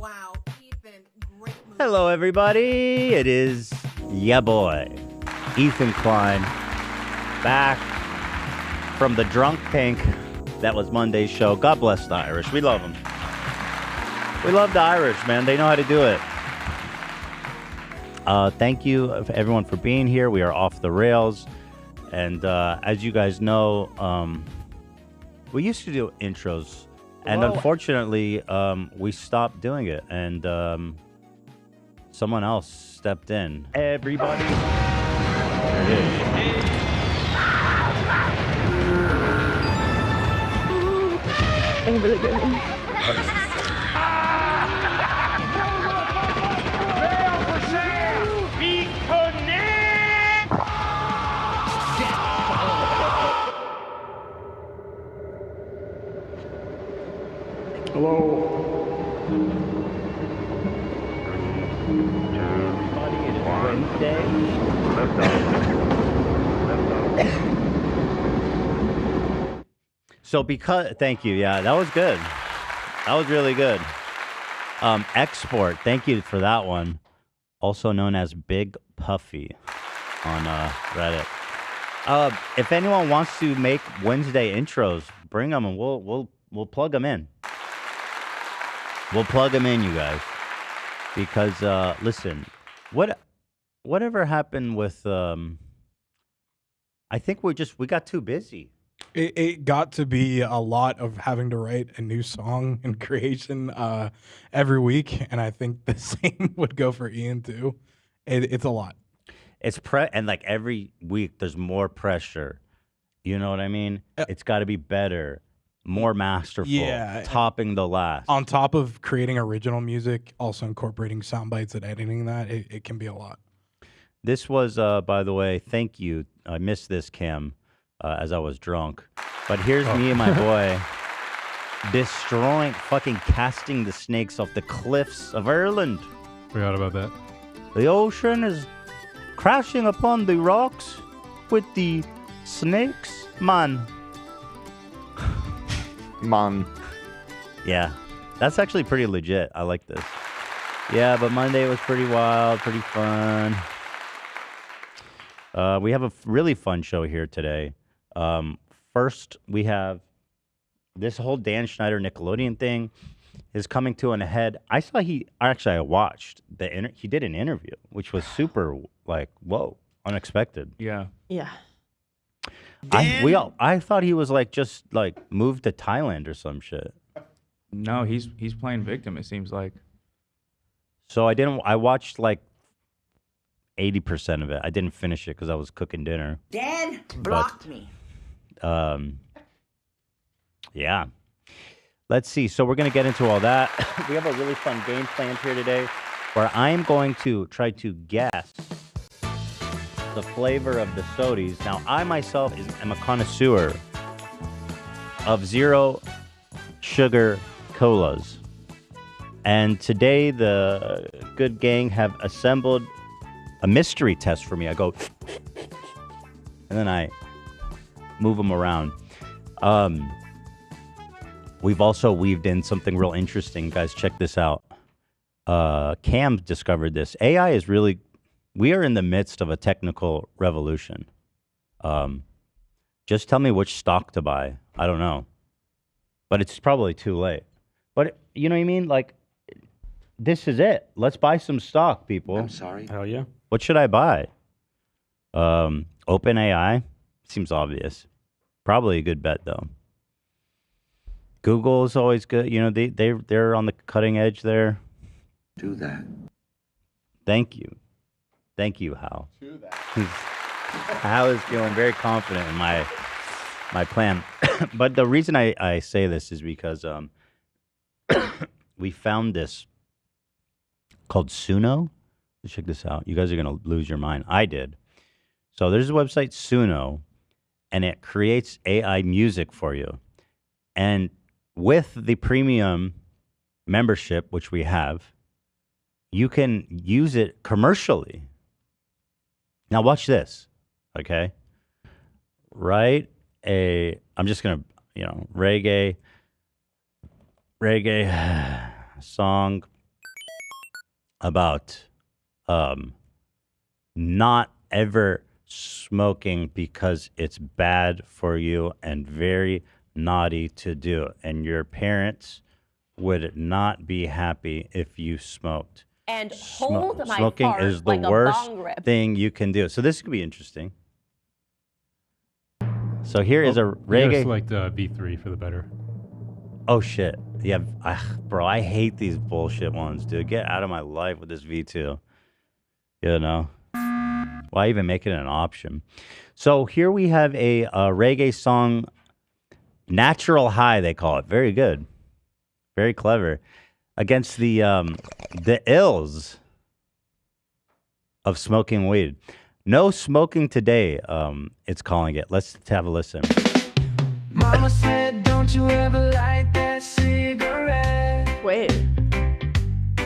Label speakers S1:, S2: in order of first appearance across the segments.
S1: Wow, Ethan, great movie.
S2: Hello, everybody. It is ya boy, Ethan Klein, back from the drunk tank that was Monday's show. God bless the Irish. We love them. We love the Irish, man. They know how to do it. Thank you, everyone, for being here. We are off the rails. And as you guys know, we used to do intros. And unfortunately, we stopped doing it. And someone else stepped in. Everybody. There it is.
S3: I'm really good.
S4: Hello.
S2: Everybody, it is Wednesday. So thank you. Yeah, that was good. That was really good. Export, thank you for that one. Also known as Big Puffy on Reddit. If anyone wants to make Wednesday intros, bring them and we'll plug them in. We'll plug them in, you guys. Because listen, whatever happened with I think we got too busy.
S4: It got to be a lot of having to write a new song and creation every week, and I think the same would go for Ian too. It's a lot.
S2: It's and like every week there's more pressure. You know what I mean? It's got to be better, more masterful, topping the last.
S4: On top of creating original music, also incorporating sound bites and editing that, it can be a lot.
S2: This was, by the way, thank you. I missed this, Cam, as I was drunk. But here's me and my boy casting the snakes off the cliffs of Ireland.
S5: Forgot about that.
S2: The ocean is crashing upon the rocks with the snakes. Man. Yeah, that's actually pretty legit. I like this. Yeah, but Monday was pretty wild, pretty fun. We have a really fun show here today. First, we have this whole Dan Schneider Nickelodeon thing is coming to an head. I watched he did an interview, which was super whoa, unexpected.
S5: Yeah.
S3: Yeah.
S2: I thought he was just moved to Thailand or some shit.
S5: No, he's playing victim, it seems like.
S2: So I watched 80% of it. I didn't finish it because I was cooking dinner.
S1: Dan blocked me.
S2: Yeah. Let's see. So we're going to get into all that. We have a really fun game planned here today where I'm going to try to guess the flavor of the Sodies. Now, I myself am a connoisseur of zero sugar colas. And today, the good gang have assembled a mystery test for me. I go, and then I move them around. We've also weaved in something real interesting. Guys, check this out. Cam discovered this. AI is really... We are in the midst of a technical revolution. Just tell me which stock to buy. I don't know. But it's probably too late. But you know what I mean? This is it. Let's buy some stock, people.
S6: I'm sorry.
S5: Hell yeah.
S2: What should I buy? OpenAI? Seems obvious. Probably a good bet, though. Google is always good. You know, they're on the cutting edge there.
S6: Do that.
S2: Thank you. Thank you, Hal.
S4: Do that.
S2: Hal is feeling very confident in my plan. But the reason I say this is because we found this called Suno. Let's check this out. You guys are going to lose your mind. I did. So there's a website, Suno, and it creates AI music for you. And with the premium membership, which we have, you can use it commercially. Now watch this, okay? I'm just going to, reggae song about not ever smoking because it's bad for you and very naughty to do, and your parents would not be happy if you smoked.
S6: And hold my
S2: Smoking
S6: fart
S2: is the
S6: like a
S2: worst
S6: bong rip.
S2: thing you can do. So this could be interesting. So here is a reggae.
S7: Select V3 for the better.
S2: Oh shit! Yeah, bro, I hate these bullshit ones, dude. Get out of my life with this V2. You know, why even make it an option? So here we have a reggae song, "Natural High" they call it. Very good, very clever. Against the ills of smoking weed. No smoking today. It's calling it. Let's have a listen.
S8: Mama said, don't you ever light that cigarette.
S3: Wait.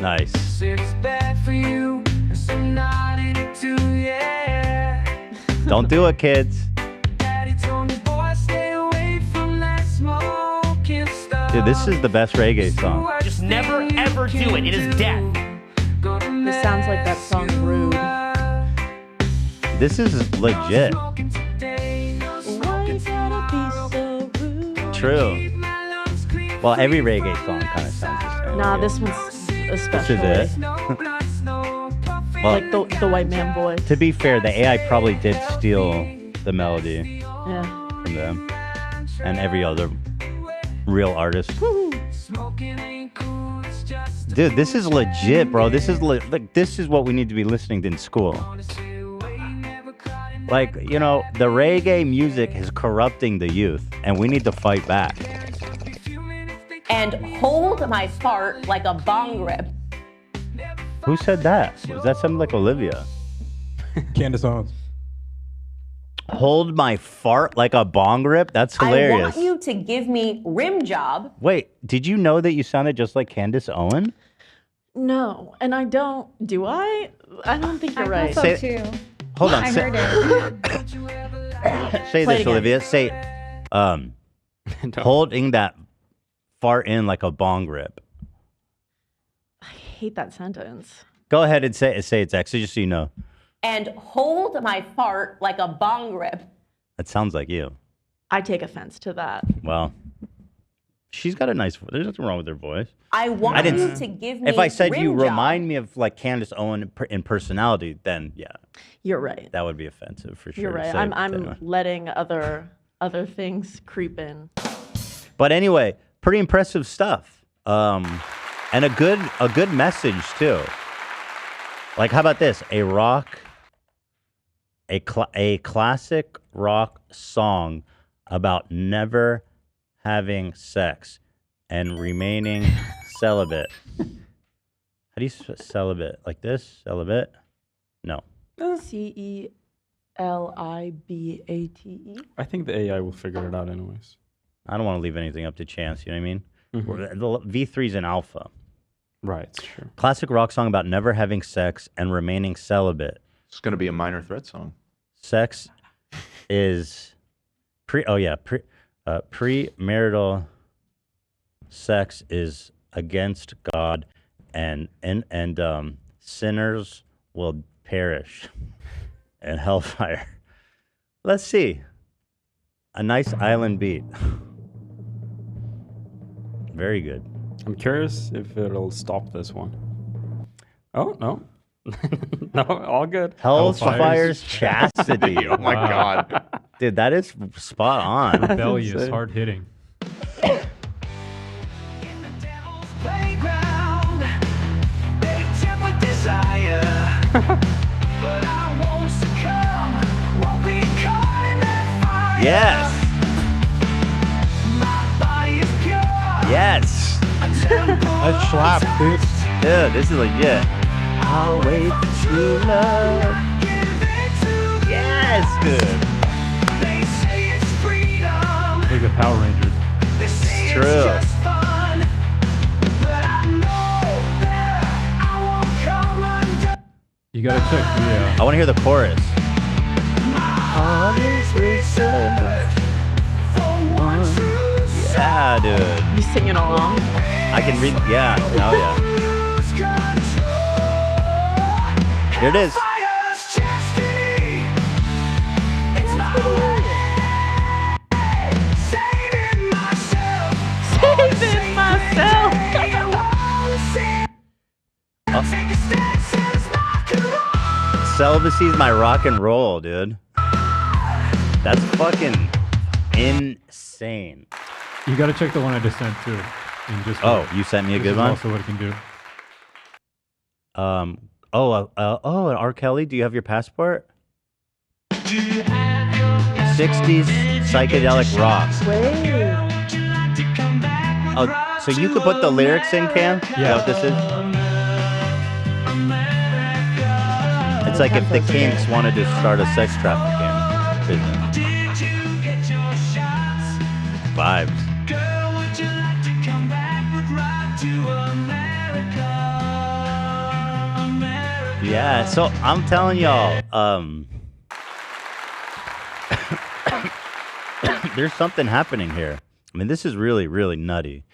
S2: Nice.
S8: It's bad for you, and so not in it too, yeah.
S2: Don't do it, kids.
S8: Daddy told me, boy, stay away from that smoking stuff.
S2: Dude, this is the best reggae song.
S9: Just never ever do it. It is death.
S3: This sounds like that song Rude.
S2: This is legit.
S3: Why you gotta be so rude?
S2: True. Well, every reggae song kind of sounds the same.
S3: Nah, this one's especially.
S2: This is it. Well,
S3: Like the white man voice.
S2: to be fair, the AI probably did steal the melody
S3: Yeah.
S2: from them and every other real artist. Dude, this is legit, bro. This is like this is what we need to be listening to in school. Like, you know, the reggae music is corrupting the youth, and we need to fight back.
S6: And hold my fart like a bong rip.
S2: Who said that? Was that something like Olivia?
S4: Candace Owens.
S2: Hold my fart like a bong rip? That's
S6: I
S2: hilarious.
S6: want you to give me rim job.
S2: Wait, did you know that you sounded just like Candace Owen?
S3: No, and I don't. Do I? I don't think you're right.
S2: Say-
S10: too.
S2: Hold on.
S10: I
S2: Say,
S10: heard it.
S2: say
S3: Play it
S2: this,
S3: again.
S2: Olivia. Say, holding that fart in like a bong rip.
S3: I hate that sentence.
S2: Go ahead and say it's X, just so you know.
S6: And hold my fart like a bong rip.
S2: That sounds like you.
S3: I take offense to that.
S2: Well, she's got a nice voice. There's nothing wrong with her voice.
S6: I want
S2: I didn't-
S6: you to give me
S2: If I said you
S6: rim job.
S2: remind me of like Candace Owen in personality, then yeah,
S3: You're right.
S2: that would be offensive for sure.
S3: You're
S2: to
S3: right.
S2: say,
S3: I'm
S2: but anyway.
S3: letting other things creep in.
S2: But anyway, pretty impressive stuff. And a good message too. Like, how about this? A classic rock song about never having sex and remaining celibate. How do you celibate? Like this? Celibate? No.
S3: CELIBATE.
S5: I think the AI will figure it out anyways.
S2: I don't want to leave anything up to chance. You know what I mean?
S5: Mhm.
S2: The V3's an alpha.
S5: Right, it's true.
S2: Classic rock song about never having sex and remaining celibate.
S11: It's going to be a Minor Threat song.
S2: Sex is premarital sex is against God, and sinners will perish in hellfire. Let's see. A nice island beat. Very good.
S5: I'm curious if it'll stop this one. Oh, no. No, all good.
S2: Hellfire's chastity.
S11: Oh my God.
S2: Dude, that is spot on.
S7: Rebellious, hard hitting.
S2: Yes. Yes.
S4: That slaps, dude.
S2: Dude, this is legit. I'll wait for true love. Yes, dude.
S7: Like the Power Rangers.
S2: It's true.
S7: You gotta check the.
S2: I want to hear the chorus. Yeah, dude.
S3: You singing along?
S2: I can read. Yeah. Oh, yeah. Here it is.
S3: Saving myself.
S2: Celibacy is my rock and roll, dude. That's fucking insane.
S7: You got to check the one I just sent too. In just
S2: Oh, you sent me a
S7: this
S2: good
S7: is
S2: one?
S7: Also, what it can do.
S2: R. Kelly, do you have your passport? 60s psychedelic rock.
S3: Wait.
S2: Oh, so you could put the lyrics in, Cam? Yeah. Is that what this is? It's like if the Kinks wanted to start a sex trafficking business. Vibes. Yeah, so I'm telling y'all, there's something happening here. I mean, this is really, really nutty.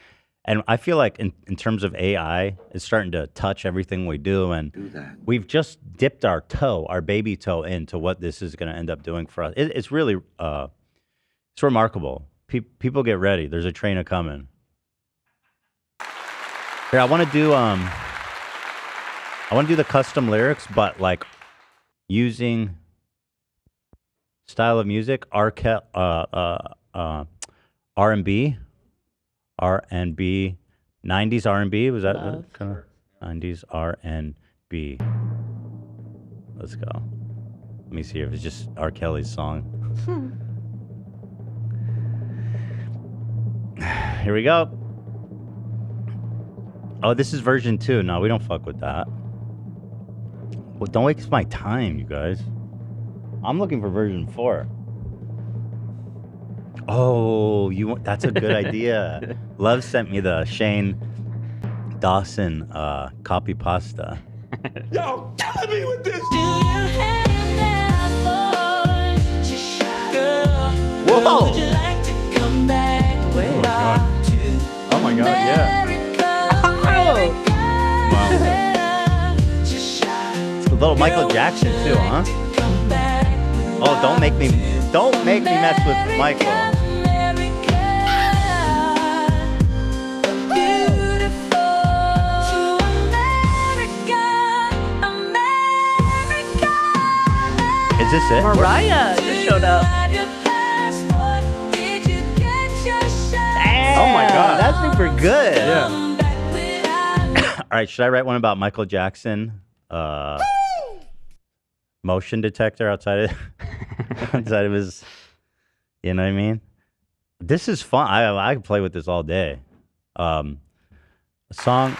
S2: And I feel like in terms of AI, it's starting to touch everything we do. And we've just dipped our toe, our baby toe, into what this is going to end up doing for us. It's really, it's remarkable. People get ready. There's a train a-coming. Here, I want to do the custom lyrics, but like using style of music, R&B, R&B, 90s R&B. Was that kind of 90s R&B? Let's go. Let me see if it's just R. Kelly's song. Here we go. Oh, this is version 2. No, we don't fuck with that. Well, don't waste my time, you guys. I'm looking for version 4. Oh, that's a good idea. Love sent me the Shane Dawson copy pasta.
S8: Yo, killing me with this.
S2: Whoa!
S5: Oh my god, yeah.
S2: It's a little Michael Jackson too, huh? Oh, don't make me mess with Michael. Is this it?
S3: Mariah just showed up.
S2: Oh my god, that's super good.
S5: Yeah.
S2: All right, should I write one about Michael Jackson? Motion detector outside of his, you know what I mean? This is fun. I could play with this all day. A song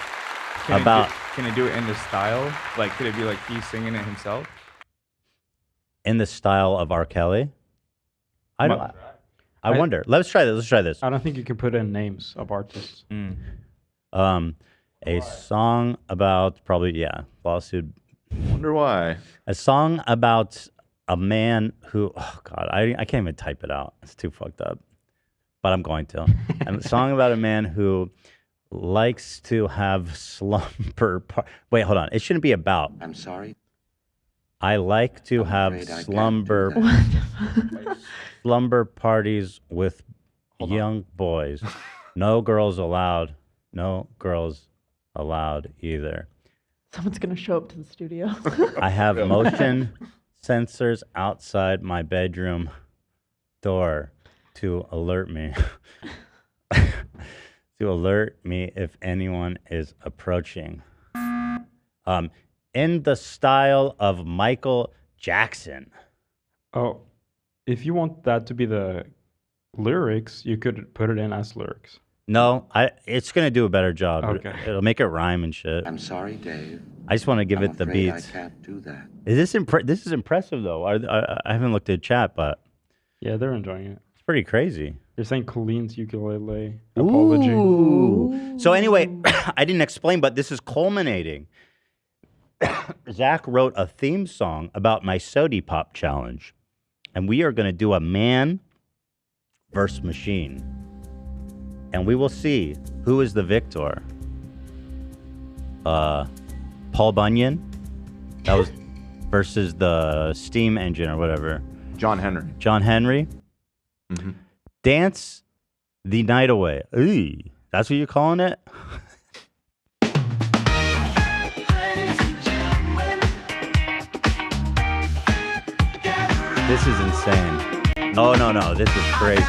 S2: about.
S12: Can it do it in the style? Like, could it be like he's singing it himself?
S2: In the style of R. Kelly? I wonder. Let's try this.
S5: I don't think you can put in names of artists.
S2: A song about lawsuit.
S11: Wonder why.
S2: A song about a man who, oh God, I can't even type it out. It's too fucked up. But I'm going to. A song about a man who likes to have slumber. Wait, hold on. It shouldn't be about.
S13: I'm sorry.
S2: I like to have slumber parties with young boys. No girls allowed. No girls allowed either.
S3: Someone's gonna show up to the studio.
S2: I have motion sensors outside my bedroom door to alert me. To alert me if anyone is approaching. In the style of Michael Jackson.
S5: Oh, if you want that to be the lyrics, you could put it in as lyrics.
S2: No, it's gonna do a better job.
S5: Okay.
S2: It'll make it rhyme and shit.
S13: I'm sorry, Dave.
S2: I just want to give it the beats.
S13: I can't do that.
S2: This is impressive though. I haven't looked at chat, but
S5: yeah, they're enjoying it.
S2: It's pretty crazy.
S5: They're saying Colleen's ukulele apology.
S2: Ooh. So anyway, I didn't explain, but this is culminating. Zach wrote a theme song about my Sodie Pop challenge, and we are going to do a man versus machine, and we will see who is the victor. Paul Bunyan, that versus the steam engine or whatever.
S11: John Henry.
S2: John Henry.
S11: Mm-hmm.
S2: Dance the night away. Ooh, that's what you're calling it? This is insane. Oh, no. This is crazy.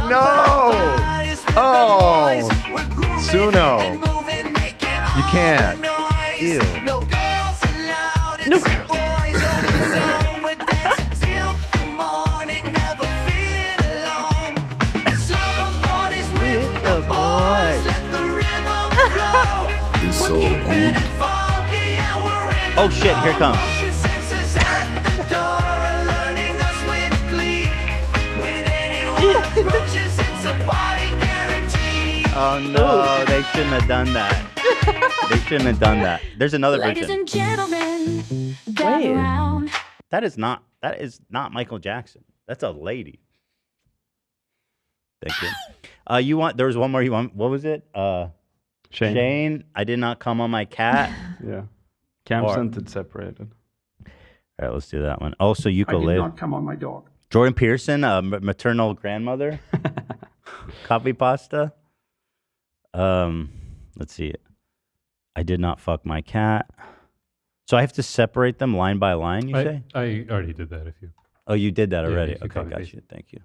S11: No! Oh! Suno. You can't.
S2: Ew.
S3: No.
S2: Oh shit, here it comes. Oh no, they shouldn't have done that. They shouldn't have done that. There's another
S13: Ladies
S2: version.
S13: and gentlemen,
S3: Wait.
S13: around.
S2: That is not Michael Jackson. That's a lady. Thank you. There was one more you want. What was it? Shane, I did not come on my cat.
S5: Yeah. Cam sent it separated.
S2: All right, let's do that one. Also, ukulele.
S14: I did not come on my dog.
S2: Jordan Pearson, maternal grandmother. Copy pasta. Let's see. I did not fuck my cat. So I have to separate them line by line, you say?
S7: I already did that. If you.
S2: Oh, you did that already.
S7: if you
S2: Okay,
S7: copy
S2: got
S7: paste
S2: you. Thank you.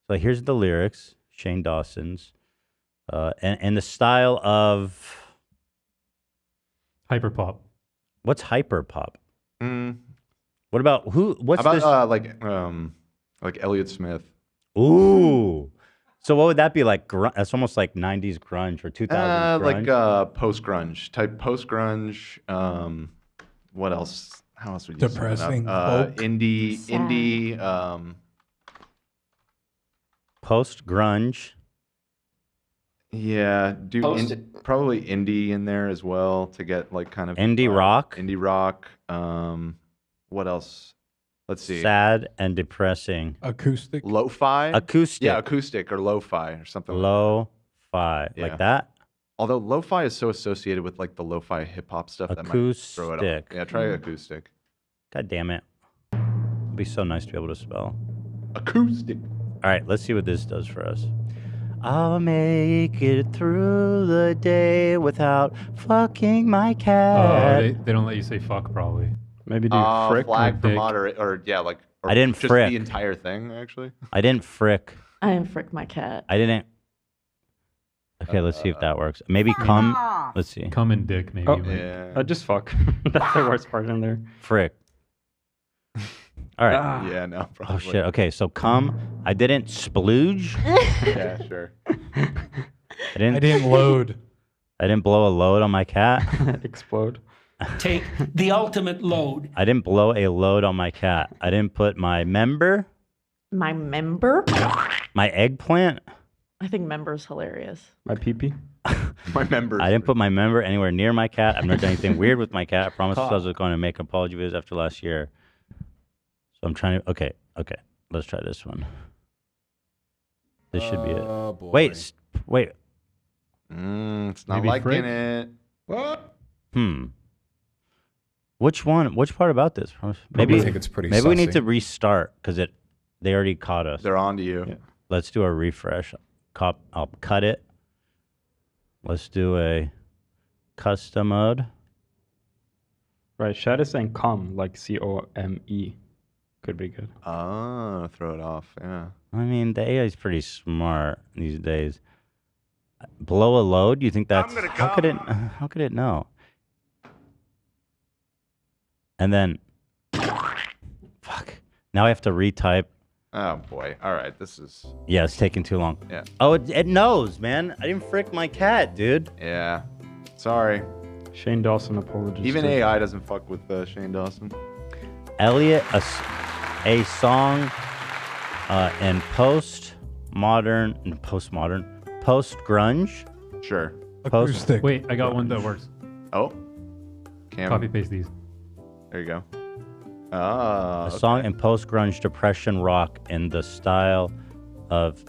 S2: So here's the lyrics. Shane Dawson's. And the style of
S7: hyperpop.
S2: What's hyperpop?
S11: Mm.
S2: What about who? What's
S11: How
S2: this?
S11: about like Elliott Smith?
S2: Ooh. So what would that be like? That's almost like 90s grunge or 2000s grunge.
S11: Like post grunge type post grunge. What else? How else would you
S4: Depressing.
S11: Folk? Indie.
S2: Post grunge.
S11: Yeah, probably indie in there as well to get like kind of
S2: indie rock.
S11: Indie rock. What else? Let's see.
S2: Sad and depressing.
S4: Acoustic.
S11: Lo-fi.
S2: Acoustic.
S11: Yeah, acoustic or lo-fi or something.
S2: Lo-fi, like that.
S11: Although lo-fi is so associated with like the lo-fi hip hop stuff that might throw it off. Yeah, try acoustic.
S2: God damn it! It'd be so nice to be able to spell.
S11: Acoustic.
S2: All right, let's see what this does for us. I'll make it through the day without fucking my cat.
S7: Oh, they don't let you say fuck probably.
S5: Maybe do frick
S11: flag
S5: like
S11: for
S5: dick.
S11: moderate or yeah, like or
S2: I didn't
S11: just
S2: frick.
S11: the entire thing actually.
S2: I didn't frick.
S3: I didn't frick my cat.
S2: I didn't. Okay, let's see if that works. Maybe come. Let's see.
S7: Come and dick maybe.
S5: Oh,
S11: yeah.
S5: Just fuck. That's the worst part in there.
S2: Frick. All right.
S11: Yeah, no, probably.
S2: Oh shit. Okay, so come. I didn't splooge.
S11: Yeah, sure.
S2: I didn't
S4: load.
S2: I didn't blow a load on my cat.
S5: Explode.
S15: Take the ultimate load.
S2: I didn't blow a load on my cat. I didn't put my member.
S3: My member?
S2: My eggplant.
S3: I think member's hilarious.
S5: My pee-pee.
S11: My member.
S2: I didn't put my member anywhere near my cat. I've never done anything weird with my cat. I promised I was going to make apology videos after last year. So I'm trying to. Okay. Let's try this one. This should be it.
S16: Oh boy.
S2: Wait.
S11: It's not
S7: Maybe
S11: liking
S7: frick?
S11: it.
S16: What?
S2: Which one? Which part about this? Maybe
S16: I think it's pretty
S2: Maybe we need
S16: sussy.
S2: to restart because they already caught us.
S11: They're on to you.
S2: Yeah. Let's do a refresh. I'll cut it. Let's do a custom mode.
S5: Right, Shad is saying come, like C-O-M-E. Could be good.
S11: Oh, throw it off. Yeah.
S2: I mean, the AI is pretty smart these days. Blow a load? You think that's how could it know? And then, fuck. Now I have to retype.
S11: Oh boy. All right. This is.
S2: Yeah, it's taking too long.
S11: Yeah.
S2: Oh, it knows, man. I didn't frick my cat, dude.
S11: Yeah. Sorry.
S5: Shane Dawson apologized.
S11: Even AI doesn't fuck with Shane Dawson.
S2: Elliot, a song in post-grunge.
S11: Sure.
S4: Acoustic.
S7: Wait, I got one that works.
S11: Oh. Cam.
S7: Copy paste these.
S11: There you go. Ah,
S2: A song in post-grunge depression rock in the style of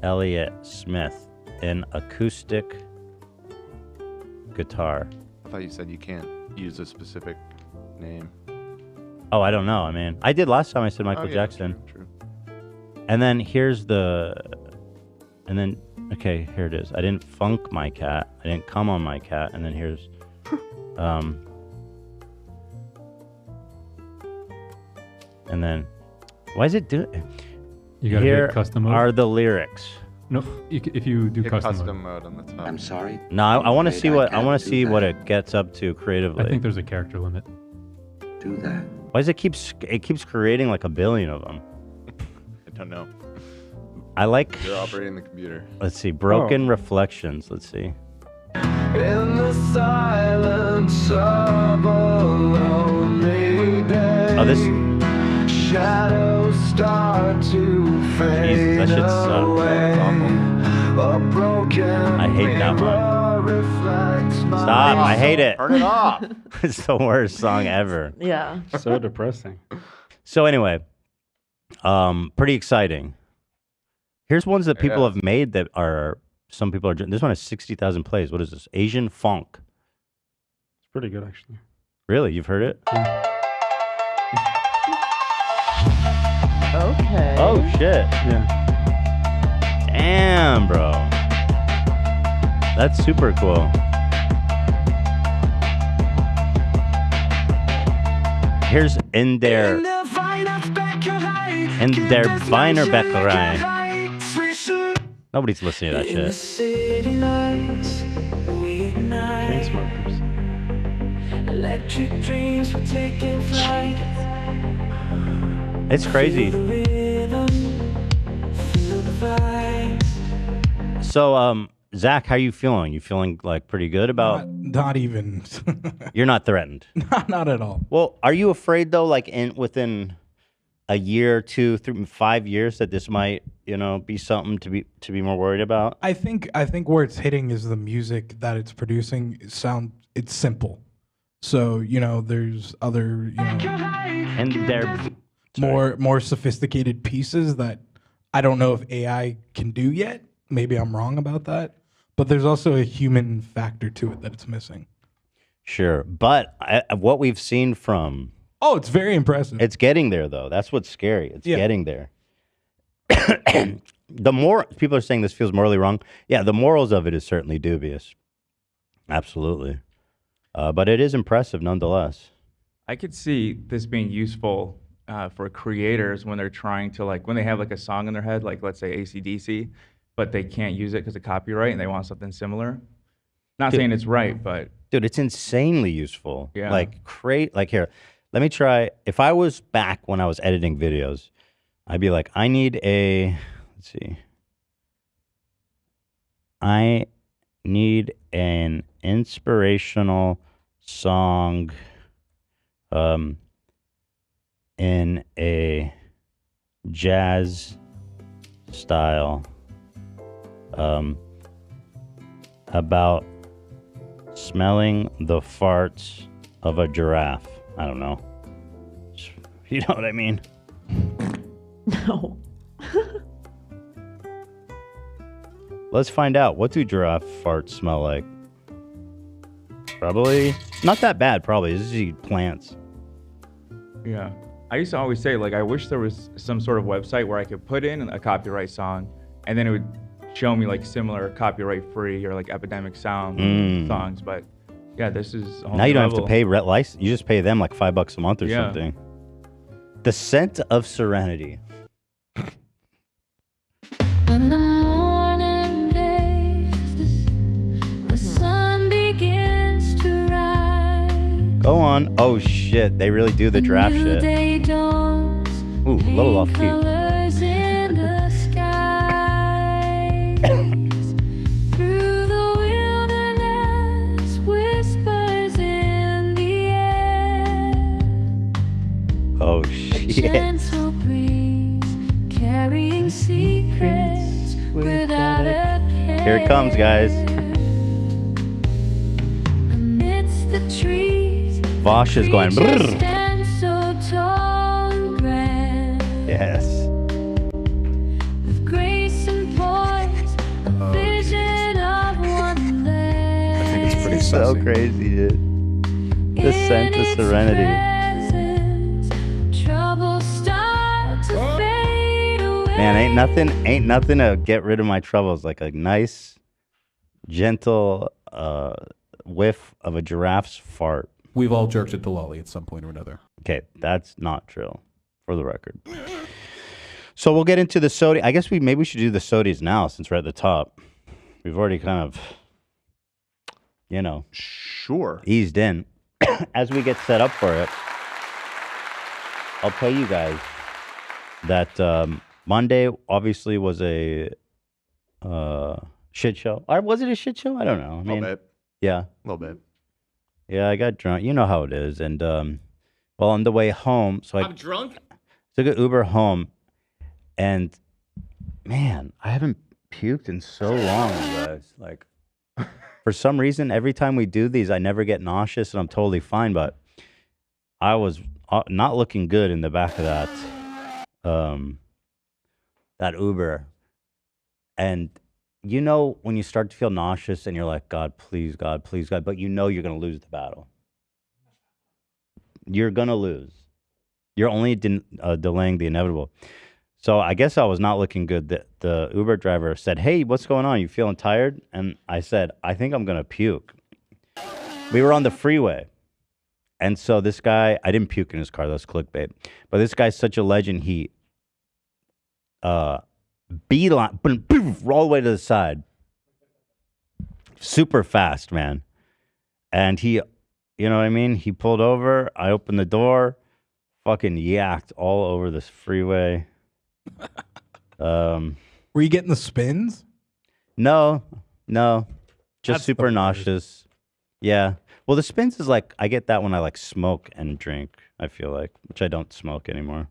S2: Elliott Smith in acoustic guitar.
S11: I thought you said you can't use a specific name.
S2: Oh, I don't know. I mean, I did last time. I said Michael Jackson.
S11: True.
S2: And then here's the, and then okay, here it is. I didn't funk my cat. I didn't come on my cat. And then here's, and then, why is it do?
S7: You gotta
S2: Here
S7: hit custom mode.
S2: are the lyrics.
S7: No, if you do
S11: Hit
S7: custom,
S11: mode on the top.
S13: I'm sorry.
S2: No, I want to see what I want to
S13: do
S2: see what
S13: that.
S2: it gets up to creatively.
S7: I think there's a character limit.
S13: Do that.
S2: Why does it keeps creating like a billion of them?
S11: I don't know.
S2: I like.
S11: You're operating the computer.
S2: Let's see, broken reflections. Let's see.
S8: In the silence of a lonely day.
S2: Oh, this.
S8: Shadows start to fade
S2: Jesus, that shit's
S8: away. A broken
S2: I hate that one.
S8: reflects my
S2: Stop! I hate it.
S11: Turn it off.
S2: It's the worst song ever.
S3: Yeah.
S5: So depressing.
S2: So anyway, pretty exciting. Here's ones that people
S11: Yeah.
S2: have made that are some people are. This one has 60,000 plays. What is this? Asian funk.
S5: It's pretty good, actually.
S2: Really? You've heard it?
S3: Okay.
S2: Oh shit!
S5: Yeah.
S2: Damn, bro. That's super cool. Here's in der Weinerbäckerei. Nobody's listening to that shit.
S5: Chainsmokers.
S8: Electric dreams were taking flight.
S2: It's crazy. So, Zach, how you feeling? You feeling like pretty good about?
S4: Not even.
S2: You're not threatened.
S4: Not at all.
S2: Well, are you afraid though? Like within a year, 2, 3, 5 years, that this might, be something to be more worried about?
S4: I think where it's hitting is the music that it's producing. It's simple. So there's other
S2: And they're
S4: more sophisticated pieces that I don't know if AI can do yet. Maybe I'm wrong about that. But there's also a human factor to it that it's missing.
S2: Sure, but what we've seen from
S4: it's very impressive.
S2: It's getting there though. That's what's scary. It's getting there. The more people are saying this feels morally wrong. Yeah, the morals of it is certainly dubious. Absolutely, but it is impressive nonetheless.
S12: I could see this being useful for creators when they're trying to when they have a song in their head, like let's say AC/DC, but they can't use it because of copyright and they want something similar. Not saying it's right, but
S2: dude, it's insanely useful.
S12: Yeah.
S2: Here, let me try. If I was back when I was editing videos, I'd be like, I need an inspirational song in a jazz style about smelling the farts of a giraffe. I don't know. You know what I mean?
S3: No.
S2: Let's find out. What do giraffe farts smell like? Probably not that bad. Probably. This is eat plants.
S12: yeah. I used to always say I wish there was some sort of website where I could put in a copyright song and then it would show me similar copyright free or Epidemic Sound songs. But yeah, this is a whole
S2: Now you
S12: new
S2: don't
S12: level.
S2: have to pay license. You just pay them $5 a month or
S12: Yeah.
S2: something. The Scent of Serenity.
S14: When the morning blazes, the sun begins to rise.
S2: Go on. Oh shit, they really do the draft
S14: New
S2: shit.
S14: day dawns,
S2: Ooh, a little off key.
S14: colors in the skies. Through the wilderness, whispers in the air.
S2: Oh
S14: A
S2: shit.
S14: gentle breeze carrying secrets without a care.
S2: Here it comes, guys.
S14: Amidst the trees,
S2: Vosh is going. Brrr.
S14: Stand so tall and grand.
S2: Yes.
S14: With grace and poise, a vision of wonderland.
S11: I think it's pretty
S2: So
S11: sassy.
S2: crazy, dude. The sense of serenity.
S14: Trouble start to fade away.
S2: Man, ain't nothing to get rid of my troubles like a nice, gentle whiff of a giraffe's fart.
S13: We've all jerked at the lolly at some point or another.
S2: Okay, that's not true, for the record. So we'll get into the Sodie. I guess maybe we should do the Sodies now since we're at the top. We've already kind of,
S11: sure,
S2: eased in. As we get set up for it, I'll tell you guys that Monday obviously was a shit show. Or was it a shit show? I don't know. I mean,
S11: little bit.
S2: yeah,
S11: A little bit.
S2: yeah. I got drunk. You know how it is. And well, on the way home, so
S9: I'm drunk.
S2: took an Uber home, and man, I haven't puked in so long, you guys. Like, for some reason, every time we do these, I never get nauseous, and I'm totally fine. But I was not looking good in the back of that Uber, and you know when you start to feel nauseous, and you're like, God, please, God, but you know you're gonna lose the battle. You're gonna lose. You're only delaying the inevitable. So I guess I was not looking good. The Uber driver said, "Hey, what's going on? You feeling tired?" And I said, "I think I'm gonna puke." We were on the freeway, and so this guy, I didn't puke in his car. That's clickbait. But this guy's such a legend. He beeline all the way to the side, super fast, man. And he, you know what I mean? He pulled over. I opened the door. Fucking yacked all over this freeway.
S4: Were you getting the spins?
S2: No, just
S4: That's
S2: super
S4: the worst.
S2: nauseous. Yeah. Well, the spins is like, I get that when I like smoke and drink, I feel like, which I don't smoke anymore.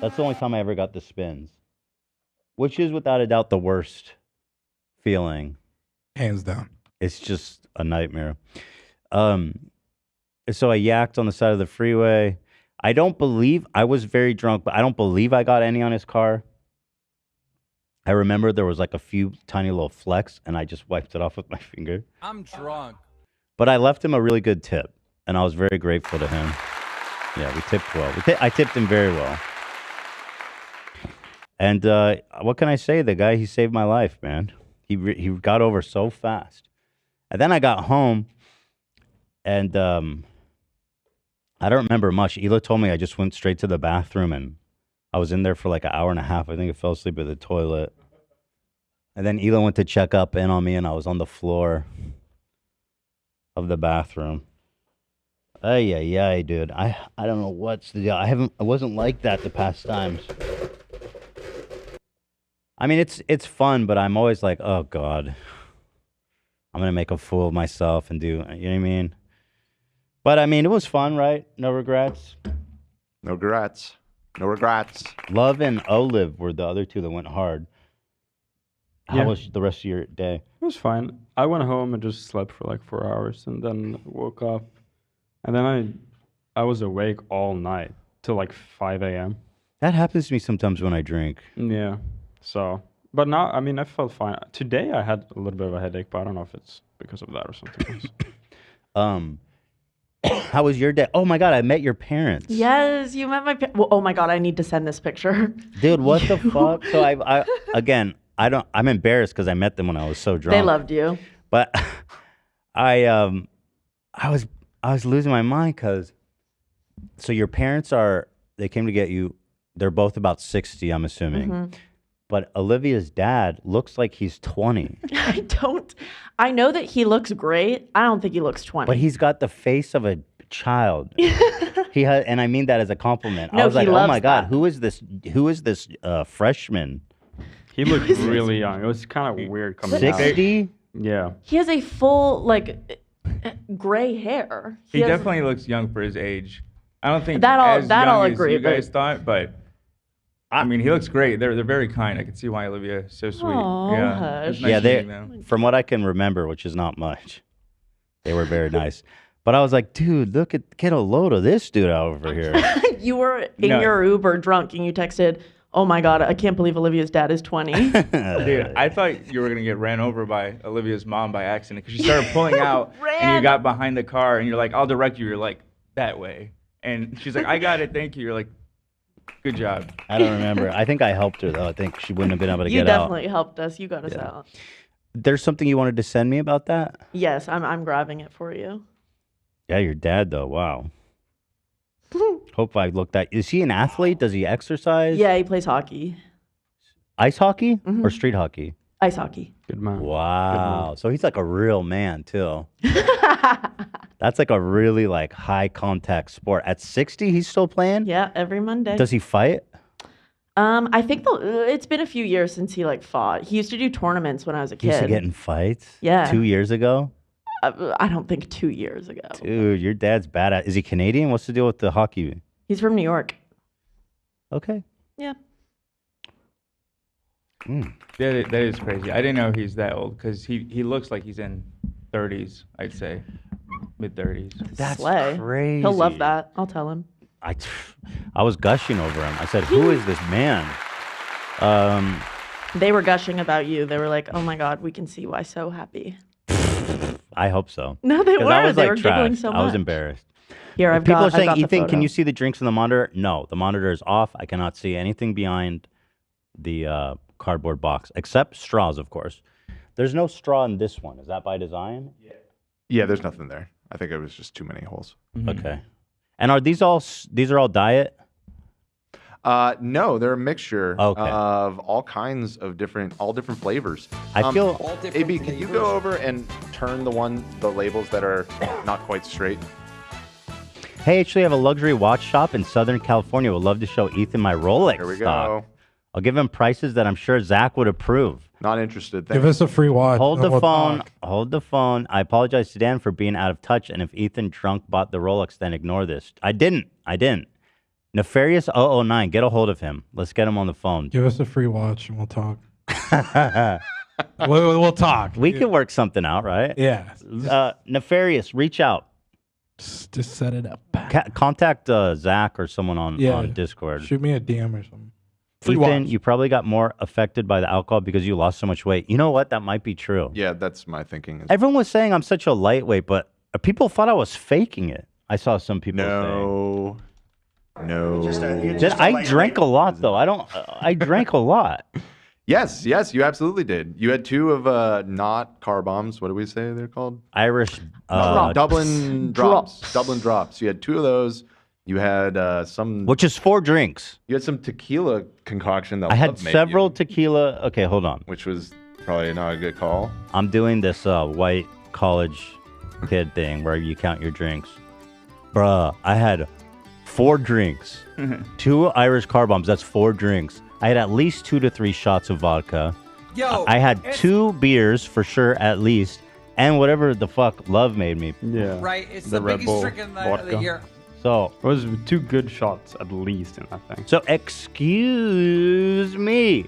S2: That's the only time I ever got the spins, which is without a doubt the worst feeling.
S4: Hands down.
S2: It's just a nightmare. So I yacked on the side of the freeway. I don't believe I was very drunk, but I don't believe I got any on his car. I remember there was like a few tiny little flecks, and I just wiped it off with my finger.
S16: I'm drunk.
S2: But I left him a really good tip, and I was very grateful to him. Yeah, we tipped well. I tipped him very well. And what can I say? The guy, he saved my life, man. He got over so fast. And then I got home, and I don't remember much. Ela told me I just went straight to the bathroom, and I was in there for like an hour and a half. I think I fell asleep at the toilet. And then Ela went to check up in on me, and I was on the floor of the bathroom. Ay, dude. I don't know what's the deal. I wasn't like that the past times. I mean, it's fun, but I'm always like, oh God, I'm gonna make a fool of myself and do, you know what I mean? But I mean, it was fun, right? No regrets.
S11: No regrets. No regrets.
S2: Love and Olive were the other two that went hard. How
S5: Yeah.
S2: was the rest of your day?
S5: It was fine. I went home and just slept for like 4 hours, and then woke up, and then I was awake all night till like 5 a.m.
S2: That happens to me sometimes when I drink.
S5: Yeah. So, but now, I mean, I felt fine. Today I had a little bit of a headache, but I don't know if it's because of that or something else.
S2: How was your day? Oh my God, I met your parents.
S3: Yes, you met my well, oh my God, I need to send this picture.
S2: Dude, what the fuck? So I'm embarrassed because I met them when I was so drunk.
S3: They loved you.
S2: But I was losing my mind because, so your parents they came to get you. They're both about 60, I'm assuming.
S3: Mhm.
S2: But Olivia's dad looks like he's 20.
S3: I know that he looks great. I don't think he looks 20.
S2: But he's got the face of a child. He has, and I mean that as a compliment.
S3: No,
S2: I was like,
S3: he
S2: oh my
S3: loves
S2: God,
S3: that.
S2: who is this freshman?
S5: He looked really young. It was kind of weird coming
S2: 60?
S5: out. Yeah.
S3: He has a full, gray hair.
S12: He
S3: has-
S12: definitely looks young for his age. I don't think
S3: That I'll-
S12: as
S3: that
S12: young
S3: I'll
S12: as
S3: agree,
S12: you guys
S3: but-
S12: thought, but I mean, he looks great. They're very kind. I can see why Olivia is so sweet.
S3: Aw,
S12: Yeah, it's
S3: hush.
S12: nice
S2: Yeah,
S12: meeting them.
S2: from what I can remember, which is not much, they were very nice. But I was like, dude, get a load of this dude over here.
S3: You were in your Uber drunk and you texted, oh my God, I can't believe Olivia's dad is 20.
S12: Dude, I thought you were going to get ran over by Olivia's mom by accident because she started pulling out and you got behind the car and you're like, I'll direct you. You're like, that way. And she's like, I got it. Thank you. You're like, good job.
S2: I don't remember. I think I helped her, though. I think she wouldn't have been able to
S3: You
S2: get out.
S3: definitely helped us. You got us out.
S2: There's something you wanted to send me about that?
S3: Yes, I'm grabbing it for you.
S2: Yeah, your dad, though. Wow. Hope I looked at. Is he an athlete? Does he exercise?
S3: Yeah, he plays hockey.
S2: Ice hockey or street hockey?
S3: Ice hockey.
S5: Good man.
S2: Wow. So he's like a real man, too. That's like a really like high contact sport. At 60, he's still playing?
S3: Yeah, every Monday.
S2: Does he fight?
S3: I think it's been a few years since he like fought. He used to do tournaments when I was a
S2: He used to
S3: kid.
S2: get in fights?
S3: Yeah.
S2: 2 years ago?
S3: I don't think 2 years ago.
S2: Dude, your dad's badass. Is he Canadian? What's the deal with the hockey?
S3: He's from New York.
S2: Okay.
S3: Yeah.
S12: That is crazy. I didn't know he's that old because he looks like he's in 30s, I'd say. Mid-30s.
S2: That's
S3: Slay.
S2: crazy.
S3: He'll love that. I'll tell him.
S2: I was gushing over him. I said, who is this man?
S3: They were gushing about you. They were like, oh my God, we can see why so happy.
S2: I hope so.
S3: No, they
S2: 'Cause
S3: were.
S2: I was
S3: They
S2: like
S3: were giggling
S2: trashed.
S3: so
S2: I was
S3: much.
S2: embarrassed.
S3: Here,
S2: If people are saying,
S3: I've got the
S2: Ethan, can
S3: photo.
S2: you see the drinks on the monitor? No, the monitor is off. I cannot see anything behind the cardboard box, except straws, of course. There's no straw in this one. Is that by design?
S11: Yeah, there's nothing there. I think it was just too many holes.
S2: Okay. And are these all diet?
S11: No, they're a mixture
S2: Okay.
S11: of all kinds of different flavors.
S2: I feel
S11: AB, can you go over and turn the labels that are not quite straight?
S2: Hey, actually, I have a luxury watch shop in Southern California. Would love to show Ethan my Rolex
S11: Here we
S2: stock.
S11: go.
S2: I'll give him prices that I'm sure Zach would approve.
S11: Not interested.
S4: Give us a free watch.
S2: Hold
S4: and
S2: the
S4: we'll
S2: phone.
S4: talk.
S2: Hold the phone. I apologize to Dan for being out of touch. And if Ethan drunk bought the Rolex, then ignore this. I didn't. Nefarious 009. Get a hold of him. Let's get him on the phone.
S4: Give us a free watch and we'll talk. we'll talk.
S2: We can work something out, right?
S4: Yeah.
S2: Nefarious, reach out.
S4: Just set it up.
S2: Contact Zach or someone on Discord.
S4: Shoot me a DM or something.
S2: Ethan, you probably got more affected by the alcohol because you lost so much weight. You know what? That might be true.
S11: Yeah, that's my thinking.
S2: Everyone was saying I'm such a lightweight, but people thought I was faking it. I saw some people saying.
S11: No.
S2: I drank a lot, though. I drank a lot.
S11: Yes, you absolutely did. You had two of not car bombs. What do we say they're called?
S2: Irish
S11: Dublin drops. Dublin drops. You had two of those. You had some,
S2: which is 4 drinks.
S11: You had some tequila concoction that
S2: I had
S11: Love made
S2: several
S11: you,
S2: tequila. Okay, hold on.
S11: which was probably not a good call.
S2: I'm doing this white college kid thing where you count your drinks. Bruh, I had 4 drinks. 2 Irish car bombs. That's 4 drinks. I had at least 2 to 3 shots of vodka.
S9: Yo,
S2: I had 2 beers for sure, at least, and whatever the fuck Love made me.
S5: Yeah.
S9: Right, it's
S5: The
S9: the,
S5: Red
S9: biggest
S5: Bull
S9: trick of the
S5: vodka.
S9: year.
S2: So
S5: it was 2 good shots at least in that thing.
S2: So excuse me,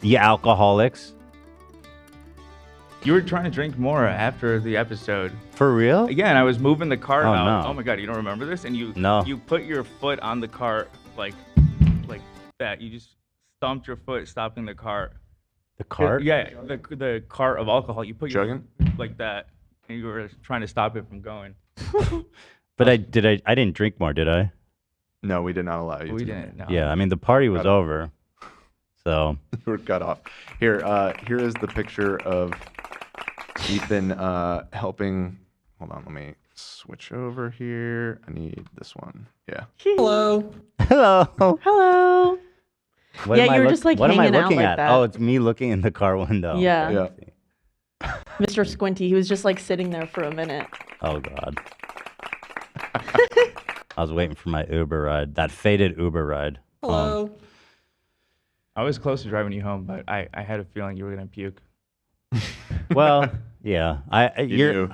S2: you alcoholics.
S12: You were trying to drink more after the episode.
S2: For real?
S12: Again, I was moving the cart
S2: Oh,
S12: out.
S2: no.
S12: Oh my God, you don't remember this? And you
S2: No.
S12: you put your foot on the cart like that. You just stomped your foot, stopping the cart.
S2: The cart?
S12: Yeah, the cart of alcohol. You put
S11: Chugging?
S12: your like that, and you were trying to stop it from going.
S2: But I didn't drink more, did I?
S11: No, we did not allow you.
S12: We
S11: to.
S12: didn't. No.
S2: Yeah, I mean the party was
S11: Got it.
S2: over. So
S11: We're cut off. Here is the picture of Ethan helping. Hold on, let me switch over here. I need this one. Yeah.
S9: Hello.
S2: hello.
S3: Hello.
S2: What
S3: Yeah,
S2: am I
S3: you were just, like,
S2: what am I
S3: hanging out
S2: looking
S3: like
S2: at?
S3: that.
S2: Oh, it's me looking in the car window.
S3: Yeah. Mr. Squinty, he was just like sitting there for a minute.
S2: Oh God. I was waiting for my Uber ride. That faded Uber ride.
S9: Hello.
S12: I was close to driving you home, but I had a feeling you were gonna puke.
S2: Well, yeah.
S11: knew.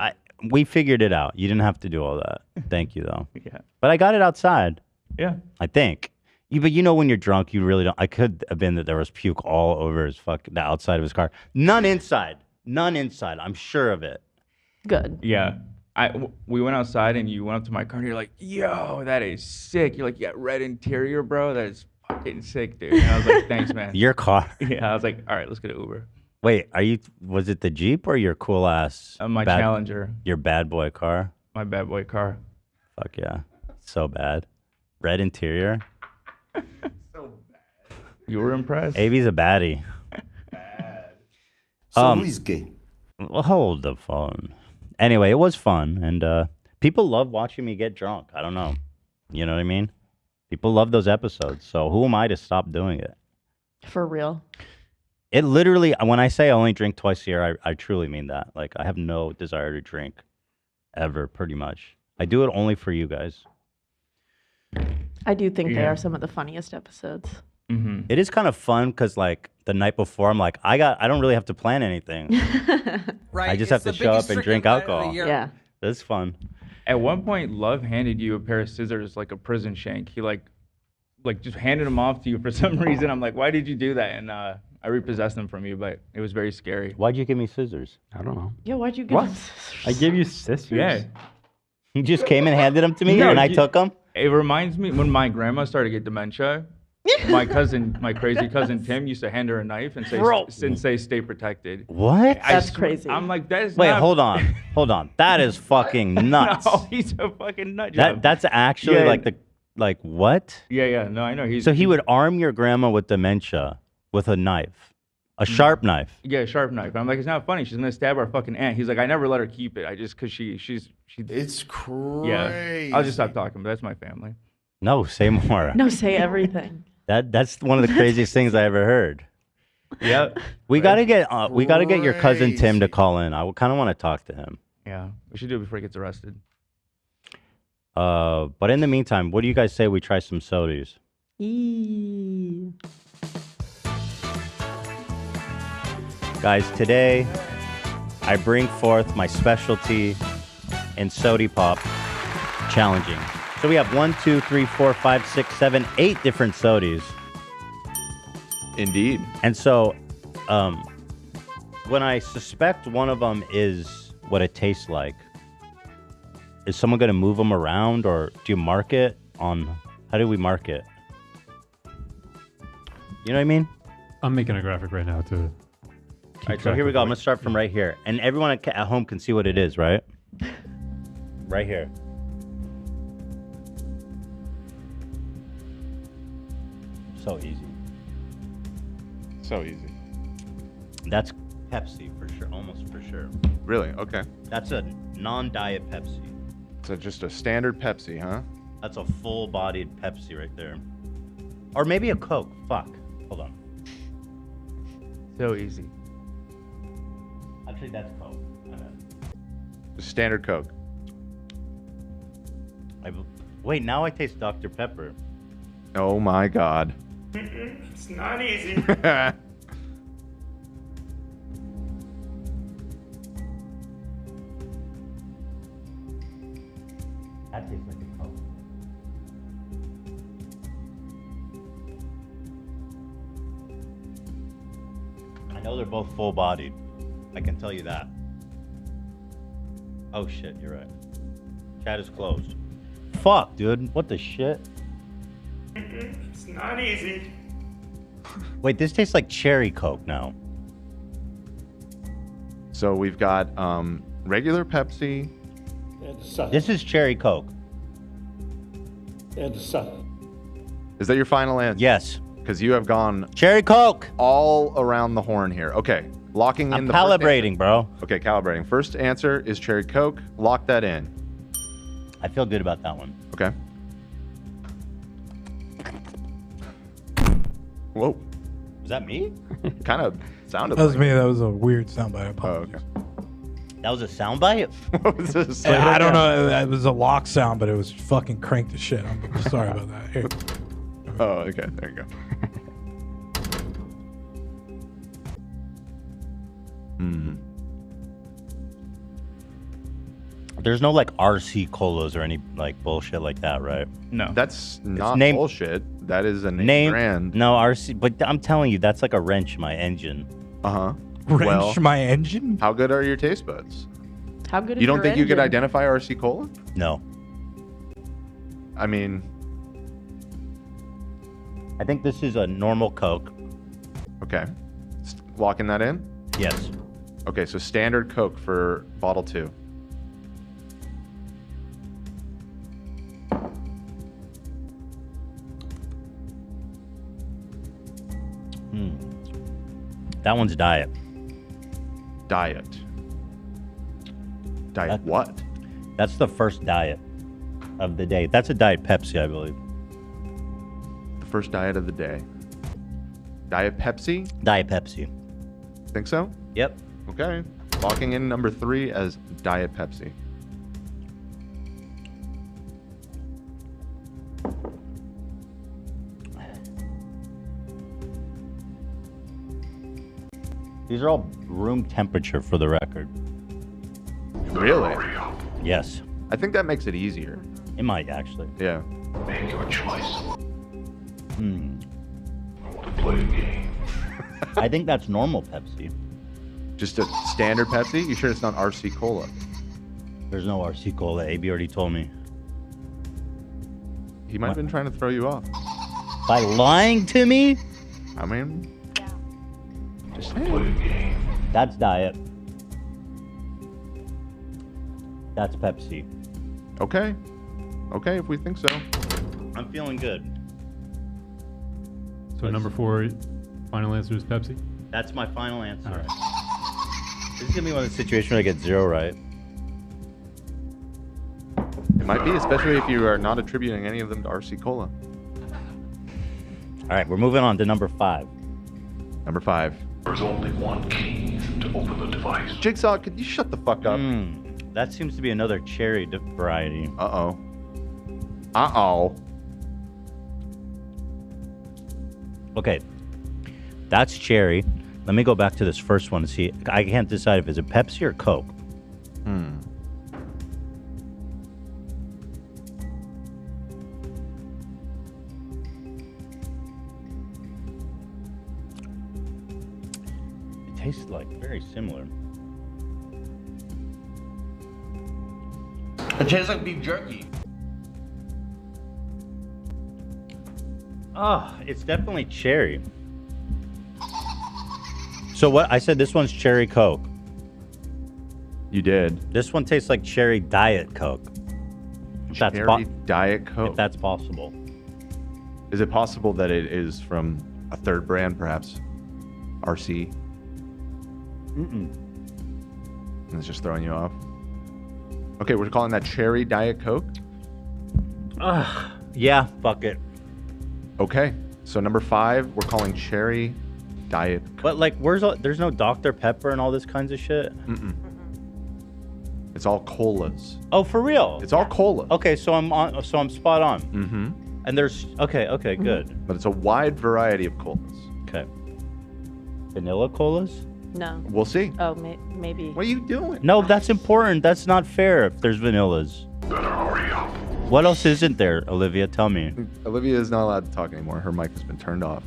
S2: We figured it out. You didn't have to do all that. Thank you, though.
S12: Yeah.
S2: But I got it outside.
S12: Yeah.
S2: I think. But you know when you're drunk, you really don't. I could have been that there was puke all over the outside of his car. None inside. None inside. I'm sure of it.
S3: Good.
S12: Yeah. we went outside and you went up to my car and you're like, yo, that is sick. You're like, yeah, red interior, bro. That is fucking sick, dude. And I was like, thanks, man.
S2: Your car?
S12: Yeah, I was like, all right, let's get an Uber.
S2: Wait, was it the Jeep or your cool ass?
S12: My Challenger.
S2: Your bad boy car?
S12: My bad boy car.
S2: Fuck yeah. So bad. Red interior.
S12: So bad. You were impressed?
S2: AV's a baddie.
S12: Bad.
S2: So he's gay. Well, hold the phone. Anyway, it was fun, and people love watching me get drunk. I don't know. You know what I mean? People love those episodes. So who am I to stop doing it?
S3: For real.
S2: It literally, when I say I only drink twice a year, I truly mean that. Like, I have no desire to drink ever, pretty much. I do it only for you guys.
S3: I do think they are some of the funniest episodes.
S12: Mm-hmm.
S2: It is kind of fun because, like, the night before, I'm like, I don't really have to plan anything.
S16: Right.
S2: I just have to show up and drink alcohol.
S3: Yeah.
S2: That's fun.
S12: At one point, Love handed you a pair of scissors, like a prison shank. He like just handed them off to you for some reason. I'm like, why did you do that? And I repossessed them from you, but it was very scary.
S2: Why'd you give me scissors?
S5: I don't know.
S3: Yeah, why'd you give
S5: What?
S3: him scissors?
S5: I gave you scissors.
S12: Yeah.
S2: You just came and handed them to me, and I took them?
S12: It reminds me when my grandma started to get dementia. My crazy cousin Tim used to hand her a knife and say, "Stay protected."
S2: What?
S3: That's crazy.
S12: I'm like, that's
S2: Wait,
S12: not...
S2: hold on. That is fucking nuts.
S12: No, he's a fucking nut job.
S2: That's actually like what?
S12: Yeah. No, I know.
S2: So he would arm your grandma with dementia with a knife, a sharp knife.
S12: Yeah, a sharp knife. I'm like, it's not funny. She's gonna stab our fucking aunt. He's like, I never let her keep it. I just because she's.
S11: It's crazy.
S12: Yeah, I'll just stop talking. But that's my family.
S2: No, say more.
S3: No, say everything.
S2: That's one of the craziest things I ever heard.
S12: Yep.
S2: We gotta get your cousin Tim to call in. I kind of want to talk to him.
S12: Yeah, we should do it before he gets arrested.
S2: But in the meantime, what do you guys say we try some Sodies? Guys, today I bring forth my specialty in Sodie Pop challenging. So we have 1, 2, 3, 4, 5, 6, 7, 8 different Sodies.
S11: Indeed.
S2: And so when I suspect one of them is what it tastes like, is someone going to move them around, or do you mark it on, how do we mark it? You know what I mean?
S7: I'm making a graphic right now to.
S2: All right, so here we go. I'm going to start from right here. And everyone at home can see what it is, right? Right here. So easy.
S11: So easy.
S2: That's Pepsi for sure, almost for sure.
S11: Really? Okay.
S2: That's a non-diet Pepsi.
S11: So just a standard Pepsi, huh?
S2: That's a full-bodied Pepsi right there. Or maybe a Coke. Fuck. Hold on.
S12: So easy.
S2: Actually, that's Coke.
S11: Just standard Coke.
S2: Wait, now I taste Dr. Pepper.
S11: Oh my God.
S15: It's not easy.
S2: That tastes like a Coke. I know they're both full-bodied. I can tell you that. Oh shit, you're right. Chat is closed. Fuck, dude. What the shit?
S15: It's not easy.
S2: Wait, this tastes like cherry Coke now.
S11: So we've got regular Pepsi.
S2: This is cherry Coke.
S11: Is that your final answer?
S2: Yes.
S11: Because you have gone
S2: cherry Coke
S11: all around the horn here. Okay, locking in
S2: I'm
S11: the
S2: calibrating, bro.
S11: Okay, calibrating. First answer is cherry Coke. Lock that in.
S2: I feel good about that one.
S11: Okay. Whoa.
S2: Was that me?
S11: Kind of sounded
S4: That was
S11: like
S4: me. That was a weird soundbite. I apologize.
S2: That was a soundbite?
S11: What was this?
S4: I don't know. It was a lock sound, but it was fucking cranked to shit. I'm sorry about that. Here.
S11: Oh, okay. There you go.
S2: There's no like RC colas or any like bullshit like that, right?
S12: No.
S11: That's not
S2: named-
S11: bullshit. That is a name brand.
S2: No, RC, but I'm telling you, that's like a wrench in my engine.
S11: Uh-huh.
S4: Wrench my engine?
S11: How good are your taste buds?
S3: How good is
S11: You don't
S3: your
S11: think you could
S3: engine?
S11: identify RC Cola?
S2: No.
S11: I mean,
S2: I think this is a normal Coke.
S11: okay. Locking that in?
S2: Yes.
S11: Okay, so standard Coke for bottle 2.
S2: That one's diet.
S11: Diet. Diet what?
S2: That's the first diet of the day. That's a Diet Pepsi, I believe.
S11: The first diet of the day. Diet Pepsi?
S2: Diet Pepsi.
S11: Think so?
S2: Yep.
S11: Okay. Locking in number 3 as Diet Pepsi.
S2: These are all room temperature for the record.
S11: Really?
S2: Yes.
S11: I think that makes it easier.
S2: It might actually.
S11: Yeah.
S16: Make your choice.
S2: I
S16: want to play a game.
S2: I think that's normal Pepsi.
S11: Just a standard Pepsi? You sure it's not RC Cola?
S2: There's no RC Cola. AB already told me.
S11: He might have been trying to throw you off.
S2: By lying to me?
S11: I mean, just
S16: Play a game.
S2: That's diet. That's Pepsi.
S11: Okay. Okay, if we think so.
S2: I'm feeling good.
S7: So number 4, final answer is Pepsi?
S2: That's my final answer.
S7: All right.
S2: This is going to be one of the situations where I get 0 right.
S11: It might be, especially if you are not attributing any of them to RC Cola.
S2: All right, we're moving on to number 5.
S11: Number 5.
S16: There's only one key to open the device.
S11: Jigsaw, could you shut the fuck up?
S2: That seems to be another cherry variety.
S11: Uh-oh. Uh-oh.
S2: Okay. That's cherry. Let me go back to this first one and see. I can't decide if it's a Pepsi or Coke. It tastes like very similar.
S9: It tastes like beef jerky.
S2: Oh, it's definitely cherry. So what? I said this one's cherry Coke.
S11: You did.
S2: This one tastes like cherry Diet Coke. If that's
S11: Cherry Diet Coke.
S2: If that's possible.
S11: Is it possible that it is from a third brand, perhaps? RC? And it's just throwing you off. Okay, we're calling that cherry Diet Coke?
S2: Yeah, fuck it.
S11: Okay, so number 5, we're calling cherry Diet Coke.
S2: But like, there's no Dr. Pepper and all this kinds of shit?
S11: It's all colas.
S2: Oh, for real?
S11: It's all cola.
S2: Okay, so I'm spot on.
S11: Mm-hmm.
S2: And there's, okay, good.
S11: But it's a wide variety of colas.
S2: Okay. Vanilla colas?
S3: No.
S11: We'll see.
S3: Oh, maybe.
S11: What are you doing?
S2: No, that's important. That's not fair if there's vanillas.
S16: Better hurry up.
S2: What else isn't there, Olivia? Tell me.
S11: Olivia is not allowed to talk anymore. Her mic has been turned off.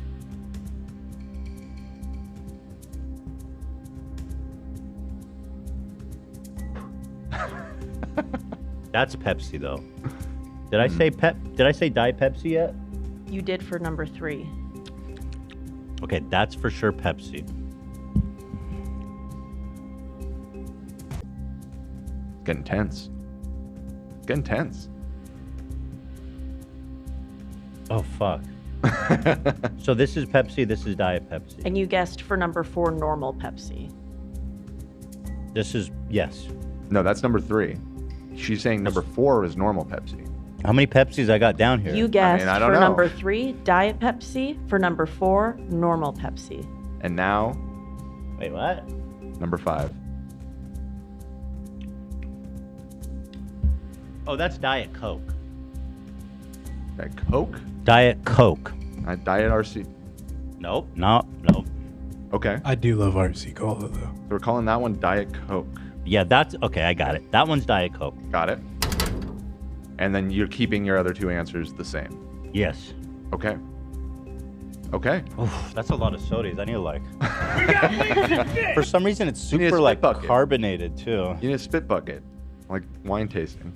S2: That's Pepsi, though. Did I say Did I say Diet Pepsi yet?
S3: You did for number 3.
S2: Okay, that's for sure Pepsi.
S11: Getting tense. Getting tense.
S2: Oh, fuck. So this is Pepsi, this is Diet Pepsi.
S3: And you guessed for number 4, normal Pepsi.
S2: This is, yes.
S11: No, that's number 3. She's saying number 4 is normal Pepsi.
S2: How many Pepsis I got down here?
S3: You guessed
S11: I don't
S3: for
S11: know.
S3: number 3, Diet Pepsi. For number 4, normal Pepsi.
S11: And now,
S2: Wait, what?
S11: number 5.
S2: Oh, that's Diet Coke.
S11: Diet Coke?
S2: Diet Coke.
S11: Diet RC.
S2: Nope. Nope.
S11: Okay.
S4: I do love RC Cola, though.
S11: So we're calling that one Diet Coke.
S2: Yeah, that's, okay, I got it. That one's Diet Coke.
S11: Got it. And then you're keeping your other 2 answers the same.
S2: Yes.
S11: Okay. Okay.
S2: Oof, that's a lot of Sodies. I need to like. For some reason, it's
S11: You need a
S2: super
S11: spit
S2: like
S11: bucket.
S2: carbonated too.
S11: You need a spit bucket, like wine tasting.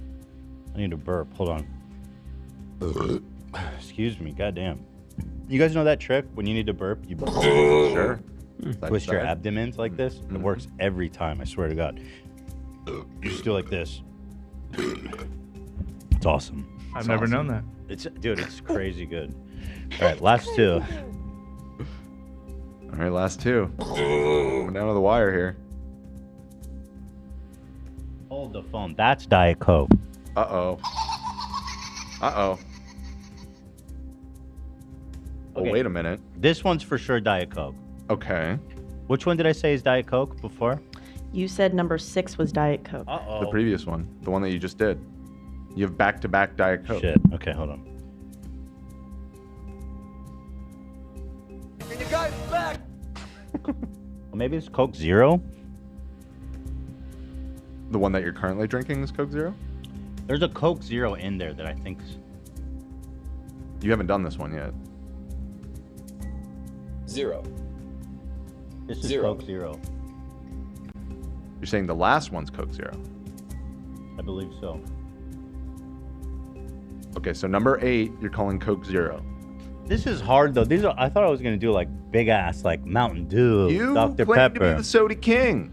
S2: I need to burp. Hold on. Excuse me. Goddamn. You guys know that trick when you need to burp? You
S11: Sure.
S2: twist your abdomens like this. It works every time. I swear to God. You just do like this. It's awesome.
S12: I've never known that.
S2: It's dude. It's crazy good. All right, last two.
S11: All right, last two. Coming down to the wire here.
S2: Hold the phone. That's Diet Coke.
S11: Uh-oh. Uh-oh. Well,
S2: Okay.
S11: wait a minute.
S2: This one's for sure Diet Coke.
S11: Okay.
S2: Which one did I say is Diet Coke before?
S3: You said number 6 was Diet Coke.
S11: The previous one. The one that you just did. You have back-to-back Diet Coke.
S2: Shit. Okay, hold on.
S17: And you guys back.
S2: Well, maybe it's Coke Zero.
S11: The one that you're currently drinking is Coke Zero?
S2: There's a Coke Zero in there that I think's.
S11: You haven't done this one yet.
S17: Zero.
S2: This is
S17: Zero.
S2: Coke Zero.
S11: You're saying the last one's Coke Zero.
S2: I believe so.
S11: Okay, so number 8, you're calling Coke Zero.
S2: This is hard though. These are. I thought I was gonna do like big ass like Mountain Dew,
S11: You
S2: Dr.
S11: claim to
S2: Pepper.
S11: be the Sodie King.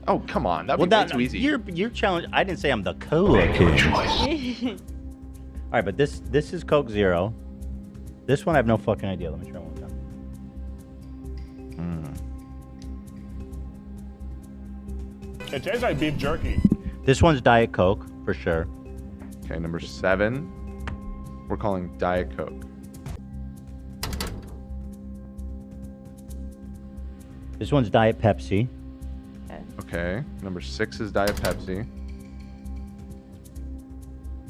S11: Oh, come on. That'd be way too easy.
S2: You're challenged. I didn't say I'm the Cola King. All right, but this is Coke Zero. This one I have no fucking idea. Let me try one more time.
S18: It tastes like beef jerky.
S2: This one's Diet Coke for sure.
S11: Okay, number 7, we're calling Diet Coke.
S2: This one's Diet Pepsi.
S11: Okay, number 6 is Diet Pepsi.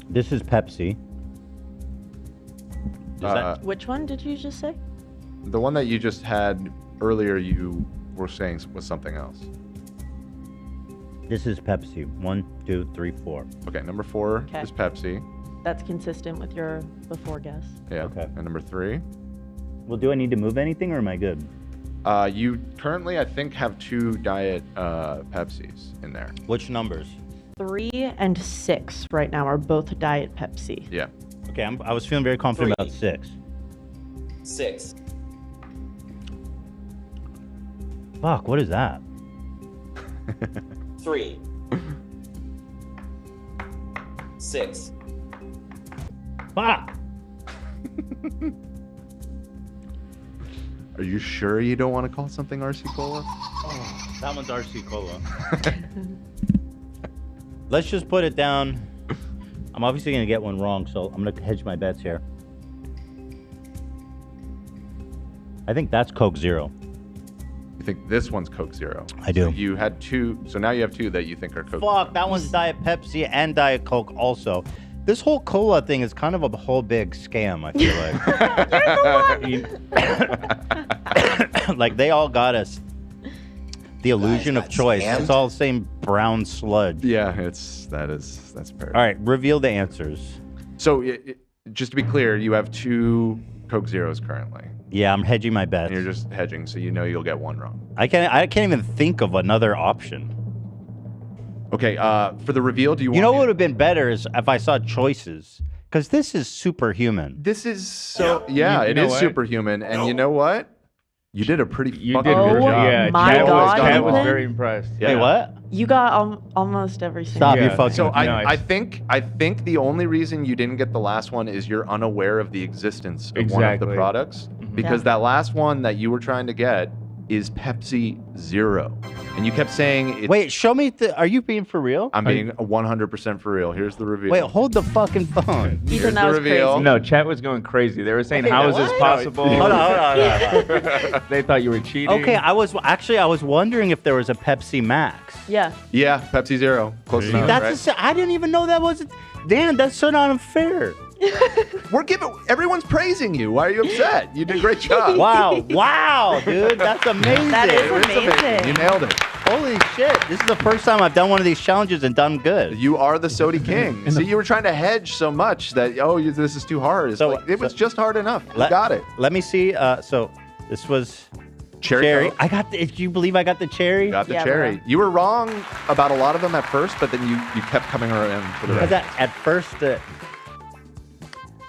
S2: This is Pepsi.
S3: Which one did you just say?
S11: The one that you just had earlier, you were saying was something else.
S2: This is Pepsi. 1, 2, 3, 4.
S11: Okay, number 4
S3: Okay.
S11: is Pepsi.
S3: That's consistent with your before guess.
S11: Yeah.
S2: Okay.
S11: And number 3.
S2: Well, do I need to move anything or am I good?
S11: You currently, I think, have 2 Diet Pepsis in there.
S2: Which numbers?
S3: 3 and 6 right now are both Diet Pepsi.
S11: Yeah.
S2: Okay, I was feeling very confident about 6.
S17: 6.
S2: Fuck, what is that?
S17: 3. 6.
S2: Fuck!
S11: Are you sure you don't want to call something RC Cola?
S2: Oh, that one's RC Cola. Let's just put it down. I'm obviously going to get one wrong, so I'm going to hedge my bets here. I think that's Coke Zero.
S11: You think this one's Coke Zero?
S2: I do.
S11: So you had 2, so now you have 2 that you think are Coke
S2: Fuck, that one's Diet Pepsi and Diet Coke also. This whole cola thing is kind of a whole big scam, I feel like. Like, they all got us the illusion of choice.
S11: scammed?
S2: It's all the same brown sludge.
S11: Yeah, that's fair.
S2: All right, reveal the answers.
S11: So, just to be clear, you have 2 Coke Zeros currently.
S2: Yeah, I'm hedging my bets.
S11: And you're just hedging, so you know you'll get one wrong.
S2: I can't even think of another option.
S11: Okay, for the reveal, do you want
S2: You know what would have been better is if I saw choices. Because this is superhuman.
S11: This is so... Yeah,
S2: You
S11: it
S2: know
S11: is
S2: what?
S11: superhuman. And you know what? You did a pretty fucking
S12: did a
S11: good
S12: good
S11: job.
S12: job. Yeah,
S3: my God,
S12: Chad was
S3: Ethan.
S12: very impressed.
S11: Yeah.
S2: Wait, what?
S3: You got almost every single
S2: Stop,
S3: one.
S2: you're fucking
S11: So
S2: with me.
S11: I think the only reason you didn't get the last one is you're unaware of the existence of one of the
S12: Exactly.
S11: products. Because that last one that you were trying to get is Pepsi Zero. And you kept saying... It's,
S2: Wait, show me are you being for real?
S11: I'm being 100% for real. Here's the reveal.
S2: Wait, hold the fucking phone.
S11: Here's the reveal.
S12: No, chat was going crazy. They were saying,
S2: Okay,
S12: how is
S2: what?
S12: this possible?
S2: Hold on.
S12: They thought you were cheating.
S2: Okay, I was wondering if there was a Pepsi Max.
S3: Yeah.
S11: Yeah, Pepsi Zero. Close enough,
S2: That's
S11: right?
S2: I didn't even know that was. Dan, that's so not unfair.
S11: Everyone's praising you. Why are you upset? You did a great job.
S2: Wow, dude, that's amazing.
S3: That is
S11: It is
S3: amazing.
S11: You nailed it.
S2: Holy shit. This is the first time I've done one of these challenges and done good.
S11: You are the Sodie king. See, you were trying to hedge so much that, this is too hard. It's it was just hard enough. You got it.
S2: Let me see. So this was
S11: cherry.
S2: I got the, if you believe I got the cherry?
S11: You got the cherry. Bro. You were wrong about a lot of them at first, but then you kept coming around to the right.
S2: Because at first,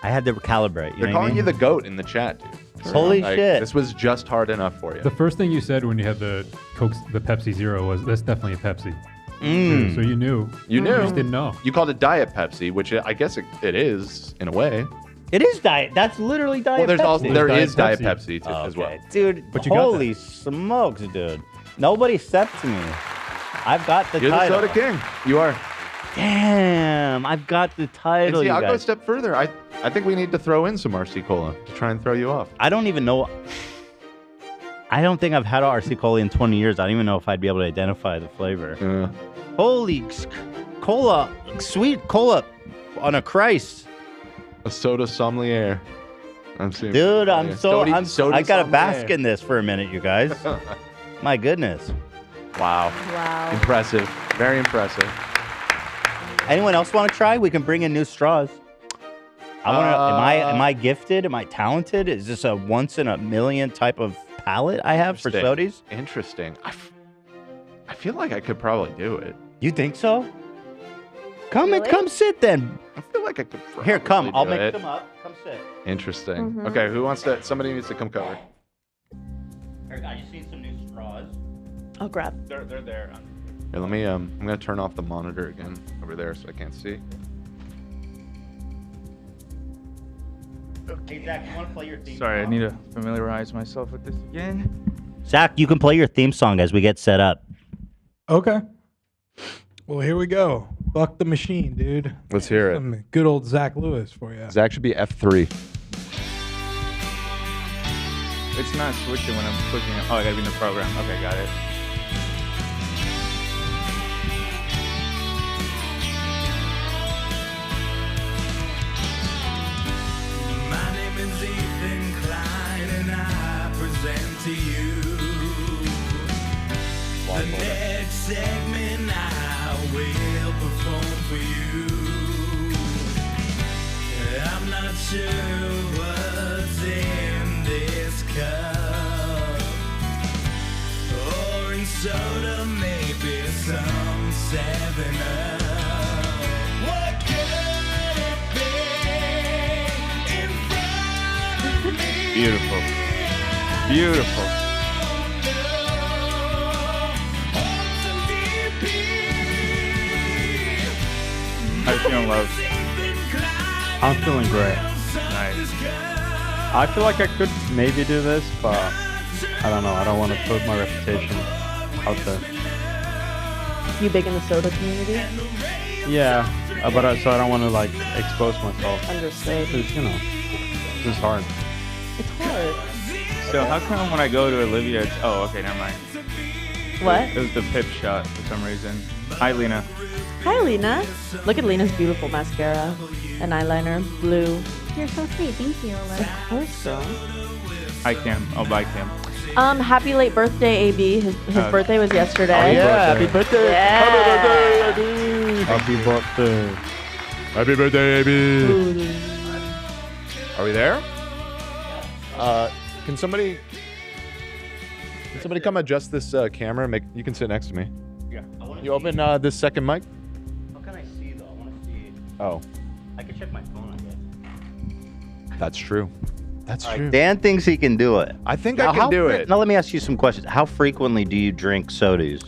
S2: I had to calibrate.
S11: They're calling you the GOAT in the chat, dude.
S2: Holy shit.
S11: This was just hard enough for you.
S7: The first thing you said when you had the Pepsi Zero was, that's definitely a Pepsi. So you knew.
S11: You knew.
S7: You just didn't know.
S11: You called it Diet Pepsi, which I guess it is in a way.
S2: It is diet. That's literally diet.
S11: Well,
S2: Pepsi.
S11: there is Diet Pepsi too, as well,
S2: dude.
S7: But
S2: holy smokes, dude! Nobody stepped to me. I've got the
S11: You're
S2: title.
S11: the Soda King. You are.
S2: Damn, I've got the title.
S11: See,
S2: you
S11: I'll
S2: guys.
S11: go a step further. I think we need to throw in some RC Cola to try and throw you off.
S2: I don't even know. I don't think I've had a RC Cola in 20 years. I don't even know if I'd be able to identify the flavor. Holy cola, sweet cola on a Christ.
S11: A soda sommelier. I'm seeing.
S2: Dude, I'm so.
S11: Soda
S2: I gotta
S11: sommelier.
S2: bask in this for a minute, you guys. My goodness.
S11: Wow.
S3: Wow.
S11: Impressive. Very impressive.
S2: Anyone else want to try? We can bring in new straws. I want to. Am I gifted? Am I talented? Is this a once in a million type of palate I have for Sodies?
S11: Interesting. I feel like I could probably do it.
S2: You think so? Come sit then.
S11: I feel like I could.
S2: Here, come. I'll
S11: do
S2: mix
S11: it.
S2: them up. Come sit.
S11: Interesting. Okay, who wants to? Somebody needs to come cover.
S2: Here, I just need some new straws.
S3: I'll grab.
S2: They're there.
S11: Here, let me. I'm gonna turn off the monitor again over there so I can't see.
S2: Hey, Zach, you want to play your theme
S12: Sorry, I
S2: song?
S12: need to familiarize myself with this again.
S2: Zach, you can play your theme song as we get set up.
S4: Okay. Well, here we go. Buck the machine, dude.
S11: Let's hear it.
S4: Some good old Zach Lewis for you.
S11: Zach should be F3.
S12: It's not switching when I'm clicking. Oh, I gotta be in the program. Okay, got it.
S8: My name is Ethan Klein, and I present to you the next segment I will perform for you. I'm not sure what's in this cup. Orange soda, maybe some 7-Up. What could it be in front of me?
S12: Beautiful. Beautiful. How you feeling, Love?
S5: I'm feeling great.
S12: Nice.
S5: I feel like I could maybe do this, but I don't know. I don't want to put my reputation out there.
S3: You big in the soda community?
S5: Yeah, but so I don't want to like expose myself.
S3: Understood.
S5: It's, it's just hard.
S3: It's hard.
S12: So how come when I go to Olivia, it's, oh, okay, never mind.
S3: What?
S12: It was the pip shot for some reason. Hi, Lena.
S3: Hi, Lena. Look at Lena's beautiful mascara and eyeliner, blue.
S18: You're so sweet. Thank you, Olivia.
S3: Of course, girl.
S12: Hi, Kim. Oh, bye, Kim.
S3: Happy late birthday, AB. His birthday was yesterday.
S11: Oh, yeah, happy birthday.
S3: Yeah.
S11: Happy birthday, AB. Happy birthday, AB. Are we there? Can somebody come adjust this camera? You can sit next to me.
S2: Yeah.
S11: You open this second mic?
S2: How can I see though? I want to see.
S11: Oh,
S2: I can check my phone, I guess.
S11: that's true. That's
S2: All right,
S11: true.
S2: Dan thinks he can do it.
S11: I think I can do it.
S2: Now let me ask you some questions. How frequently do you drink Sodies?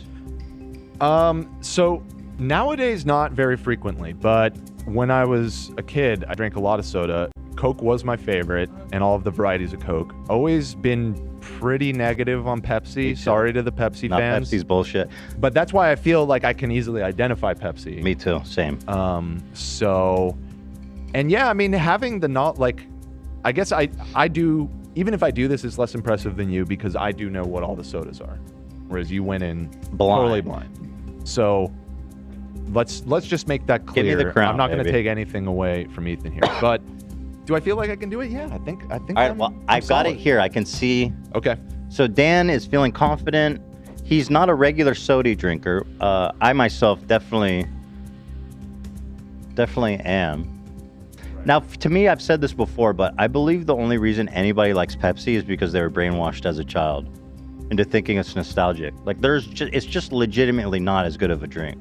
S11: So nowadays, not very frequently, but when I was a kid, I drank a lot of soda. Coke was my favorite, and all of the varieties of Coke. Always been pretty negative on Pepsi. Sorry to the Pepsi fans.
S2: Pepsi's bullshit.
S11: But that's why I feel like I can easily identify Pepsi.
S2: Me too. Same.
S11: So, and yeah, I mean, having the not like, I guess I do. Even if I do this, it's less impressive than you because I do know what all the sodas are, whereas you went in totally blind. So let's just make that clear.
S2: Give me the crown,
S11: I'm not going to
S2: baby.
S11: take anything away from Ethan here, but do I feel like I can do it? Yeah, I think.
S2: All right. Well, I've got it here. I can see.
S11: Okay.
S2: So Dan is feeling confident. He's not a regular Sodie drinker. I myself definitely am. Now, to me, I've said this before, but I believe the only reason anybody likes Pepsi is because they were brainwashed as a child into thinking it's nostalgic. Like, it's just legitimately not as good of a drink.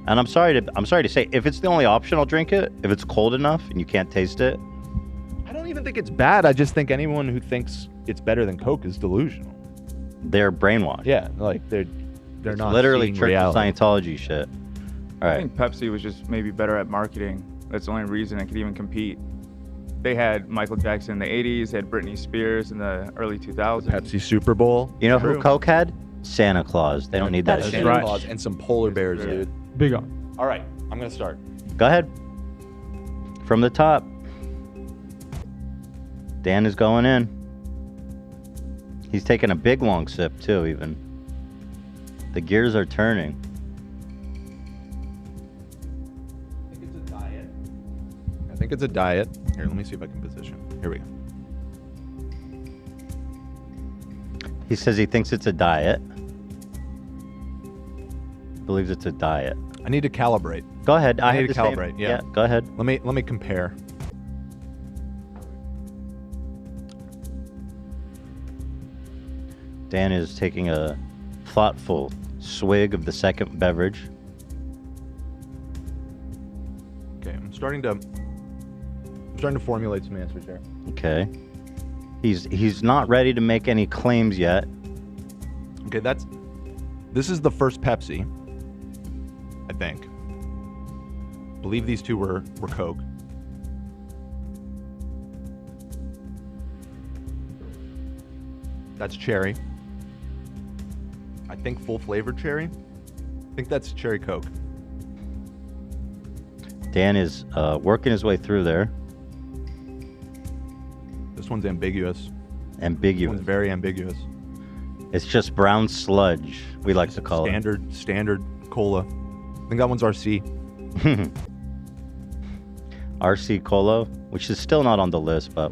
S2: And I'm sorry to say, if it's the only option, I'll drink it. If it's cold enough and you can't taste it.
S11: I don't even think it's bad. I just think anyone who thinks it's better than Coke is delusional.
S2: They're brainwashed.
S11: Yeah, like they're not
S2: literally
S11: seeing
S2: Church of
S11: reality.
S2: Scientology shit. All right.
S12: I think Pepsi was just maybe better at marketing. That's the only reason it could even compete. They had Michael Jackson in the 80s, they had Britney Spears in the early 2000s.
S11: Pepsi Super Bowl.
S2: You know who Coke had? Santa Claus. They don't need that shit.
S11: Santa Claus and some polar bears, dude.
S5: Big on.
S11: All right, I'm gonna start.
S2: Go ahead. From the top. Dan is going in. He's taking a big long sip too, even. The gears are turning.
S11: I think it's a diet. Here, let me see if I can position. Here we go.
S2: He says he thinks it's a diet. Believes it's a diet.
S11: I need to calibrate.
S2: Go ahead.
S11: I
S2: have
S11: need to
S2: the same-
S11: calibrate. Yeah.
S2: Go ahead.
S11: Let me compare.
S2: Dan is taking a thoughtful swig of the second beverage.
S11: Okay, I'm starting to formulate some answers here.
S2: Okay. He's not ready to make any claims yet.
S11: Okay, this is the first Pepsi, I think. Believe these two were Coke. That's cherry. I think full flavored cherry. I think that's cherry Coke.
S2: Dan is working his way through there.
S11: This one's ambiguous.
S2: Ambiguous.
S11: This one's very ambiguous.
S2: It's just brown sludge, we like to call
S11: Standard cola. I think that one's RC.
S2: it. RC Cola, which is still not on the list, but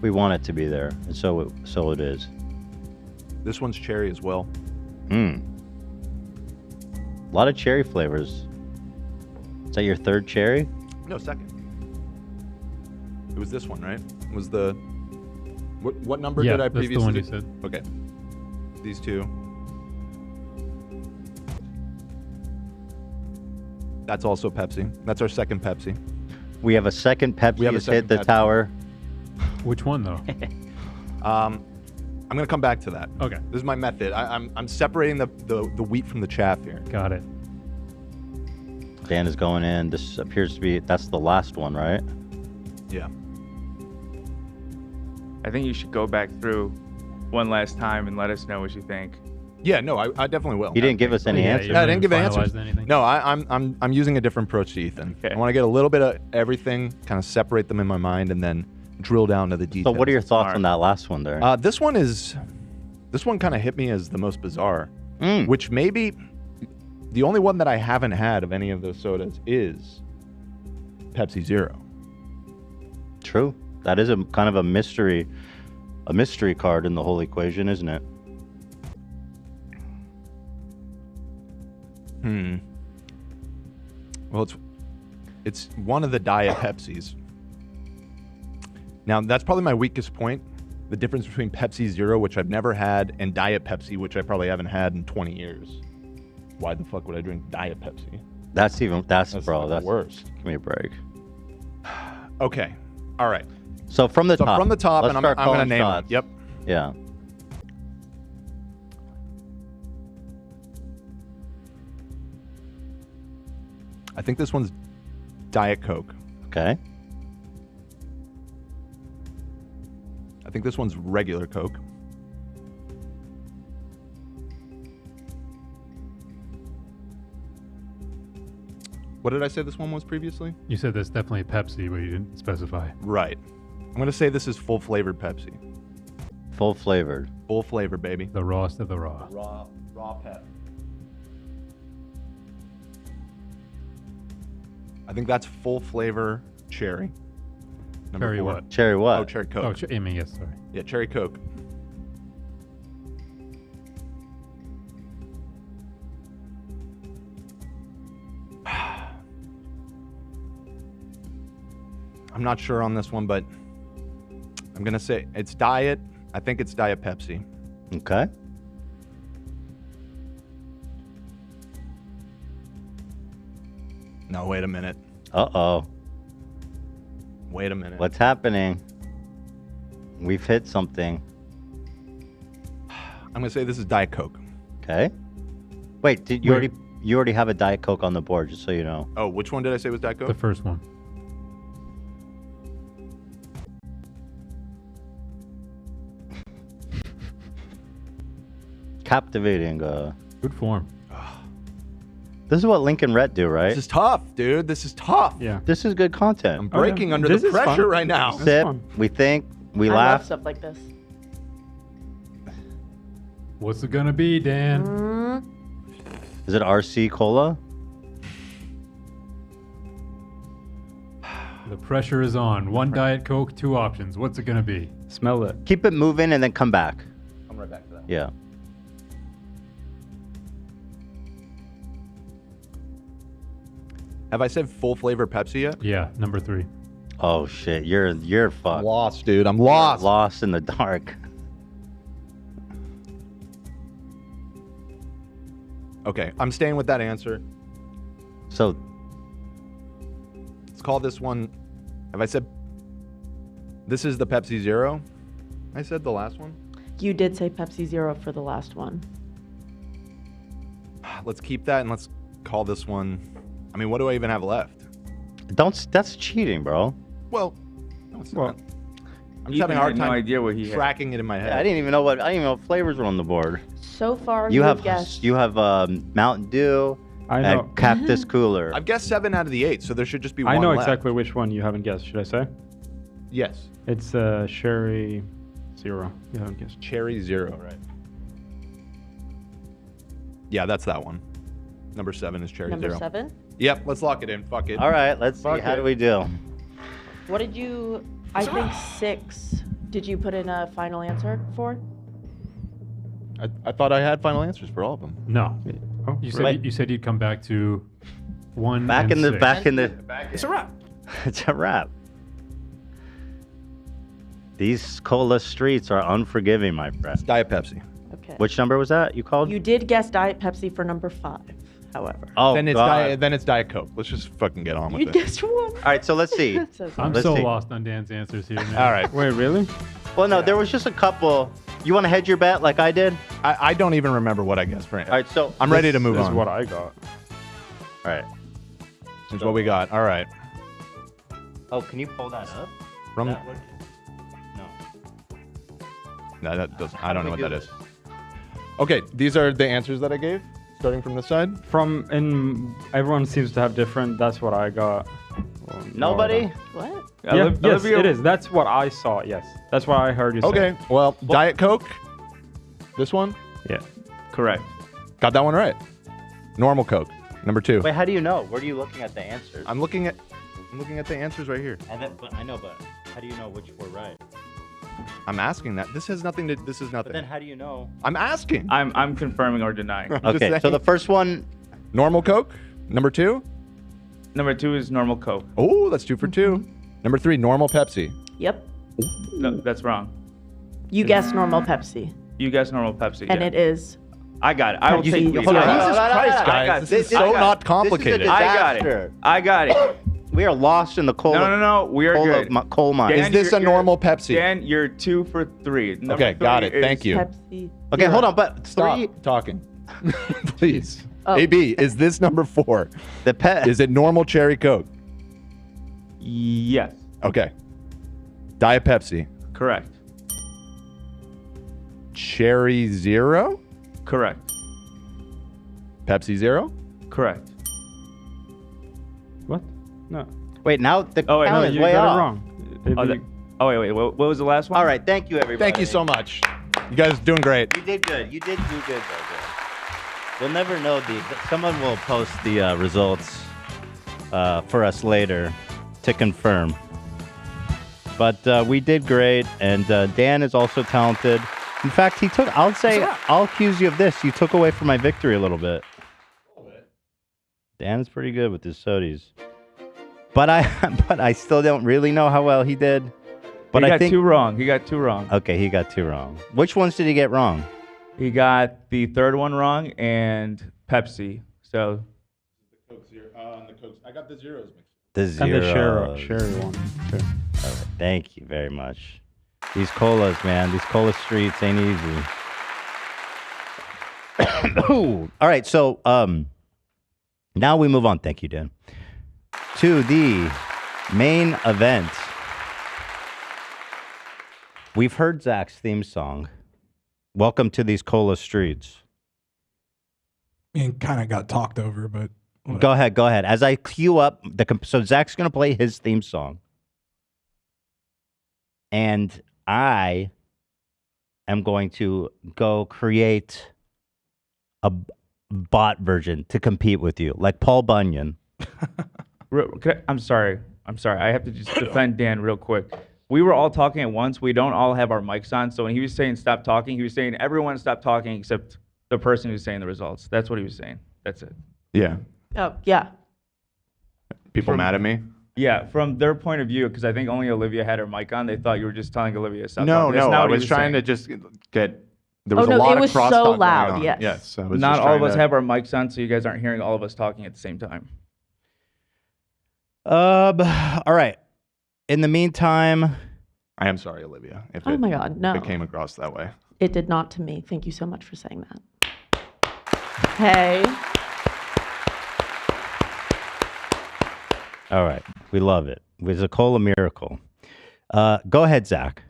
S2: we want it to be there, and so it is.
S11: This one's cherry as well.
S2: A lot of cherry flavors. Is that your third cherry?
S11: No, second. It was this one, right? It was the... What number
S7: Yeah,
S11: did I
S7: that's the
S11: previously...
S7: one you said.
S11: Okay. These two. That's also Pepsi. That's our second Pepsi.
S2: We have a second Pepsi
S11: We have a
S2: has
S11: second
S2: hit the
S11: Pepsi.
S2: tower.
S7: Which one though?
S11: I'm gonna come back to that.
S7: Okay.
S11: This is my method. I'm separating the wheat from the chaff here.
S7: Got it.
S2: Dan is going in. This appears to be, that's the last one, right?
S11: Yeah.
S12: I think you should go back through one last time and let us know what you think.
S11: Yeah, no, I definitely will.
S2: He didn't give us any answers.
S11: Yeah, I didn't give answers.
S7: Anything?
S11: No, I'm using a different approach to Ethan.
S12: Okay.
S11: I want to get a little bit of everything, kind of separate them in my mind, and then drill down to the
S2: So
S11: details.
S2: what are your thoughts on that last one there?
S11: This one kind of hit me as the most bizarre, which maybe the only one that I haven't had of any of those sodas is Pepsi Zero.
S2: True. That is a kind of a mystery card in the whole equation, isn't it?
S11: Well, it's one of the Diet Pepsis. Now, that's probably my weakest point. The difference between Pepsi Zero, which I've never had, and Diet Pepsi, which I probably haven't had in 20 years. Why the fuck would I drink Diet Pepsi?
S2: That's
S11: the
S2: that's
S11: worst.
S2: Give me a break.
S11: Okay. All right.
S2: So from the top.
S11: From the top,
S2: let's
S11: and I'm
S2: start
S11: going to
S2: calling
S11: name them.
S2: shots.
S11: Yep.
S2: Yeah.
S11: I think this one's Diet Coke.
S2: Okay.
S11: I think this one's regular Coke. What did I say this one was previously?
S7: You said that's definitely Pepsi, but you didn't specify.
S11: Right. I'm going to say this is full flavored Pepsi.
S2: Full flavored.
S11: Full flavor, baby.
S7: The rawest of the raw.
S11: Raw pep. I think that's full flavor cherry. Number
S7: Cherry
S11: 4.
S7: what?
S2: Cherry what?
S11: Oh, cherry Coke.
S7: Oh, I mean, yes, sorry.
S11: Yeah, cherry Coke. I'm not sure on this one, but I'm gonna say it's Diet. I think it's Diet Pepsi.
S2: Okay.
S11: No, wait a minute.
S2: Uh-oh.
S11: Wait a minute.
S2: What's happening? We've hit something.
S11: I'm gonna say this is Diet Coke.
S2: Okay. Wait, did you already have a Diet Coke on the board, just so you know.
S11: Oh, which one did I say was Diet Coke?
S7: The first one.
S2: Captivating.
S7: Good form.
S2: This is what Link and Rhett do, right?
S11: This is tough, dude. This is tough.
S5: Yeah.
S2: This is good content.
S11: I'm breaking under the pressure right now.
S2: Sip, we think, we
S3: I
S2: laugh.
S3: love stuff like this.
S7: What's it gonna be, Dan?
S2: Is it RC Cola?
S7: The pressure is on. One Diet Coke, two options. What's it gonna be?
S5: Smell it.
S2: Keep it moving and then come back.
S11: I'm right back to that.
S2: Yeah.
S11: Have I said full flavor Pepsi yet?
S7: Yeah, number 3.
S2: Oh shit, you're fucked.
S11: I'm lost, dude. I'm lost.
S2: Lost in the dark.
S11: Okay, I'm staying with that answer.
S2: So
S11: let's call this one. Have I said this is the Pepsi Zero? I said the last one.
S3: You did say Pepsi Zero for the last one.
S11: Let's keep that and let's call this one. I mean, what do I even have left?
S2: That's cheating, bro.
S11: Well, no, it's not. I'm just
S12: Ethan
S11: having a hard
S12: had no
S11: time
S12: idea what he had.
S11: tracking it in my head.
S2: Yeah, I didn't even know what flavors were on the board.
S3: So far,
S2: You
S3: you've
S2: have
S3: guessed.
S2: Mountain Dew
S5: I know.
S2: and Cactus Cooler.
S11: I've guessed 7 out of the 8, so there should just be
S5: I
S11: one
S5: know
S11: left.
S5: exactly which one you haven't guessed. Should I say?
S11: Yes.
S5: It's Sherry Zero. You haven't guessed.
S11: Cherry Zero, right? Yeah, that's that one. Number 7 is Cherry
S3: Number
S11: Zero.
S3: 7?
S11: Yep, let's lock it in. Fuck it.
S2: All right, let's see. How do we do?
S3: What did you? I think 6. Did you put in a final answer for?
S11: I thought I had final answers for all of them.
S7: No.
S5: Oh,
S7: You said you'd come back to 1
S2: Back
S7: and
S2: in the
S7: 6.
S2: back in the.
S11: It's a wrap.
S2: It's a wrap. These cola streets are unforgiving, my friend.
S11: Diet Pepsi.
S3: Okay.
S2: Which number was that you called?
S3: You did guess Diet Pepsi for number 5. However.
S2: Oh,
S11: then it's
S2: God.
S11: Diet Coke. Let's just fucking get on with
S3: You
S11: it.
S3: guessed 1.
S2: All right, so let's see.
S3: So
S7: I'm
S2: Let's
S7: so
S2: see.
S7: lost on Dan's answers here, man.
S11: All right.
S5: Wait, really?
S2: Well, no, there was just a couple. You want to hedge your bet like I did?
S11: I don't even remember what I guessed for it.
S2: All right, so
S11: I'm ready to move
S5: This
S11: on.
S5: is what I got.
S2: All right.
S11: Here's what we got. All right.
S2: Oh, can you pull that up?
S11: From
S2: That one? No.
S11: no, that doesn't. I
S2: How
S11: don't
S2: do
S11: know
S2: we
S11: what
S2: do
S11: that is. Okay, these are the answers that I gave, starting from this side.
S5: Everyone seems to have different. That's what I got. Well, no,
S2: Nobody?
S3: What?
S5: Yeah, yes,
S12: Olivia-
S5: it is. That's what I saw. Yes, that's what I heard you say.
S11: Okay, well, Diet Coke. This one.
S5: Yeah.
S12: Correct.
S11: Got that one right. Normal Coke. Number 2.
S2: Wait, how do you know? Where are you looking at the answers?
S11: I'm looking at the answers right here.
S2: And then, but I know, but how do you know which were right?
S11: I'm asking that. This has nothing to. This is nothing.
S2: But then how do you know?
S11: I'm asking.
S12: I'm confirming or denying.
S11: Just
S2: Okay, so
S11: saying.
S2: the first one,
S11: Normal Coke. Number 2.
S12: Number 2 is normal Coke.
S11: Oh, that's 2 for 2. Number 3, normal Pepsi.
S3: Yep.
S12: No, that's wrong.
S3: You guessed normal Pepsi.
S12: You guessed normal Pepsi.
S3: And
S12: yeah.
S3: it is.
S12: I got it. I will
S3: Pepsi
S12: take
S3: Zero.
S12: these.
S3: Hold on,
S11: Jesus Christ, guys.
S12: got
S11: This
S12: it.
S11: is so not complicated.
S2: I
S12: I got it. I got it.
S2: We are lost in the cola.
S12: No. We are good.
S2: Coal mine.
S12: Dan,
S11: Is this a
S12: you're-
S11: normal Pepsi?
S12: Dan, you're 2 for 3. Number
S11: Okay, got
S12: 3
S11: it. Thank you.
S3: Pepsi.
S2: Okay,
S3: Zero.
S2: hold on, but
S11: Stop
S2: 3.
S11: talking. Please.
S3: Oh.
S11: AB, is this number 4?
S2: The pet.
S11: Is it normal cherry Coke?
S12: Yes.
S11: Okay. Diet Pepsi.
S12: Correct.
S11: Cherry Zero?
S12: Correct.
S11: Pepsi Zero?
S12: Correct.
S5: What? No.
S2: Wait, now the
S12: Oh, wait,
S2: count
S12: no,
S2: is
S5: You
S2: way
S5: got
S2: off.
S5: it wrong.
S12: Wait. What was the last one?
S2: All right, thank you, everybody.
S11: Thank you so much. You guys are doing great.
S2: You did good. You did do good, though. Good. We'll never know someone will post the results for us later to confirm. But we did great, and Dan is also talented. In fact, I'll accuse you of this. You took away from my victory a little bit. Dan is pretty good with his sodies. but I still don't really know how well he did. But
S12: he
S2: I
S12: got
S2: think
S12: 2 wrong. He got 2 wrong.
S2: Okay, he got 2 wrong. Which ones did he get wrong?
S12: He got the 3rd one wrong and Pepsi. So
S13: I got the zeros mixed.
S2: The zeros.
S5: And the sherry one. Sure.
S2: All right, thank you very much. These colas, man. These cola streets ain't easy. All right, so now we move on. Thank you, Dan. To the main event. We've heard Zach's theme song. Welcome to these cola streets.
S4: It kind of got talked over, but
S2: Go ahead. As I cue up so Zach's gonna play his theme song, and I am going to go create a bot version to compete with you, like Paul Bunyan.
S12: I'm sorry. I have to just defend Dan real quick. We were all talking at once. We don't all have our mics on. So when he was saying stop talking, he was saying everyone stop talking except the person who's saying the results. That's what he was saying. That's it.
S11: Yeah.
S3: Oh, yeah.
S11: People mad at me?
S12: Yeah, from their point of view, because I think only Olivia had her mic on. They thought you were just telling Olivia to stop
S11: No,
S12: talking. That's
S11: no.
S12: not
S11: I
S12: what he
S11: was trying
S12: saying.
S11: to just get. There was a
S3: no,
S11: lot
S3: it
S11: of
S3: was
S11: crosstalk
S3: so
S11: going
S3: loud,
S11: on.
S3: yes.
S11: Yes. I was
S12: Not
S11: just
S12: all of
S11: trying
S12: us
S11: to-
S12: have our mics on, so you guys aren't hearing all of us talking at the same time.
S2: All right. In the meantime,
S11: I am sorry, Olivia. If
S3: Oh my God, no.
S11: If it came across that way.
S3: It did not to me. Thank you so much for saying that. Hey.
S2: all right, we love it. It was a cola miracle. Go ahead, Zach.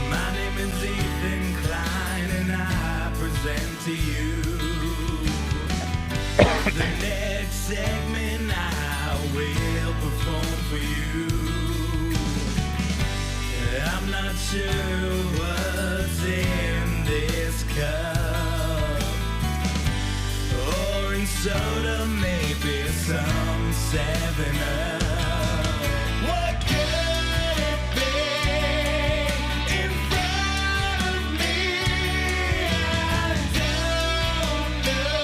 S8: My name is Ethan Klein, and I present to you the next segment I will perform for you. I'm not sure what's in this cup. Orange soda, maybe some 7-Up. What could it be in front of me? I don't know.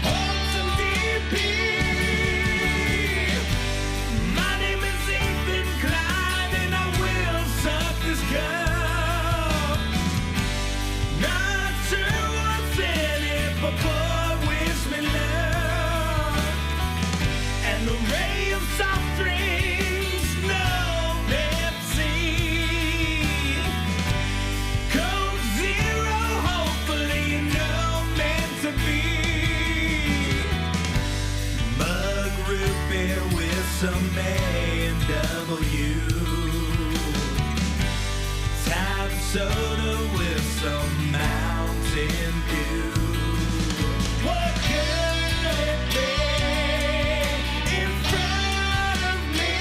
S8: Hold some DP. My name is Ethan Klein, and I will suck this cup. Not sure what's in it, but boy, wish me luck. And the ray of soft drinks, no Pepsi. Coke Zero, hopefully you know meant to be. Mug root beer with some A&W. Tap soda with some Mountain Dew. What could it be in front of me?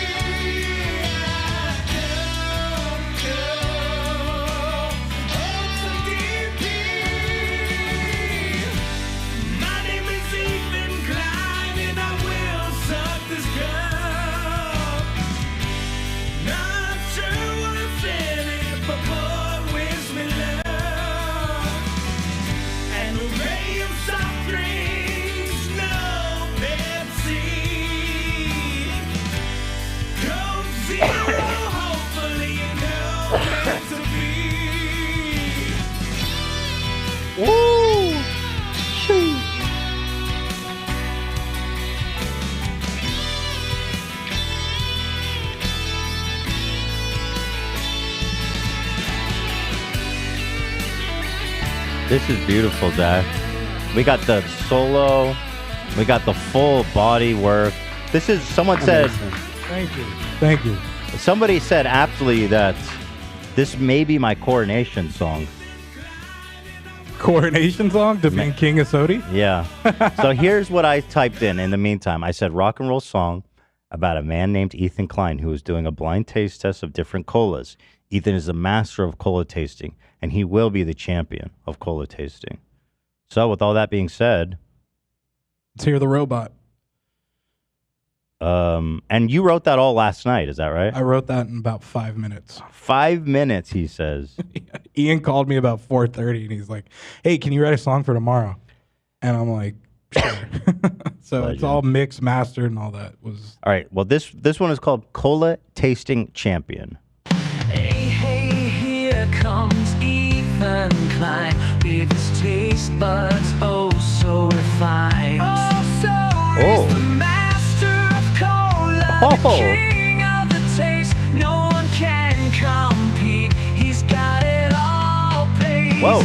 S8: I don't know. Hold some DP. My name is Ethan Klein, and I will suck this cup. Not sure what's in it, but boy, wish me luck. And a ray of soft drinks, no Pepsi. Coke Zero, hopefully you know meant to be.
S2: Woo! Shoo. This is beautiful, Zach. We got the solo. We got the full body work. This is, someone said,
S4: Thank you. Thank you.
S2: somebody said aptly that this may be my coronation song.
S4: Coronation song to being King of Sodie?
S2: Yeah. So here's what I typed in the meantime. I said rock and roll song about a man named Ethan Klein who is doing a blind taste test of different colas. Ethan is a master of cola tasting, and he will be the champion of cola tasting. So with all that being said,
S4: let's hear the robot.
S2: And you wrote that all last night, is that right?
S4: I wrote that in about 5 minutes.
S2: 5 minutes, he says.
S4: Ian called me about 4:30 and he's like, "Hey, can you write a song for tomorrow?" And I'm like, "Sure." So it's all mixed, mastered, and all that was.
S2: All right. Well, this one is called Cola Tasting Champion.
S10: Hey, here comes Ethan Klein with his taste buds oh so refined.
S2: Oh.
S10: The master of cola, the king of the taste. No one can compete. He's got it all placed.
S2: Whoa.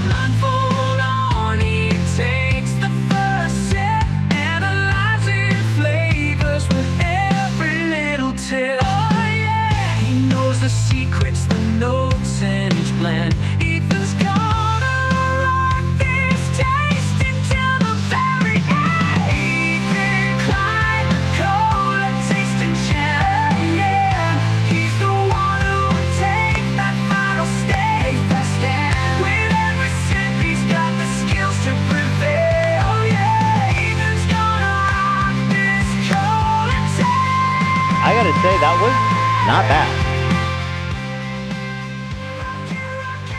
S10: Blindfold on, he takes the first sip, analyzing flavors with every little tip. Oh yeah, he knows the secrets, the notes in each blend. Ethan's gonna rock this taste until the very end. Ethan Klein, cola tasting champion. He's the one who would take that final step. With every sip, he's got the skills to prevail. Oh yeah, Ethan's gonna rock this cola taste.
S2: I gotta say, that was not bad.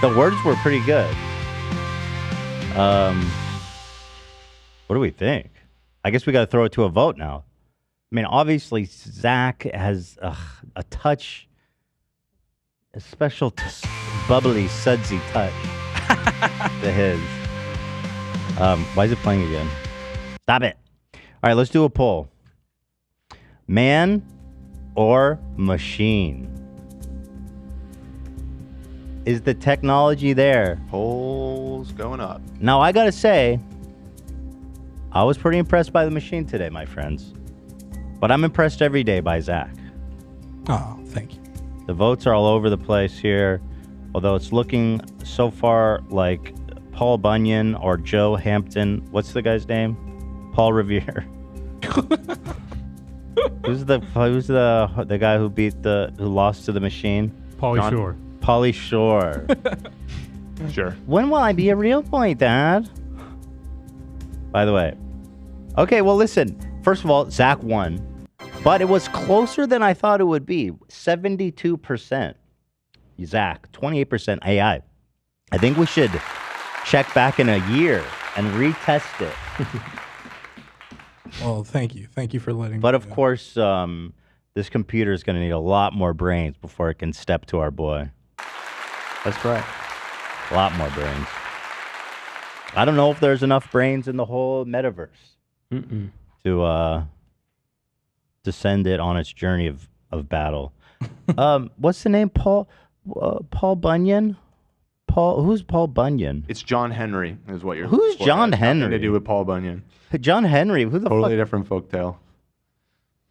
S2: The words were pretty good. What do we think? I guess we got to throw it to a vote now. I mean, obviously, Zach has a touch, a special bubbly, sudsy touch to his. Why is it playing again? Stop it. All right, let's do a poll. Man or machine? Is the technology there?
S11: Polls going up.
S2: Now, I gotta say, I was pretty impressed by the machine today, my friends. But I'm impressed every day by Zach.
S4: Oh, thank you.
S2: The votes are all over the place here, although it's looking so far like Paul Bunyan or Joe Hampton. What's the guy's name? Paul Revere. Who's the guy who lost to the machine?
S7: Pauly Shore.
S2: Pauly Shore.
S11: Sure.
S2: When will I be a real boy, Dad? By the way. Okay, well, listen. First of all, Zach won. But it was closer than I thought it would be. 72%. Zach. 28% AI. I think we should check back in a year and retest it.
S4: Well, thank you. Thank you for letting me
S2: But of
S4: know.
S2: course, this computer is going to need a lot more brains before it can step to our boy.
S5: That's right.
S2: A lot more brains. I don't know if there's enough brains in the whole metaverse to send it on its journey of battle. What's the name? Paul Bunyan? Who's Paul Bunyan?
S11: It's John Henry, is what you're.
S2: Who's John Henry?
S11: Nothing to do with Paul Bunyan.
S2: John Henry. Who the
S11: Totally
S2: fuck?
S11: different folktale.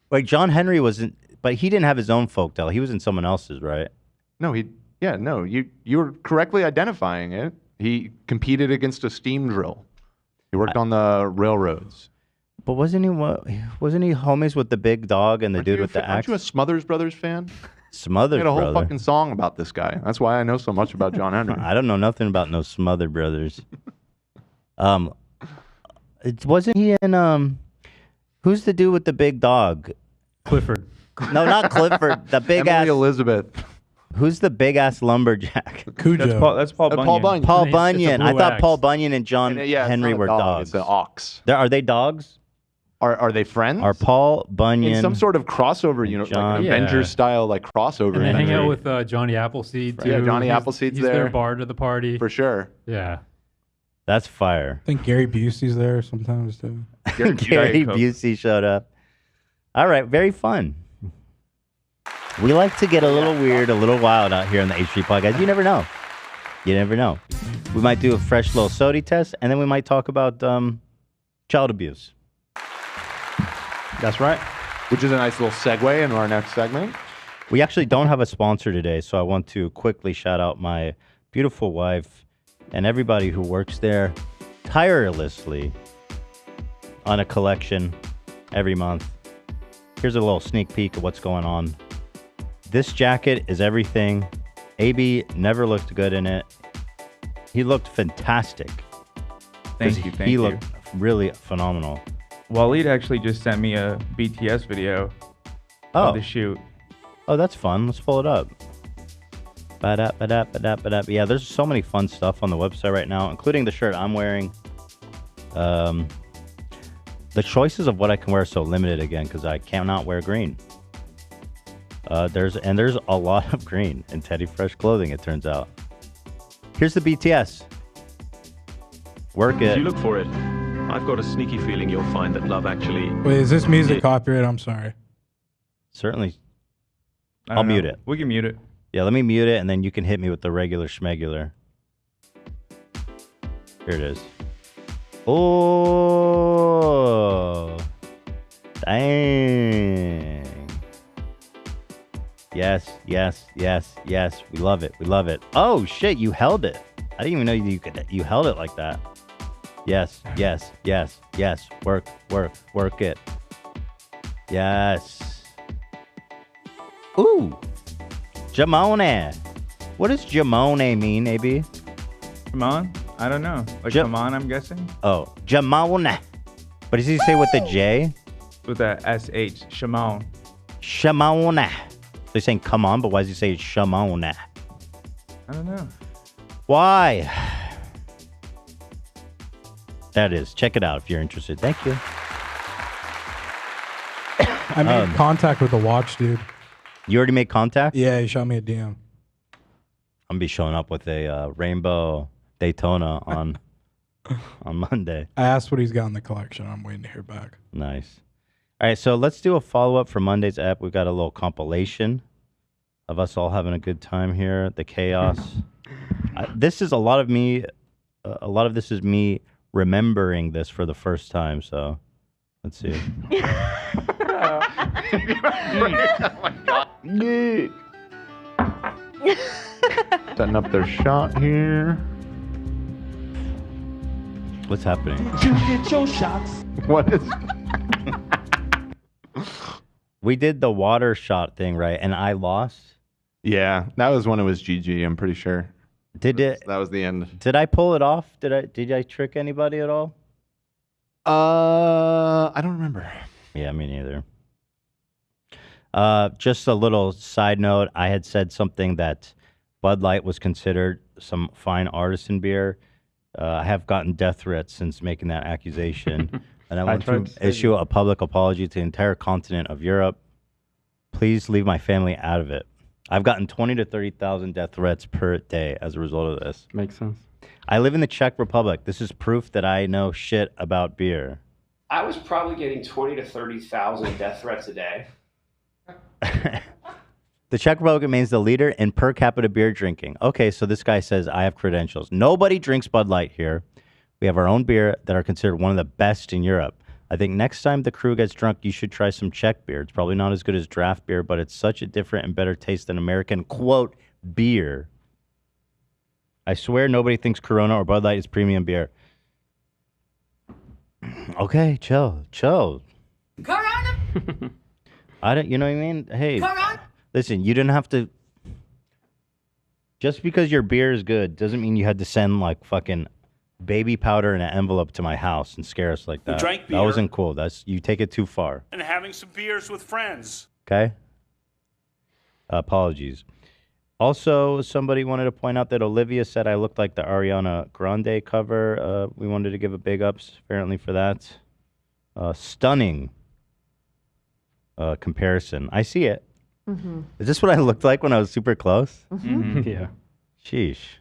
S2: Wait, John Henry wasn't, but he didn't have his own folktale. He was in someone else's, right?
S11: No, you were correctly identifying it. He competed against a steam drill. He worked on the railroads.
S2: But wasn't he homies with the big dog and the dude with the axe?
S11: Aren't you a Smothers Brothers fan?
S2: Smothers
S11: He had a whole
S2: brother.
S11: fucking song about this guy. That's why I know so much about John Henry.
S2: I don't know nothing about no Smother Brothers. Wasn't he in who's the dude with the big dog?
S7: Clifford.
S2: No, not Clifford. The big
S11: Emily
S2: ass
S11: Elizabeth.
S2: Who's the big ass lumberjack?
S4: Cujo.
S12: That's Paul Bunyan.
S11: Paul Bunyan.
S2: Paul
S7: It's a
S2: Bunyan. I
S7: blue
S2: thought
S7: axe.
S2: Paul Bunyan and John
S11: And, yeah, it's
S2: Henry
S11: not a
S2: were
S11: dog,
S2: dogs.
S11: It's an ox.
S2: Are they dogs?
S11: Are they friends?
S2: Are Paul Bunyan
S11: in some sort of crossover, like
S2: John-
S11: an
S7: Yeah.
S11: Avengers style, like crossover?
S7: And they hang out
S11: adventure.
S7: with Johnny Appleseed too.
S11: Yeah, Johnny
S7: He's-
S11: Appleseed's
S7: he's
S11: there.
S7: their bard of the party.
S11: For sure.
S7: Yeah.
S2: That's fire.
S4: I think Gary Busey's there sometimes too.
S2: Gary Busey showed up. All right, very fun. We like to get a little weird, a little wild out here on the H3 podcast. You never know. You never know. We might do a fresh little Sodie test, and then we might talk about child abuse.
S11: That's right. Which is a nice little segue into our next segment.
S2: We actually don't have a sponsor today, so I want to quickly shout out my beautiful wife and everybody who works there tirelessly on a collection every month. Here's a little sneak peek of what's going on. This jacket is everything. AB never looked good in it. He looked fantastic.
S12: Thank you.
S2: He looked really phenomenal.
S12: Waleed actually just sent me a BTS video of the shoot.
S2: Oh, that's fun. Let's pull it up. Yeah, there's so many fun stuff on the website right now, including the shirt I'm wearing. The choices of what I can wear are so limited again because I cannot wear green. There's a lot of green in Teddy Fresh clothing, it turns out. Here's the BTS. Work it.
S19: If you look for it, I've got a sneaky feeling you'll find that love actually...
S4: Wait, is this music copyright? I'm sorry.
S2: Certainly.
S12: I
S2: I'll
S12: don't know.
S2: mute it.
S12: We can mute it.
S2: Yeah, let me mute it, and then you can hit me with the regular schmegular. Here it is. Oh, dang. Yes. We love it. Oh, shit, you held it. I didn't even know you held it like that. Yes. Work it. Yes. Ooh. Jamone. What does Jamone mean, AB?
S12: Jamon? I don't know. Like Jamon, I'm guessing?
S2: Oh, Jamone. But does he say with the J?
S12: With the SH. Shamon.
S2: Shamone. So he's saying come on, but why does he say Shamone?
S12: I don't know.
S2: Why? That is. Check it out if you're interested. Thank you.
S4: I made contact with the watch, dude.
S2: You already made contact?
S4: Yeah, he shot me a DM.
S2: I'm gonna be showing up with a rainbow Daytona on Monday.
S4: I asked what he's got in the collection. I'm waiting to hear back.
S2: Nice. All right, so let's do a follow-up for Monday's app. We've got a little compilation of us all having a good time here. The chaos. This is a lot of me. A lot of this is me remembering this for the first time. So let's see.
S11: Oh my God. Yeah. Setting up their shot here.
S2: What's happening?
S8: You get your shots.
S11: What is...
S2: We did the water shot thing, right? And I lost?
S11: Yeah, that was when it was GG, I'm pretty sure.
S2: That
S11: was the end.
S2: Did I pull it off? Did I trick anybody at all?
S11: I don't remember.
S2: Yeah, me neither. Just a little side note. I had said something that Bud Light was considered some fine artisan beer. I have gotten death threats since making that accusation. And I want to issue a public apology to the entire continent of Europe. Please leave my family out of it. I've gotten 20 to 30,000 death threats per day as a result of this.
S5: Makes sense.
S2: I live in the Czech Republic. This is proof that I know shit about beer.
S20: I was probably getting 20 to 30,000 death threats a day.
S2: The Czech Republic remains the leader in per capita beer drinking. Okay, so this guy says I have credentials. Nobody drinks Bud Light here. We have our own beer that are considered one of the best in Europe. I think next time the crew gets drunk, you should try some Czech beer. It's probably not as good as draft beer, but it's such a different and better taste than American, quote, beer. I swear nobody thinks Corona or Bud Light is premium beer. Okay, chill.
S1: Corona.
S2: You know what I mean? Hey,
S1: Corona.
S2: listen, you didn't have to. Just because your beer is good doesn't mean you had to send like fucking baby powder in an envelope to my house and scare us like that.
S15: drank
S2: That
S15: beer.
S2: wasn't cool. You take it too far.
S15: And having some beers with friends.
S2: Okay? Apologies. Also, somebody wanted to point out that Olivia said I looked like the Ariana Grande cover. We wanted to give a big ups, apparently, for that. Stunning comparison. I see it.
S3: Mm-hmm.
S2: Is this what I looked like when I was super close?
S3: Mm-hmm.
S5: Yeah.
S2: Sheesh.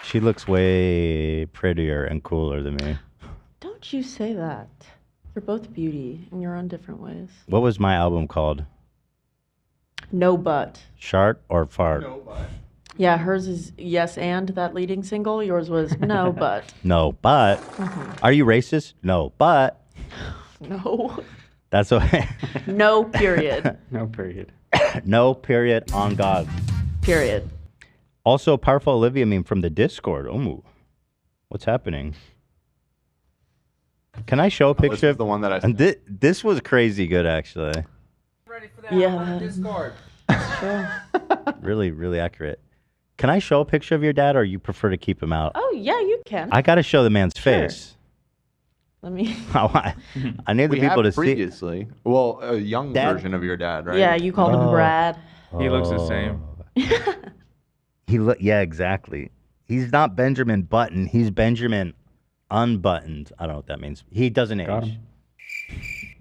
S2: She looks way prettier and cooler than me.
S3: Don't you say that. You're both beauty in your own different ways.
S2: What was my album called?
S3: No But.
S2: Shart or Fart?
S3: Yeah, hers is Yes and that leading single. Yours was No But.
S2: No, but.
S3: Mhm.
S2: Are you racist? No, but.
S3: No.
S2: That's okay.
S3: No period.
S5: No period.
S2: No period on God.
S3: Period.
S2: Also, powerful Olivia meme from the Discord. Ooh, what's happening? Can I show a picture of
S11: the one that I?
S2: And this was crazy good, actually.
S3: Yeah.
S17: Discord.
S3: Sure.
S2: Really, really accurate. Can I show a picture of your dad, or you prefer to keep him out?
S3: Oh yeah, you can.
S2: I got to show the man's face.
S3: Let me.
S2: I need the
S11: We
S2: people
S11: have
S2: to
S11: previously. Well, a young
S2: Dad?
S11: version of your dad, right?
S3: Yeah, you called him Brad.
S12: He looks the same.
S2: Yeah, exactly. He's not Benjamin Button. He's Benjamin Unbuttoned. I don't know what that means. He doesn't age.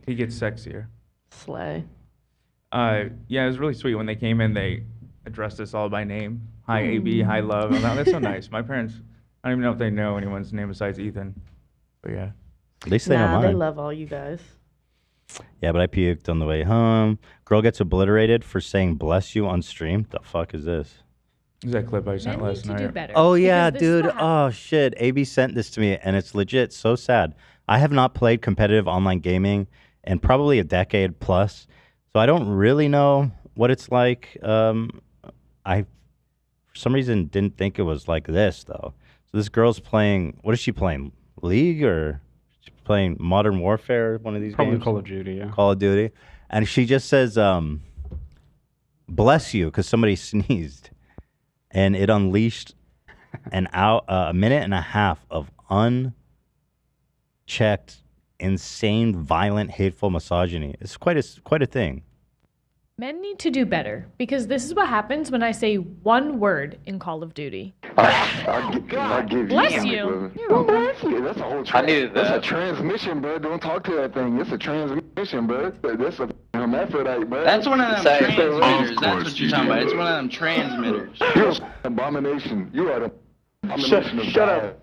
S12: He gets sexier.
S3: Slay.
S12: Yeah, it was really sweet when they came in. They addressed us all by name. Hi, AB. Hi, Love. I'm like, that's so nice. My parents, I don't even know if they know anyone's name besides Ethan. But yeah.
S2: At least they know mine.
S3: They love all you guys.
S2: Yeah, but I puked on the way home. Girl gets obliterated for saying "bless you" on stream. The fuck is this?
S12: Is that clip I sent last night?
S2: Oh yeah, dude. Oh shit. AB sent this to me, and it's legit so sad. I have not played competitive online gaming in probably a decade plus, so I don't really know what it's like. I, for some reason, didn't think it was like this though. So this girl's playing. What is she playing? League or she's playing Modern Warfare? One of these
S5: Probably
S2: games.
S5: Call of Duty. Yeah.
S2: Call of Duty, and she just says, "Bless you," because somebody sneezed, and it unleashed a minute and a half of unchecked, insane, violent, hateful misogyny. It's quite a thing.
S1: Men need to do better because this is what happens when I say one word in Call of Duty.
S21: I'll give
S1: Bless
S21: you.
S1: you.
S21: Bless you. That's a whole.
S17: I needed that.
S21: That's a transmission, bro. Don't talk to that thing. It's a transmission, bro. That's a hermaphrodite, bro.
S22: That's one of them
S21: That's
S22: transmitters. That's what you're talking about. It's one of them transmitters.
S21: You're an abomination. You are the abomination.
S17: Shut up.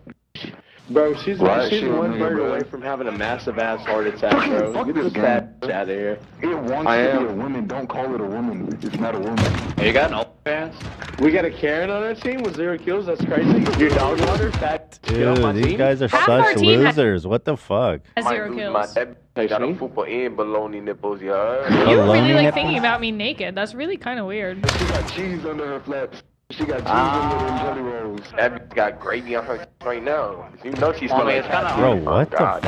S17: Bro, she's
S21: Right,
S17: she's
S21: shit,
S17: one
S21: nigga,
S17: bird
S21: bro.
S17: away from having a massive ass heart attack, bro.
S21: Fuck
S17: Get
S21: this
S17: this
S21: game.
S17: fat bitch out of here.
S21: It wants
S17: I
S21: to
S17: am.
S21: be a woman. Don't call it a woman. It's not a woman.
S17: Hey, you got an OnlyFans? We got a Karen on our team with 0 kills. That's crazy. Your dog water, fat. Get off my
S2: Dude, these
S17: team.
S2: guys are
S17: Half our
S2: such
S17: team has
S2: losers. What the fuck?
S1: Zero kills.
S21: Got a football and baloney nipples, you heard?
S1: You were really like
S2: nipples?
S1: thinking about me naked. That's really kind of weird.
S21: She got cheese under her flaps. She got cheese under them jelly rolls.
S17: Abby's got gravy on her right now. You know she's smelling
S21: it's kinda
S2: Bro, what the fuck?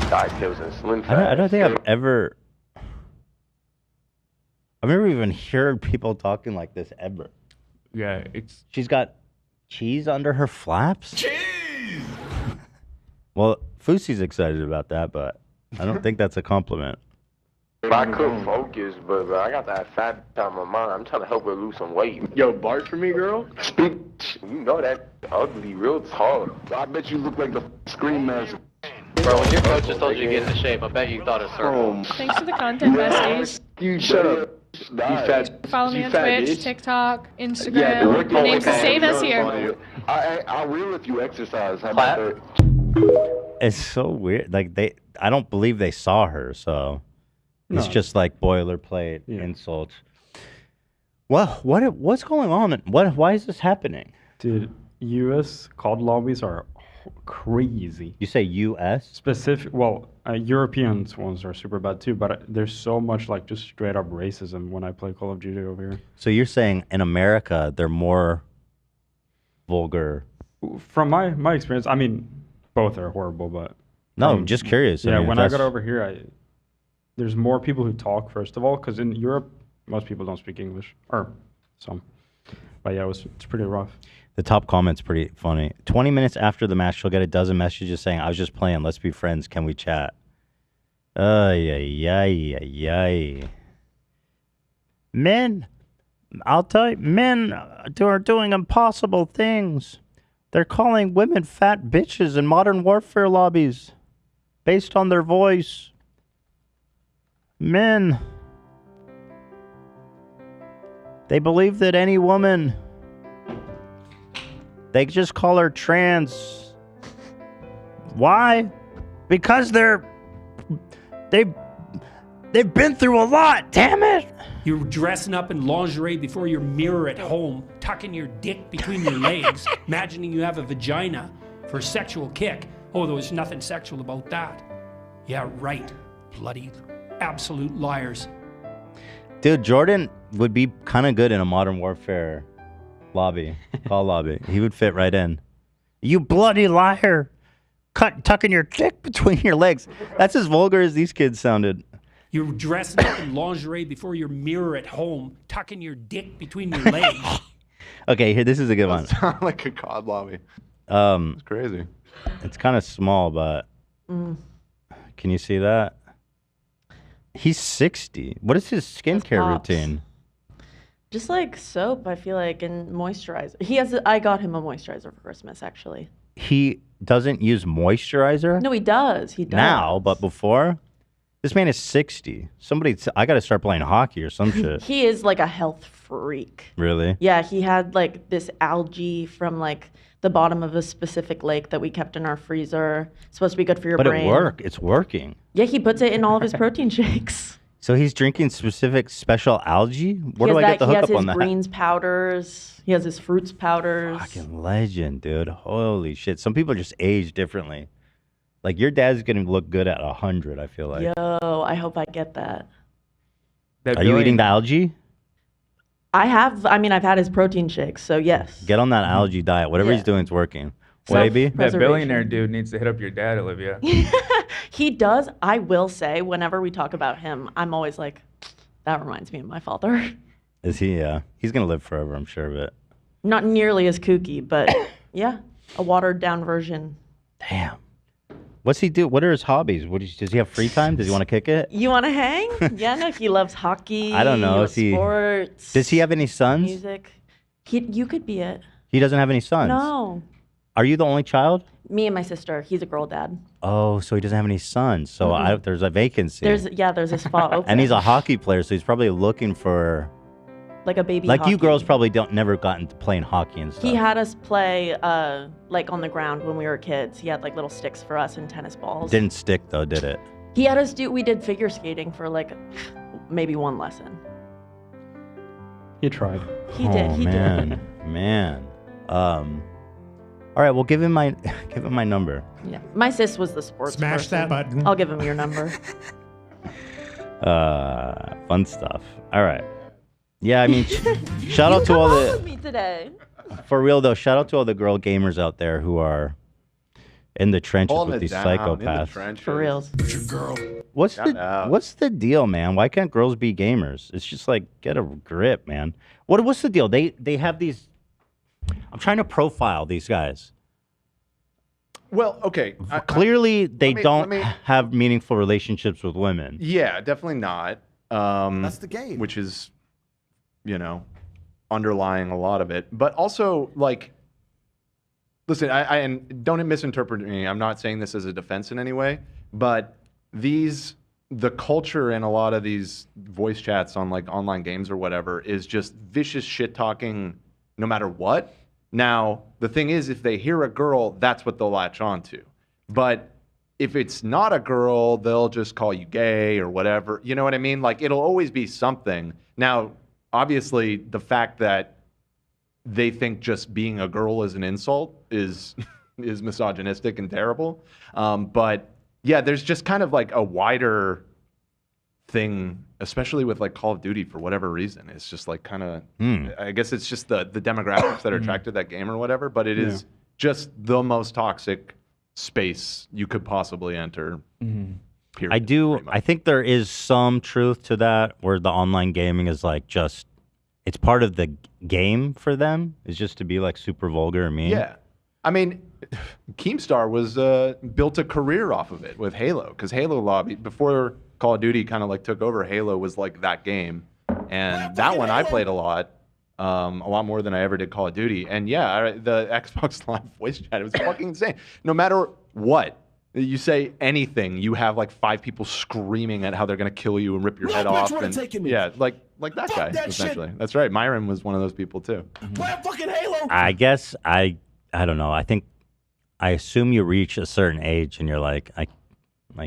S17: Diet kills and slim
S2: I don't think I've ever. I've never even heard people talking like this ever.
S12: Yeah, it's.
S2: She's got cheese under her flaps. Cheese. Well, Fousey's excited about that, but I don't think that's a compliment.
S21: I could focus, but I got that fat on my mind. I'm trying to help her lose some weight.
S17: Yo, bark for me, girl.
S21: Speak. You know that ugly, real tall. I bet you look like the Scream Master.
S17: Bro, when your coach just told you to get into shape, I bet you thought it's circle.
S1: Thanks for the content, besties.
S21: You shut up. You fat.
S1: Follow me
S21: you
S1: on
S21: fat
S1: Twitch,
S21: bitch.
S1: TikTok, Instagram.
S21: Yeah,
S1: My name's Save Us here.
S21: I will if you exercise. How about that?
S2: It's so weird. Like I don't believe they saw her, so it's
S5: No.
S2: just like boilerplate insults. Well, what's going on? Why is this happening?
S5: Dude, U.S. COD lobbies are crazy.
S2: You say U.S.?
S5: Europeans ones are super bad too, but there's so much like just straight up racism when I play Call of Duty over here.
S2: So you're saying in America they're more vulgar?
S5: From my experience, I mean, both are horrible, but
S2: No, I'm just curious. I
S5: Yeah,
S2: mean,
S5: when
S2: if
S5: I
S2: that's-
S5: got over here, there's more people who talk first of all, because in Europe most people don't speak English, or some. But yeah, it's pretty rough.
S2: The top comment's pretty funny. 20 minutes after the match, she'll get a dozen messages saying, "I was just playing. Let's be friends. Can we chat?" Ay. Men, I'll tell you, men are doing impossible things. They're calling women fat bitches in Modern Warfare lobbies based on their voice. Men, they believe that any woman, they just call her trans. Why? Because they've been through a lot, damn it.
S23: You're dressing up in lingerie before your mirror at home, tucking your dick between your legs, imagining you have a vagina for a sexual kick. Oh, there was nothing sexual about that. Yeah, right. Bloody absolute liars.
S2: Dude, Jordan would be kind of good in a Modern Warfare lobby, call lobby. He would fit right in. You bloody liar. Tucking your dick between your legs. That's as vulgar as these kids sounded.
S23: You're dressing up in lingerie before your mirror at home, tucking your dick between your legs.
S2: Okay, here. This is a good one.
S11: Sound like a COD lobby.
S2: It's
S11: crazy.
S2: It's kind of small, but can you see that? He's 60. What is his skincare
S3: pops.
S2: routine?
S3: Just like soap, I feel like, and moisturizer. I got him a moisturizer for Christmas, actually.
S2: He doesn't use moisturizer?
S3: No, he does. He does.
S2: Now, but before? This man is 60. I got to start playing hockey or some shit.
S3: He is like a health freak.
S2: Really?
S3: Yeah, he had like this algae from like the bottom of a specific lake that we kept in our freezer. It's supposed to be good for your
S2: But
S3: brain.
S2: it's working.
S3: Yeah, he puts it in all of his protein shakes.
S2: So he's drinking special algae? Where do I get the
S3: He
S2: hookup
S3: has his
S2: on that?
S3: greens powders. He has his fruits powders.
S2: Fucking legend, dude. Holy shit. Some people just age differently. Like your dad's gonna look good at 100, I feel like.
S3: Yo, I hope I get that.
S2: Are you eating the algae?
S3: I've had his protein shakes, so yes.
S2: Get on that algae diet. Whatever he's doing is working. What, AB?
S12: That billionaire dude needs to hit up your dad, Olivia.
S3: He does. I will say, whenever we talk about him, I'm always like, that reminds me of my father.
S2: Is he? He's gonna live forever, I'm sure, but
S3: Not nearly as kooky, but yeah, a watered down version.
S2: damn. What's he do? What are his hobbies? Does he have free time? Does he want to kick it?
S3: You want to hang? Yeah, no, he loves hockey.
S2: I don't know.
S3: Loves sports.
S2: Does he have any sons?
S3: Music. You could be it.
S2: He doesn't have any sons.
S3: No.
S2: Are you the only child?
S3: Me and my sister. He's a girl dad.
S2: Oh, so he doesn't have any sons. So there's a vacancy.
S3: There's a spot open.
S2: And he's a hockey player, so he's probably looking for
S3: like a baby.
S2: like
S3: hockey.
S2: you girls probably never got into playing hockey and stuff.
S3: He had us play like on the ground when we were kids. He had like little sticks for us and tennis balls.
S2: Didn't stick though, did it?
S3: He had us we did figure skating for like maybe one lesson.
S5: He tried.
S3: He did. He
S2: did. Man. All right, well give him my number.
S3: Yeah. My sis was the sports
S6: Smash
S3: person.
S6: that button.
S3: I'll give him your number.
S2: Fun stuff. All right. Yeah, I mean, shout out to all
S3: with me today.
S2: for real though. Shout out to all the girl gamers out there who are in the trenches
S11: Holding
S2: with
S11: it
S2: these
S11: down, in the
S2: psychopaths.
S11: trenches.
S3: For real.
S2: What's
S11: Shout out.
S2: what's the deal, man? Why can't girls be gamers? It's just like get a grip, man. What's the deal? They have these. I'm trying to profile these guys.
S11: Well, okay.
S2: Clearly, they
S11: let me-
S2: have meaningful relationships with women.
S11: Yeah, definitely not.
S9: That's the game.
S11: Which is, underlying a lot of it. But also, like, listen, and don't misinterpret me. I'm not saying this as a defense in any way, but the culture in a lot of these voice chats on like online games or whatever is just vicious shit talking no matter what. Now, the thing is, if they hear a girl, that's what they'll latch on to. But if it's not a girl, they'll just call you gay or whatever. You know what I mean? Like, it'll always be something. Now, obviously, the fact that they think just being a girl is an insult is misogynistic and terrible. But yeah, there's just kind of like a wider thing, especially with like Call of Duty for whatever reason. It's just like kind of, I guess it's just the demographics that are attracted to that game or whatever, but it is just the most toxic space you could possibly enter. Period.
S2: I think there is some truth to that where the online gaming is like just, it's part of the game for them, is just to be like super vulgar and mean.
S11: Yeah. I mean, Keemstar was built a career off of it with Halo, because Halo Lobby, before Call of Duty kind of like took over, Halo was like that game. And that one I played a lot more than I ever did Call of Duty. And yeah, the Xbox Live voice chat, it was fucking insane. No matter what, you say anything, you have like 5 people screaming at how they're going to kill you and rip your head off. And, yeah, like that guy, essentially. That's right. Myron was one of those people too.
S9: Play fucking Halo.
S2: I guess I don't know. I assume you reach a certain age and you're like, I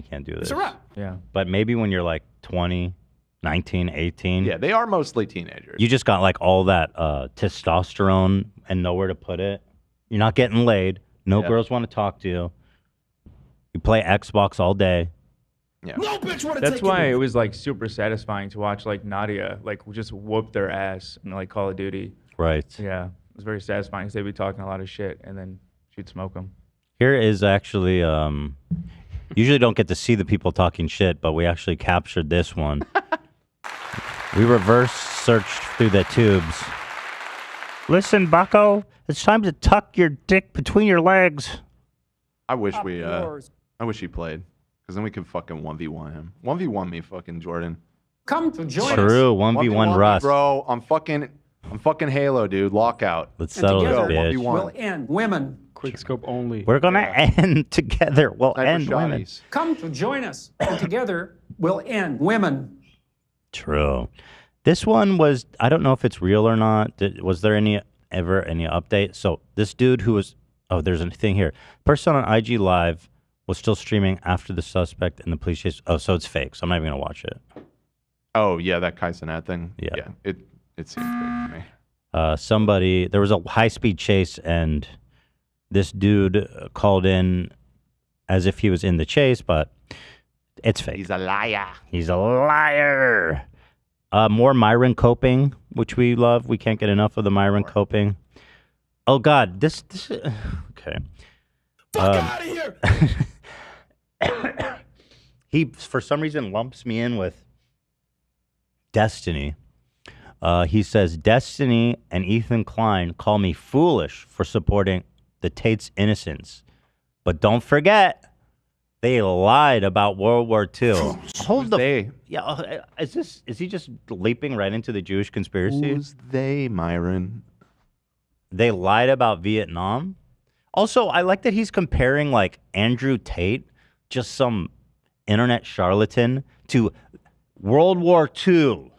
S2: can't do this.
S9: It's a wrap.
S12: Yeah.
S2: But maybe when you're like 20, 19, 18.
S11: Yeah, they are mostly teenagers.
S2: You just got like all that testosterone and nowhere to put it. You're not getting laid. No girls want to talk to you. You play Xbox all day.
S11: Yeah.
S9: No bitch would have
S12: That's
S9: taken
S12: why
S9: me.
S12: it was like super satisfying to watch like Nadia like just whoop their ass in like Call of Duty.
S2: Right.
S12: Yeah, it was very satisfying because they'd be talking a lot of shit and then she'd smoke them.
S2: Here is actually, usually don't get to see the people talking shit, but we actually captured this one. We reverse searched through the tubes Listen, Bucko, it's time to tuck your dick between your legs.
S11: I wish he played, because then we could fucking 1v1 him. 1v1 me, fucking Jordan.
S23: Come to join us.
S2: True, 1v1
S11: me,
S2: Russ.
S11: bro. I'm fucking Halo, dude. Lockout.
S2: Let's settle this,
S23: together
S2: bitch.
S23: we'll end women.
S5: Quick scope only.
S2: We're gonna end together. We'll
S11: Sniper
S2: end women.
S11: shotties.
S23: Come to join us. And together we'll end women.
S2: True. This one was, I don't know if it's real or not. Was there ever any update? So this dude who was, there's a thing here. Person on IG Live was still streaming after the suspect and the police chase. Oh, so it's fake. So I'm not even gonna watch it.
S11: Oh yeah, that Kaisenet thing.
S2: Yeah.
S11: It seems fake to me.
S2: There was a high-speed chase and this dude called in as if he was in the chase, but it's fake.
S11: He's a liar.
S2: He's a liar. More Myron coping, which we love. We can't get enough of the Myron coping. Oh God, this is okay.
S9: Fuck out of here!
S2: He for some reason lumps me in with Destiny. He says Destiny and Ethan Klein call me foolish for supporting the Tate's innocence, but don't forget. They lied about World War II. Hold the. Yeah, is he just leaping right into the Jewish conspiracy?
S11: Who's they, Myron?
S2: They lied about Vietnam. Also, I like that he's comparing like Andrew Tate, just some internet charlatan, to World War II.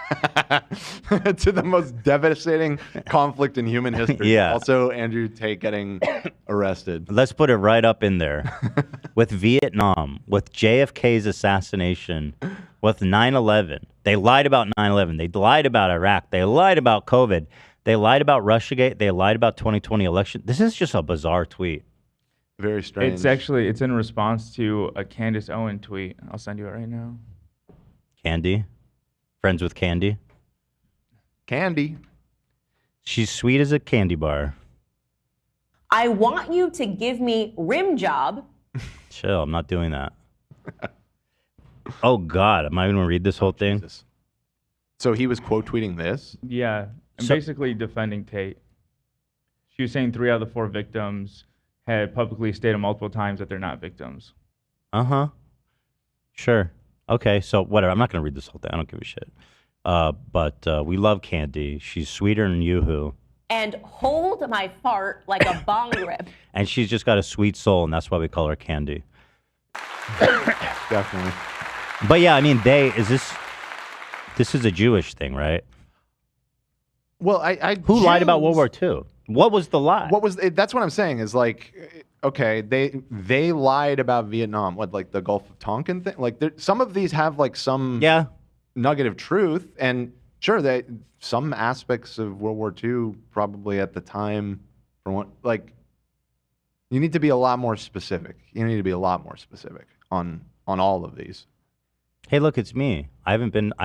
S11: To the most devastating conflict in human history.
S2: Yeah.
S11: Also, Andrew Tate getting arrested.
S2: Let's put it right up in there. With Vietnam, with JFK's assassination, with 9/11. They lied about 9/11. They lied about Iraq. They lied about COVID. They lied about Russiagate. They lied about 2020 election. This is just a bizarre tweet.
S11: Very strange.
S12: It's in response to a Candace Owen tweet. I'll send you it right now.
S2: Candy? Friends with Candy?
S11: Candy.
S2: She's sweet as a candy bar.
S6: I want you to give me rim job.
S2: Chill, I'm not doing that. Oh God, am I going to read this whole thing?
S11: So he was quote tweeting this?
S12: Yeah, and
S2: So-
S12: basically defending Tate. She was saying 3 out of the 4 victims had publicly stated multiple times that they're not victims.
S2: Uh-huh. Sure. Okay, so whatever. I'm not going to read this whole thing. I don't give a shit. But we love Candy. She's sweeter than Yoo-Hoo.
S6: And hold my fart like a bong rip.
S2: And she's just got a sweet soul, and that's why we call her Candy.
S11: Definitely.
S2: But yeah, I mean, this is a Jewish thing, right?
S11: Well,
S2: Who lied about World War II? What was the lie?
S11: That's what I'm saying is like, okay, they lied about Vietnam. What, like the Gulf of Tonkin thing? Like some of these have like some nugget of truth, and sure, some aspects of World War II probably at the time, like you need to be a lot more specific. You need to be a lot more specific on all of these.
S2: Hey, look, it's me. I haven't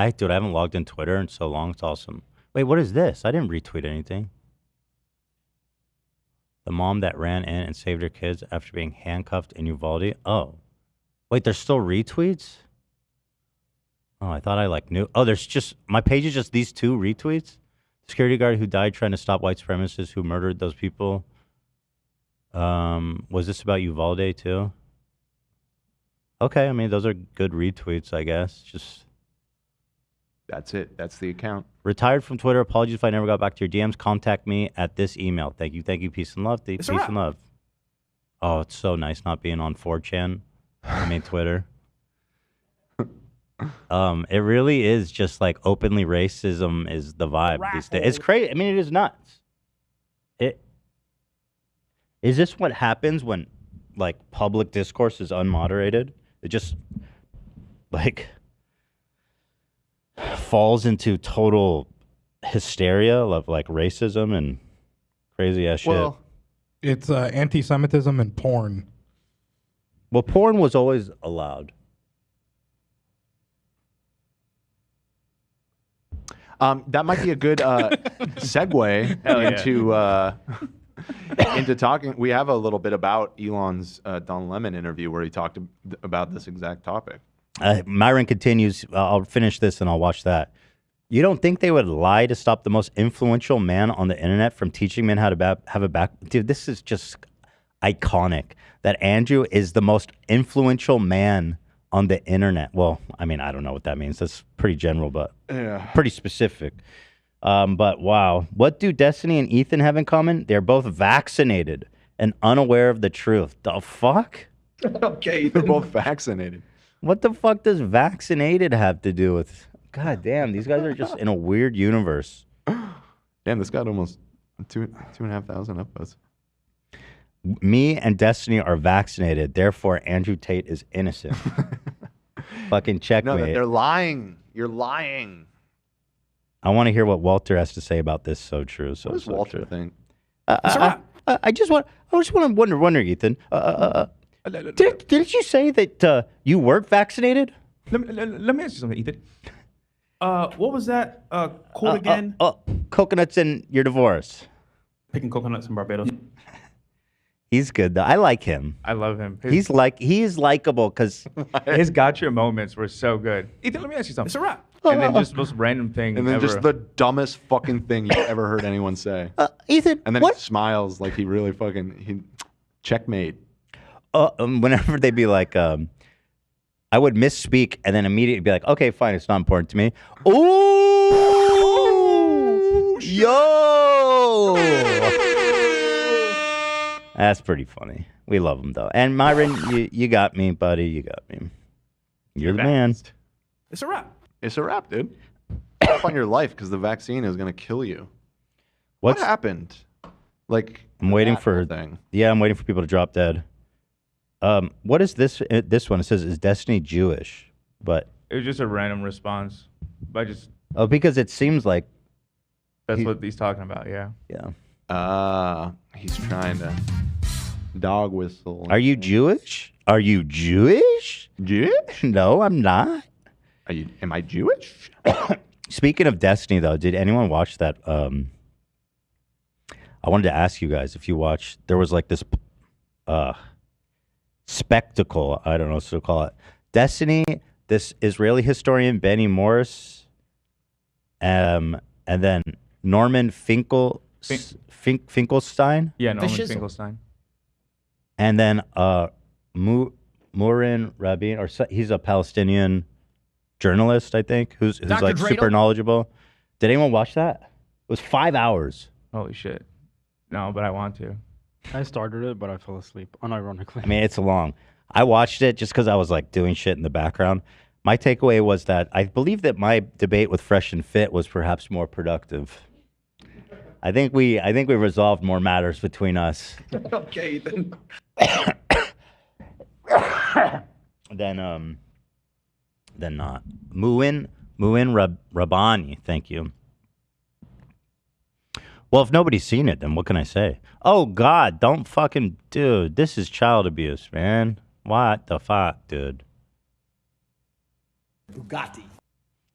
S2: logged in Twitter in so long. It's awesome. Wait, what is this? I didn't retweet anything. The mom that ran in and saved her kids after being handcuffed in Uvalde. Oh. Wait, there's still retweets? Oh, I thought I knew. Oh, my page is just these 2 retweets. Security guard who died trying to stop white supremacists who murdered those people. Was this about Uvalde too? Okay, I mean, those are good retweets, I guess.
S11: That's it. That's the account.
S2: Retired from Twitter. Apologies if I never got back to your DMs. Contact me at this email. Thank you. Peace and love. Peace and love. Oh, it's so nice not being on 4chan. I mean, Twitter. It really is just like openly racism is the vibe these days. It's crazy. I mean, it is nuts. Is this what happens when like public discourse is unmoderated? It just like falls into total hysteria of like racism and crazy ass shit.
S4: Well, it's anti-Semitism and porn.
S2: Well, porn was always allowed.
S11: That might be a good segue into talking. We have a little bit about Elon's Don Lemon interview where he talked about this exact topic.
S2: Myron continues. I'll finish this and I'll watch that. You don't think they would lie to stop the most influential man on the internet from teaching men how to have a back? Dude, this is just iconic that Andrew is the most influential man on the internet. Well, I mean, I don't know what that means. That's pretty general, but pretty specific. But wow, what do Destiny and Ethan have in common? They're both vaccinated and unaware of the truth. The fuck?
S11: Okay, they're both vaccinated.
S2: What the fuck does vaccinated have to do with? God damn, these guys are just in a weird universe.
S11: Damn, this got almost 2,500 upvotes.
S2: Me and Destiny are vaccinated, therefore Andrew Tate is innocent. Fucking checkmate.
S11: No, they're lying. You're lying.
S2: I want to hear what Walter has to say about this. So true. So
S11: What does
S2: so
S11: Walter
S2: true.
S11: think?
S2: I just want to wonder, Ethan. Didn't you say that you weren't vaccinated?
S12: Let me ask you something, Ethan. What was that quote again?
S2: Coconuts in your divorce.
S12: Picking coconuts in Barbados.
S2: He's good though. I like him.
S12: I love him.
S2: He's likable because
S12: his gotcha moments were so good. Ethan, let me ask you something. It's a wrap. And then just the most random thing
S11: And then
S12: ever.
S11: just the dumbest fucking thing you've ever heard anyone say.
S2: Ethan,
S11: and then he smiles like he really checkmate.
S2: Whenever they'd be like, I would misspeak and then immediately be like, okay, fine, it's not important to me. Ooh, yo! That's pretty funny. We love him though. And Myron, you got me, buddy. You got me. You're the man.
S12: It's a wrap.
S11: It's a wrap, dude. Up on your life because the vaccine is gonna kill you. What happened? Like
S2: I'm waiting
S11: that
S2: for
S11: whole thing.
S2: Yeah, I'm waiting for people to drop dead. What is this? This one it says, "Is Destiny Jewish?" But
S12: It was just a random response. But
S2: because it seems like
S12: that's what he's talking about. Yeah.
S2: Yeah.
S11: He's trying to dog whistle.
S2: Are you Jewish? Are you Jewish?
S11: Jewish?
S2: No, I'm not.
S11: Am I Jewish?
S2: Speaking of Destiny, though, did anyone watch that? I wanted to ask you guys if you watched. There was like this spectacle. I don't know what to call it. Destiny. This Israeli historian Benny Morris, and then Norman Finkelstein.
S12: Yeah, Norman Finkelstein.
S2: And then Murin Rabin, he's a Palestinian journalist, I think, who's
S12: Dr.
S2: like
S12: Dreidel?
S2: super knowledgeable. Did anyone watch that? It was 5 hours.
S12: Holy shit. No, but I want to.
S5: I started it, but I fell asleep, unironically.
S2: I mean, it's long. I watched it just because I was like doing shit in the background. My takeaway was that I believe that my debate with Fresh&Fit was perhaps more productive. I think we resolved more matters between us
S11: Okay, then.
S2: than not. Muin Rabani, thank you. Well, if nobody's seen it, then what can I say? Oh God, don't fucking, dude. This is child abuse, man. What the fuck, dude?
S9: Bugatti.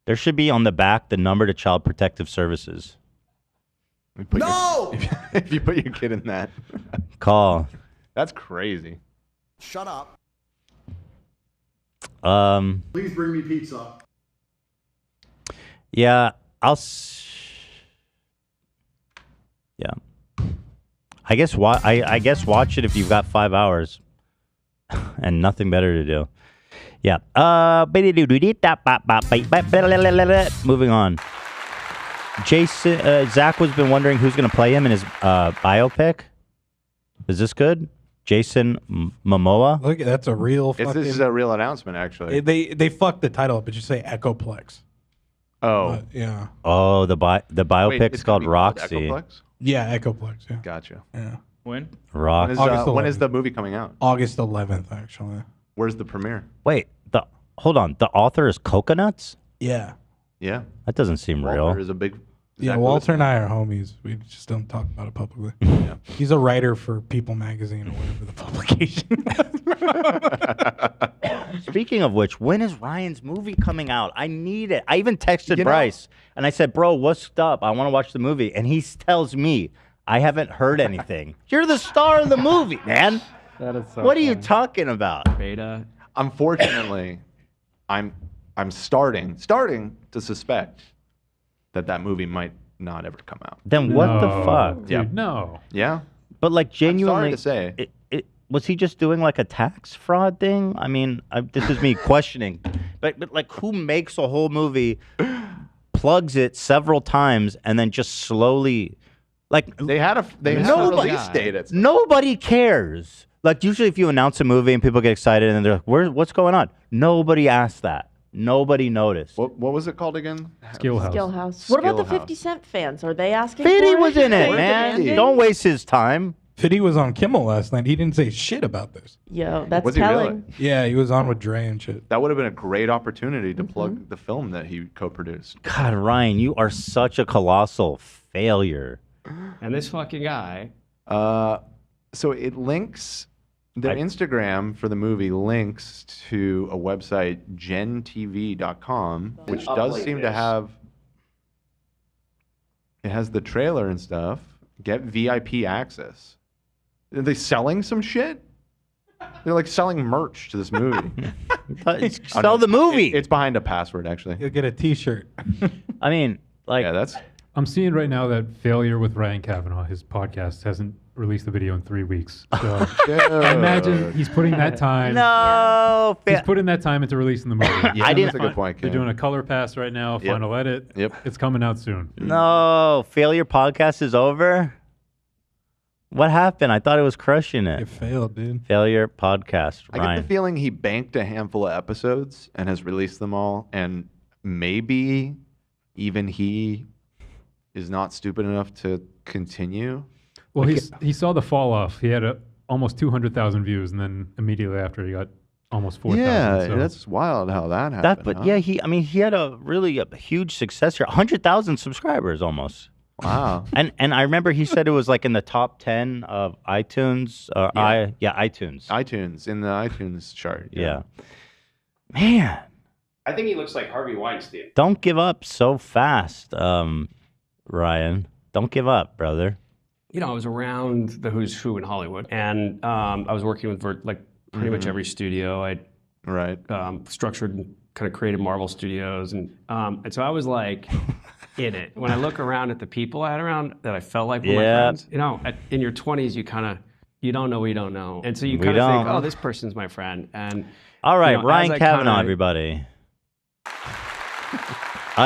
S2: There should be on the back the number to Child Protective Services.
S9: No!
S11: If you put your kid in that.
S2: Call.
S11: That's crazy.
S9: Shut up.
S14: Please bring me pizza.
S2: Yeah, yeah. I guess watch it if you've got 5 hours and nothing better to do. Yeah. Moving on. Jason, Zach has been wondering who's going to play him in his biopic. Is this good? Jason Momoa.
S4: Look, that's a real.
S11: This is a real announcement, actually.
S4: They fucked the title up, but you say Echoplex.
S11: Oh.
S4: Yeah.
S2: Oh, the biopic's
S11: it's gonna
S2: called
S11: be called
S2: Roxy.
S11: Echoplex?
S4: Yeah, Echoplex. Yeah.
S11: Gotcha.
S4: Yeah.
S12: When?
S2: Rock.
S11: When is the movie coming out?
S4: August 11th, actually.
S11: Where's the premiere?
S2: Wait, hold on. The author is Coconuts?
S4: Yeah.
S11: Yeah.
S2: That doesn't seem real.
S11: Walter is a big.
S4: Yeah,
S11: Zach
S4: Walter
S11: Lewis
S4: and I are homies. We just don't talk about it publicly.
S11: Yeah.
S4: He's a writer for People Magazine or whatever the publication.
S2: Speaking of which, when is Ryan's movie coming out? I need it. I even texted Bryce and I said, bro, what's up? I want to watch the movie. And he tells me, I haven't heard anything. You're the star of the movie, man.
S5: That is so
S2: what are you
S5: funny.
S2: talking about?
S5: Beta.
S11: Unfortunately, I'm starting to suspect that movie might not ever come out.
S2: Then what the fuck?
S11: Yeah.
S7: Dude, no.
S11: Yeah.
S2: But like genuinely,
S11: to say.
S2: Was he just doing like a tax fraud thing? I mean, this is me questioning. But like, who makes a whole movie, plugs it several times, and then just slowly, like
S11: they had a release date.
S2: Nobody cares. Like usually, if you announce a movie and people get excited, and they're like, what's going on?" Nobody asked that. Nobody noticed.
S11: What was it called again?
S3: Skillhouse. What about the 50 Cent fans? Are they asking?
S2: Fitty
S3: for
S2: was in it, man.
S3: Demanding?
S2: Don't waste his time.
S4: Fitty was on Kimmel last night. He didn't say shit about this.
S3: Yo, that's
S11: Was he really?
S3: telling.
S4: Yeah, he was on with Dre and shit.
S11: That would have been a great opportunity to plug the film that he co-produced.
S2: God, Ryan, you are such a colossal failure.
S20: And this fucking guy.
S11: So it links their Instagram for the movie links to a website gentv.com, which does
S20: Uplink
S11: seem to
S20: this.
S11: have. It has the trailer and stuff. Get VIP access. Are they selling some shit? They're like selling merch to this movie.
S2: Sell the movie.
S11: It's behind a password, actually.
S4: You'll get a T-shirt.
S2: I mean, like,
S11: yeah, that's.
S7: I'm seeing right now that Failure with Ryan Kavanaugh, his podcast, hasn't released a video in 3 weeks. So I imagine he's putting that time.
S2: No,
S7: he's putting that time into releasing the movie.
S2: I didn't.
S11: That's a good point.
S7: They're doing a color pass right now, final edit.
S11: Yep.
S7: It's coming out soon.
S2: No, Failure podcast is over. What happened? I thought it was crushing it.
S4: It failed, dude.
S2: Failure podcast.
S11: I get
S2: Ryan.
S11: the feeling he banked a handful of episodes and has released them all, and maybe even he is not stupid enough to continue.
S7: Well, he saw the fall off. He had almost 200,000 views, and then immediately after he got almost 4,000.
S11: Yeah,
S7: so.
S11: that's wild how that happened.
S2: But
S11: huh?
S2: yeah, he had a really huge success here. 100,000 subscribers almost.
S11: Wow.
S2: And I remember he said it was like in the top 10 of iTunes. iTunes.
S11: iTunes in the iTunes chart.
S2: Yeah. Man,
S20: I think he looks like Harvey Weinstein.
S2: don't give up so fast, Ryan. Don't give up, brother.
S20: You know, I was around the who's who in Hollywood, and I was working with pretty much every studio. I structured and kind of created Marvel Studios, and so I was like in it. When I look around at the people I had around that I felt like were my friends, you know, in your 20s, you don't know what you don't know, and so you kind of think, oh, this person's my friend. And
S2: All right,
S20: you know,
S2: Ryan
S20: as I
S2: Kavanaugh,
S20: kinda-
S2: everybody.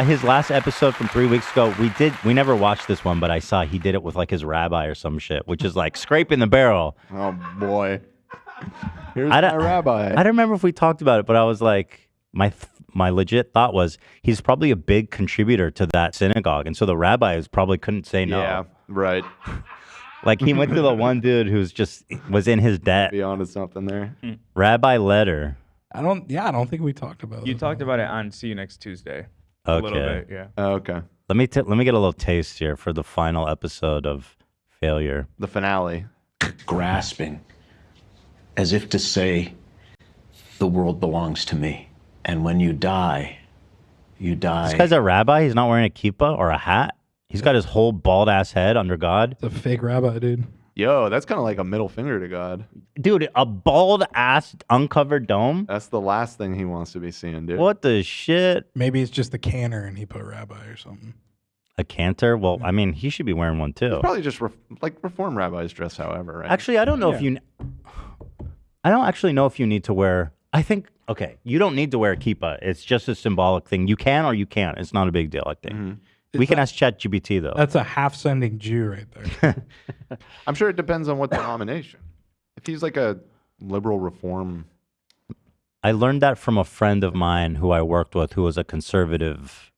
S2: His last episode from 3 weeks ago, we never watched this one, but I saw he did it with like his rabbi or some shit, which is like scraping the barrel.
S11: Oh boy. Here's my rabbi.
S2: I don't remember if we talked about it, but I was like, my legit thought was he's probably a big contributor to that synagogue, and so the rabbis probably couldn't say no.
S11: Yeah, right.
S2: Like he went to the one dude who's just was in his debt.
S11: Be onto something there.
S2: Rabbi Letter.
S4: I don't think we talked about it.
S12: You talked about it on See You Next Tuesday.
S2: Okay.
S12: A little bit, yeah.
S11: Okay.
S2: Let me get a little taste here for the final episode of Failure.
S11: The finale.
S13: Grasping, as if to say, the world belongs to me. And when you die, you die.
S2: This guy's a rabbi. He's not wearing a kippah or a hat. He's got his whole bald ass head under God.
S4: It's a fake rabbi, dude.
S11: Yo, that's kind of like a middle finger to God.
S2: Dude, a bald ass uncovered dome?
S11: That's the last thing he wants to be seeing, dude.
S2: What the shit?
S4: Maybe it's just a canner and he put rabbi or something.
S2: A cantor? Well, I mean, he should be wearing one too.
S11: Probably just reform rabbis dress however, right?
S2: Actually, I don't know if you. I don't actually know if you need to wear. I think you don't need to wear a kippah. It's just a symbolic thing. You can or you can't. It's not a big deal. I think we can ask ChatGPT though.
S4: That's a half-sending Jew right there.
S11: I'm sure it depends on what denomination. If he's like a liberal reform.
S2: I learned that from a friend of mine who I worked with, who was a conservative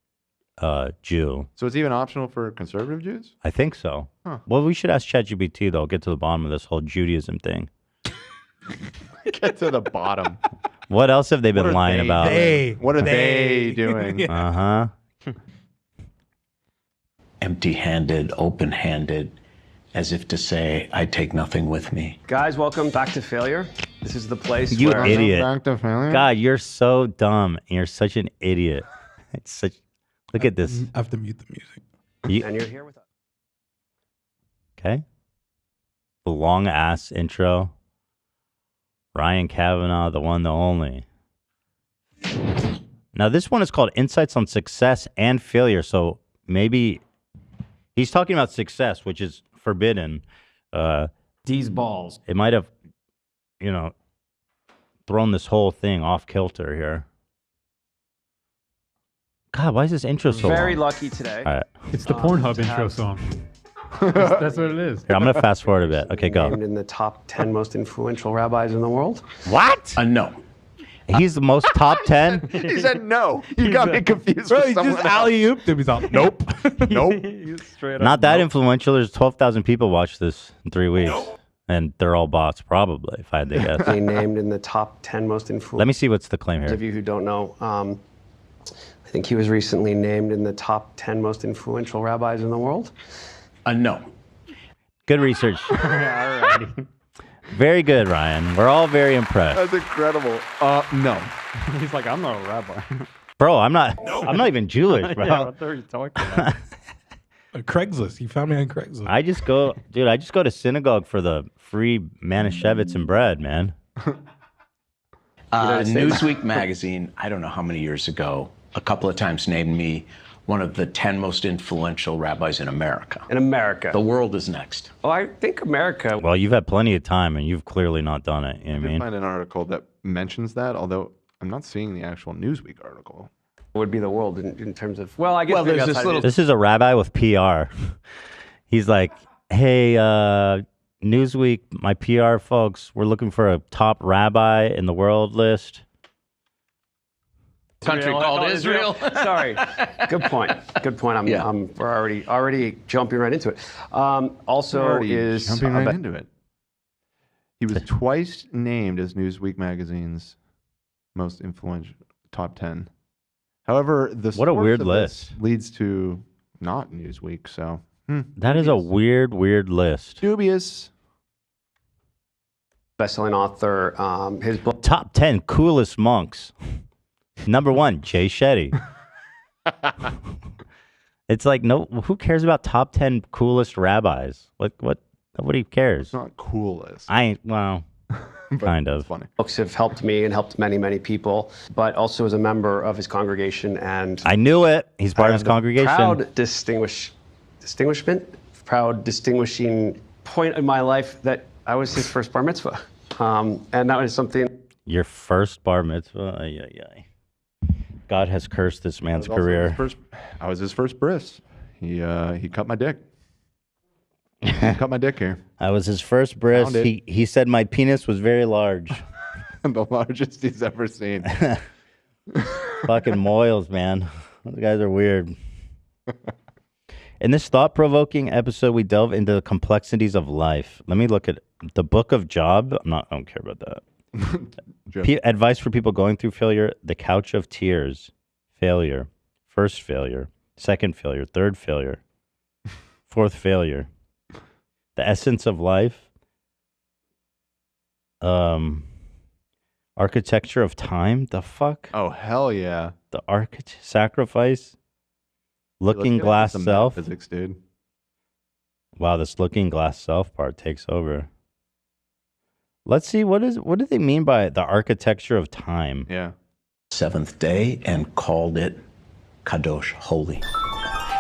S2: Jew.
S11: So it's even optional for conservative Jews?
S2: I think so.
S11: Huh.
S2: Well, we should ask ChatGPT though. Get to the bottom of this whole Judaism thing.
S11: Get to the bottom.
S2: What else have they been
S11: What are
S2: lying
S11: they
S2: about?
S11: doing? What are they doing?
S2: Uh huh.
S13: Empty-handed, open-handed, as if to say, I take nothing with me.
S20: Guys, welcome back to Failure. This is the place
S2: You
S20: where
S2: idiot.
S11: Back to failure?
S2: God, you're so dumb. You're such an idiot. It's such. Look at this.
S4: I have to mute the music.
S20: and you're here with us.
S2: Okay. The long ass intro. Ryan Kavanaugh, the one, the only. Now, this one is called Insights on Success and Failure. So maybe he's talking about success, which is forbidden.
S20: D's balls.
S2: It might have, thrown this whole thing off kilter here. God, why is this intro so
S10: Very
S2: long?
S10: lucky today.
S2: All right.
S7: It's the Pornhub intro song. That's what it is.
S2: Here, I'm going to fast forward a bit. Okay, go.
S20: Named in the top 10 most influential rabbis in the world.
S2: What?
S20: No.
S2: He's the most top 10?
S11: He said no. You got me confused
S4: Bro,
S11: with
S4: he
S11: someone
S4: just
S11: else.
S4: alley-ooped him. He's like, nope.
S11: Nope.
S2: Not that influential. There's 12,000 people watch this in 3 weeks. And they're all bots, probably, if I had to guess.
S20: Being named in the top 10 most influential.
S2: Let me see what's the claim
S20: Those
S2: here.
S20: of you who don't know, I think he was recently named in the top 10 most influential rabbis in the world.
S13: No.
S2: Good research.
S5: Alrighty.
S2: Very good, Ryan. We're all very impressed.
S11: That's incredible. No.
S5: He's like, I'm not a rabbi.
S2: Bro, I'm not even Jewish, bro.
S5: Yeah, what are you talking about?
S4: Craigslist. He found me on Craigslist.
S2: I just go to synagogue for the free Manischewitz and bread, man.
S13: Newsweek magazine, I don't know how many years ago, a couple of times named me one of the 10 most influential rabbis in America.
S20: In America.
S13: The world is next.
S20: Well, I think America.
S2: Well, you've had plenty of time, and you've clearly not done it. You know what I
S11: I did
S2: mean?
S11: find an article that mentions that, although I'm not seeing the actual Newsweek article.
S20: Would be the world in terms of. Well, I guess.
S13: Well,
S20: maybe
S13: there's this
S20: outside of
S13: little-
S2: This is a rabbi with PR. He's like, hey, Newsweek, my PR folks, we're looking for a top rabbi in the world list.
S10: Country called Israel.
S20: Sorry. Good point. Good point. We're already jumping right into it. Also,
S11: Already
S20: is
S11: jumping right into it. He was twice named as Newsweek magazine's most influential top 10. However, the
S2: What a
S11: source
S2: weird
S11: of
S2: list.
S11: this leads to not Newsweek. So
S2: That is a weird list.
S11: dubious.
S20: best-selling author. His book.
S2: Top 10 coolest monks. Number 1, Jay Shetty. It's like, no, who cares about top 10 coolest rabbis? What? Nobody cares.
S11: It's not coolest.
S2: Well, kind of.
S11: Funny.
S20: Books have helped me and helped many, many people, but also as a member of his congregation. And
S2: I knew it. He's part of his congregation.
S20: proud distinguishing point in my life that I was his first bar mitzvah. And that was something.
S2: Your first bar mitzvah? Ay, ay, ay. God has cursed this man's
S11: I was also
S2: career.
S11: I was his first bris. He cut my dick. He cut my dick here.
S2: I was his first bris.
S11: Found it.
S2: He said my penis was very large.
S11: The largest he's ever seen.
S2: Fucking moils, man. Those guys are weird. In this thought-provoking episode, we delve into the complexities of life. Let me look at the Book of Job. I don't care about that. Advice for people going through failure: the couch of tears, failure, first failure, second failure, third failure, fourth failure, the essence of life, architecture of time. The fuck?
S11: Oh hell yeah!
S2: The sacrifice, looking glass self.
S11: Physics, dude.
S2: Wow, this looking glass self part takes over. Let's see, what do they mean by the architecture of time?
S11: Yeah.
S13: Seventh day and called it kadosh, holy.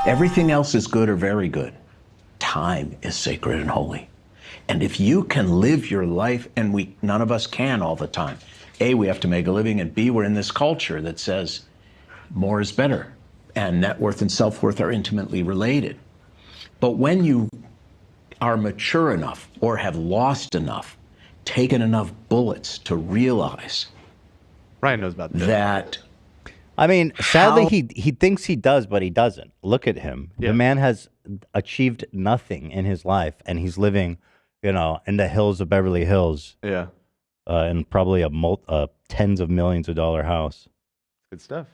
S13: Everything else is good or very good. Time is sacred and holy. And if you can live your life, and none of us can all the time. A, we have to make a living, and B, we're in this culture that says more is better, and net worth and self-worth are intimately related. But when you are mature enough or have lost enough, taken enough bullets to realize
S11: Ryan knows about
S13: that.
S2: I mean, sadly, he thinks he does, but he doesn't. Look at him.
S11: Yeah.
S2: The man has achieved nothing in his life, and he's living, in the hills of Beverly Hills.
S11: Yeah.
S2: In probably a tens of millions of dollar house.
S11: Good stuff.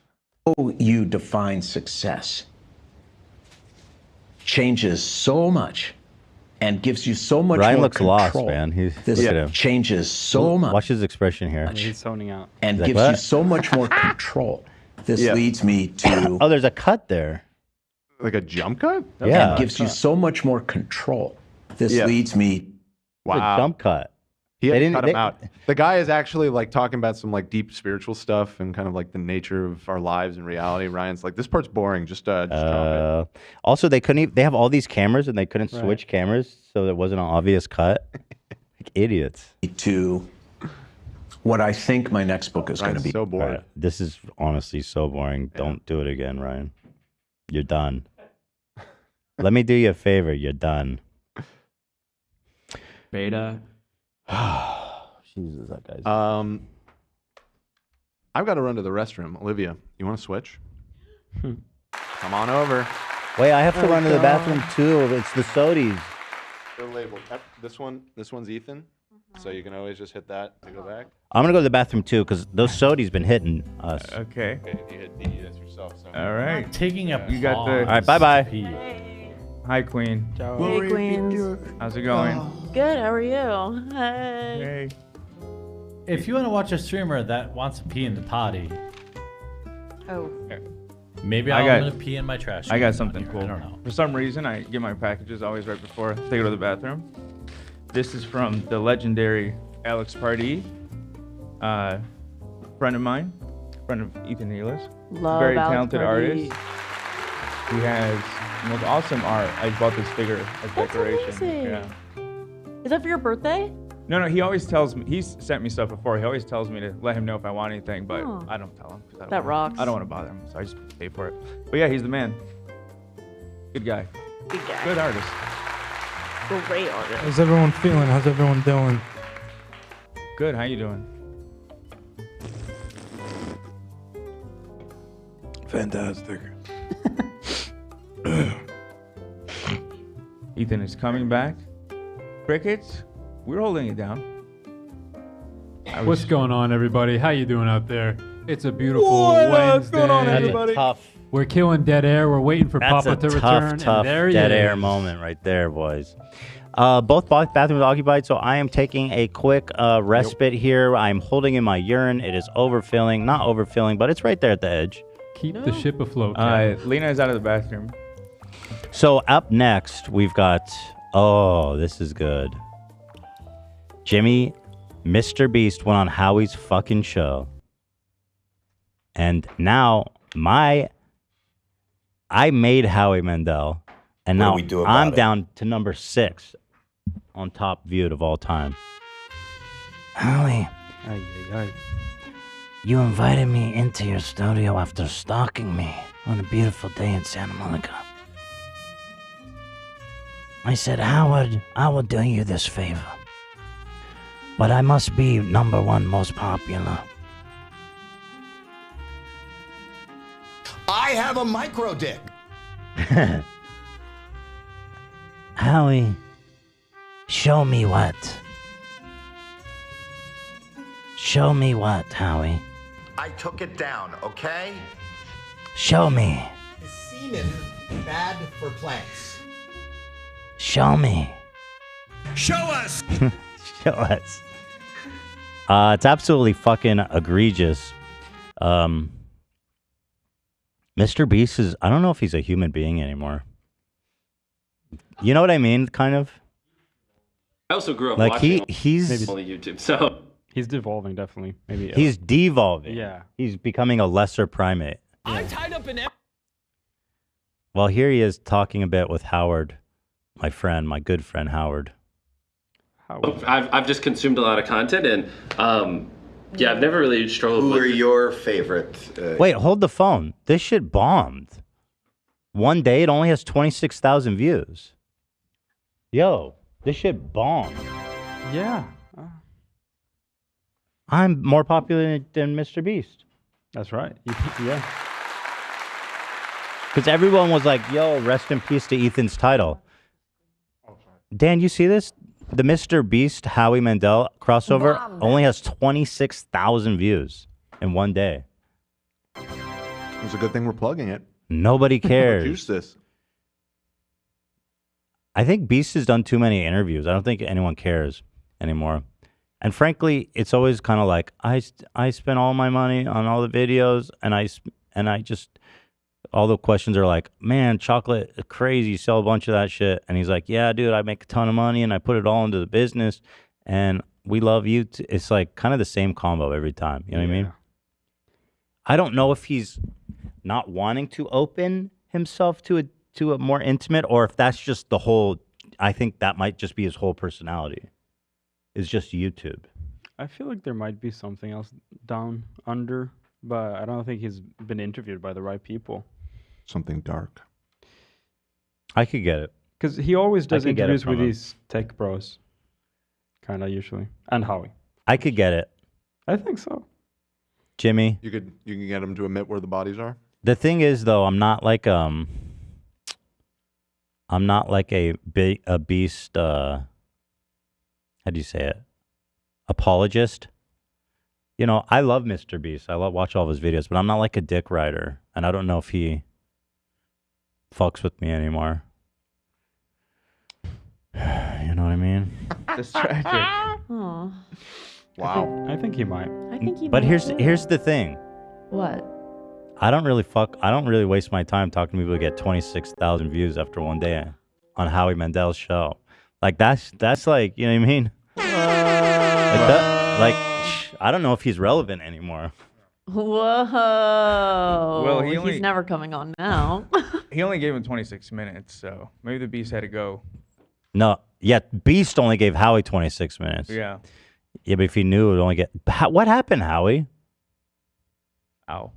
S13: How you define success changes so much and gives you so much
S2: Ryan
S13: more
S2: looks
S13: control.
S2: lost, man. Look at him.
S13: Changes so much.
S2: Watch his expression here.
S5: He's zoning out.
S13: And
S2: He's like,
S13: gives you
S2: "What?"
S13: so much more control. This leads me to...
S2: Oh, there's a cut there.
S11: Like a jump cut?
S2: Yeah.
S13: And gives you so much more control. This leads me...
S2: It's a jump cut.
S11: He had
S2: They
S11: to
S2: didn't-
S11: cut him
S2: they-
S11: out. The guy is actually like talking about some like deep spiritual stuff and kind of like the nature of our lives and reality. Ryan's like, this part's boring. Just drop it.
S2: Also, they couldn't. They have all these cameras, and they couldn't
S11: Right.
S2: switch cameras, so there wasn't an obvious cut. Like idiots.
S13: To what I think my next book is going to be.
S11: So bored.
S2: Right. This is honestly so boring. Don't do it again, Ryan. You're done. Let me do you a favor. You're done.
S20: Beta.
S2: Jesus, that guy's.
S11: I've got to run to the restroom. Olivia, you want to switch? Come on over.
S2: Wait, I have to run to the bathroom too. It's the Sodies.
S11: They're labeled. This one's Ethan. So you can always just hit that to go back.
S2: I'm gonna go to the bathroom too because those Sodies been hitting us.
S12: Okay.
S11: You hit D. That's yourself. So.
S12: All right.
S10: Taking a
S12: You got the.
S2: All right, bye bye.
S12: Hi, Queen.
S3: Hey, Queens.
S12: How's it going?
S3: Good. How are you? Hey.
S12: Hey.
S10: If you want to watch a streamer that wants to pee in the potty,
S3: Oh.
S10: maybe
S12: I
S10: I'm
S12: got-
S10: gonna pee in my trash.
S12: I
S10: can
S12: got
S10: on
S12: something
S10: here.
S12: cool.
S10: I don't know.
S12: For some reason, I get my packages always right before they go to the bathroom. This is from the legendary Alex Pardee, friend of mine, friend of Ethan Nealis.
S3: Love
S12: Very
S3: Alex
S12: talented
S3: Pardee.
S12: artist. He has the most awesome art. I bought this figure as
S3: That's
S12: decoration.
S3: amazing.
S12: Yeah.
S3: Is that for your birthday?
S12: No, he always tells me. He's sent me stuff before. He always tells me to let him know if I want anything, but
S3: Oh.
S12: I don't tell him. 'Cause I don't
S3: That
S12: wanna-
S3: rocks.
S12: I don't want to bother him, so I just pay for it. But yeah, he's the man. Good guy.
S3: Good guy.
S12: Good artist.
S3: Great artist.
S4: How's everyone feeling? How's everyone doing?
S12: Good. How you doing?
S4: Fantastic.
S12: Ethan is coming back. Crickets, we're holding it down.
S7: What's going on, everybody? How you doing out there? It's a beautiful
S12: What's
S7: Wednesday.
S12: going on,
S2: That's
S12: everybody?
S2: a tough.
S7: We're killing dead air. We're waiting for
S2: That's
S7: Papa
S2: a
S7: to
S2: tough,
S7: return,
S2: tough
S7: and there he
S2: dead
S7: is.
S2: air moment right there, boys. Both bathrooms occupied, so I am taking a quick respite here. I'm holding in my urine. It is overfilling, not overfilling, but it's right there at the edge.
S7: Keep the ship afloat. Cal.
S12: Lena is out of the bathroom.
S2: So up next, we've got, oh, this is good. Jimmy, Mrbeast went on Howie's fucking show. And now I made Howie Mandel. And
S16: What do
S2: now
S16: we do about
S2: I'm
S16: it?
S2: down to number 6 on top viewed of all time. Howie, you invited me into your studio after stalking me on a beautiful day in Santa Monica. I said, Howard, I will do you this favor. But I must be number 1 most popular.
S9: I have a micro dick.
S2: Howie, show me what? Show me what, Howie?
S9: I took it down, okay?
S2: Show me.
S9: Is semen bad for plants?
S2: Show me.
S9: Show us!
S2: Show us. It's absolutely fucking egregious. Mrbeast is, I don't know if he's a human being anymore. You know what I mean, kind of?
S19: I also grew up
S2: Like,
S19: watching
S2: he's
S19: only YouTube, so
S5: He's devolving, definitely. Maybe.
S2: he's devolving.
S5: Yeah.
S2: He's becoming a lesser primate.
S8: I'm tied up in
S2: Well, here he is talking a bit with Howard, my friend, my good friend Howard.
S19: I've just consumed a lot of content, and yeah, I've never really struggled.
S16: Who
S19: with
S16: are your favorite?
S2: Wait, hold the phone. This shit bombed. One day it only has 26,000 views. Yo, this shit bombed.
S5: Yeah.
S2: I'm more popular than Mrbeast.
S5: That's right. Yeah.
S2: Because everyone was like, yo, rest in peace to Ethan's title. Dan, you see this? The Mrbeast Howie Mandel crossover only has 26,000 views in one day.
S11: It's a good thing we're plugging it.
S2: Nobody cares.
S11: Juice this.
S2: I think Beast has done too many interviews. I don't think anyone cares anymore. And frankly, it's always kind of like, I spent all my money on all the videos, and I just, all the questions are like, man, chocolate is crazy, you sell a bunch of that shit. And he's like, yeah, dude, I make a ton of money, and I put it all into the business. And we love you. It's like kind of the same combo every time. You know what I mean? I don't know if he's not wanting to open himself to a more intimate, or if that's just the whole. I think that might just be his whole personality. It's just YouTube.
S5: I feel like there might be something else down under, but I don't think he's been interviewed by the right people.
S11: Something dark.
S2: I could get it.
S5: Because he always does
S2: could get it
S5: interviews
S2: from
S5: with
S2: him.
S5: these tech bros. Kind of usually. And Howie.
S2: I could get it.
S5: I think so.
S2: Jimmy.
S11: You can get him to admit where the bodies are.
S2: The thing is, though, I'm not like a beast. How do you say it? Apologist. You know, I love Mrbeast. I watch all of his videos, but I'm not like a dick rider, and I don't know if he fucks with me anymore. You know what I mean?
S12: That's tragic.
S3: Aw.
S11: Wow.
S5: I think he might.
S3: I think he
S2: But
S3: might
S2: here's
S3: too.
S2: the thing.
S3: What?
S2: I don't really waste my time talking to people who get 26,000 views after one day on Howie Mandel's show. Like that's like, you know what I mean? I don't know if he's relevant anymore.
S3: Whoa.
S12: Well,
S3: he's never coming on now.
S12: He only gave him 26 minutes, so maybe the Beast had to go.
S2: No, yeah, Beast only gave Howie 26 minutes.
S12: Yeah.
S2: Yeah, but if he knew it would only get... What happened, Howie?
S12: Ow.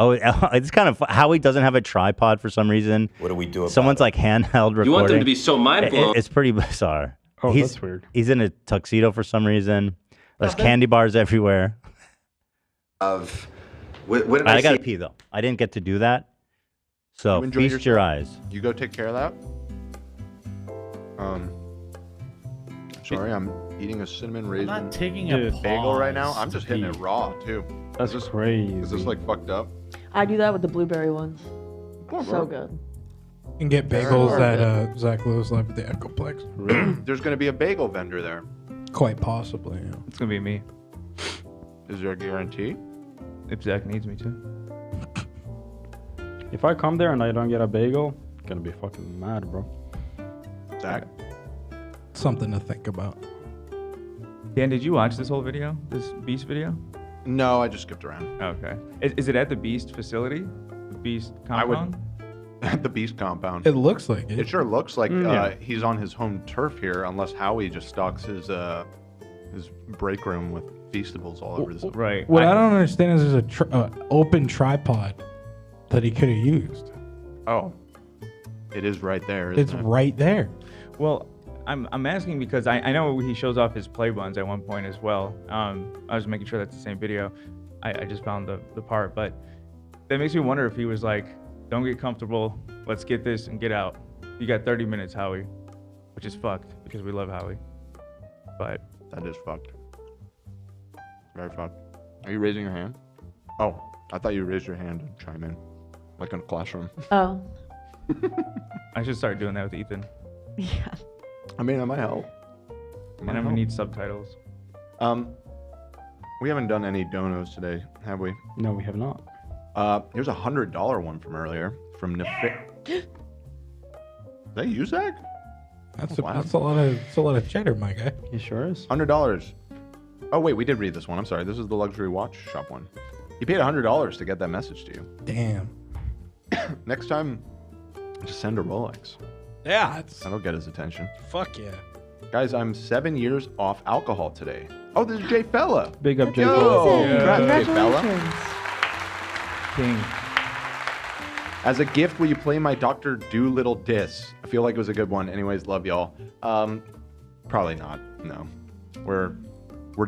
S2: Oh, it's kind of... Howie doesn't have a tripod for some reason.
S15: What do we do about
S2: Someone's like handheld recording.
S19: You want them to be so mind blown.
S2: It's pretty bizarre.
S5: Oh, that's weird.
S2: He's in a tuxedo for some reason. There's candy bars everywhere.
S15: What did I
S2: gotta
S15: see?
S2: pee, though. I didn't get to do that. So
S11: You enjoy
S2: feast your
S11: yourself.
S2: eyes.
S11: You go take care of that. Sorry, I'm eating a cinnamon raisin.
S10: not taking a
S11: bagel right now.
S10: pause
S11: I'm just
S10: to
S11: hitting it
S10: pee.
S11: raw too.
S5: That's
S11: Is this
S5: crazy.
S11: Is this like fucked up?
S3: I do that with the blueberry ones.
S11: on,
S3: So
S11: bro.
S3: good.
S4: You can get bagels at Zach Lewis Live at the Echoplex.
S11: There's going to be a bagel vendor there.
S4: Quite possibly, yeah.
S12: It's gonna be me.
S11: Is there a guarantee?
S12: If Zach needs me to.
S5: If I come there and I don't get a bagel, I'm gonna be fucking mad, bro.
S11: Zach?
S4: Something to think about.
S12: Dan, did you watch this whole video? This Beast video?
S11: No, I just skipped around.
S12: Okay. Is it at the Beast facility? The Beast compound?
S11: At the Beast compound.
S4: It looks like it.
S11: It sure looks like
S12: Yeah.
S11: he's on his home turf here, unless Howie just stocks his break room with Feastables all over the
S12: Right.
S4: What I don't understand is there's a open tripod that he could have used.
S11: Oh. It is right there.
S4: It's
S11: isn't it?
S4: right there.
S12: Well, I'm asking because I know he shows off his play buns at one point as well. I was making sure that's the same video. I just found the part, but that makes me wonder if he was like, don't get comfortable, let's get this and get out. You got 30 minutes, Howie, which is fucked because we love Howie. But
S11: that is fucked. Very fucked. Are you raising your hand? Oh, I thought you raised your hand to chime in, like in a classroom.
S3: Oh.
S12: I should start doing that with Ethan.
S3: Yeah.
S11: I mean, that might help.
S12: And I'm gonna need subtitles.
S11: We haven't done any donos today, have we?
S5: No, we have not.
S11: Here's a $100 one from earlier from Nefi. Is that you, Zach?
S4: That's
S11: wow.
S4: that's a lot of cheddar, my guy.
S5: He sure is.
S11: $100. Oh wait, we did read this one. I'm sorry. This is the luxury watch shop one. He paid $100 to get that message to you.
S4: Damn.
S11: Next time, just send a Rolex.
S4: Yeah,
S11: that'll get his attention.
S4: Fuck yeah.
S11: Guys, I'm 7 years off alcohol today. Oh, this is Jay Fella.
S5: Big up, Jay
S11: Yo,
S5: Fella.
S11: congrats, Jay Fella.
S3: Congratulations.
S12: King.
S11: As a gift, will you play my Dr. Doolittle diss? I feel like it was a good one. Anyways, love y'all. Probably not. No, we're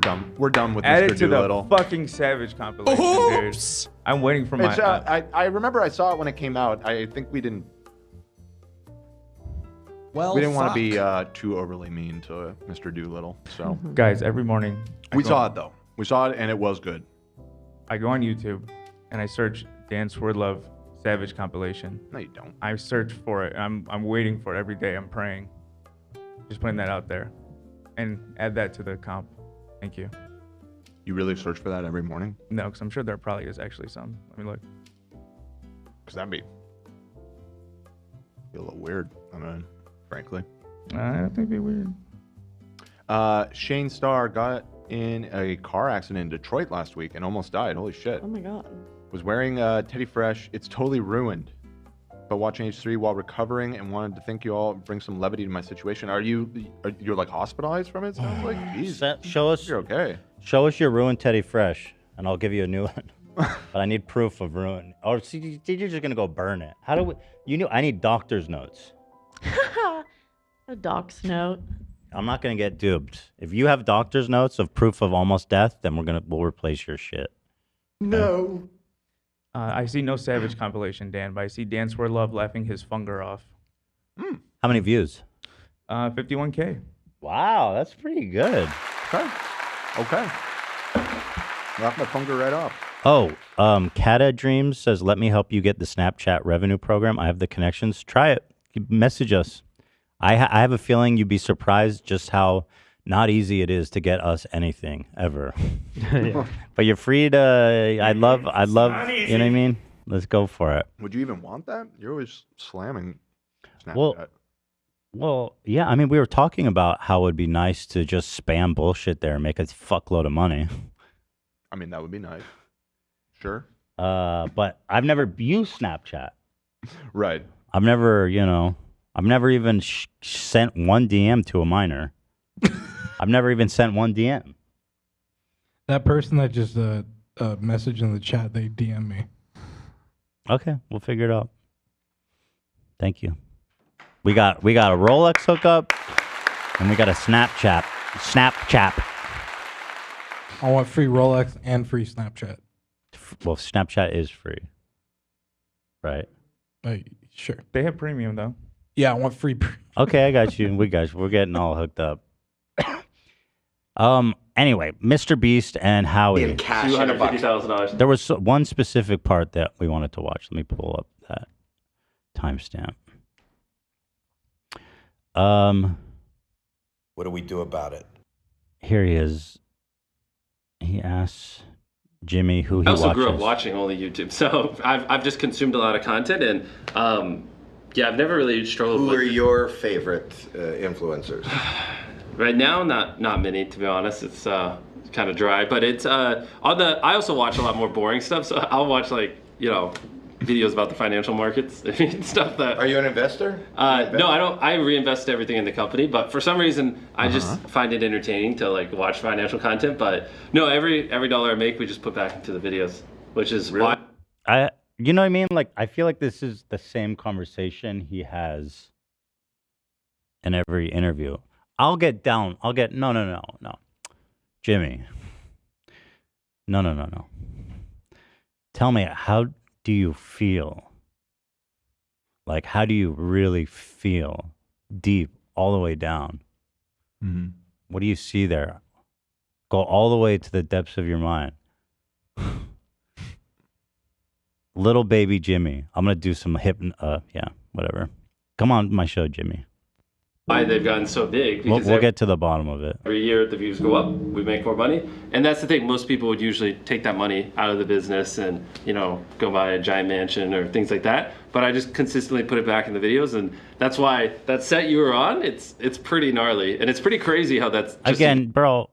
S11: done. We're done with
S12: Add
S11: Mr.
S12: it to
S11: Doolittle.
S12: the fucking Savage compilation, dude. I'm waiting for my.
S11: It's, I remember I saw it when it came out. I think we didn't.
S10: Well,
S11: we didn't want to be too overly mean to Mr. Doolittle. So
S12: Guys, every morning.
S11: we saw it though. We saw it and it was good.
S12: I go on YouTube and I search Dan Swerdlove Savage compilation.
S11: No, you don't.
S12: I search for it. And I'm waiting for it every day. I'm praying. Just putting that out there, and add that to the comp. Thank you.
S11: You really search for that every morning?
S12: No, because I'm sure there probably is actually some. Let me look.
S11: Because that'd be a little weird. I mean, frankly.
S12: I don't think it'd be weird.
S11: Shane Starr got in a car accident in Detroit last week and almost died. Holy shit.
S3: Oh my god.
S11: Was wearing Teddy Fresh. It's totally ruined. But watching H3 while recovering and wanted to thank you all, bring some levity to my situation. You're like hospitalized from it? Sounds like. Jeez.
S2: Show us.
S11: You're okay.
S2: Show us your ruined Teddy Fresh, and I'll give you a new one. But I need proof of ruin. Or see, you're just gonna go burn it. How do we? I need doctor's notes.
S3: A doc's note.
S2: I'm not gonna get duped. If you have doctor's notes of proof of almost death, then we'll replace your shit.
S12: No. I see no Savage compilation, Dan, but I see Dan Swear Love laughing his funger off.
S2: How many views?
S12: 51K.
S2: Wow, that's pretty good.
S11: Okay. Laugh my funger right off.
S2: Oh, Kata Dreams says, let me help you get the Snapchat revenue program. I have the connections. Try it. Message us. I have a feeling you'd be surprised just how not easy it is to get us anything ever.
S7: Yeah.
S2: But you're free to. I'd love. You know what I mean? Let's go for it.
S11: Would you even want that? You're always slamming Snapchat.
S2: Well, yeah. I mean, we were talking about how it would be nice to just spam bullshit there and make a fuckload of money.
S11: I mean, that would be nice. Sure.
S2: But I've never used Snapchat.
S11: Right.
S2: I've never even sent one DM to a minor. I've never even sent one DM.
S4: That person that just messaged in the chat, they DM me.
S2: Okay, we'll figure it out. Thank you. We got a Rolex hookup, and we got a Snapchat.
S4: I want free Rolex and free Snapchat.
S2: Well, Snapchat is free, right?
S4: Sure.
S12: They have premium though.
S4: Yeah, I want free.
S2: Okay, I got you. We're getting all hooked up. Anyway, Mrbeast and Howie.
S19: In cash, $250,000.
S2: There was one specific part that we wanted to watch. Let me pull up that timestamp.
S15: What do we do about it?
S2: Here he is. He asks Jimmy who he
S19: I also
S2: watches.
S19: grew up watching only YouTube, so I've just consumed a lot of content, and yeah, I've never really struggled.
S15: Who are your favorite influencers?
S19: Right now, not many, to be honest. It's kind of dry, but it's I also watch a lot more boring stuff, so I'll watch videos about the financial markets, stuff that.
S15: Are you an investor?
S19: No, I don't. I reinvest everything in the company, but for some reason, I just find it entertaining to watch financial content. But no, every dollar I make, we just put back into the videos, which is why.
S2: You know what I mean? I feel like this is the same conversation he has in every interview. No, Jimmy. No. Tell me, how do you feel? How do you really feel deep all the way down?
S11: Mm-hmm.
S2: What do you see there? Go all the way to the depths of your mind. Little baby Jimmy. I'm going to do some whatever. Come on my show, Jimmy.
S19: Why they've gotten so big. Because
S2: We'll get to the bottom of it.
S19: every year the views go up, we make more money. And that's the thing, most people would usually take that money out of the business and, go buy a giant mansion or things like that. But I just consistently put it back in the videos, and that's why that set you were on, it's pretty gnarly. And it's pretty crazy how that's just
S2: Again, bro,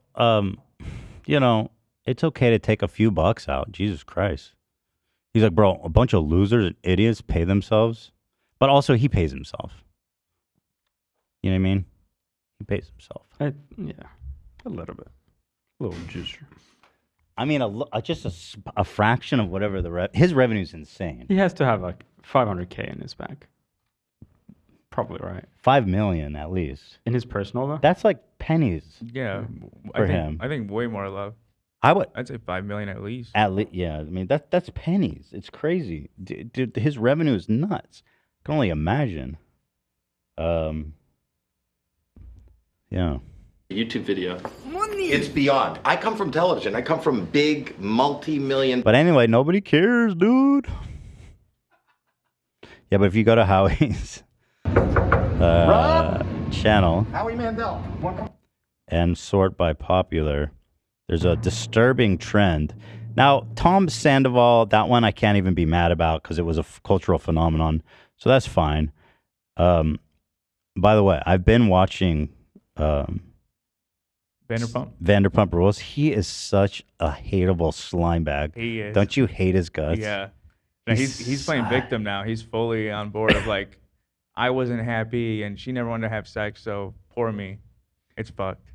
S2: it's okay to take a few bucks out. Jesus Christ. He's like, bro, a bunch of losers and idiots pay themselves. But also he pays himself. You know what I mean? He pays himself.
S5: Yeah, a little bit. A little juicer.
S2: I mean, just a fraction of whatever his revenue's insane.
S5: He has to have 500K in his bank. Probably right.
S2: 5 million at least.
S5: In his personal though?
S2: That's like pennies.
S12: Yeah,
S2: for him.
S12: I think way more love.
S2: I'd
S12: say 5 million at least.
S2: Yeah. I mean, that's pennies. It's crazy. Dude, his revenue is nuts. I can only imagine. Yeah.
S19: YouTube video.
S15: It's beyond. I come from television. I come from big multi-million.
S2: But anyway, nobody cares, dude. Yeah, but if you go to Howie's channel
S9: Howie Mandel.
S2: and sort by popular, there's a disturbing trend. Now, Tom Sandoval, that one I can't even be mad about because it was a cultural phenomenon. So that's fine. By the way, I've been watching Vanderpump Rules. He is such a hateable slime bag.
S12: He is.
S2: Don't you hate his guts?
S12: Yeah. No, he's playing victim now. He's fully on board of like, I wasn't happy and she never wanted to have sex, so poor me. It's fucked.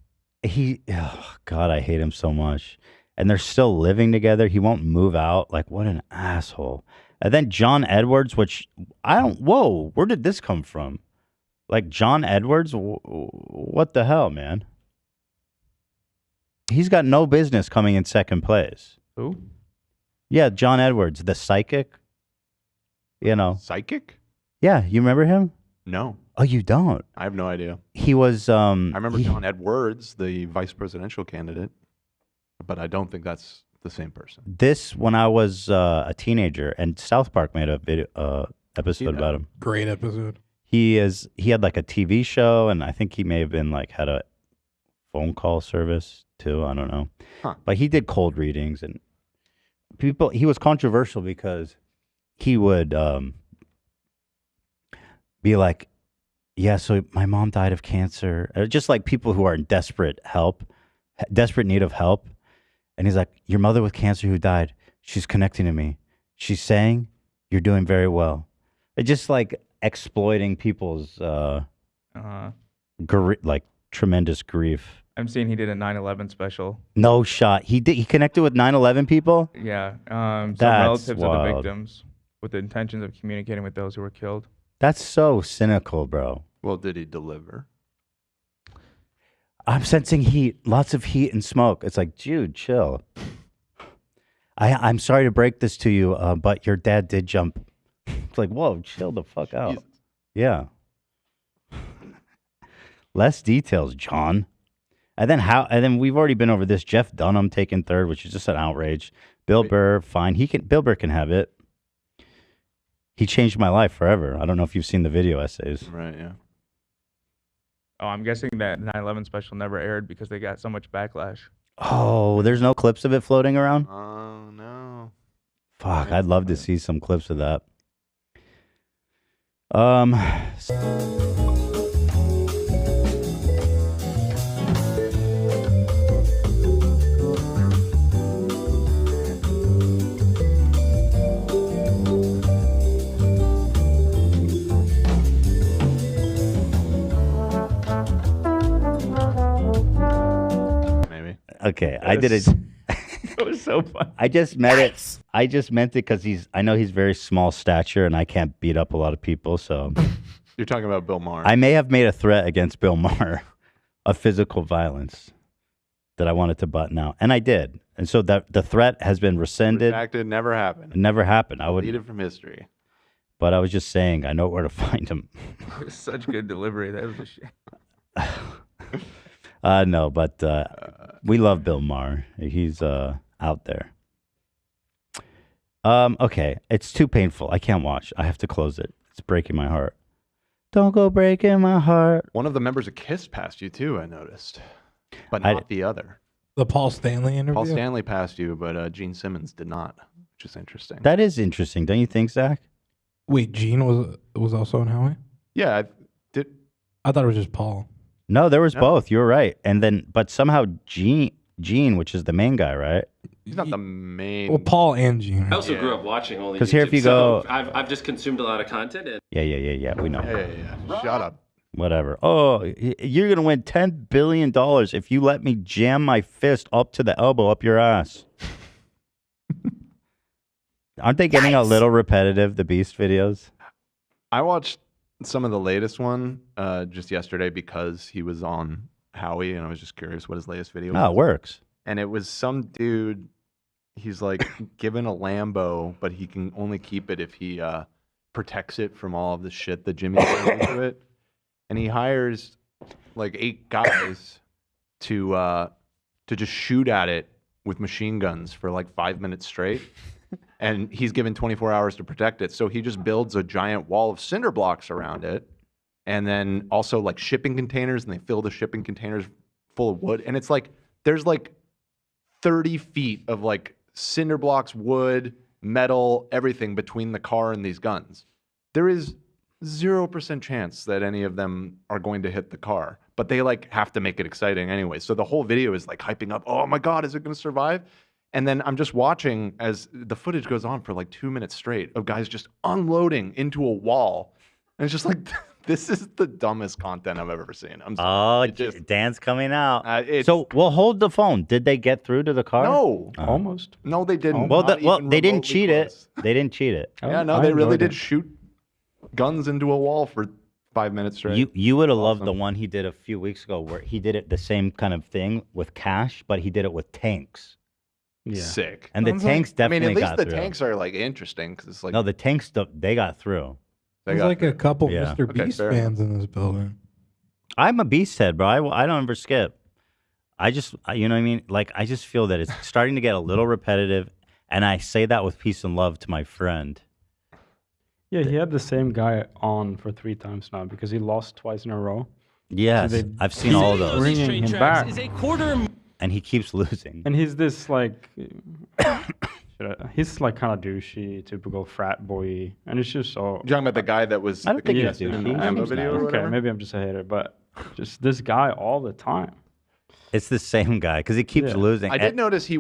S2: God, I hate him so much. And they're still living together. He won't move out. Like, what an asshole. And then John Edwards, which whoa, where did this come from? Like, John Edwards? What the hell, man? He's got no business coming in second place.
S12: Who?
S2: Yeah, John Edwards, the psychic. You know.
S11: Psychic?
S2: Yeah, you remember him?
S11: No.
S2: Oh, you don't?
S11: I have no idea.
S2: He was.
S11: I remember John Edwards, the vice presidential candidate, but I don't think that's the same person.
S2: This when I was a teenager, and South Park made a video episode about him.
S4: Great episode.
S2: He had like a TV show, and I think he may have been like had a phone call service too. I don't know.
S11: Huh.
S2: But he did cold readings, and he was controversial because he would be like, yeah, so my mom died of cancer. Just like people who are in desperate need of help. And he's like, your mother with cancer who died, she's connecting to me. She's saying you're doing very well. It's just like exploiting people's like tremendous grief.
S12: I'm seeing he did a 9/11 special.
S2: No shot. He connected with 9/11 people?
S12: Yeah. Some
S2: That's
S12: relatives of the
S2: wild.
S12: victims with the intentions of communicating with those who were killed.
S2: That's so cynical, bro.
S11: Well, did he deliver?
S2: I'm sensing heat, lots of heat and smoke. It's like, dude, chill. I'm sorry to break this to you, but your dad did jump. It's like, whoa, chill the fuck out.
S11: Jesus.
S2: Yeah. Less details, John. And then we've already been over this. Jeff Dunham taking third, which is just an outrage. Bill Burr, fine. Bill Burr can have it. He changed my life forever. I don't know if you've seen the video essays.
S11: Right, yeah.
S12: Oh, I'm guessing that 9/11 special never aired because they got so much backlash.
S2: Oh, there's no clips of it floating around?
S11: Oh, no.
S2: Fuck, I'd love to see some clips of that.
S11: Maybe.
S2: Okay, I did it.
S12: It was so fun.
S2: I just meant it. I just meant it because I know he's very small stature and I can't beat up a lot of people. So
S11: You're talking about Bill Maher.
S2: I may have made a threat against Bill Maher of physical violence that I wanted to button out, and I did. And so the threat has been rescinded.
S11: Redacted, never happened.
S2: It never happened. I would
S11: Deleted from history.
S2: But I was just saying, I know where to find him.
S12: It was such good delivery. That was a shit.
S2: No, but we love Bill Maher. He's out there. Okay, it's too painful. I can't watch. I have to close it. It's breaking my heart. Don't go breaking my heart.
S11: One of the members of KISS passed you too, I noticed. But not the other.
S4: The Paul Stanley interview?
S11: Paul Stanley passed you, but Gene Simmons did not, which is interesting.
S2: That is interesting, don't you think, Zach?
S4: Wait, Gene was also in Howie?
S11: Yeah,
S4: I thought it was just Paul.
S2: No, there was both. You're right. And then, but somehow Gene, which is the main guy, right?
S11: He's not the main.
S4: Well, Paul and Gene.
S19: I also grew up watching only
S2: 'Cause here if
S19: YouTube,
S2: you
S19: so
S2: go-
S19: I've just consumed a lot of content. And
S2: Yeah. We know.
S11: Yeah. Shut up.
S2: Whatever. Oh, you're going to win $10 billion if you let me jam my fist up to the elbow up your ass. Aren't they getting a little repetitive, the Beast videos?
S11: I watched some of the latest one just yesterday because he was on Howie, and I was just curious what his latest video was.
S2: Oh, it works.
S11: And it was some dude, he's like given a Lambo, but he can only keep it if he protects it from all of the shit that Jimmy throws into it. And he hires like 8 guys to just shoot at it with machine guns for like 5 minutes straight. And he's given 24 hours to protect it. So he just builds a giant wall of cinder blocks around it. And then also like shipping containers, and they fill the shipping containers full of wood. And it's like, there's like 30 feet of like cinder blocks, wood, metal, everything between the car and these guns. There is 0% chance that any of them are going to hit the car, but they like have to make it exciting anyway. So the whole video is like hyping up, oh my God, is it going to survive? And then I'm just watching as the footage goes on for like 2 minutes straight of guys just unloading into a wall. And it's just like, this is the dumbest content I've ever seen. I'm sorry.
S2: Oh, Dan's coming out. So, well, hold the phone. Did they get through to the car?
S11: No.
S5: Almost.
S11: No, they didn't.
S2: Well,
S11: Not even
S2: they didn't
S11: remotely
S2: cheat
S11: close.
S2: it. They didn't cheat it.
S11: Yeah, no, they really did shoot guns into a wall for 5 minutes straight.
S2: You would have loved the one he did a few weeks ago where he did it the same kind of thing with cash, but he did it with tanks.
S5: Yeah.
S11: Sick.
S2: And the
S11: Sounds
S2: tanks
S11: like-
S2: definitely
S11: I mean, at least
S2: got
S11: the
S2: through.
S11: tanks are like interesting because it's like
S2: No, the tanks, they got through.
S11: They
S4: There's
S11: got
S4: like a couple
S2: Yeah.
S4: Mr.
S2: Okay,
S4: Beast
S2: fair
S4: fans in this building.
S2: I'm a beast head, bro. I don't ever skip. You know what I mean? Like, I just feel that it's starting to get a little repetitive, and I say that with peace and love to my friend.
S5: Yeah, he had the same guy on for 3 times now because he lost twice in a row.
S2: Yes,
S5: So
S2: I've seen all those.
S5: Bringing him back.
S2: And he keeps losing.
S5: And he's this like, he's like kind of douchey, typical frat boy, and it's just so.
S11: You're talking about the guy that was
S2: I don't think he's
S11: in
S2: douchey.
S11: the ammo video or
S5: Okay,
S11: whatever?
S5: maybe I'm just a hater, but just this guy all the time.
S2: It's the same guy because he keeps losing.
S11: I did notice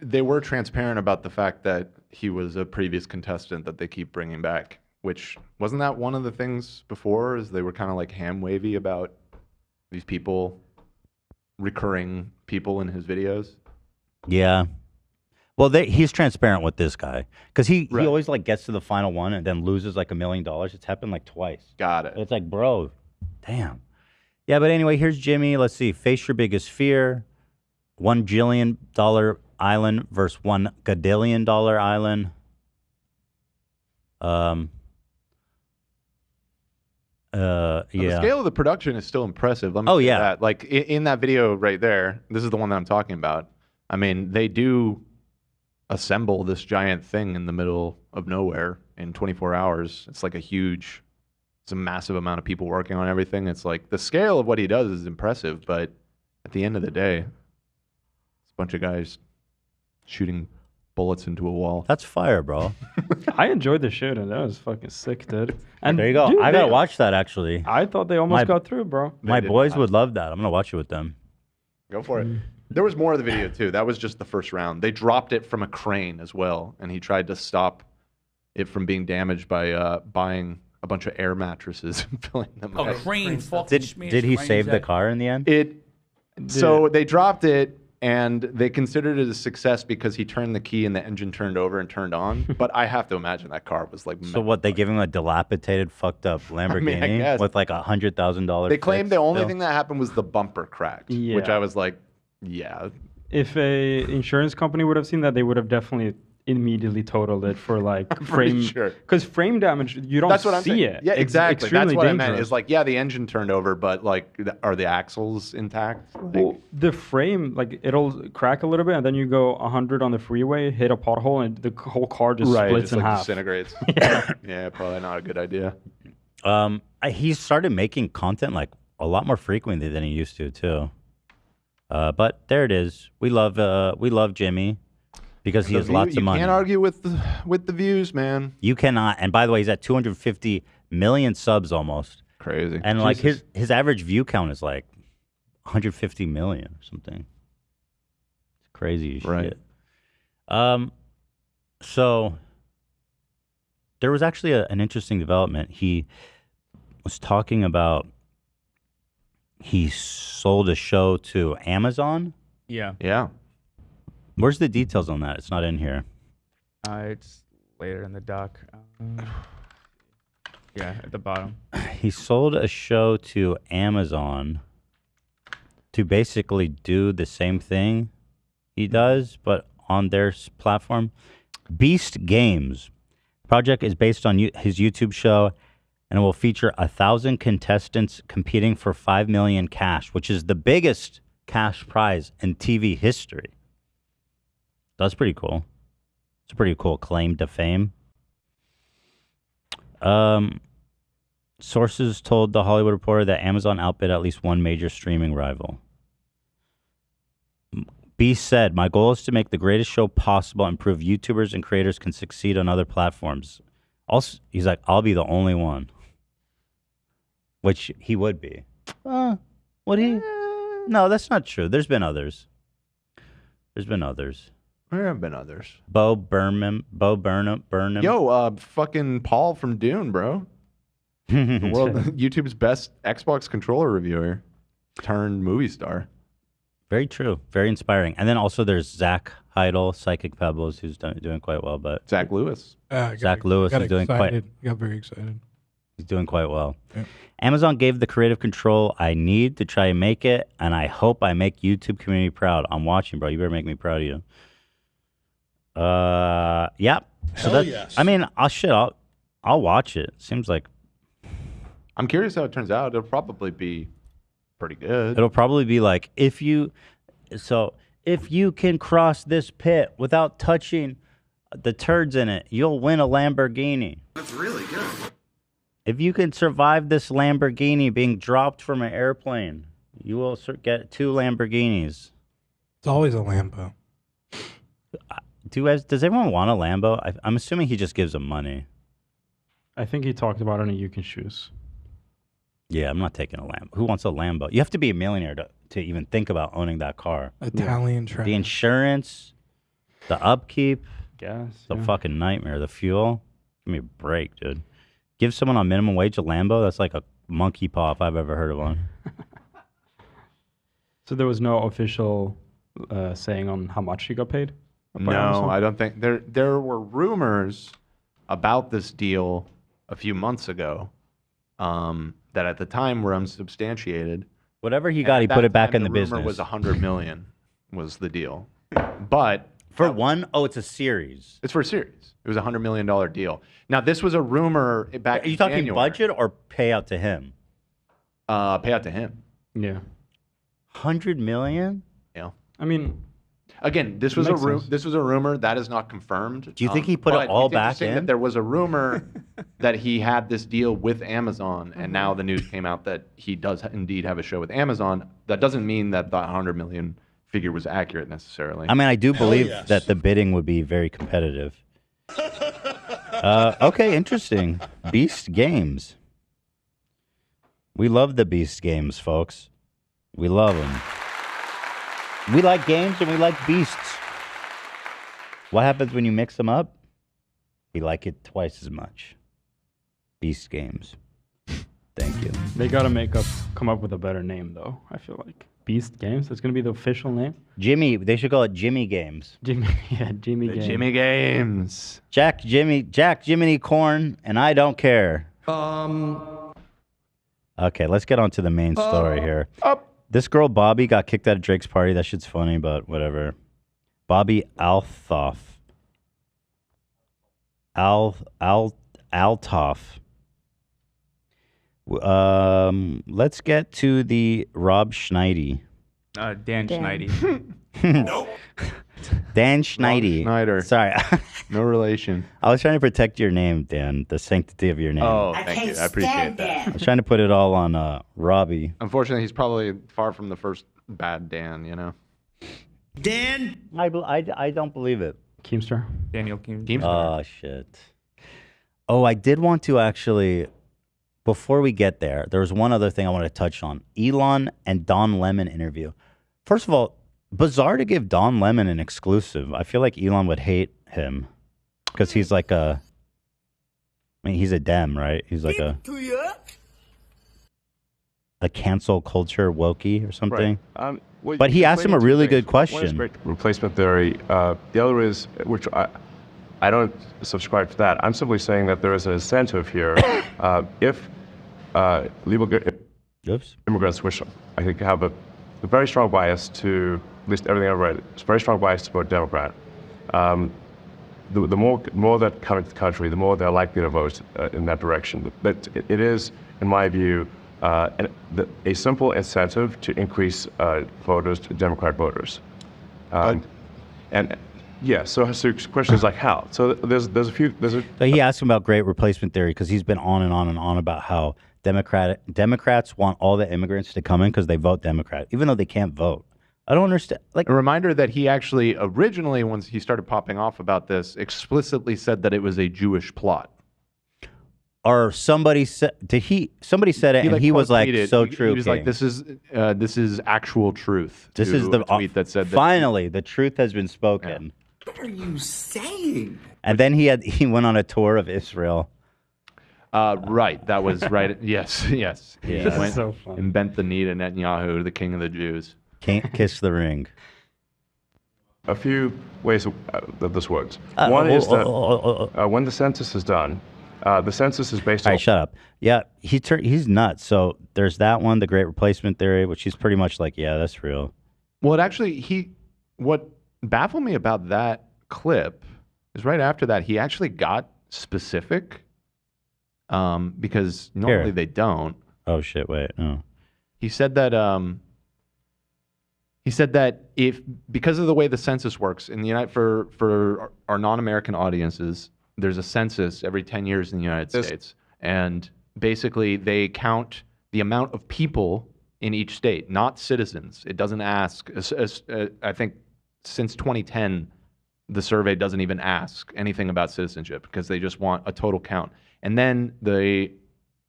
S11: they were transparent about the fact that he was a previous contestant that they keep bringing back, which wasn't that one of the things before is they were kind of like ham wavy about these people, recurring people in his videos.
S2: Yeah. Well, he's transparent with this guy because he always like gets to the final one and then loses like $1 million. It's happened like twice.
S11: Got it.
S2: It's like, bro, damn. Yeah, but anyway, here's Jimmy. Let's see. Face your biggest fear. $1 jillion island versus $1 gadillion island.
S11: The
S2: Yeah.
S11: scale of the production is still impressive. Let me say that. Like in that video right there, this is the one that I'm talking about. I mean, they do assemble this giant thing in the middle of nowhere in 24 hours. It's like it's a massive amount of people working on everything. It's like the scale of what he does is impressive, but at the end of the day, it's a bunch of guys shooting bullets into a wall.
S2: That's fire, bro.
S5: I enjoyed the shoot, and that was fucking sick, dude. And
S2: there you go.
S5: dude,
S2: I gotta
S5: they-
S2: watch that actually.
S5: I thought they almost got through, bro.
S2: My
S11: They did
S2: boys
S11: not.
S2: would love that. I'm gonna watch it with them.
S11: Go for it. There was more of the video too. That was just the first round. They dropped it from a crane as well, and he tried to stop it from being damaged by buying a bunch of air mattresses and filling them
S16: A
S11: up.
S16: crane fucking smashed
S2: Did he
S16: right
S2: save
S16: into
S2: the
S16: that-
S2: car in the end?
S11: So they dropped it, and they considered it a success because he turned the key and the engine turned over and turned on. But I have to imagine that car was like.
S2: So what? They give him a dilapidated, fucked up Lamborghini
S11: guess.
S2: with like $100,000.
S11: They claimed the only
S2: still?
S11: thing that happened was the bumper cracked, which
S5: Yeah.
S11: I was like, yeah.
S5: If a insurance company would have seen that, they would have definitely immediately totaled it for like
S11: pretty
S5: frame.
S11: sure.
S5: Because frame damage, you don't
S11: That's what I'm
S5: see
S11: saying.
S5: it.
S11: Yeah,
S5: It's
S11: exactly. That's
S5: extremely
S11: what I meant.
S5: dangerous.
S11: Is like, yeah, the engine turned over, but like, are the axles intact? Like,
S5: Well, the frame, like it'll crack a little bit, and then you go 100 on the freeway, hit a pothole, and the whole car just splits
S11: just
S5: in
S11: like
S5: half.
S11: disintegrates. Yeah, probably not a good idea.
S2: He started making content like a lot more frequently than he used to too. But there it is. We love Jimmy because he
S11: The
S2: has
S11: view-
S2: lots of money.
S11: You can't argue with the views, man.
S2: You cannot. And by the way, he's at 250 million subs almost.
S11: Crazy.
S2: And like
S11: Jesus.
S2: his average view count is like 150 million or something. It's crazy shit. So there was actually an interesting development. He was talking about he sold a show to Amazon.
S12: Yeah.
S11: Yeah.
S2: Where's the details on that? It's not in here.
S12: It's later in the doc. Yeah, at the bottom.
S2: He sold a show to Amazon to basically do the same thing he does, but on their platform. Beast Games. Project is based on his YouTube show, and it will feature 1,000 contestants competing for $5 million cash, which is the biggest cash prize in TV history. That's pretty cool. It's a pretty cool claim to fame. Sources told The Hollywood Reporter that Amazon outbid at least one major streaming rival. Beast said, "My goal is to make the greatest show possible and prove YouTubers and creators can succeed on other platforms." Also, he's like, "I'll be the only one." which he would be. Would he? No, that's not true. There's been others.
S11: There have been others.
S2: Bo Burnham.
S11: Yo, fucking Paul from Dune, bro. The world, YouTube's best Xbox controller reviewer turned movie star.
S2: Very true. Very inspiring. And then also there's Zach Heidel, Psychic Pebbles, who's doing quite well. But
S11: Zach Lewis.
S2: Zach Lewis is doing quite.
S4: Got very excited.
S2: He's doing quite well.
S4: Yeah.
S2: Amazon gave the creative control I need to try and make it, and I hope I make YouTube community proud. I'm watching, bro. You better make me proud of you. Yeah.
S11: Hell yes.
S2: I mean, I'll watch it. Seems like
S11: I'm curious how it turns out. It'll probably be pretty good.
S2: it'll probably be like if you can cross this pit without touching the turds in it, you'll win a Lamborghini.
S9: That's really good.
S2: If you can survive this Lamborghini being dropped from an airplane, you will get 2 Lamborghinis.
S4: It's always a Lambo.
S2: Does everyone want a Lambo? I'm assuming he just gives them money.
S5: I think he talked about it and you can choose.
S2: Yeah, I'm not taking a Lambo. Who wants a Lambo? You have to be a millionaire to even think about owning that car.
S4: Italian trash.
S2: The insurance, the upkeep,
S5: gas,
S2: the fucking nightmare, the fuel. Give me a break, dude. Give someone on minimum wage a Lambo? That's like a monkey paw if I've ever heard of one.
S5: So there was no official saying on how much he got paid? by
S11: No,
S5: Amazon?
S11: I don't think there were rumors about this deal a few months ago that at the time were unsubstantiated.
S2: Whatever he got, he put it back in the
S11: rumor
S2: business.
S11: was $100 million was the deal, but
S2: for one, it's a series.
S11: It's for a series. It was a $100 million deal. Now this was a rumor back.
S2: Are you
S11: in
S2: talking
S11: January.
S2: budget or payout to him?
S11: Payout to him.
S5: Yeah.
S2: $100 million?
S11: Yeah.
S5: I mean,
S11: again, this was this was a rumor that is not confirmed.
S2: Do you think he put it all back in?
S11: That there was a rumor that he had this deal with Amazon, and now the news came out that he does indeed have a show with Amazon. That doesn't mean that the $100 million figure was accurate necessarily.
S2: I mean, I do believe that the bidding would be very competitive. Okay, interesting. Beast Games. We love the Beast Games, folks. We love them. We like games and we like beasts. What happens when you mix them up? We like it twice as much. Beast Games. Thank you.
S5: They gotta come up with a better name though, I feel like. Beast Games, that's gonna be the official name?
S2: Jimmy, they should call it Jimmy Games.
S5: Jimmy Games.
S11: Jimmy Games.
S2: Jack, Jiminy Corn, and I don't care. Okay, let's get on to the main story here. This girl, Bobby, got kicked out of Drake's party. That shit's funny, but whatever. Bobby Althoff. Althoff. Let's get to the Rob Schneider.
S12: Dan Schneider.
S11: Nope.
S2: Dan Schneider.
S11: Schneider.
S2: Sorry.
S11: No relation.
S2: I was trying to protect your name, Dan, the sanctity of your name.
S11: Oh, thank you. I appreciate that.
S2: I was trying to put it all on Robbie.
S11: Unfortunately, he's probably far from the first bad Dan, you know?
S2: Dan? I don't believe it.
S5: Keemstar?
S12: Daniel Keemstar.
S2: Oh, shit. Oh, I did want to actually, before we get there, there was one other thing I wanted to touch on. Elon and Don Lemon interview. First of all, bizarre to give Don Lemon an exclusive. I feel like Elon would hate him because he's like he's a Dem, right? He's like a cancel culture wokey or something.
S16: Right.
S2: But he asked him a really good question.
S16: One is replacement theory. The other is, which I don't subscribe to that. I'm simply saying that there is an incentive here. If immigrants, which I think have a very strong bias to, at least everything I've read, it's a very strong bias to vote Democrat. The more that come into the country, the more they're likely to vote in that direction. But it is, in my view, a simple incentive to increase Democrat voters. And yeah, so the question is like how? So there's a few.
S2: So he asked him about great replacement theory because he's been on and on and on about how Democrats want all the immigrants to come in because they vote Democrat, even though they can't vote. I don't understand. Like
S11: a reminder that he actually originally, once he started popping off about this, explicitly said that it was a Jewish plot.
S2: or somebody said, somebody said it, and he was like,
S11: quote-tweeted.
S2: so
S11: He
S2: true.
S11: was like, this is actual truth.
S2: This
S11: to
S2: is the
S11: a tweet that said that.
S2: finally the truth has been spoken.
S9: What are you saying?
S2: And then he went on a tour of Israel.
S11: Right, that was right. Yes. He
S2: Yeah.
S11: went
S5: So fun.
S11: and bent the knee to Netanyahu, the king of the Jews.
S2: Can't kiss the ring.
S16: A few ways that this works.
S2: Uh,
S16: One
S2: oh,
S16: is
S2: oh,
S16: that
S2: oh, oh,
S16: when the census is done, the census is based
S2: All
S16: on.
S2: right, shut up. Yeah, he's nuts. So there's that one, the Great Replacement Theory, which he's pretty much like, yeah, that's real.
S11: Well, it actually, what baffled me about that clip is right after that, he actually got specific because normally
S2: Here.
S11: they don't.
S2: Oh shit! Wait. Oh.
S11: He said that if because of the way the census works in the United for our non-American audiences, there's a census every 10 years in the United States, and basically they count the amount of people in each state, not citizens. It doesn't ask. I think since 2010, the survey doesn't even ask anything about citizenship because they just want a total count. And then the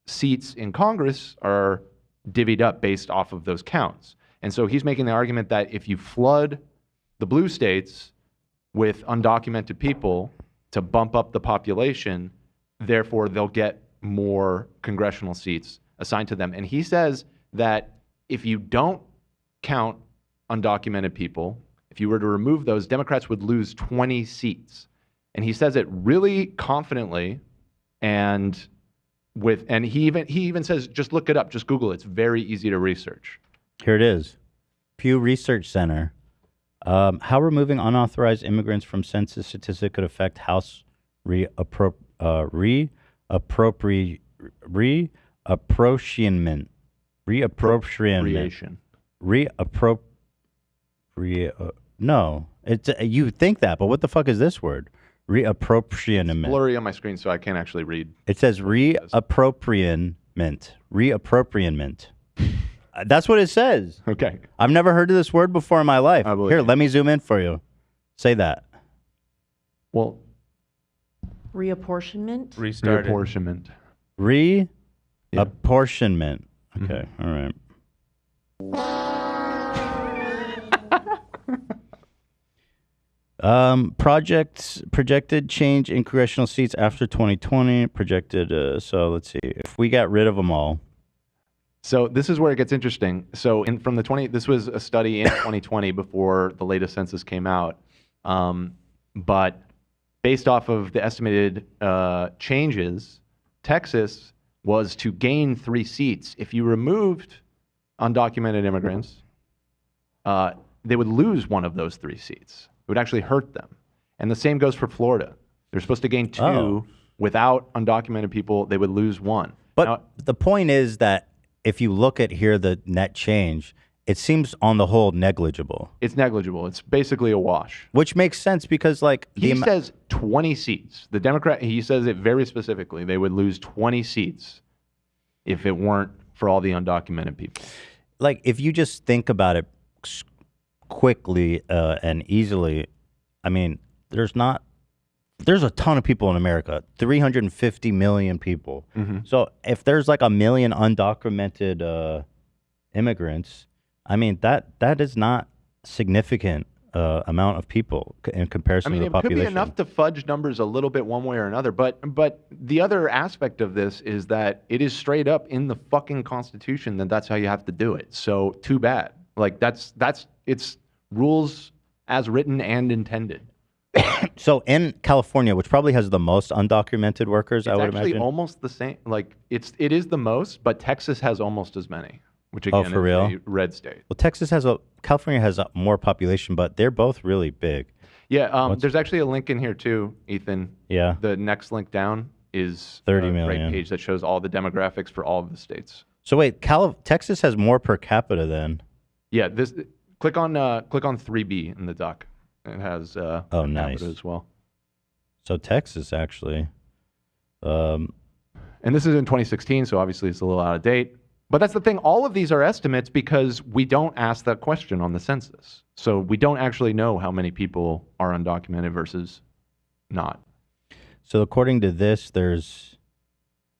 S11: seats in Congress are divvied up based off of those counts. And so he's making the argument that if you flood the blue states with undocumented people to bump up the population, therefore they'll get more congressional seats assigned to them. And he says that if you don't count undocumented people, if you were to remove those, Democrats would lose 20 seats. And he says it really confidently, and he even says, just look it up, just Google it. It's very easy to research.
S2: Here it is. Pew Research Center. How removing unauthorized immigrants from census statistic could affect House reappropriation. No, it's you think that, but what the fuck is this word? Reappropriation.
S11: Blurry on my screen, so I can't actually read.
S2: It says reappropriation. Reappropriation. That's what it says.
S11: Okay.
S2: I've never heard of this word before in my life. Here, let me zoom in for you. Say that.
S11: Well,
S3: Reapportionment.
S12: Restarted.
S11: Reapportionment.
S2: Reapportionment. Okay. All right. Projected change in congressional seats after 2020. Projected. So let's see. If we got rid of them all.
S11: So this is where it gets interesting. So this was a study in 2020 before the latest census came out. But based off of the estimated changes, Texas was to gain 3 seats. If you removed undocumented immigrants, they would lose one of those 3 seats. It would actually hurt them. And the same goes for Florida. They're supposed to gain 2.
S2: Oh.
S11: Without undocumented people, they would lose 1.
S2: But
S11: Now,
S2: the point is that if you look at here, the net change, it seems on the whole negligible.
S11: it's negligible. It's basically a wash.
S2: Which makes sense because, like,
S11: He says 20 seats. The Democrat, he says it very specifically. They would lose 20 seats if it weren't for all the undocumented people.
S2: like, if you just think about it quickly and easily, I mean, there's a ton of people in America, 350 million people.
S11: Mhm.
S2: So if there's like 1 million undocumented immigrants, I mean, that is not significant amount of people in
S11: I
S2: comparison
S11: mean,
S2: to
S11: it
S2: the
S11: could be
S2: population.
S11: enough to fudge numbers a little bit one way or another. But the other aspect of this is that it is straight up in the fucking Constitution that that's how you have to do it. So too bad. Like it's rules as written and intended.
S2: So in California, which probably has the most undocumented workers, I
S11: It's
S2: would
S11: actually
S2: imagine.
S11: almost the same. Like it is the most, but Texas has almost as many, which again
S2: for
S11: is
S2: real?
S11: a red state.
S2: Well, California has more population, but they're both really big.
S11: Yeah, there's actually a link in here too, Ethan.
S2: Yeah.
S11: The next link down is
S2: 30
S11: a
S2: million.
S11: great page that shows all the demographics for all of the states.
S2: So wait, Texas has more per capita then?
S11: Yeah, click on 3B in the doc. It has per
S2: nice.
S11: capita as well.
S2: So Texas actually.
S11: And this is in 2016, so obviously it's a little out of date. But that's the thing. All of these are estimates because we don't ask that question on the census. So we don't actually know how many people are undocumented versus not.
S2: So according to this, there's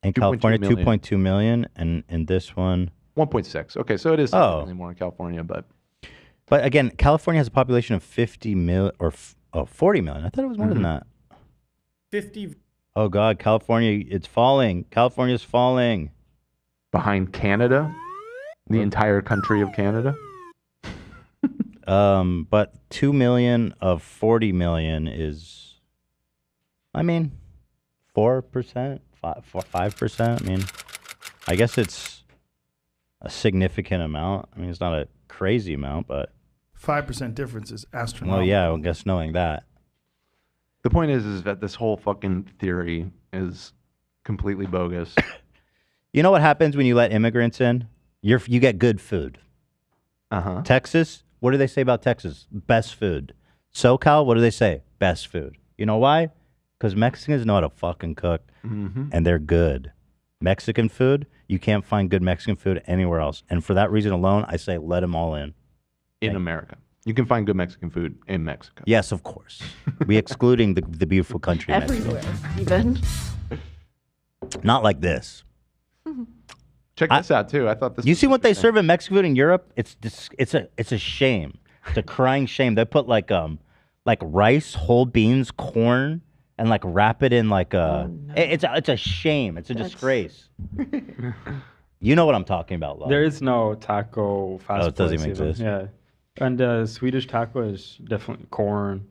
S2: In
S11: 2.2
S2: California,
S11: million.
S2: 2.2 million, and in this one,
S11: 1.6. Okay, so it is
S2: Oh.
S11: significantly more in California, but
S2: but again, California has a population of 50 million or 40 million. I thought it was more than that.
S23: 50.
S2: Oh God, California, it's falling. California's falling.
S11: behind Canada, the entire country of Canada.
S2: But 2 million of 40 million is, I mean, 4%, 5%. I mean, I guess it's a significant amount. I mean, it's not a crazy amount, but
S14: 5% difference is astronomical.
S2: well, yeah, I guess knowing that.
S11: The point is that this whole fucking theory is completely bogus.
S2: You know what happens when you let immigrants in? You get good food.
S11: Uh-huh.
S2: Texas, what do they say about Texas? Best food. SoCal, what do they say? Best food. You know why? Because Mexicans know how to fucking cook,
S11: Mhm.
S2: and they're good. Mexican food, you can't find good Mexican food anywhere else. And for that reason alone, I say let them all in.
S11: In America. You can find good Mexican food in Mexico.
S2: Yes, of course. We excluding the beautiful country of Mexico.
S3: Everywhere, even.
S2: Not like this.
S11: Check this out too. I thought this.
S2: You see what they serve in Mexican food in Europe? It's a shame. It's a crying shame. They put like rice, whole beans, corn, and like wrap it in like a. It's a shame. It's a disgrace. You know what I'm talking about, Lon.
S5: There is no taco fast.
S2: Oh, it doesn't
S5: place
S2: even
S5: even.
S2: exist.
S5: Yeah, and Swedish taco is definitely corn,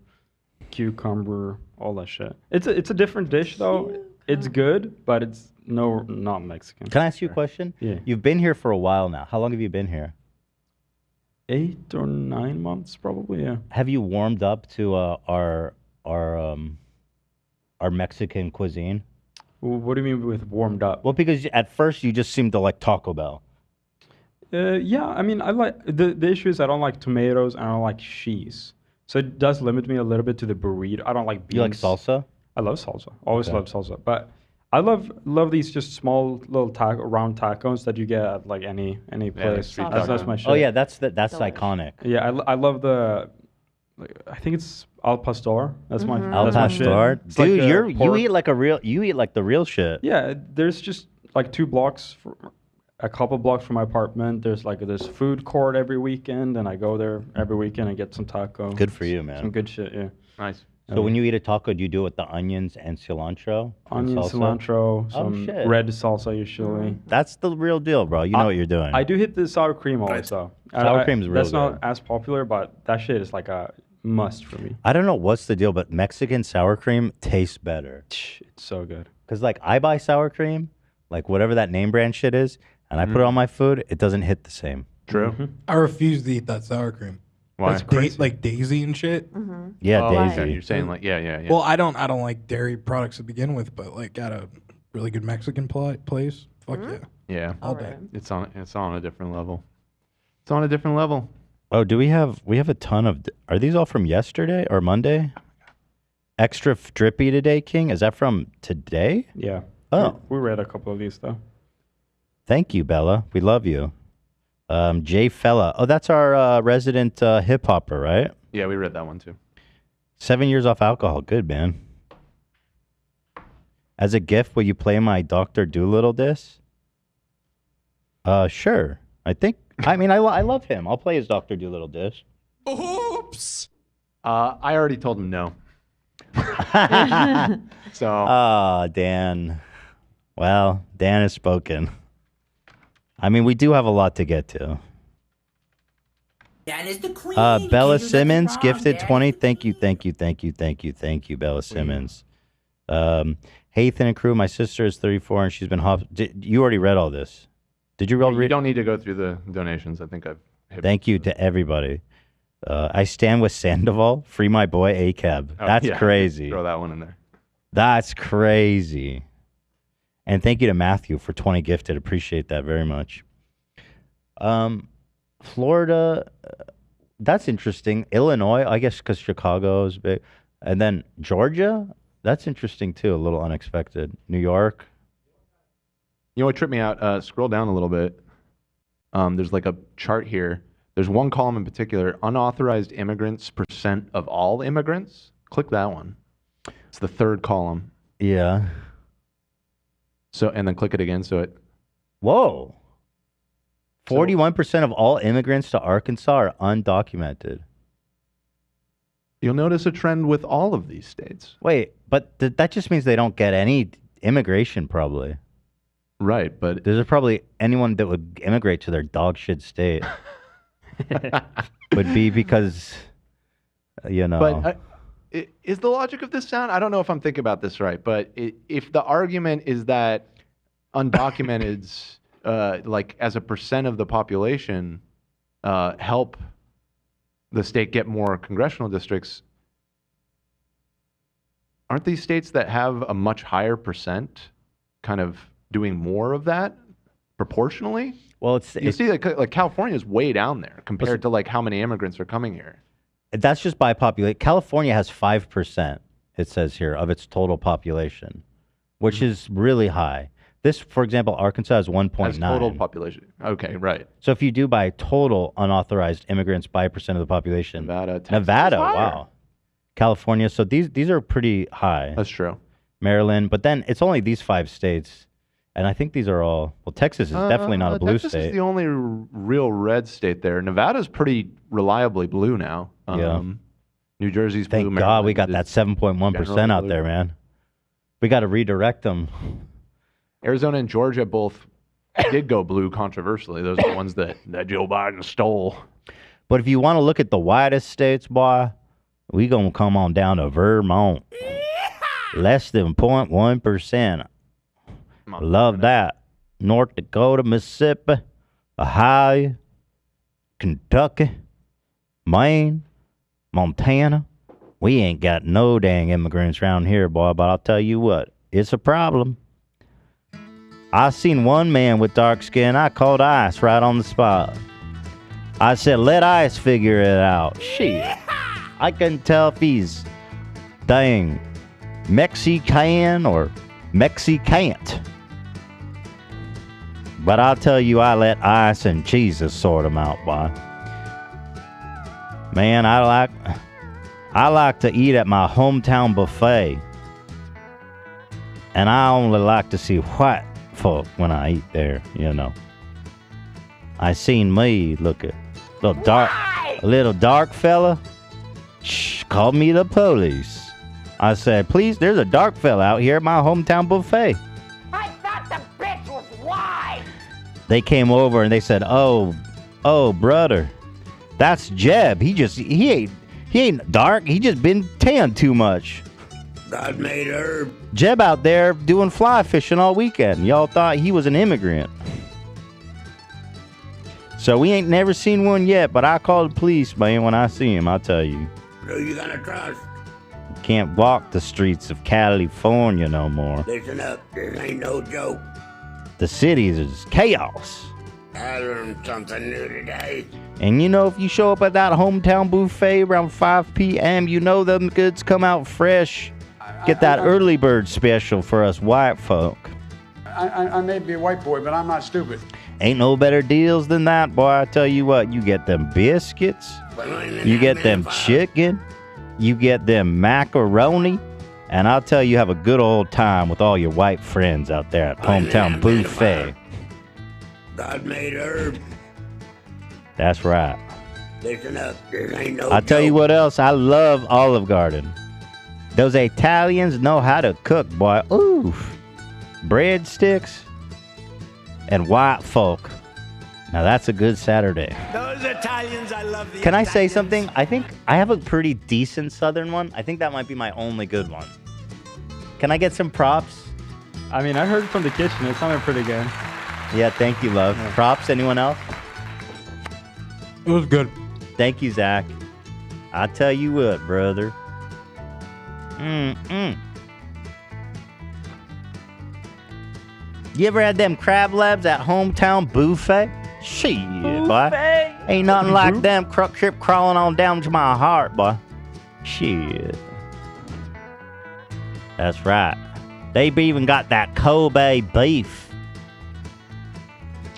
S5: cucumber, all that shit. It's a different dish though. It's good, but it's not Mexican.
S2: Can I ask you a question?
S5: Yeah.
S2: You've been here for a while now. How long have you been here?
S5: 8 or 9 months, probably. Yeah.
S2: Have you warmed up to our Mexican cuisine?
S5: What do you mean with warmed up?
S2: Well, because at first you just seemed to like Taco Bell.
S5: Yeah, I mean, I like the issue is I don't like tomatoes and I don't like cheese, so it does limit me a little bit to the burrito. I don't like beans.
S2: You like salsa?
S5: I love salsa. Always
S2: Okay.
S5: love salsa, but I love these just small little round tacos that you get at like any place.
S11: street
S5: That's my shit.
S2: Oh yeah, that's iconic.
S5: Yeah, I love the. I think it's al pastor. That's my
S2: Al
S5: that's my shit.
S2: pastor,
S5: It's like
S2: dude,
S5: a
S2: you
S5: pork-
S2: eat like the real shit.
S5: Yeah, there's just like 2 blocks, a couple blocks from my apartment. There's like this food court every weekend, and I go there every weekend and get some taco.
S2: Good for you, man.
S5: Some good shit, yeah.
S11: Nice.
S2: So when you eat a taco, do you do it with the onions and cilantro? and
S5: Onion,
S2: salsa?
S5: cilantro,
S2: Oh,
S5: some
S2: shit.
S5: red salsa usually.
S2: That's the real deal, bro. You know what you're doing.
S5: I do hit the sour cream always though.
S2: Sour cream's real
S5: That's
S2: good.
S5: not as popular, but that shit is like a must for me.
S2: I don't know what's the deal, but Mexican sour cream tastes better.
S5: It's so good.
S2: Because like I buy sour cream, like whatever that name brand shit is, and I put it on my food, it doesn't hit the same.
S11: True.
S4: I refuse to eat that sour cream.
S11: Why?
S4: That's crazy. Like Daisy and shit.
S2: Yeah,
S11: Oh,
S2: Daisy.
S11: okay, you're saying like yeah.
S4: Well, I don't like dairy products to begin with, but like at a really good Mexican place, fuck yeah.
S11: Yeah.
S4: All day.
S11: It's on a different level. It's on a different level.
S2: Oh, do we have a ton of? Are these all from yesterday or Monday? Extra drippy today, King. Is that from today?
S5: Yeah.
S2: Oh,
S5: We read a couple of these though.
S2: thank you, Bella. We love you. Jay Fella. Oh, that's our resident hip hopper, right?
S11: Yeah, we read that one too.
S2: 7 years off alcohol. Good, man. As a gift, will you play my Dr. Doolittle diss? Sure. I mean, I love him. I'll play his Dr. Doolittle diss.
S11: Oops. I already told him no. So.
S2: Dan. Well, Dan has spoken. I mean, we do have a lot to get to.
S9: That is the queen.
S2: Bella Simmons gifted 20. Thank you, Bella Simmons. Hey, Ethan and crew, my sister is 34 and she's been you already read all this. Did you all
S11: You
S2: read?
S11: don't need to go through the donations. I think I've hit.
S2: Thank you to everybody. I stand with Sandoval. Free my boy ACAB.
S11: Oh,
S2: That's
S11: yeah.
S2: crazy.
S11: Throw that one in there.
S2: That's crazy. And thank you to Matthew for 20 gifted. Appreciate that very much. Florida, that's interesting. Illinois, I guess because Chicago is big. And then Georgia, that's interesting too. A little unexpected. New York.
S11: You know what tripped me out? Scroll down a little bit. There's like a chart here. There's one column in particular, unauthorized immigrants percent of all immigrants. Click that one. It's the third column.
S2: Yeah.
S11: So and then click it again. So it.
S2: Whoa. 41% of all immigrants to Arkansas are undocumented.
S11: You'll notice a trend with all of these states.
S2: Wait, but that just means they don't get any immigration, probably.
S11: Right, but
S2: there's probably anyone that would immigrate to their dog shit state would be because, you know.
S11: But is the logic of this sound? I don't know if I'm thinking about this right, but if the argument is that undocumenteds, like as a percent of the population, help the state get more congressional districts, aren't these states that have a much higher percent kind of doing more of that proportionally?
S2: Well,
S11: you see like California is way down there compared to like how many immigrants are coming here.
S2: That's just by population. California has 5%, it says here, of its total population, which is really high. This, for example, Arkansas has 1.9.
S11: That's total population. Okay, right.
S2: So if you do by total unauthorized immigrants by percent of the population, Nevada, wow. California, so these are pretty high.
S11: That's true.
S2: Maryland, but then it's only these 5 states, and I think these are all, well, Texas is definitely not a blue
S11: Texas
S2: state.
S11: is the only real red state there. Nevada's pretty reliably blue now.
S2: Yeah.
S11: New Jersey's blue.
S2: Thank God we got that 7.1% out there, man. We got to redirect them.
S11: Arizona and Georgia both did go blue controversially. Those are the ones that Joe Biden stole.
S2: But if you want to look at the whitest states, boy, we going to come on down to Vermont. Less than 0.1%. Love that. North Dakota, Mississippi, Ohio, Kentucky, Maine, Montana. We ain't got no dang immigrants around here, boy, but I'll tell you what, it's a problem. I seen one man with dark skin. I called ICE right on the spot. I said, let ICE figure it out. Shit. I couldn't tell if he's dang Mexican or Mexicant. But I'll tell you, I let ICE and Jesus sort them out, boy. Man, I like to eat at my hometown buffet. And I only like to see white folk when I eat there, you know. I seen me look at a little dark fella. Called me the police. I said, please, there's a dark fella out here at my hometown buffet.
S8: I thought the bitch was white.
S2: They came over and they said, oh, brother, that's Jeb. He ain't dark. He just been tan too much.
S8: God made her.
S2: Jeb out there doing fly fishing all weekend. Y'all thought he was an immigrant. So we ain't never seen one yet, but I call the police, man, when I see him, I'll tell you.
S8: Who you gonna trust?
S2: Can't walk the streets of California no more.
S8: Listen up, this ain't no joke.
S2: The cities is chaos.
S8: I learned something new today.
S2: And you know, if you show up at that hometown buffet around 5 p.m., you know them goods come out fresh. Get that early bird special for us white folk.
S17: I may be a white boy, but I'm not stupid.
S2: Ain't no better deals than that, boy. I tell you what, you get them biscuits, you get them chicken, you get them macaroni, and I'll tell you, have a good old time with all your white friends out there at hometown buffet.
S8: God made herb.
S2: That's right.
S8: Listen up, this ain't no
S2: I'll tell you what else, I love Olive Garden. Those Italians know how to cook, boy. Ooh, breadsticks and white folk. Now that's a good Saturday.
S8: Those Italians, I love the
S2: Can I say something? I think I have a pretty decent Southern one. I think that might be my only good one. Can I get some props?
S5: I mean, I heard from the kitchen. It sounded pretty good.
S2: Yeah, thank you, love.
S5: Yeah.
S2: Props, anyone else?
S4: It was good.
S2: Thank you, Zach. I tell you what, brother. You ever had them crab legs at hometown buffet? Shit, boy. Ain't nothing like them crip crawling on down to my heart, boy. Shit. That's right. They've even got that Kobe beef.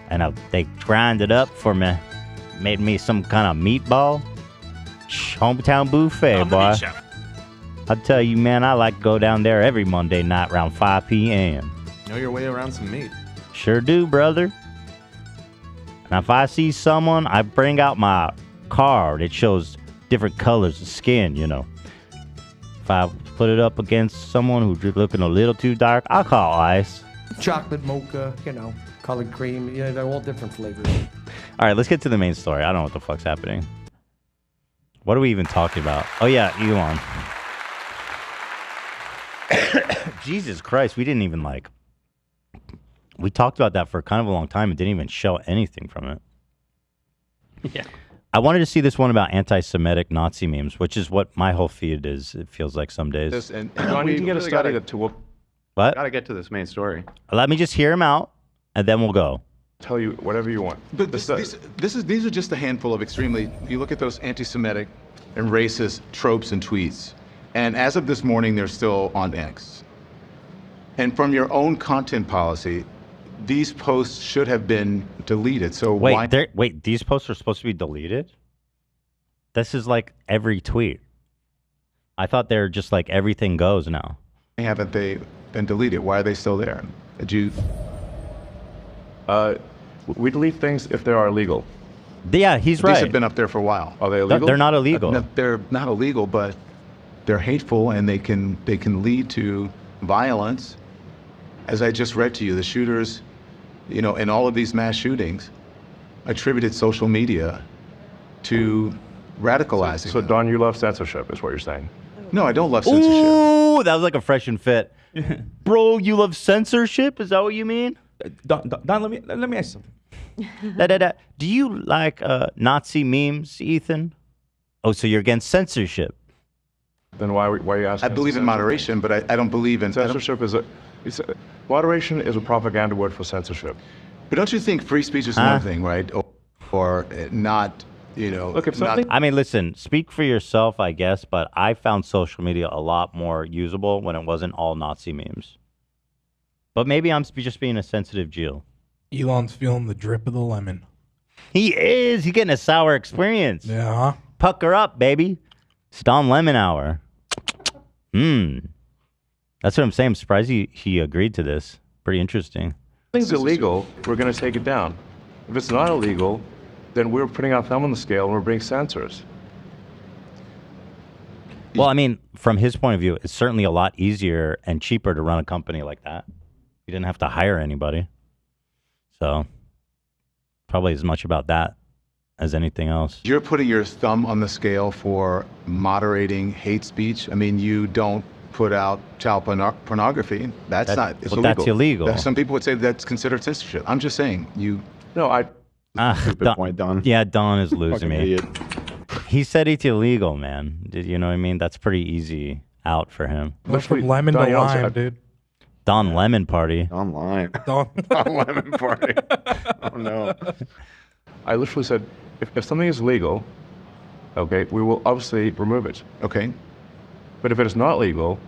S2: And they grind it up for me. Made me some kind of meatball. Hometown buffet, boy. I tell you, man, I like to go down there every Monday night around 5 p.m.
S11: Know your way around some meat.
S2: Sure do, brother. And if I see someone, I bring out my card. It shows different colors of skin, you know. If I put it up against someone who's looking a little too dark, I'll call ice.
S1: Chocolate mocha, colored cream. Yeah, they're all different flavors.
S2: All right, let's get to the main story. I don't know what the fuck's happening. What are we even talking about? Oh, yeah, Elon. Jesus Christ, we didn't even we talked about that for kind of a long time and didn't even show anything from it.
S5: Yeah.
S2: I wanted to see this one about anti-Semitic Nazi memes, which is what my whole feed is. It feels like some days.
S11: And we can get a study to
S2: What?
S11: Gotta get to this main story.
S2: Let me just hear him out, and then we'll go.
S16: Tell you whatever you want.
S18: But these are just a handful of extremely. You look at those anti-Semitic and racist tropes and tweets, and as of this morning, they're still on X. And from your own content policy, these posts should have been deleted. So why?
S2: Wait, these posts are supposed to be deleted? This is like every tweet. I thought they're just like everything goes now.
S18: Haven't they been deleted? Why are they still there? Did you?
S16: We delete things if they are illegal.
S2: Yeah, he's right.
S18: These have been up there for a while.
S16: Are they illegal?
S2: They're not illegal.
S18: No, they're not illegal, but they're hateful, and they can lead to violence. As I just read to you, the shooters, in all of these mass shootings, attributed social media to radicalizing.
S16: So Don, you love censorship, is what you're saying?
S18: No, I don't love censorship.
S2: Ooh, that was like a fresh and fit. Bro, you love censorship? Is that what you mean?
S12: Don, let me ask you
S2: something. Do you like Nazi memes, Ethan? Oh, so you're against censorship?
S16: Then why are you asking?
S18: I believe in moderation, but I don't believe in
S16: censorship. Moderation is a propaganda word for censorship.
S18: But don't you think free speech is one thing, right? Or not,
S16: Look, if something.
S2: I mean, listen, speak for yourself, I guess, but I found social media a lot more usable when it wasn't all Nazi memes. But maybe I'm just being a sensitive Jew.
S4: Elon's feeling the drip of the lemon.
S2: He is. He's getting a sour experience.
S4: Yeah.
S2: Pucker up, baby. It's Don Lemon Hour. That's what I'm saying. I'm surprised he agreed to this. Pretty interesting.
S16: If things illegal, we're going to take it down. If it's not illegal, then we're putting our thumb on the scale and we're being censors.
S2: Well, I mean, from his point of view, it's certainly a lot easier and cheaper to run a company like that. You didn't have to hire anybody. So, probably as much about that as anything else.
S18: You're putting your thumb on the scale for moderating hate speech. I mean, you don't put out child pornography. It's illegal.
S2: That's illegal.
S18: Some people would say that's considered censorship. I'm just saying,
S11: Stupid point, Don.
S2: Yeah, Don is losing me.
S11: Idiot.
S2: He said it's illegal, man. You know what I mean? That's pretty easy out for him.
S4: Went from lemon to lime, dude.
S2: Don Lemon Party.
S11: Don Lime.
S4: Don
S11: Lemon Party. Oh, no.
S16: I literally said, if something is legal, okay, we will obviously remove it.
S18: Okay.
S16: But if it is not legal,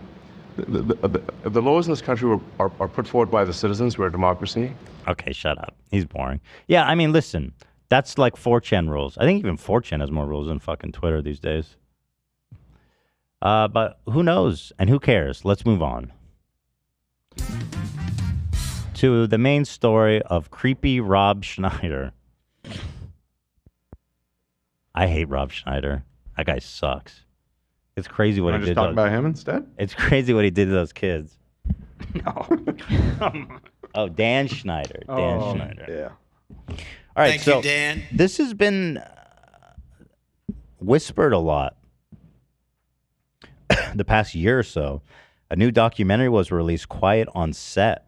S16: the laws in this country are put forward by the citizens. We're a democracy.
S2: Okay, shut up. He's boring. Yeah, I mean, listen, that's like 4chan rules. I think even 4chan has more rules than fucking Twitter these days. But who knows and who cares? Let's move on to the main story of creepy Rob Schneider. I hate Rob Schneider. That guy sucks. It's crazy what he did.
S11: Just talk about him instead?
S2: It's crazy what he did to those kids.
S12: No.
S2: Oh, Dan Schneider. Dan Schneider.
S11: Yeah.
S2: All right,
S22: Thank
S2: so
S22: you, Dan.
S2: This has been whispered a lot the past year or so. A new documentary was released, Quiet on Set,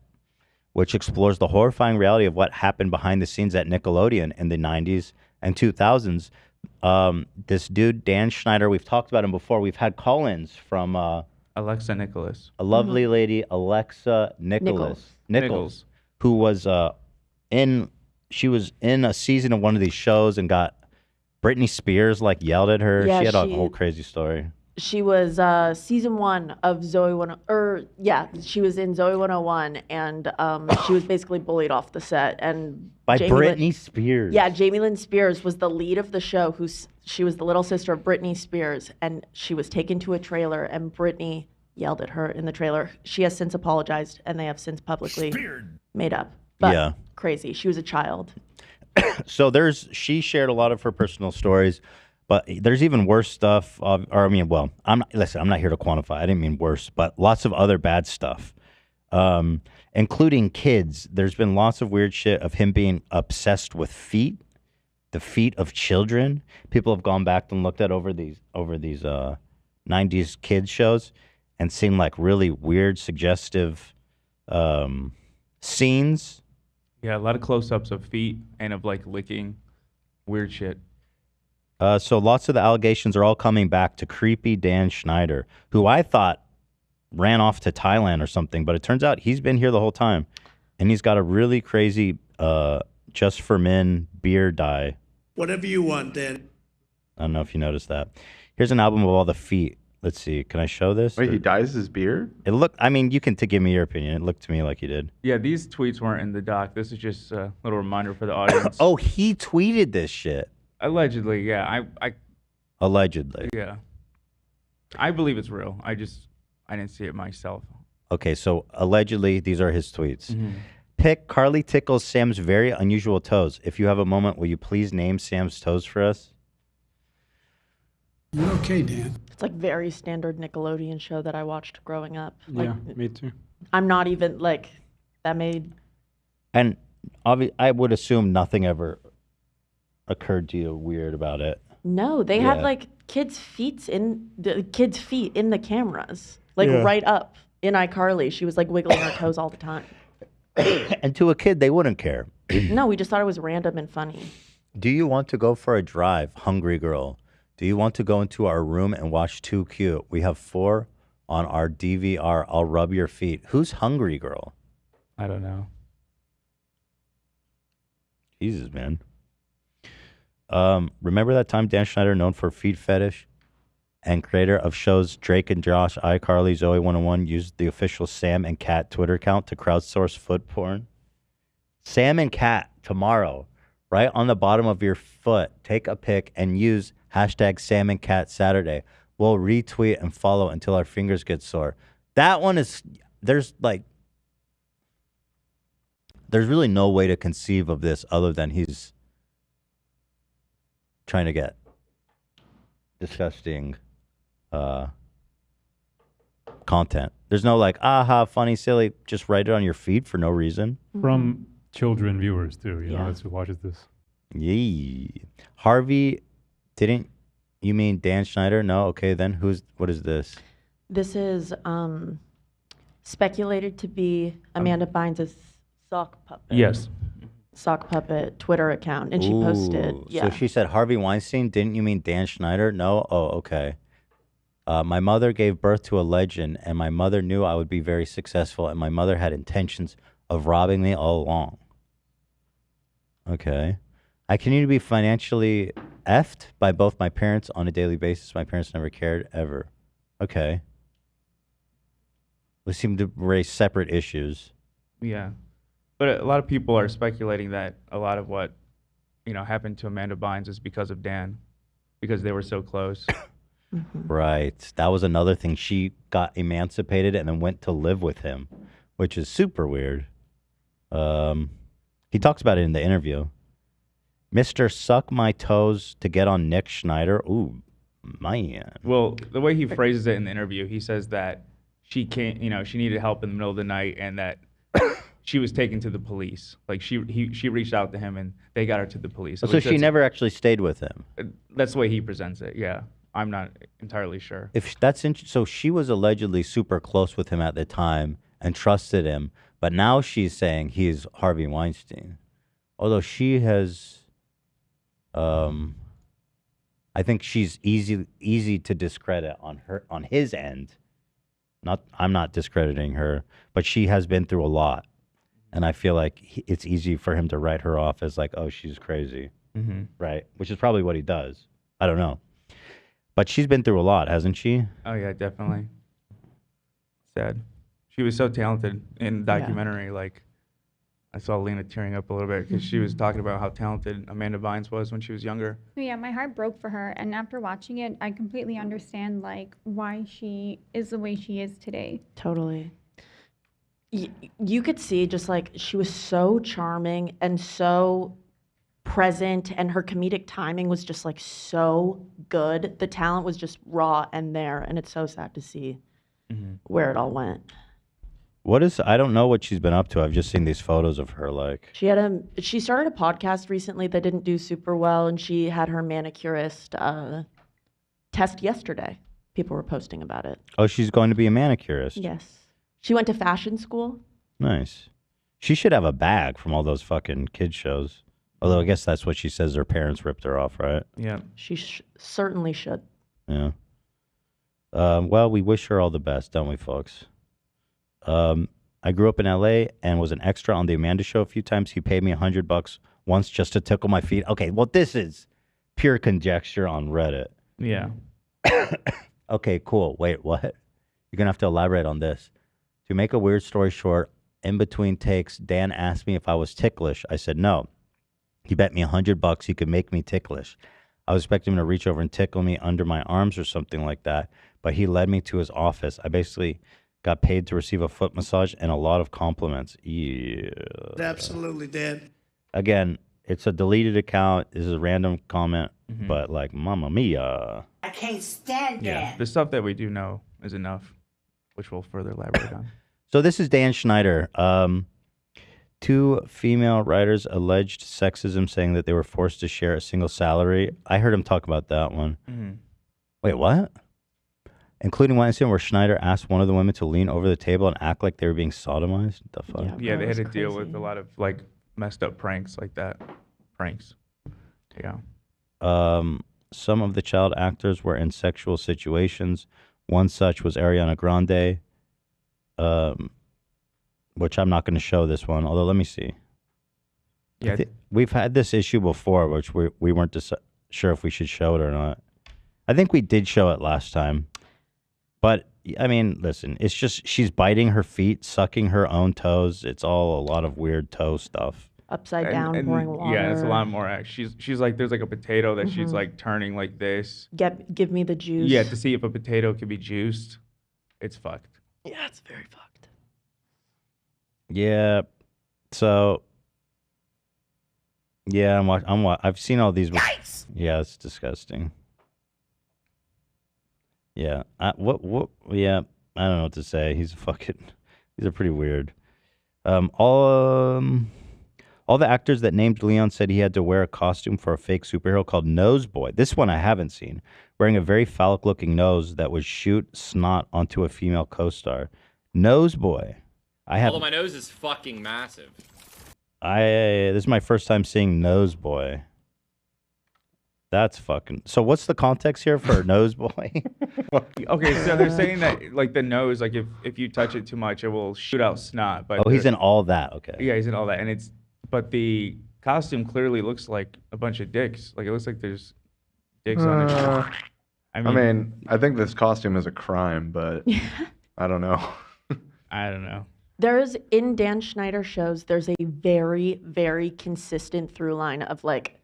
S2: which explores the horrifying reality of what happened behind the scenes at Nickelodeon in the 90s and 2000s. This dude, Dan Schneider, we've talked about him before. We've had call-ins from
S12: Alexa Nicholas.
S2: a lovely lady, Alexa Nichols, who was she was in a season of one of these shows and got Britney Spears yelled at her.
S3: Yeah,
S2: she had a whole crazy story.
S3: She was season 1 of Zoe 101. She was in Zoe 101, and she was basically bullied off the set. And
S2: By Britney Spears.
S3: Yeah, Jamie Lynn Spears was the lead of the show. She was the little sister of Britney Spears, and she was taken to a trailer, and Britney yelled at her in the trailer. She has since apologized, and they have since publicly made up. But
S2: Yeah.
S3: crazy. She was a child.
S2: So she shared a lot of her personal stories, but there's even worse stuff. Well, I'm not here to quantify. I didn't mean worse, but lots of other bad stuff, including kids. There's been lots of weird shit of him being obsessed with feet, the feet of children. People have gone back and looked at over these 90s kids shows and seen like really weird, suggestive scenes.
S12: Yeah, a lot of close-ups of feet and of like licking, weird shit.
S2: So lots of the allegations are all coming back to creepy Dan Schneider, who I thought ran off to Thailand or something, but it turns out he's been here the whole time, and he's got a really crazy Just for Men beer dye.
S8: Whatever you want, Dan.
S2: I don't know if you noticed that. Here's an album of all the feet. Let's see. Can I show this?
S11: Wait, he dyes his beard?
S2: It looked. I mean, you can give me your opinion. It looked to me like he did.
S12: Yeah, these tweets weren't in the doc. This is just a little reminder for the audience.
S2: Oh, he tweeted this shit.
S12: Allegedly, yeah.
S2: Allegedly.
S12: Yeah. I believe it's real. I didn't see it myself.
S2: Okay, so allegedly, these are his tweets.
S12: Mhm.
S2: Pick Carly tickles Sam's very unusual toes. If you have a moment, will you please name Sam's toes for us?
S17: You're okay, Dan.
S3: It's like very standard Nickelodeon show that I watched growing up. Like,
S5: Yeah, me too.
S3: I'm not even like that made.
S2: And I would assume nothing ever occurred to you weird about it.
S3: No, they had
S2: Yeah.
S3: like kids' feet in the cameras, like
S2: Yeah.
S3: right up in iCarly. She was like wiggling her toes all the time.
S2: And to a kid, they wouldn't care.
S3: No, we just thought it was random and funny.
S2: Do you want to go for a drive, hungry girl? Do you want to go into our room and watch Too Cute? We have 4 on our DVR. I'll rub your feet. Who's hungry girl?
S12: I don't know.
S2: Jesus, man. Remember that time Dan Schneider, known for feet fetish and creator of shows Drake and Josh, iCarly, Zoe 101, used the official Sam and Cat Twitter account to crowdsource foot porn? Sam and Cat, tomorrow, right on the bottom of your foot, take a pic and use hashtag Sam and Cat Saturday. We'll retweet and follow until our fingers get sore. That one is, there's really no way to conceive of this other than he's trying to get disgusting content. There's no like, aha, funny, silly, just write it on your feed for no reason.
S7: From children viewers too, you know,
S3: Yeah.
S7: that's who watches this.
S2: Yee. Harvey, didn't you mean Dan Schneider? No, okay, then what is this?
S3: This is speculated to be Amanda Bynes' sock puppet.
S12: Yes.
S3: Sock puppet Twitter account, and she posted.
S2: Ooh,
S3: Yeah.
S2: So she said, Harvey Weinstein, didn't you mean Dan Schneider? No? Oh, okay. My mother gave birth to a legend, and my mother knew I would be very successful, and my mother had intentions of robbing me all along. Okay. I continue to be financially effed by both my parents on a daily basis. My parents never cared, ever. Okay. We seem to raise separate issues.
S12: Yeah. But a lot of people are speculating that a lot of what, happened to Amanda Bynes is because of Dan, because they were so close.
S2: Right. That was another thing. She got emancipated and then went to live with him, which is super weird. He talks about it in the interview. Mr. Suck My Toes to get on Nick Schneider. Ooh, man.
S12: Well, the way he phrases it in the interview, he says that she can't, she needed help in the middle of the night and that she was taken to the police. Like she reached out to him and they got her to the police.
S2: So she never actually stayed with him.
S12: That's the way he presents it. Yeah. I'm not entirely sure.
S2: If that's so she was allegedly super close with him at the time and trusted him, but now she's saying he's Harvey Weinstein. Although she has, I think she's easy to discredit on his end. I'm not discrediting her, but she has been through a lot, and I feel like it's easy for him to write her off as like, oh, she's crazy, right? Which is probably what he does. I don't know. But she's been through a lot, hasn't she?
S12: Oh, yeah, definitely. Sad. She was so talented in the documentary. Like, I saw Lena tearing up a little bit because she was talking about how talented Amanda Bynes was when she was younger.
S6: Yeah, my heart broke for her, and after watching it, I completely understand like why she is the way she is today.
S3: Totally. You could see just like she was so charming and so present, and her comedic timing was just like so good. The talent was just raw and there, and it's so sad to see where it all went.
S2: I don't know what she's been up to. I've just seen these photos of her. Like,
S3: She started a podcast recently that didn't do super well, and she had her manicurist test yesterday. People were posting about it.
S2: oh, she's going to be a manicurist.
S3: Yes. She went to fashion school.
S2: Nice. She should have a bag from all those fucking kids shows. Although I guess that's what she says her parents ripped her off, right?
S12: Yeah.
S3: She certainly should.
S2: Yeah. Well, we wish her all the best, don't we, folks? I grew up in LA and was an extra on the Amanda Show a few times. He paid me $100 once just to tickle my feet. Okay, well, this is pure conjecture on Reddit.
S12: Yeah.
S2: Okay, cool. Wait, what? You're gonna have to elaborate on this. To make a weird story short, in between takes, Dan asked me if I was ticklish. I said no. He bet me $100 he could make me ticklish. I was expecting him to reach over and tickle me under my arms or something like that, but he led me to his office. I basically got paid to receive a foot massage and a lot of compliments. Yeah.
S9: Absolutely, Dad.
S2: Again, it's a deleted account. This is a random comment, but like, mamma mia.
S9: I can't stand
S12: Yeah. The stuff that we do know is enough, which we'll further elaborate on.
S2: So this is Dan Schneider. 2 female writers alleged sexism, saying that they were forced to share a single salary. I heard him talk about that one. Wait, what? Including one incident where Schneider asked one of the women to lean over the table and act like they were being sodomized. What the fuck?
S12: Yeah, they had to deal with a lot of like messed up pranks like that. Pranks. Yeah.
S2: Some of the child actors were in sexual situations. One such was Ariana Grande, which I'm not going to show this one, although let me see.
S12: Yeah.
S2: We've had this issue before, which we weren't sure if we should show it or not. I think we did show it last time. But, I mean, listen, it's just she's biting her feet, sucking her own toes. It's all a lot of weird toe stuff.
S3: Upside down, pouring water.
S12: Yeah, it's a lot more. She's like, there's like a potato that she's like turning like this.
S3: Give me the juice.
S12: Yeah, to see if a potato could be juiced. It's fucked.
S3: Yeah, it's very fucked.
S2: Yeah. So, yeah, I've seen all these. Yeah, it's disgusting. Yeah. Yeah, I don't know what to say. These are pretty weird. All the actors that named Leon said he had to wear a costume for a fake superhero called Noseboy. This one I haven't seen. Wearing a very phallic-looking nose that would shoot snot onto a female co-star. Noseboy.
S21: Although my nose is fucking massive.
S2: This is my first time seeing Noseboy. That's fucking. So what's the context here for Noseboy?
S12: Okay, so they're saying that like the nose, like if you touch it too much, it will shoot out snot. But
S2: he's in all that. Okay.
S12: Yeah, he's in all that, and but the costume clearly looks like a bunch of dicks. Like it looks like there's dicks on it.
S11: I mean, I think this costume is a crime, but I don't know.
S12: I don't know.
S3: In Dan Schneider shows, there's a very, very consistent through line of like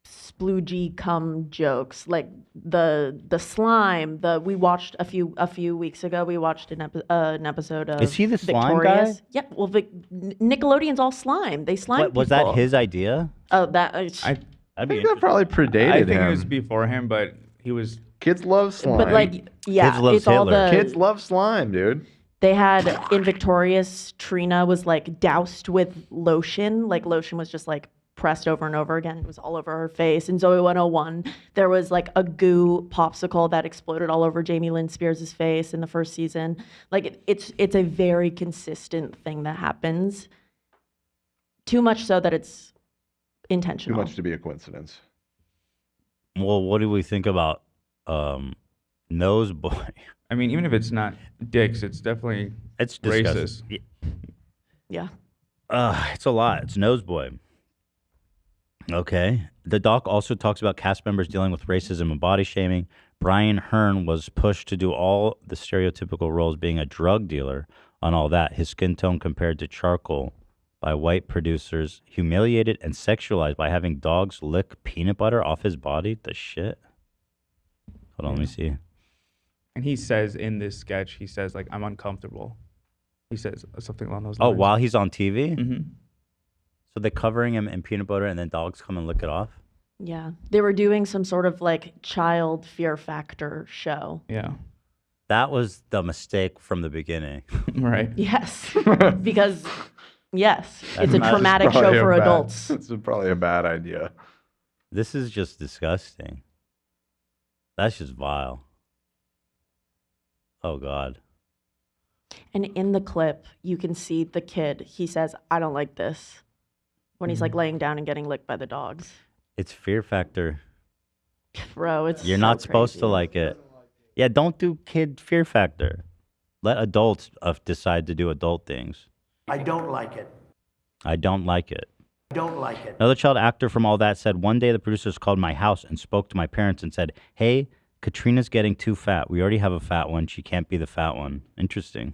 S3: sploogey cum jokes, like the slime. We watched a few weeks ago. We watched an episode of.
S2: Is he the slime
S3: Victorious.
S2: guy?
S3: Yeah. Well, Nickelodeon's all slime. They slime.
S2: Was that his idea?
S3: Oh, that.
S11: I think that probably predated
S12: I think
S11: him.
S12: it was before him, but he was.
S11: Kids love slime.
S3: But like, yeah,
S11: Kids love
S3: it's all the
S11: Kids love slime, dude.
S3: They had in Victorious, Trina was like doused with lotion. Like lotion was just like pressed over and over again. It was all over her face. In Zoe 101, there was like a goo popsicle that exploded all over Jamie Lynn Spears' face in the first season. Like it's a very consistent thing that happens. Too much so that it's intentional.
S11: Too much to be a coincidence.
S2: Well, what do we think about Noseboy?
S12: I mean, even if it's not dicks, it's definitely racist.
S3: Yeah.
S2: It's a lot. It's Noseboy. Okay. The doc also talks about cast members dealing with racism and body shaming. Brian Hearn was pushed to do all the stereotypical roles, being a drug dealer on all that. His skin tone compared to charcoal by white producers, humiliated and sexualized by having dogs lick peanut butter off his body. The shit. Hold on, let me see.
S12: And he says in this sketch, he says like, I'm uncomfortable. He says something along those
S2: Oh,
S12: lines.
S2: while he's on TV?
S12: Mm-hmm.
S2: So they're covering him in peanut butter and then dogs come and lick it off?
S3: Yeah. They were doing some sort of like child fear factor show.
S12: Yeah.
S2: That was the mistake from the beginning.
S12: Right.
S3: Yes. Because, yes,
S2: That's
S3: it's a
S2: not-
S3: traumatic
S11: Probably
S3: show
S11: a
S3: for
S11: bad-
S3: adults.
S11: It's probably a bad idea.
S2: This is just disgusting. That's just vile. Oh, God.
S3: And in the clip, you can see the kid. He says, I don't like this. When he's like laying down and getting licked by the dogs.
S2: It's fear factor.
S3: Bro, it's
S2: You're
S3: so
S2: not supposed to
S3: crazy.
S2: like it. Yeah, don't do kid fear factor. Let adults decide to do adult things.
S9: I don't like it.
S2: I don't like it.
S9: I don't like it.
S2: Another child actor from All That said, one day the producers called my house and spoke to my parents and said, hey, Katrina's getting too fat. We already have a fat one. She can't be the fat one. Interesting.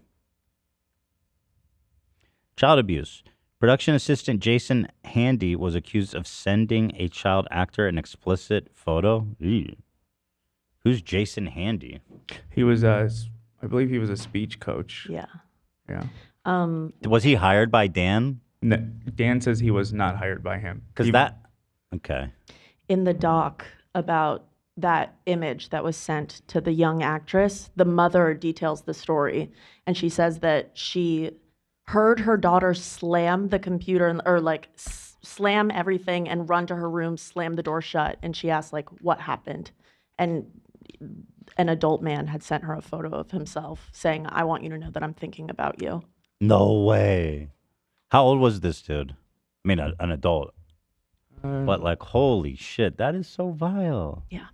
S2: Child abuse. Production assistant Jason Handy was accused of sending a child actor an explicit photo. Ew. Who's Jason Handy?
S12: He was I believe he was a speech coach.
S3: Yeah.
S12: Yeah.
S2: Was he hired by Dan?
S12: No, Dan says he was not hired by him.
S2: Because that... Okay.
S3: In the doc about that image that was sent to the young actress, the mother details the story. And she says that she heard her daughter slam the computer or like slam everything and run to her room, slam the door shut. And she asked like, what happened? And an adult man had sent her a photo of himself saying, I want you to know that I'm thinking about you.
S2: No way. How old was this dude? I mean, an adult. But like, holy shit, that is so vile.
S3: Yeah.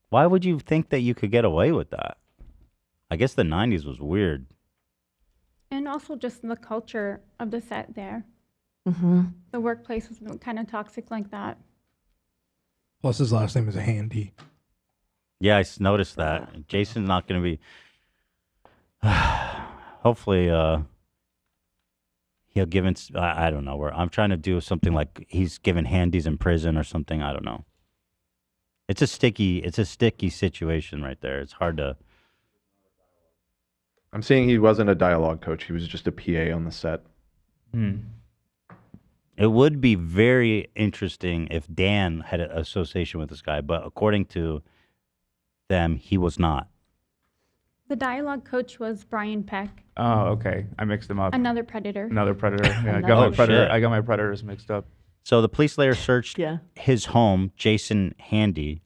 S2: Why would you think that you could get away with that? I guess the 90s was weird.
S6: And also just the culture of the set there.
S3: Mm-hmm.
S6: The workplace was kind of toxic like that.
S4: Plus, his last name is Handy.
S2: Yeah, I noticed that. Jason's not going to be... Hopefully, he'll give... I don't know. I'm trying to do something like he's giving handies in prison or something. I don't know. It's a sticky situation right there. It's hard to...
S11: I'm seeing he wasn't a dialogue coach. He was just a PA on the set.
S2: It would be very interesting if Dan had an association with this guy, but according to them, he was not.
S6: The dialogue coach was Brian Peck,
S12: Oh, okay. I mixed them up.
S6: another predator.
S12: Another predator. Yeah, I got
S2: Another-
S12: my predator.
S2: shit.
S12: I got my predators mixed up.
S2: So the police later searched
S3: Yeah.
S2: his home, Jason Handy,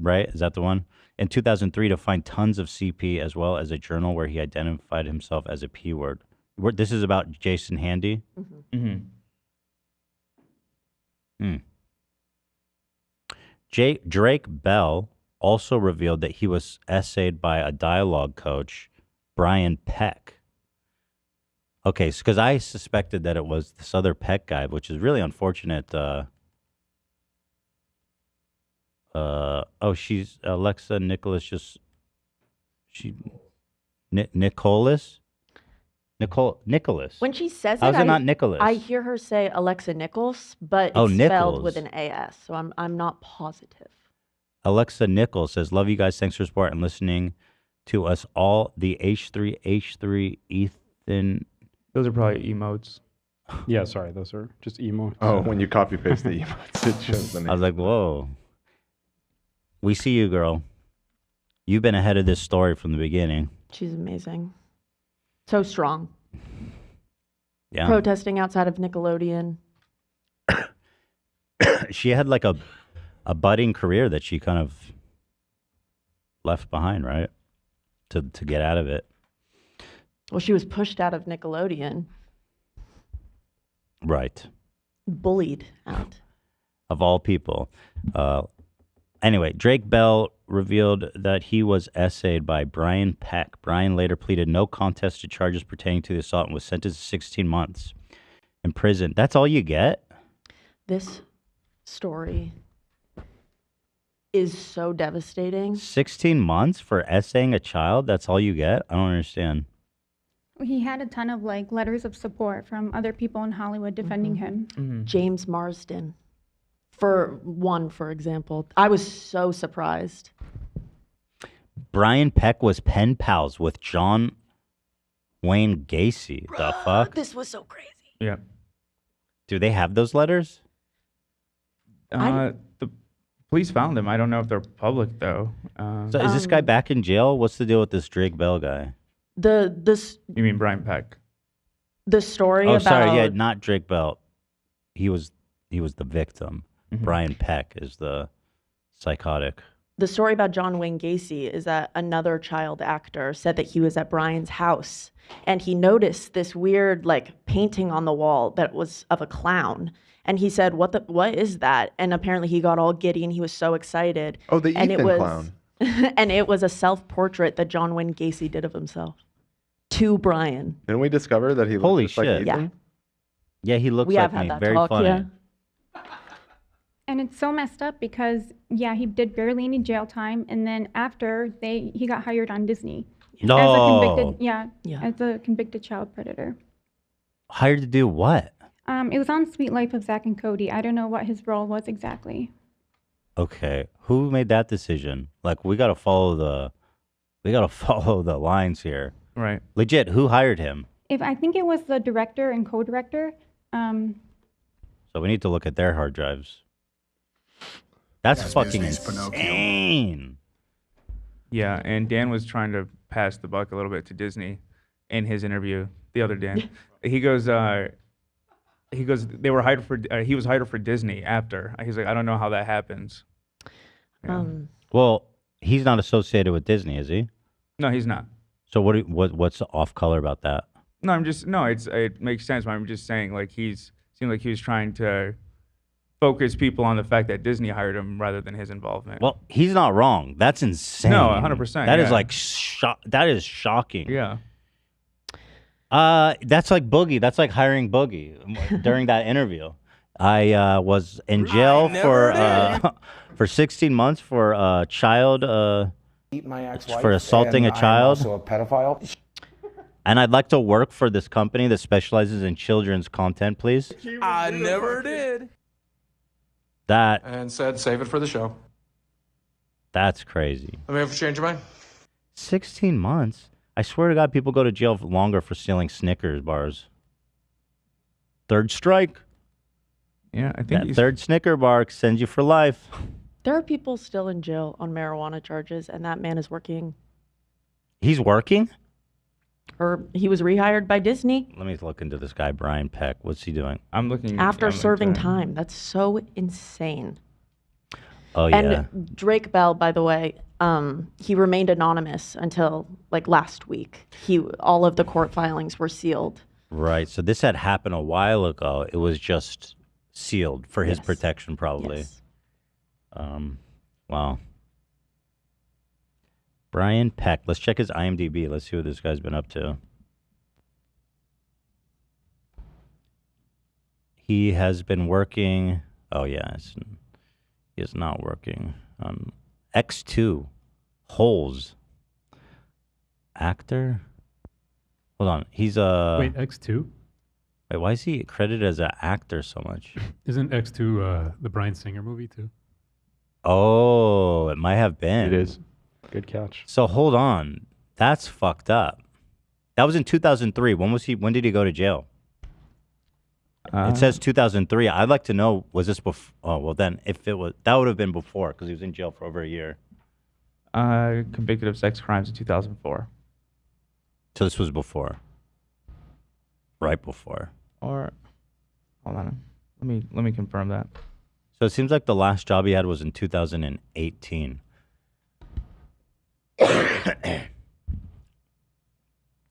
S2: right? Is that the one? In 2003 to find tons of CP as well as a journal where he identified himself as a P word. This is about Jason Handy?
S12: Mm-hmm.
S2: Drake Bell also revealed that he was essayed by a dialogue coach, Brian Peck. Okay, because I suspected that it was this other Peck guy, which is really unfortunate. She's Alexa Nicholas. Nicholas.
S3: When she says
S2: How's
S3: it,
S2: it not Nicholas?
S3: I hear her say Alexa Nichols, but it's
S2: Oh,
S3: spelled
S2: Nichols.
S3: with an AS, so I'm not positive.
S2: Alexa Nichols says, love you guys. Thanks for support and listening to us all. The H3 Ethan.
S12: Those are probably emotes.
S5: Yeah, sorry, those are just emotes.
S11: Oh, when you copy paste the emotes, it shows the name.
S2: I was like, whoa. We see you, girl. You've been ahead of this story from the beginning.
S3: She's amazing. So strong.
S2: Yeah.
S3: Protesting outside of Nickelodeon.
S2: She had like a budding career that she kind of left behind, right? To get out of it.
S3: Well, she was pushed out of Nickelodeon,
S2: Right.
S3: bullied out.
S2: Of all people. Anyway, Drake Bell revealed that he was essayed by Brian Peck. Brian later pleaded no contest to charges pertaining to the assault and was sentenced to 16 months in prison. That's all you get?
S3: This story is so devastating.
S2: 16 months for essaying a child? That's all you get? I don't understand.
S6: He had a ton of like letters of support from other people in Hollywood defending him.
S3: James Marsden, for example. I was so surprised.
S2: Brian Peck was pen pals with John Wayne Gacy. The fuck?
S3: This was so crazy.
S12: Yeah.
S2: Do they have those letters?
S12: The police found them. I don't know if they're public though.
S2: So is this guy back in jail? What's the deal with this Drake Bell guy?
S12: You mean Brian Peck?
S3: The story
S2: Oh,
S3: about
S2: sorry. Yeah, not Drake Bell. He was the victim. Brian Peck is the psychotic.
S3: the story about John Wayne Gacy is that another child actor said that he was at Brian's house and he noticed this weird like painting on the wall that was of a clown. And he said, what is that? And apparently he got all giddy and he was so excited.
S11: Oh, the
S3: and
S11: Ethan clown.
S3: And it was a self-portrait that John Wayne Gacy did of himself to Brian.
S11: Didn't we discover that he looked
S2: Holy
S11: just like
S2: shit.
S11: Ethan?
S2: Yeah, he looks
S3: We
S2: like
S3: have had
S2: me.
S3: that
S2: Very
S3: talk,
S2: funny.
S3: yeah.
S6: And it's so messed up because, yeah, he did barely any jail time. And then after, he got hired on Disney.
S2: No.
S6: As a convicted, as a convicted child predator.
S2: Hired to do what?
S6: It was on Sweet Life of Zack and Cody. I don't know what his role was exactly.
S2: Okay, who made that decision? Like, we gotta follow the lines here.
S12: Right.
S2: Legit, who hired him?
S6: I think it was the director and co-director.
S2: So we need to look at their hard drives. That's fucking insane.
S12: Yeah, and Dan was trying to pass the buck a little bit to Disney in his interview. The other Dan, he goes, they were hired for. He was hired for Disney after. He's like, I don't know how that happens. Yeah.
S2: Well, he's not associated with Disney, is he?
S12: No, he's not.
S2: So what's off color about that?
S12: No, it makes sense. But I'm just saying, like seemed like he was trying to focus people on the fact that Disney hired him rather than his involvement.
S2: Well, he's not wrong. That's insane.
S12: No, 100%.
S2: That is like that is shocking.
S12: Yeah.
S2: That's like Boogie. That's like hiring Boogie during that interview. I was in jail for 16 months for child for assaulting a child.
S13: I'm also a pedophile.
S2: And I'd like to work for this company that specializes in children's content, please.
S13: I never did.
S2: That
S13: And said, save it for the show.
S2: that's crazy.
S13: Let me have to change your mind.
S2: 16 months? I swear to God, people go to jail longer for stealing Snickers bars. Third strike.
S12: Yeah, I think
S2: that third Snicker bar sends you for life.
S3: There are people still in jail on marijuana charges, and that man is working.
S2: He's working?
S3: Or he was rehired by Disney
S2: Let me look into this guy, Brian Peck. What's he doing?
S12: I'm looking.
S3: after serving time. That's so insane.
S2: Oh, yeah.
S3: And Drake Bell, by the way, he remained anonymous until like last week. All of the court filings were sealed.
S2: Right. So this had happened a while ago. It was just sealed for his protection, probably.
S3: Yes.
S2: Wow. Brian Peck. Let's check his IMDb. Let's see what this guy's been up to. He has been working. Oh, yeah. He is not working. X2. Holes. Actor? Hold on. He's a.
S7: Wait, X2?
S2: Wait, why is he credited as an actor so much?
S7: Isn't X2 the Bryan Singer movie too?
S2: Oh, it might have been.
S5: It is. Good catch.
S2: So hold on. That's fucked up. That was in 2003. When did he go to jail? It says 2003. I'd like to know, was this before? Oh, well then, if it was, that would have been before because he was in jail for over a year.
S12: Convicted of sex crimes in 2004.
S2: So this was before. Right before.
S12: Or, hold on. Let me confirm that.
S2: So it seems like the last job he had was in 2018.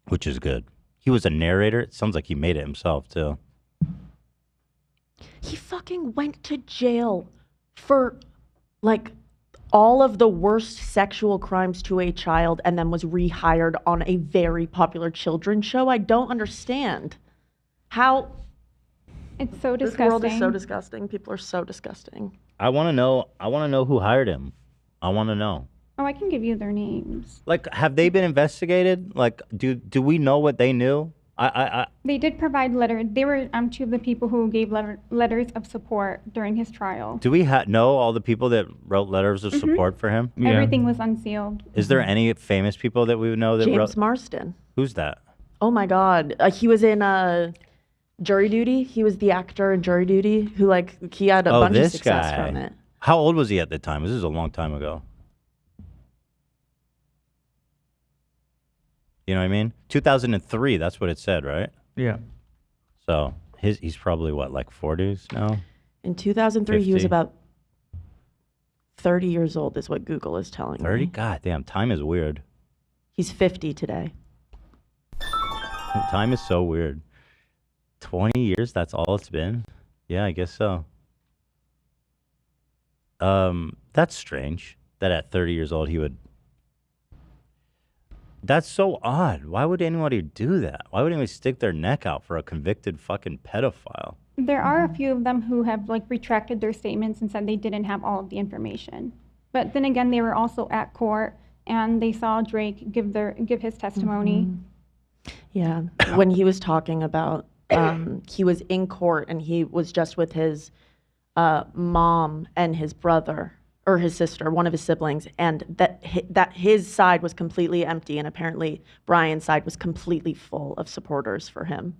S2: Which is good. He was a narrator. It sounds like he made it himself, too.
S3: He fucking went to jail for like all of the worst sexual crimes to a child and then was rehired on a very popular children's show. I don't understand how.
S6: It's so
S3: This
S6: disgusting.
S3: world is so disgusting. People are so disgusting.
S2: I want to know who hired him. I want to know.
S6: Oh, I can give you their names.
S2: Like, have they been investigated? Like, do we know what they knew?
S6: They did provide letters. They were two of the people who gave letters of support during his trial.
S2: Do we know all the people that wrote letters of support for him?
S6: Everything was unsealed.
S2: Is there any famous people that we would know that
S3: James
S2: wrote?
S3: Marsden.
S2: Who's that?
S3: Oh my God. He was in Jury Duty. He was the actor in Jury Duty who he had a bunch of
S2: this
S3: success
S2: guy.
S3: from it.
S2: How old was he at the time? This is a long time ago. You know what I mean? 2003, that's what it said, right?
S12: Yeah.
S2: So he's probably what, like 40s now?
S3: In 2003, he was
S2: 50.
S3: about 30 years old is what Google is telling
S2: 30?
S3: me.
S2: God damn, time is weird.
S3: He's 50 today.
S2: Time is so weird. 20 years, that's all it's been? Yeah, I guess so. That's strange that at 30 years old he would... That's so odd. Why would anybody do that? Why would anybody stick their neck out for a convicted fucking pedophile?
S6: There are a few of them who have retracted their statements and said they didn't have all of the information. But then again, they were also at court and they saw Drake give his testimony.
S3: Yeah, when he was talking about, he was in court and he was just with his mom and his brother or his sister, one of his siblings, and that his side was completely empty, and apparently Brian's side was completely full of supporters for him.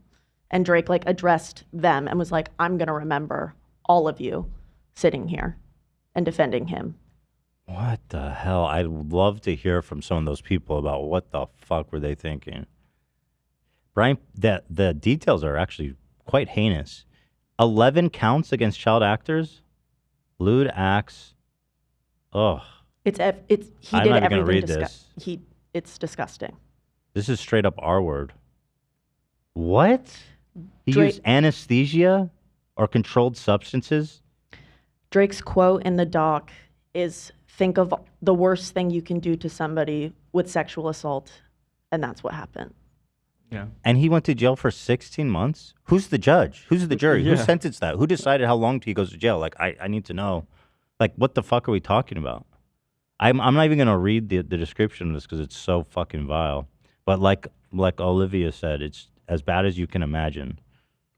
S3: And Drake addressed them and was like, "I'm gonna remember all of you sitting here and defending him."
S2: What the hell? I'd love to hear from some of those people about what the fuck were they thinking. Brian, the details are actually quite heinous. 11 counts against child actors, lewd acts. Oh,
S3: He
S2: I'm
S3: did
S2: not even gonna
S3: everything.
S2: read this.
S3: It's disgusting.
S2: This is straight up R word. What? He
S3: Drake-
S2: used anesthesia or controlled substances?
S3: Drake's quote in the doc is, "Think of the worst thing you can do to somebody with sexual assault," and that's what happened.
S12: Yeah.
S2: And he went to jail for 16 months? Who's the judge? Who's the jury? Who
S12: Yeah.
S2: sentenced that? Who decided how long he goes to jail? I need to know. What the fuck are we talking about? I'm not even going to read the description of this because it's so fucking vile. But like Olivia said, it's as bad as you can imagine.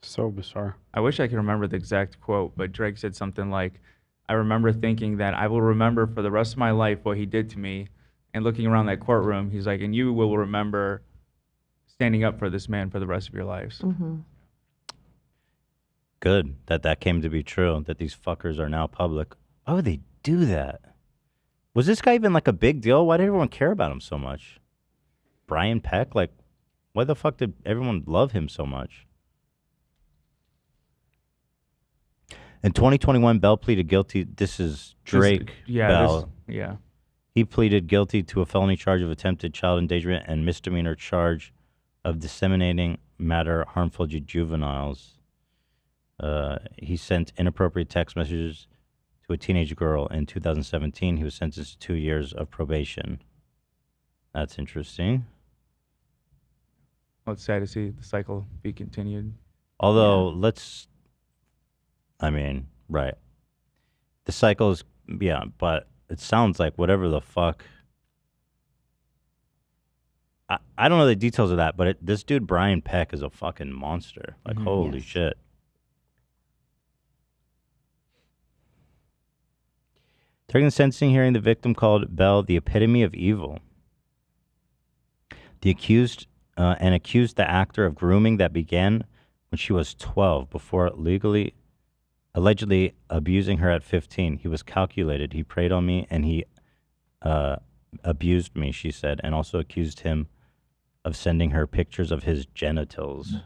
S5: So bizarre.
S12: I wish I could remember the exact quote, but Drake said something like, "I remember thinking that I will remember for the rest of my life what he did to me." And looking around that courtroom, he's like, "And you will remember standing up for this man for the rest of your lives."
S3: Mm-hmm.
S2: Good that came to be true, that these fuckers are now public. Why would they do that? Was this guy even a big deal? Why did everyone care about him so much? Brian Peck? Why the fuck did everyone love him so much? In 2021, Bell pleaded guilty. This is Drake Bell.
S12: Yeah.
S2: He pleaded guilty to a felony charge of attempted child endangerment and misdemeanor charge of disseminating matter harmful to juveniles. He sent inappropriate text messages to a teenage girl in 2017. He was sentenced to 2 years of probation. That's interesting.
S12: Well, it's sad to see the cycle be continued.
S2: Although, right. The cycles, yeah, but it sounds like whatever the fuck. I don't know the details of that, but this dude, Brian Peck, is a fucking monster. Holy shit. During the sentencing hearing, the victim called Bell the epitome of evil. The accused accused the actor of grooming that began when she was 12 before allegedly abusing her at 15. He was calculated. He preyed on me and he abused me, she said, and also accused him of sending her pictures of his genitals.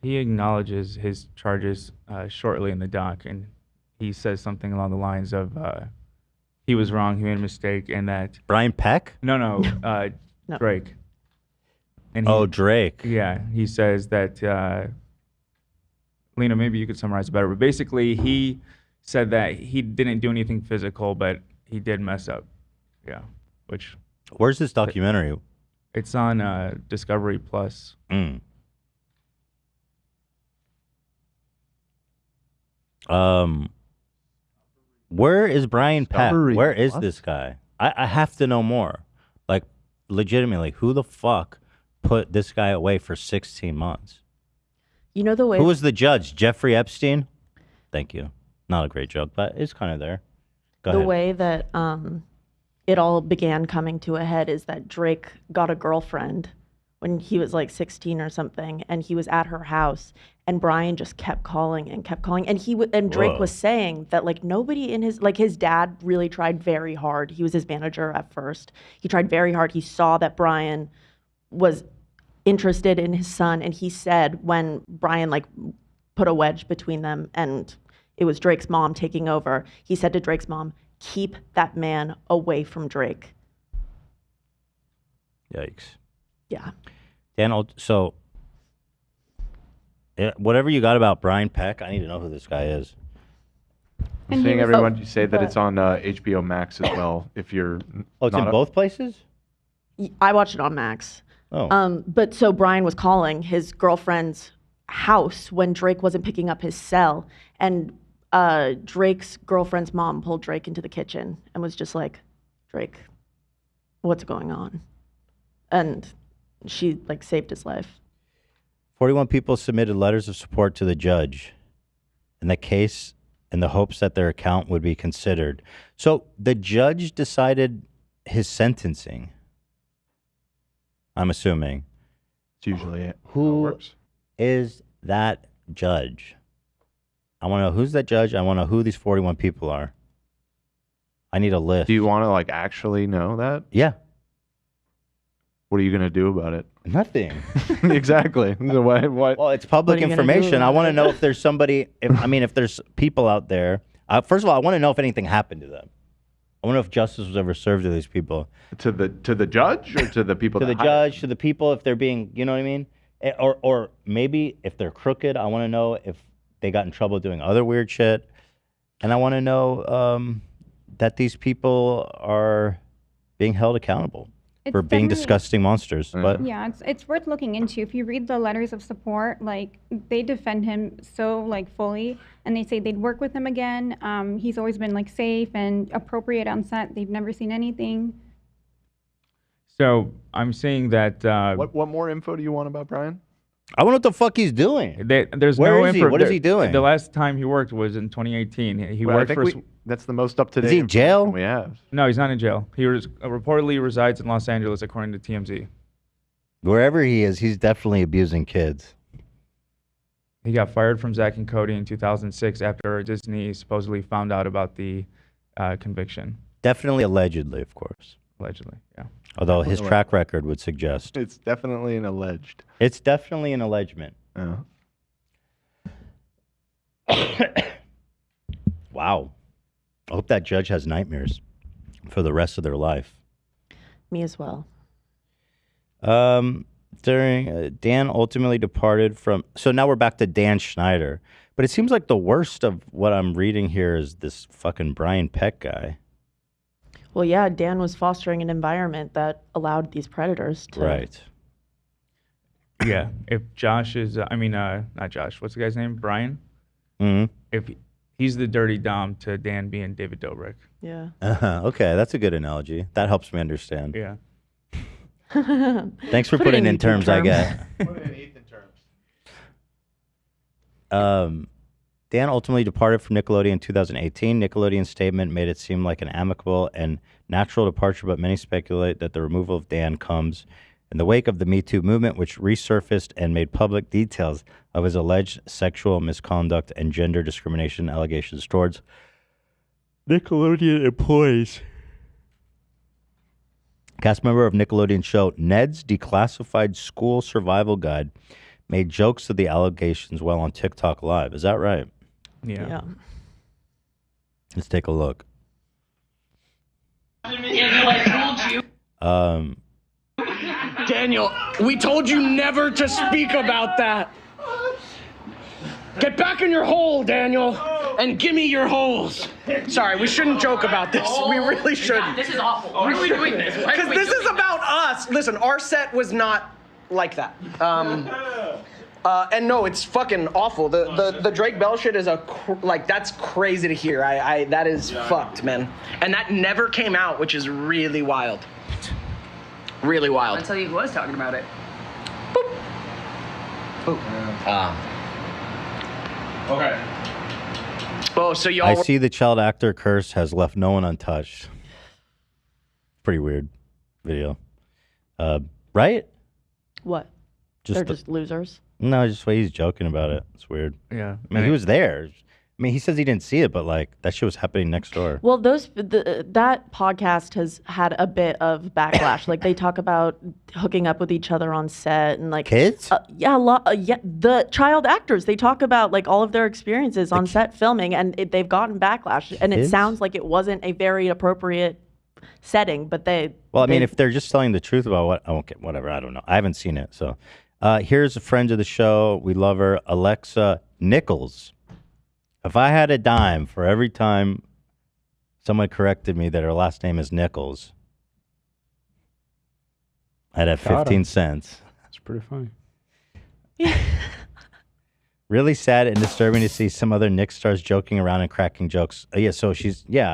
S12: He acknowledges his charges shortly in the doc, and he says something along the lines of he was wrong, he made a mistake, and that...
S2: Brian Peck?
S12: No. Drake. And
S2: Drake.
S12: Yeah, he says that... Lena, maybe you could summarize it better, but basically he said that he didn't do anything physical, but he did mess up. Yeah, which...
S2: Where's this documentary?
S12: It's on Discovery Plus.
S2: Where is Brian Peck?
S11: Discovery
S2: Where is
S11: Plus?
S2: this guy? I have to know more. Like, legitimately, who the fuck put this guy away for 16 months?
S3: You know the way.
S2: Who was the judge? Jeffrey Epstein? Thank you. Not a great joke, but it's kind of there. Go
S3: the
S2: ahead.
S3: way that it all began coming to a head is that Drake got a girlfriend when he was like 16 or something, and he was at her house, and Brian just kept calling, and Drake
S2: Whoa.
S3: was saying that like nobody in his dad really tried very hard. He was his manager at first. He tried very hard. He saw that Brian was interested in his son, and he said when Brian like put a wedge between them and it was Drake's mom taking over, he said to Drake's mom, keep that man away from Drake.
S2: Yikes.
S3: Yeah.
S2: Dan, so whatever you got about Brian Peck, I need to know who this guy is.
S11: I'm seeing everyone say that it's on HBO Max as well. If you're
S2: Oh, it's in both places?
S3: I watched it on Max.
S2: Oh.
S3: But so Brian was calling his girlfriend's house when Drake wasn't picking up his cell, and Drake's girlfriend's mom pulled Drake into the kitchen and was just like, Drake, what's going on? And she like saved his life.
S2: 41 people submitted letters of support to the judge in the case in the hopes that their account would be considered. So the judge decided his sentencing, I'm assuming.
S11: It's usually it.
S2: Who is that judge? I want to know who's that judge. I want to know who these 41 people are. I need a list.
S11: Do you want to like actually know that?
S2: Yeah.
S11: What are you gonna do about it?
S2: Nothing.
S11: Exactly. What?
S2: Well, it's public information. I want to know if there's somebody. If there's people out there. First of all, I want to know if anything happened to them. I wonder if justice was ever served to these people.
S11: To the judge or to the people?
S2: To
S11: that
S2: the judge, to the people, if they're being, you know what I mean? Or maybe if they're crooked, I want to know if they got in trouble doing other weird shit. And I want to know that these people are being held accountable for being disgusting monsters. But
S6: Yeah, it's worth looking into. If you read the letters of support, like they defend him so like fully, and they say they'd work with him again. He's always been like safe and appropriate on set. They've never seen anything.
S12: So I'm seeing that.
S11: What more info do you want about Brian?
S2: I wonder what the fuck he's doing.
S12: There's
S2: Where
S12: no
S2: is he?
S12: info.
S2: What is he doing?
S12: The last time he worked was in 2018. He
S11: Well, I
S12: worked
S11: think
S12: for.
S11: that's the most up to date.
S2: Is he in jail?
S11: We have.
S12: No, he's not in jail. He reportedly resides in Los Angeles, according to TMZ.
S2: Wherever he is, he's definitely abusing kids.
S12: He got fired from Zack and Cody in 2006 after Disney supposedly found out about the conviction.
S2: Definitely allegedly, of course.
S12: Allegedly, yeah.
S2: Although his track record would suggest.
S11: It's definitely an alleged.
S2: It's definitely an allegement.
S11: Oh.
S2: Wow. I hope that judge has nightmares for the rest of their life.
S3: Me as well.
S2: Dan ultimately departed from. So now we're back to Dan Schneider. But it seems like the worst of what I'm reading here is this fucking Brian Peck guy.
S3: Well, yeah, Dan was fostering an environment that allowed these predators to.
S2: Right.
S12: Yeah. If Josh is, not Josh. What's the guy's name? Brian.
S2: Mm-hmm.
S12: If he's the dirty dom to Dan being David Dobrik.
S3: Yeah.
S2: Okay, that's a good analogy. That helps me understand.
S12: Yeah.
S2: Thanks for
S3: Put it
S2: putting in
S3: Ethan
S2: terms I get.
S11: Put it in Ethan terms.
S2: Dan ultimately departed from Nickelodeon in 2018. Nickelodeon's statement made it seem like an amicable and natural departure, but many speculate that the removal of Dan comes in the wake of the Me Too movement, which resurfaced and made public details of his alleged sexual misconduct and gender discrimination allegations towards Nickelodeon employees. Cast member of Nickelodeon show Ned's Declassified School Survival Guide made jokes of the allegations while on TikTok Live. Is that right?
S12: Yeah.
S2: Let's take a look.
S10: Daniel, we told you never to speak about that. Get back in your hole, Daniel, and give me your holes. Sorry, we shouldn't joke about this. We really shouldn't.
S20: This is awful. Why are we doing this?
S10: Because this is about us. Listen, our set was not like that. And no, it's fucking awful. The Drake Bell shit is that's crazy to hear. That is fucked, man. And that never came out, which is really wild. Really wild.
S15: I'll tell you who was talking about it.
S10: Okay. Oh, so y'all.
S2: I see the child actor curse has left no one untouched. Pretty weird video. Right?
S3: What?
S2: Just
S3: They're
S2: the-
S3: just losers.
S2: No, just the way he's joking about it. It's weird.
S12: Yeah.
S2: I mean, he was there. I mean, he says he didn't see it, but like that shit was happening next door.
S3: Well, that podcast has had a bit of backlash. Like they talk about hooking up with each other on set and like
S2: kids.
S3: Yeah, a lot. Yeah, the child actors. They talk about like all of their experiences on set filming, and they've gotten backlash. And it
S2: Kids?
S3: sounds like it wasn't a very appropriate setting, but they.
S2: Well, I mean,
S3: they-
S2: if they're just telling the truth about what, okay, whatever. I don't know. I haven't seen it. So here's a friend of the show. We love her, Alexa Nichols. If I had a dime for every time someone corrected me that her last name is Nichols, I'd have
S5: Got
S2: 15
S5: him.
S2: cents.
S5: That's pretty funny.
S2: Really sad and disturbing to see some other Nick stars joking around and cracking jokes. I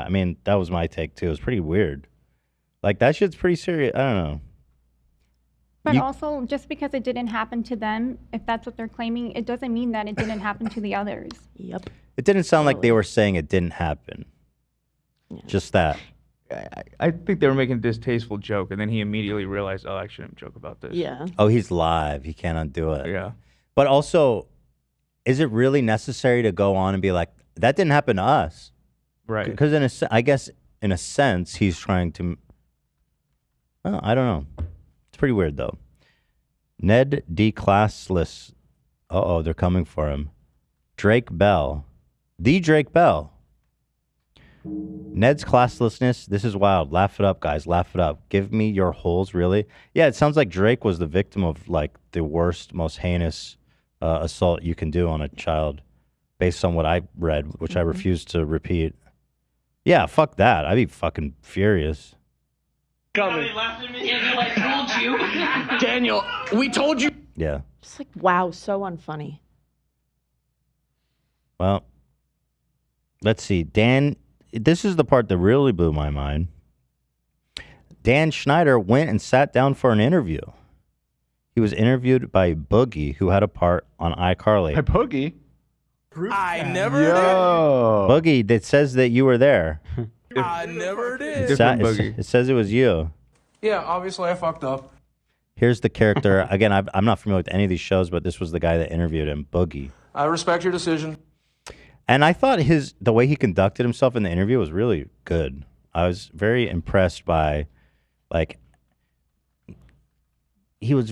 S2: mean, that was my take too. It was pretty weird. Like, that shit's pretty serious. I don't know.
S6: But also, just because it didn't happen to them, if that's what they're claiming, it doesn't mean that it didn't happen to the others.
S3: Yep.
S2: It didn't sound like they were saying it didn't happen. Just that.
S12: I think they were making a distasteful joke, and then he immediately realized, oh, I shouldn't joke about this.
S3: Yeah.
S2: Oh, he's live. He can't undo it.
S12: Yeah.
S2: But also, is it really necessary to go on and be like, that didn't happen to us?
S12: Right.
S2: Because I guess in a sense, he's trying to. Oh, I don't know. It's pretty weird though. Ned D. Classless. Oh, they're coming for him. Drake Bell. The Drake Bell. Ned's classlessness. This is wild. Laugh it up, guys. Laugh it up. Give me your holes, really? Yeah, it sounds like Drake was the victim of like the worst, most heinous assault you can do on a child, based on what I read, which I refuse to repeat. Yeah, fuck that. I'd be fucking furious.
S10: Coming.
S15: Daniel, I told you.
S10: Daniel, we told you.
S2: Yeah.
S3: Just like wow, so unfunny.
S2: Well, let's see. Dan, this is the part that really blew my mind. Dan Schneider went and sat down for an interview. He was interviewed by Boogie, who had a part on iCarly.
S11: By Boogie?
S13: I never
S2: Boogie, that says that you were there.
S13: did. I never did.
S2: It says it was you.
S13: Yeah, obviously I fucked up.
S2: Here's the character. Again, I'm not familiar with any of these shows, but this was the guy that interviewed him, Boogie.
S13: I respect your decision.
S2: And I thought the way he conducted himself in the interview was really good. I was very impressed by, like, he asked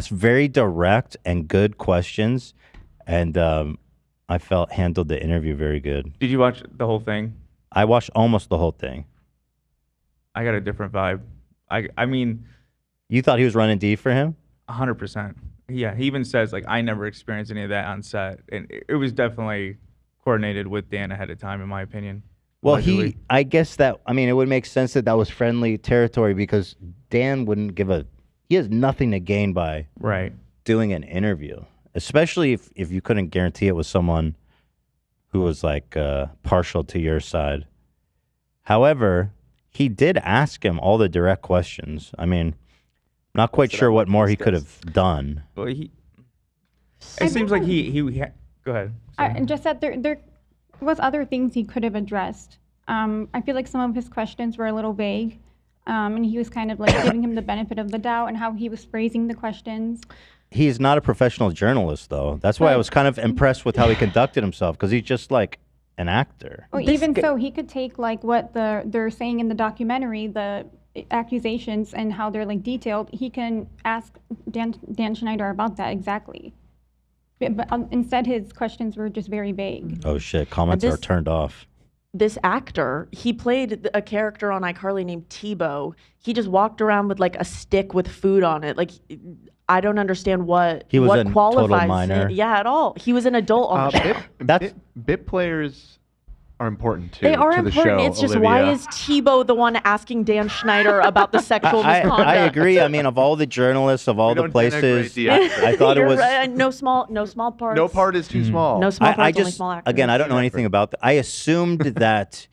S2: very direct and good questions, and I felt handled the interview very good.
S12: Did you watch the whole thing?
S2: I watched almost the whole thing.
S12: I got a different vibe. I mean,
S2: you thought he was running D for him?
S12: 100%. Yeah, he even says like I never experienced any of that on set, and it was definitely coordinated with Dan ahead of time, in my opinion.
S2: Well,
S12: Allegedly.
S2: I guess that, I mean, it would make sense that was friendly territory because Dan wouldn't he has nothing to gain by doing an interview, especially if you couldn't guarantee it was someone who was like partial to your side. However, he did ask him all the direct questions. I mean, not quite sure what more he could have done.
S12: Well, it seems like he go ahead.
S6: And just that there was other things he could have addressed. I feel like some of his questions were a little vague, and he was kind of like giving him the benefit of the doubt and how he was phrasing the questions.
S2: He's not a professional journalist, though. That's why I was kind of impressed with how he conducted himself, because he's just like an actor.
S6: Or even so, he could take like what they're saying in the documentary, the accusations and how they're like detailed. He can ask Dan Schneider about that exactly. But instead, his questions were just very vague.
S2: Oh shit! Comments are turned off.
S3: This actor, he played a character on iCarly named Tebow. He just walked around with like a stick with food on it. Like, I don't understand what
S2: He was
S3: what
S2: a total
S3: qualifies
S2: minor.
S3: him. Yeah, at all. He was an adult on the show.
S11: Bit players are important to,
S3: They are
S11: to the
S3: important.
S11: show.
S3: It's just
S11: Olivia.
S3: why is Tebow the one asking Dan Schneider about the sexual misconduct?
S2: I agree. I mean, of all the journalists of all the places, I thought it
S3: You're
S2: was.
S3: right. no small parts.
S11: No part is too small.
S3: No small parts,
S2: I
S3: only
S2: just
S3: small actors.
S2: again, I don't know anything about that. I assumed that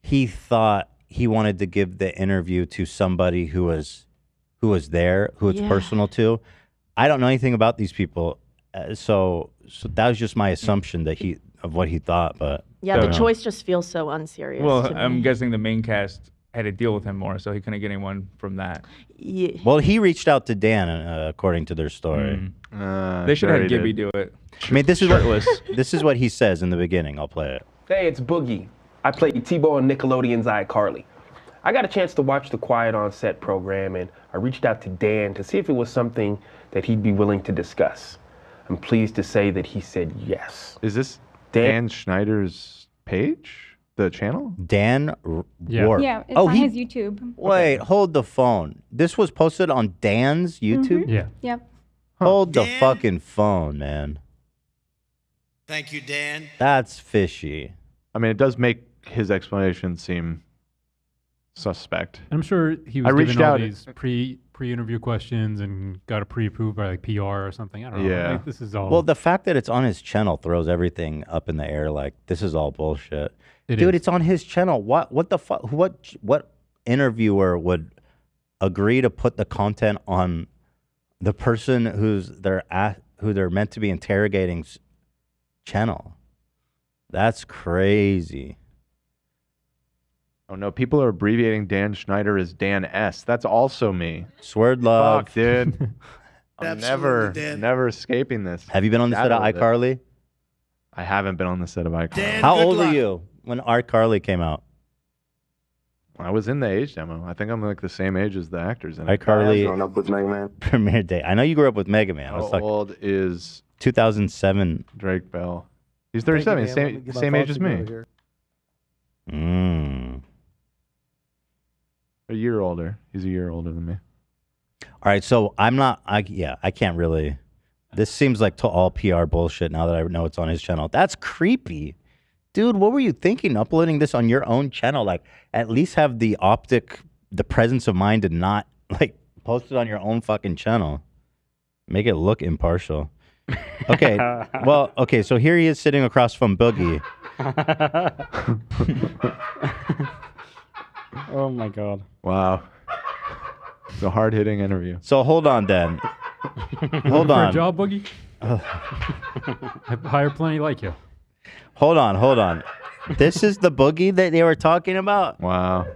S2: he thought he wanted to give the interview to somebody who was there, who it's
S3: Yeah.
S2: personal to. I don't know anything about these people, so that was just my assumption of what he thought. But
S3: Yeah, the choice just feels so unserious.
S12: Well,
S3: to
S12: I'm
S3: me.
S12: guessing the main cast had to deal with him more, so he couldn't get anyone from that.
S3: Yeah.
S2: Well, he reached out to Dan, according to their story.
S12: They should have had Gibby do it.
S2: I mean, this is what he says in the beginning. I'll play it.
S19: Hey, it's Boogie. I played Tebow on Nickelodeon's iCarly. I got a chance to watch the Quiet on Set program, and I reached out to Dan to see if it was something that he'd be willing to discuss. I'm pleased to say that he said yes.
S11: Is this Dan Schneider's page? The channel?
S2: Dan Warp.
S6: Yeah, it's on his YouTube.
S2: Wait, hold the phone. This was posted on Dan's YouTube?
S6: Yeah. Yep.
S2: Hold the fucking phone, man.
S20: Thank you, Dan.
S2: That's fishy.
S11: I mean, it does make his explanation seem suspect.
S7: I'm sure he
S11: I
S7: was
S11: reached
S7: given all
S11: out-
S7: these pre-interview questions and got it pre-approved by like PR or something. I don't know. Like, this is all.
S2: Well, the fact that it's on his channel throws everything up in the air. Like, this is all bullshit.
S7: It
S2: Dude,
S7: is.
S2: it's on his channel. What the fuck? What interviewer would agree to put the content on the person who they're meant to be interrogating's channel? That's crazy.
S11: Oh no, people are abbreviating Dan Schneider as Dan S. That's also me.
S2: Sword love.
S11: Fuck, dude. I'm
S20: Absolutely,
S11: never escaping this.
S2: Have you been on the set of
S11: Battle with it.
S2: iCarly?
S11: I haven't been on the set of iCarly.
S2: How old were you when iCarly came out?
S11: I was in the age demo. I think I'm like the same age as the actors in it.
S2: iCarly
S11: Growing up with Mega Man.
S2: premiere date. I know you grew up with Mega Man. I
S11: How
S2: was like
S11: old is
S2: 2007.
S11: Drake Bell? He's 37. He's same age as me. A year older. He's a year older than me.
S2: All right, so I can't really. This seems like all PR bullshit now that I know it's on his channel. That's creepy. Dude, what were you thinking uploading this on your own channel? Like, at least have the presence of mind to not, like, post it on your own fucking channel. Make it look impartial. Okay, okay, so here he is sitting across from Boogie.
S5: Oh my God.
S11: Wow. It's a hard-hitting interview.
S2: So hold on, then. Hold
S7: For a
S2: on.
S7: job, Boogie. I hire plenty like you.
S2: Hold on. This is the Boogie that they were talking about?
S11: Wow.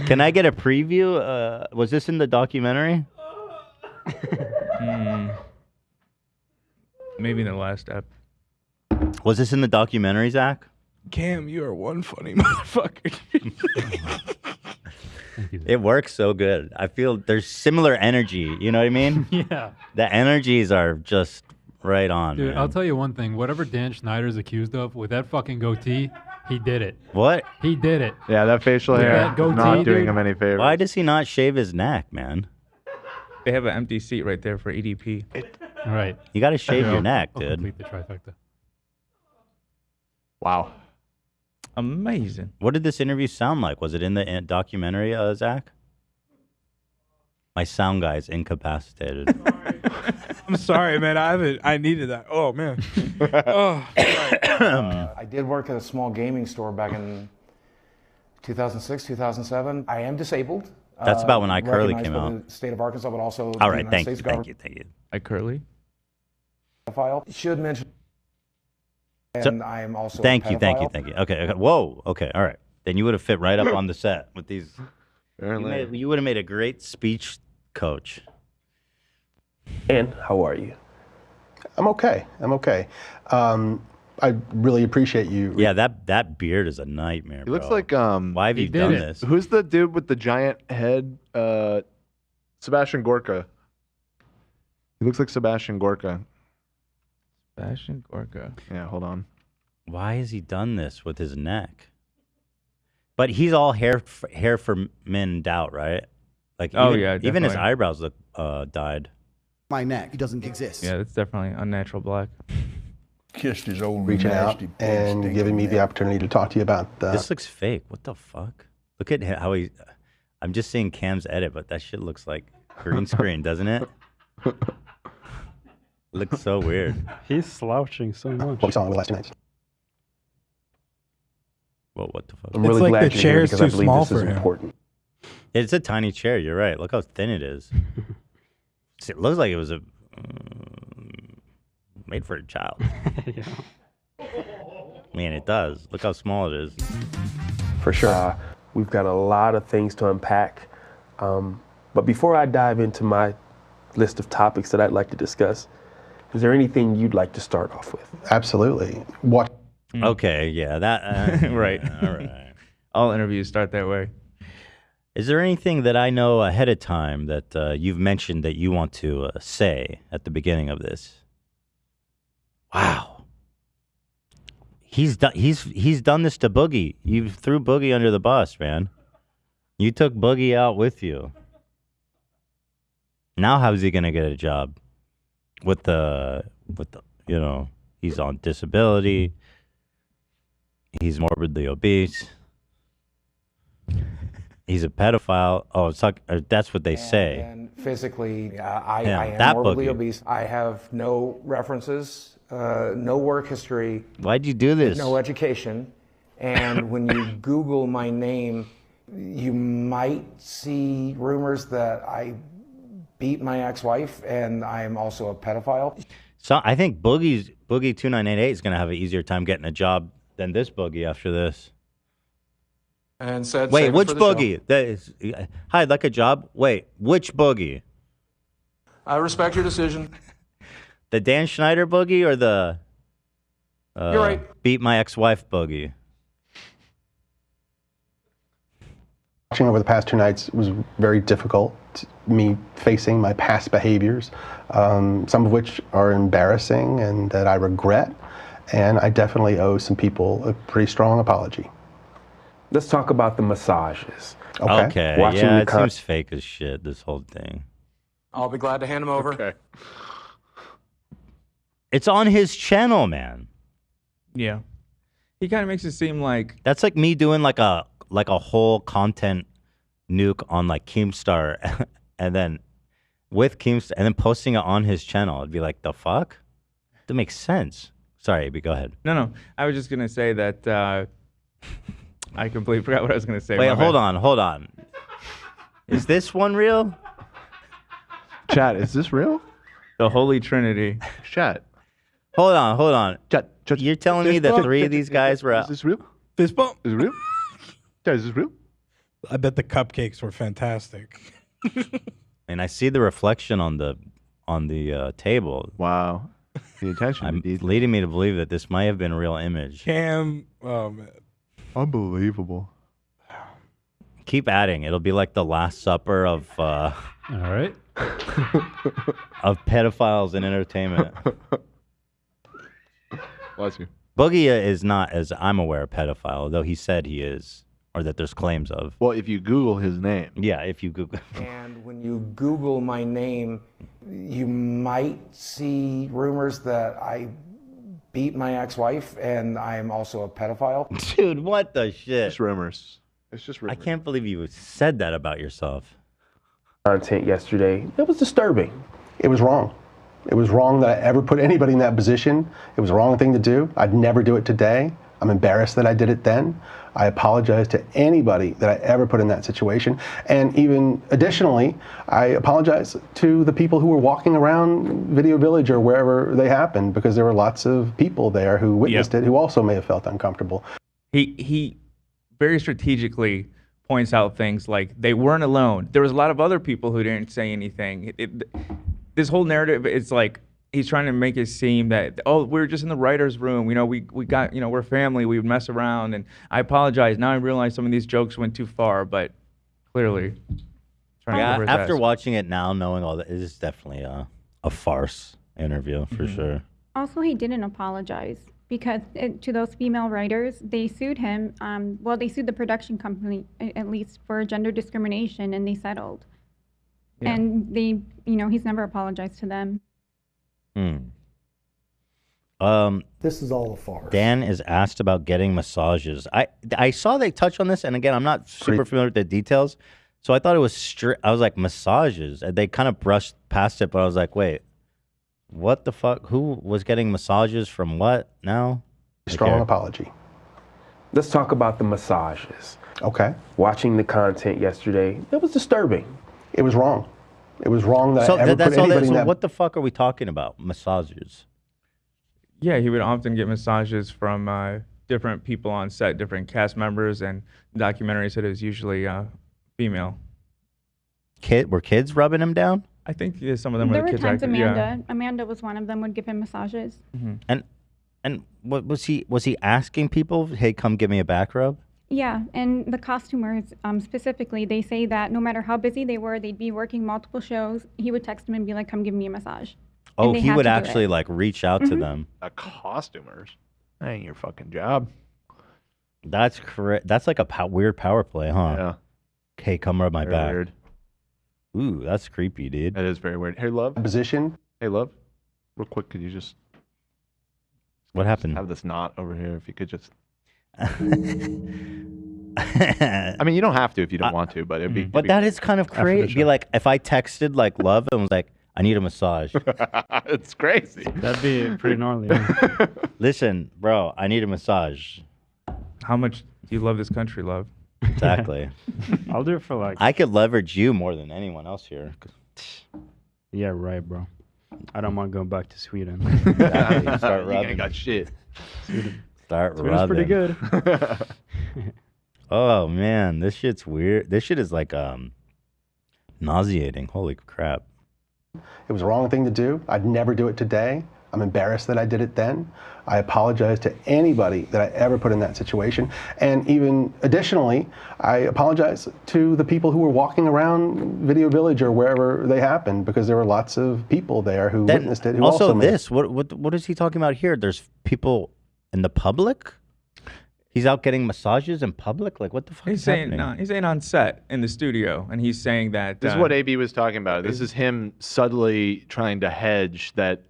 S2: Can I get a preview? Was this in the documentary?
S12: Maybe in the last ep.
S2: Was this in the documentary, Zach?
S4: Cam, you are one funny motherfucker.
S2: It works so good. I feel there's similar energy. You know what I mean?
S7: Yeah.
S2: The energies are just right on.
S7: Dude,
S2: man.
S7: I'll tell you one thing. Whatever Dan Schneider's accused of with that fucking goatee, he did it.
S2: What?
S7: He did it.
S11: Yeah, that facial
S7: With
S11: hair
S7: that goatee,
S11: not doing
S7: dude.
S11: him any favors.
S2: Why does he not shave his neck, man?
S12: They have an empty seat right there for EDP.
S7: All right.
S2: You got to shave your neck,
S7: I'll
S2: dude.
S7: complete the trifecta.
S11: Wow.
S12: Amazing.
S2: What did this interview sound like? Was it in the documentary, Zach? My sound guy's incapacitated.
S4: I'm sorry, man. I needed that. Oh man. Oh.
S22: I did work at a small gaming store back in 2006, 2007. I am disabled.
S2: That's about when iCarly
S22: recognized
S2: came
S22: by
S2: out.
S22: The state of Arkansas, but also
S2: All
S22: the
S2: right,
S22: United
S2: thank
S22: States
S2: you.
S22: government.
S12: iCarly?
S22: File should mention. And I am also.
S2: Thank
S22: a
S2: you.
S22: pedophile.
S2: Okay. Whoa. Okay. All right. Then you would have fit right up on the set with these. You would have made a great speech coach.
S22: And how are you?
S24: I'm okay. I really appreciate you.
S2: Yeah, that beard is a nightmare.
S11: He looks
S2: bro.
S11: like
S2: Why have you done this?
S11: Who's the dude with the giant head? Sebastian Gorka. He looks like Sebastian Gorka.
S12: Sebastian Gorka.
S11: Yeah, hold on.
S2: Why has he done this with his neck? But he's all hair for men doubt, right? Like,
S12: Oh,
S2: even,
S12: yeah,
S2: even his
S12: definitely.
S2: eyebrows look dyed.
S25: My neck. It doesn't exist.
S12: Yeah, that's definitely unnatural black.
S24: kissed his old reaching out and giving me the opportunity to talk to you about
S2: This looks fake. What the fuck? Look at how he. I'm just seeing Cam's edit, but that shit looks like green screen, doesn't it? Looks so weird.
S5: He's slouching so much.
S24: what we saw in the last 2 nights.
S2: Well, what the fuck?
S19: I'm really glad you're here because I believe this is important.
S2: It's a tiny chair. You're right. Look how thin it is. It looks like it was made for a child.
S5: Yeah.
S2: Man, it does. Look how small it is.
S19: For sure. We've got a lot of things to unpack. But before I dive into my list of topics that I'd like to discuss, is there anything you'd like to start off with?
S24: Absolutely. What?
S2: Okay, yeah, that
S12: Right.
S2: All right.
S12: All interviews start that way.
S2: Is there anything that I know ahead of time that you've mentioned that you want to say at the beginning of this? Wow. He's done this to Boogie. You threw Boogie under the bus, man. You took Boogie out with you. Now how's he gonna get a job? With the he's on disability. He's morbidly obese. He's a pedophile. Oh, that's what they say.
S22: And physically, I
S2: Yeah,
S22: am
S2: that
S22: morbidly
S2: Boogie.
S22: obese. I have no references, no work history.
S2: Why'd you do this?
S22: No education. And when you Google my name, you might see rumors that I beat my ex-wife and I'm also a pedophile.
S2: So I think Boogie 2988 is gonna have an easier time getting a job than this Boogie after this.
S13: And said,
S2: Wait,
S13: save it
S2: which
S13: for the show.
S2: Boogie? That is, hi, I'd like a job. Wait, which Boogie?
S13: I respect your decision.
S2: The Dan Schneider Boogie or the
S13: You're right.
S2: beat my ex-wife Boogie?
S24: Watching over the past 2 nights was very difficult. Me facing my past behaviors, some of which are embarrassing and that I regret. And I definitely owe some people a pretty strong apology.
S19: Let's talk about the massages.
S2: Okay,
S19: Watching
S2: yeah,
S19: the
S2: it seems fake as shit, this whole thing.
S13: I'll be glad to hand him over.
S12: Okay.
S2: It's on his channel, man.
S12: Yeah. He kind of makes it seem like
S2: That's like me doing like a whole content nuke on like Keemstar and then with Keemstar and then posting it on his channel. It'd be like, the fuck? That makes sense. Sorry, but go ahead.
S12: No. I was just gonna say that I completely forgot what I was gonna say.
S2: Wait,
S12: My
S2: hold
S12: bad.
S2: on. Is this one real?
S11: Chat, is this real?
S12: The Holy Trinity.
S11: Chat.
S2: Hold on.
S11: Chat.
S2: You're telling me that 3 of these guys were
S11: Is this real?
S4: Fist bump.
S11: Is it real? Chat, is this real?
S4: I bet the cupcakes were fantastic.
S2: And I see the reflection on the table.
S11: Wow. The attention.
S2: Leading me to believe that this might have been a real image.
S4: Cam, oh man.
S11: Unbelievable.
S2: Keep adding. It'll be like the Last Supper of
S7: All right.
S2: of pedophiles in entertainment.
S11: Bless you.
S2: Boogie is not, as I'm aware, a pedophile, though he said he is, or that there's claims of.
S11: Well, if you Google his name.
S2: Yeah, if you Google.
S22: And when you Google my name, you might see rumors that I beat my ex-wife and I'm also a pedophile.
S2: Dude, what the shit?
S11: It's rumors. It's just rumors.
S2: I can't believe you said that about yourself.
S19: Content yesterday. That was disturbing.
S24: It was wrong. It was wrong that I ever put anybody in that position. It was the wrong thing to do. I'd never do it today. I'm embarrassed that I did it then. I apologize to anybody that I ever put in that situation. And even additionally, I apologize to the people who were walking around Video Village or wherever they happened, because there were lots of people there who witnessed it who also may have felt uncomfortable.
S12: He very strategically points out things like they weren't alone. There was a lot of other people who didn't say anything. This whole narrative is like he's trying to make it seem that, oh, we were just in the writer's room. We got, we're family. We would mess around. And I apologize. Now I realize some of these jokes went too far, but clearly.
S2: Yeah, after watching it now, knowing all that, it is definitely a farce interview for sure.
S6: Also, he didn't apologize because to those female writers, they sued him. They sued the production company, at least, for gender discrimination, and they settled. Yeah. And they, he's never apologized to them.
S9: This is all a farce.
S2: Dan is asked about getting massages. I saw they touch on this, and again, I'm not super familiar with the details, so I thought it was I was like, massages, and they kind of brushed past it, but I was like, wait, what the fuck? Who was getting massages from what now?
S24: Strong apology.
S19: Let's talk about the massages.
S24: Okay.
S19: Watching the content yesterday, it was disturbing.
S24: It was wrong. It was wrong that
S2: So
S24: I ever
S2: that's
S24: put
S2: all
S24: anybody
S2: that.
S24: in
S2: So
S24: that.
S2: what the fuck are we talking about? Massages.
S12: Yeah, he would often get massages from different people on set, different cast members, and the documentary said it was usually female.
S2: Were kids rubbing him down?
S12: I think some of them
S6: There
S12: were the
S6: were
S12: kids.
S6: times
S12: actors, yeah.
S6: Amanda was one of them, would give him massages.
S2: And what was he asking people? Hey, come give me a back rub.
S6: Yeah, and the costumers specifically, they say that no matter how busy they were, they'd be working multiple shows. He would text them and be like, "Come give me a massage."
S2: Oh,
S6: And they
S2: he
S6: had
S2: would
S6: to do
S2: actually
S6: it.
S2: like reach out to
S6: Mhm.
S2: them.
S11: Costumers. That ain't your fucking job.
S2: That's correct. That's like a weird power play, huh?
S11: Yeah.
S2: Okay, come rub my
S11: Very
S2: back.
S11: weird.
S2: Ooh, that's creepy, dude.
S11: That is very weird. Hey, love.
S24: Position.
S11: Hey, love. Real quick, could you just
S2: What happened?
S11: have this knot over here? If you could just. I mean, you don't have to if you don't want to, but it'd be.
S2: But that is kind of crazy. It'd be like if I texted like love and was like, I need a massage.
S11: It's crazy.
S5: That'd be pretty gnarly. Yeah.
S2: Listen, bro, I need a massage.
S12: How much do you love this country, love?
S2: Exactly.
S5: I'll do it for like.
S2: I could leverage you more than anyone else here.
S5: Yeah, right, bro. I don't mind going back to Sweden.
S2: Exactly. Start
S11: You
S2: rubbing.
S11: ain't got shit.
S5: Sweden.
S2: Start
S5: Sweden's
S2: rubbing.
S5: pretty good.
S2: Oh man, this shit's weird. This shit is like nauseating. Holy crap.
S24: It was the wrong thing to do. I'd never do it today. I'm embarrassed that I did it then. I apologize to anybody that I ever put in that situation. And even additionally, I apologize to the people who were walking around Video Village or wherever they happened, because there were lots of people there who
S2: Then
S24: witnessed it. Who
S2: also
S24: made-
S2: this, what is he talking about here? There's people in the public? He's out getting massages in public? Like what the fuck
S12: He's
S2: is
S12: saying
S2: happening?
S12: no. He's saying on set in the studio, and he's saying that
S11: This is what AB was talking about. This is him subtly trying to hedge that.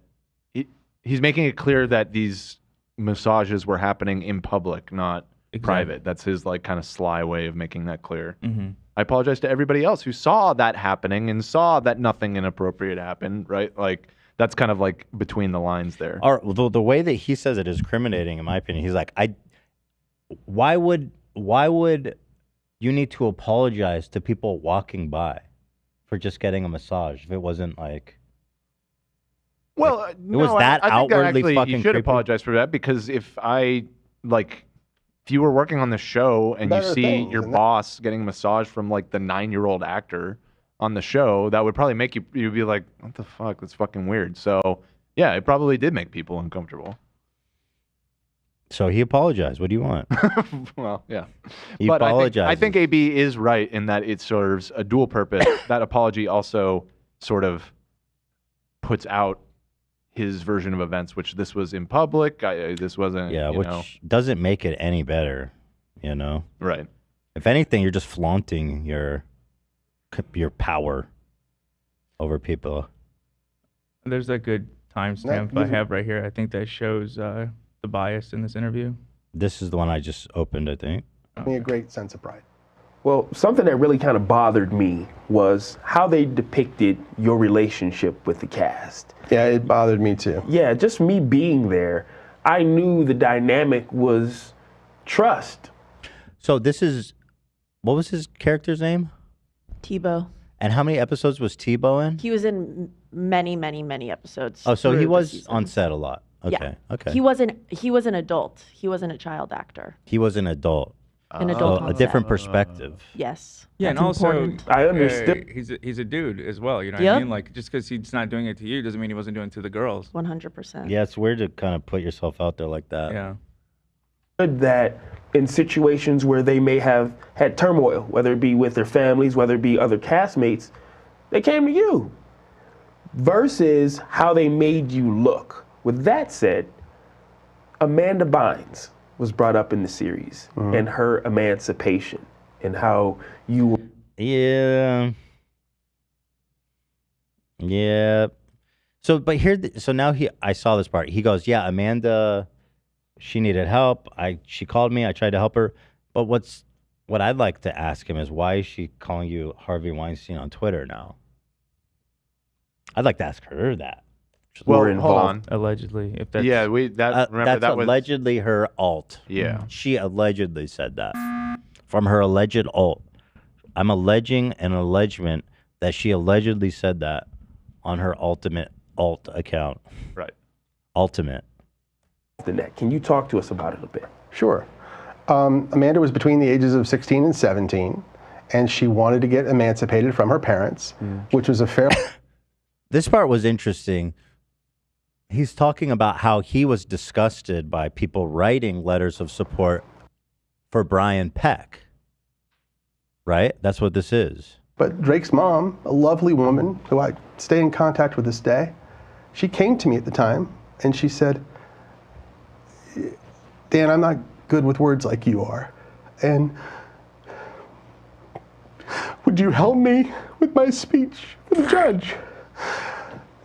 S11: He's making it clear that these massages were happening in public, not private. That's his like kind of sly way of making that clear.
S12: Mhm.
S11: I apologize to everybody else who saw that happening and saw that nothing inappropriate happened. Right? Like that's kind of like between the lines there.
S2: Or the way that he says it is incriminating, in my opinion. He's like, why would you need to apologize to people walking by for just getting a massage if it wasn't like
S11: Well,
S2: it was that
S11: I think that
S2: outwardly
S11: actually
S2: fucking
S11: you should
S2: creepy?
S11: apologize for that, because if you were working on the show and you
S24: Better
S11: see
S24: things,
S11: your
S24: isn't it?
S11: boss getting a massage from like the 9-year-old actor on the show, that would probably make you'd be like, what the fuck? That's fucking weird. So yeah, it probably did make people uncomfortable.
S2: So he apologized. What do you want?
S11: Well, yeah.
S2: He
S11: But
S2: apologized.
S11: I think AB is right in that it serves a dual purpose. That apology also sort of puts out his version of events, which this was in public. This wasn't,
S2: Yeah,
S11: you
S2: which
S11: know.
S2: doesn't make it any better, you know?
S11: Right.
S2: If anything, you're just flaunting your power over people.
S12: There's a good timestamp I have right here. I think that shows the bias in this interview.
S2: This is the one I just opened, I think.
S24: Gave me a great sense of pride.
S19: Well, something that really kind of bothered me was how they depicted your relationship with the cast.
S24: Yeah, it bothered me too.
S19: Yeah, just me being there, I knew the dynamic was trust.
S2: So this is, what was his character's name?
S3: Tebow.
S2: And how many episodes was Tebow in?
S3: He was in many, many, many episodes.
S2: Oh, so he
S3: through the
S2: was
S3: season.
S2: on set a lot. Okay,
S3: Yeah.
S2: okay.
S3: He was an adult. He wasn't a child actor.
S2: He was an adult.
S3: An adult
S2: So
S3: on
S2: a different
S3: set.
S2: perspective.
S3: Yes.
S12: Yeah, and
S3: that's
S12: also
S3: important.
S19: I understood.
S12: He's a dude as well. You know what
S3: Yeah.
S12: I mean? Like just because he's not doing it to you doesn't mean he wasn't doing it to the girls.
S3: 100%.
S2: Yeah, it's weird to kind of put yourself out there like that.
S12: Yeah.
S19: That in situations where they may have had turmoil, whether it be with their families, whether it be other castmates, they came to you. Versus how they made you look. With that said, Amanda Bynes was brought up in the series and her emancipation and how you.
S2: Yeah. Yeah. So, but here, so now I saw this part. He goes, yeah, Amanda, she needed help. She called me. I tried to help her. But what I'd like to ask him is, why is she calling you Harvey Weinstein on Twitter now? I'd like to ask her that.
S11: Well, hold on.
S12: Allegedly, if that's
S11: remember
S2: that's
S11: that was
S2: allegedly her alt.
S11: Yeah.
S2: She allegedly said that from her alleged alt. I'm alleging an allegement that she allegedly said that on her ultimate alt account.
S11: Right.
S2: Ultimate.
S19: Can you talk to us about it a bit?
S24: Sure. Amanda was between the ages of 16 and 17, and she wanted to get emancipated from her parents, which was a fair...
S2: This part was interesting. He's talking about how he was disgusted by people writing letters of support for Brian Peck. Right? That's what this is.
S24: But Drake's mom, a lovely woman who I stay in contact with this day, she came to me at the time and she said, Dan, I'm not good with words like you are. And would you help me with my speech for the judge?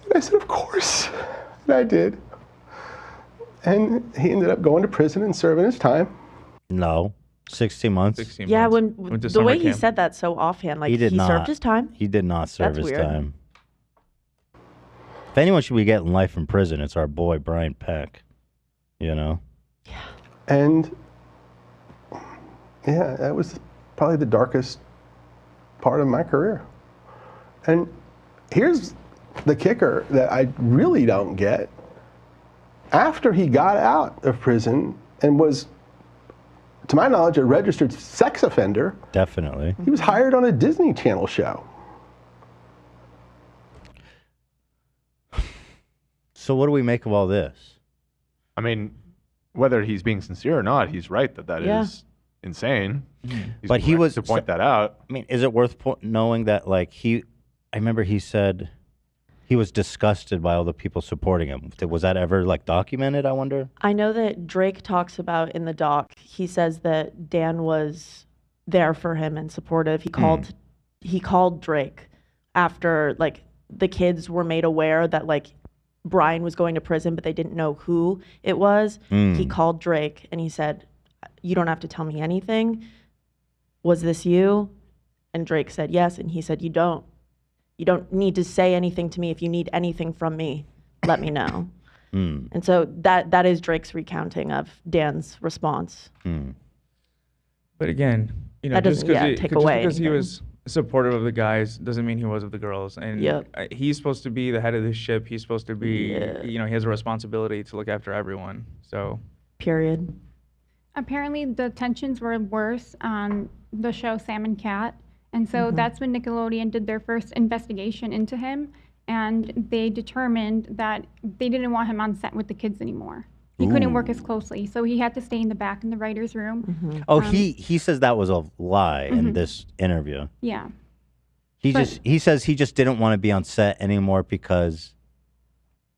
S24: And I said, of course. And I did. And he ended up going to prison and serving his time.
S2: No. 16 months.
S12: 16
S3: Yeah,
S12: months.
S3: when
S12: Went to
S3: the
S12: summer
S3: way he
S12: camp.
S3: said that so offhand, like
S2: He did not.
S3: served his time.
S2: He did not serve
S3: That's
S2: his
S3: weird.
S2: time. If anyone should be getting life in prison, it's our boy Brian Peck. You know?
S24: And yeah, that was probably the darkest part of my career. And here's the kicker that I really don't get. After he got out of prison and was, to my knowledge, a registered sex offender,
S2: Definitely.
S24: he was hired on a Disney Channel show.
S2: So what do we make of all this?
S11: I mean, whether he's being sincere or not, he's right that is
S2: Yeah.
S11: insane. He's
S2: But he
S11: correct
S2: was
S11: to point that out.
S2: I mean, is it worth knowing that, like, I remember he said he was disgusted by all the people supporting him. Was that ever, like, documented, I wonder?
S3: I know that Drake talks about in the doc, he says that Dan was there for him and supportive. He called Drake after, like, the kids were made aware that, like, Brian was going to prison, but they didn't know who it was. He called Drake and he said, you don't have to tell me anything. Was this you? And Drake said yes. And he said, you don't need to say anything to me. If you need anything from me, let me know. And so that is Drake's recounting of Dan's response.
S12: But again, you know,
S3: That
S12: just
S3: doesn't, take away
S12: because he
S3: anything.
S12: was supportive of the guys doesn't mean he was of the girls. And
S3: Yep.
S12: he's supposed to be the head of this ship. He's supposed to be, you know, he has a responsibility to look after everyone. So.
S3: Period.
S6: Apparently, the tensions were worse on the show Sam and Cat. And so that's when Nickelodeon did their first investigation into him. And they determined that they didn't want him on set with the kids anymore. He couldn't work as closely. So he had to stay in the back in the writer's room.
S2: Oh, he says that was a lie in this interview.
S6: Yeah.
S2: He says he just didn't want to be on set anymore because,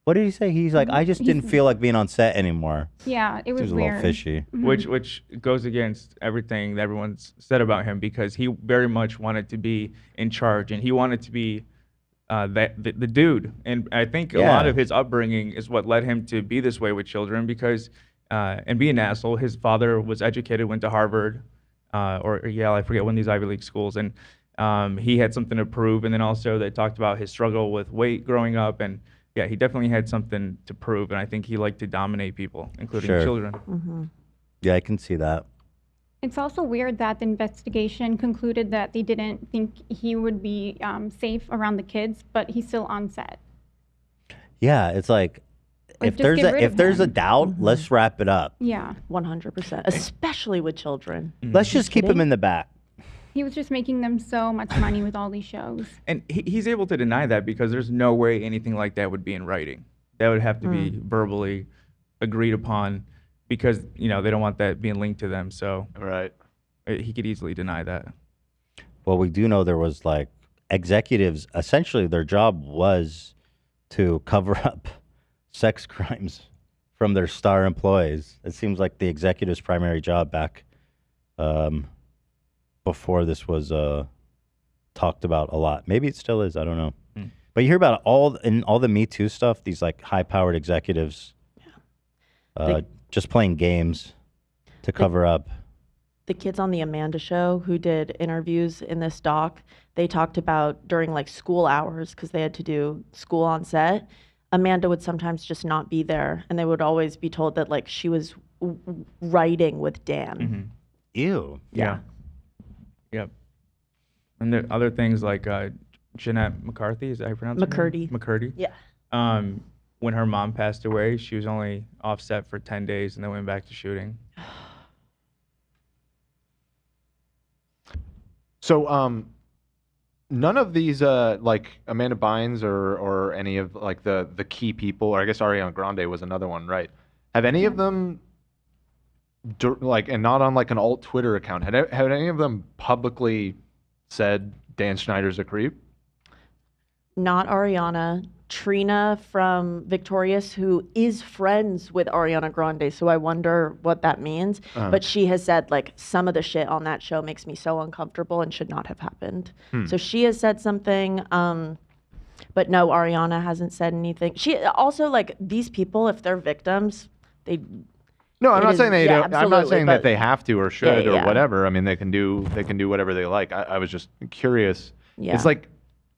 S2: what did he say? He's like, I just didn't feel like being on set anymore.
S6: Yeah, it was
S2: He was a
S6: weird.
S2: little fishy.
S12: Which goes against everything that everyone's said about him, because he very much wanted to be in charge and he wanted to be the dude. And I think a lot of his upbringing is what led him to be this way with children, because and be an asshole. His father was educated, went to Harvard, or Yale, I forget, one of these Ivy League schools, and he had something to prove. And then also they talked about his struggle with weight growing up, and yeah, he definitely had something to prove, and I think he liked to dominate people, including children.
S2: Yeah, I can see that.
S6: It's also weird that the investigation concluded that they didn't think he would be safe around the kids, but he's still on set.
S2: Yeah, it's like, if
S6: just
S2: there's
S6: get rid
S2: if
S6: of
S2: there's a
S6: him.
S2: doubt, let's wrap it up.
S6: Yeah.
S3: 100%, especially with children.
S2: Let's just keep him in the back.
S6: He was just making them so much money with all these shows.
S12: And he's able to deny that because there's no way anything like that would be in writing. That would have to be verbally agreed upon, because, you know, they don't want that being linked to them. So he could easily deny that.
S2: Well, we do know there was, like, executives, essentially their job was to cover up sex crimes from their star employees. It seems like the executive's primary job back before this was talked about a lot. Maybe it still is. I don't know. But you hear about all the Me Too stuff. These like high-powered executives, just playing games to cover up.
S3: The kids on the Amanda Show who did interviews in this doc, they talked about during like school hours because they had to do school on set. Amanda would sometimes just not be there, and they would always be told that like she was writing with Dan.
S2: Ew.
S12: Yeah. Yep. And there other things like Jeanette McCarthy, is that how you pronounce her name?
S3: McCurdy.
S12: McCurdy.
S3: Yeah.
S12: When her mom passed away, she was only offset for 10 days and then went back to shooting.
S11: So, none of these, like Amanda Bynes or any of like the key people, or I guess Ariana Grande was another one, right? Have any of them, like, and not on like an alt Twitter account, had any of them publicly said Dan Schneider's a creep?
S3: Not Ariana. Trina from Victorious, who is friends with Ariana Grande, so I wonder what that means. But she has said like some of the shit on that show makes me so uncomfortable and should not have happened. So she has said something, but no, Ariana hasn't said anything. She also like these people, if they're victims, they.
S11: No, I'm not saying they don't. I'm not saying that
S3: but-
S11: they have to or should
S3: Yeah,
S11: or
S3: yeah.
S11: whatever. I mean, they can do whatever they like. I was just curious.
S3: Yeah.
S11: It's like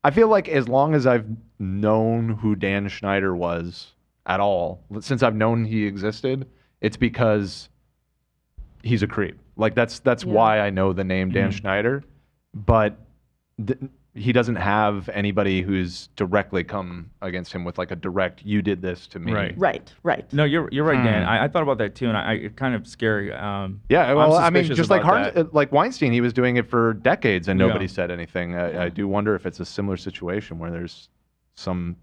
S11: I feel like as long as I've known who Dan Schneider was at all, since I've known he existed, it's because he's a creep. Like that's why I know the name Dan Schneider. But he doesn't have anybody who's directly come against him with like a direct, you did this to me.
S3: Right.
S12: No, you're right, Dan. I thought about that too, and it's kind of scary.
S11: Yeah, well, I mean,
S12: suspicious
S11: just like
S12: about that.
S11: like Weinstein, he was doing it for decades and nobody
S12: Yeah.
S11: said anything. I do wonder if it's a similar situation where there's some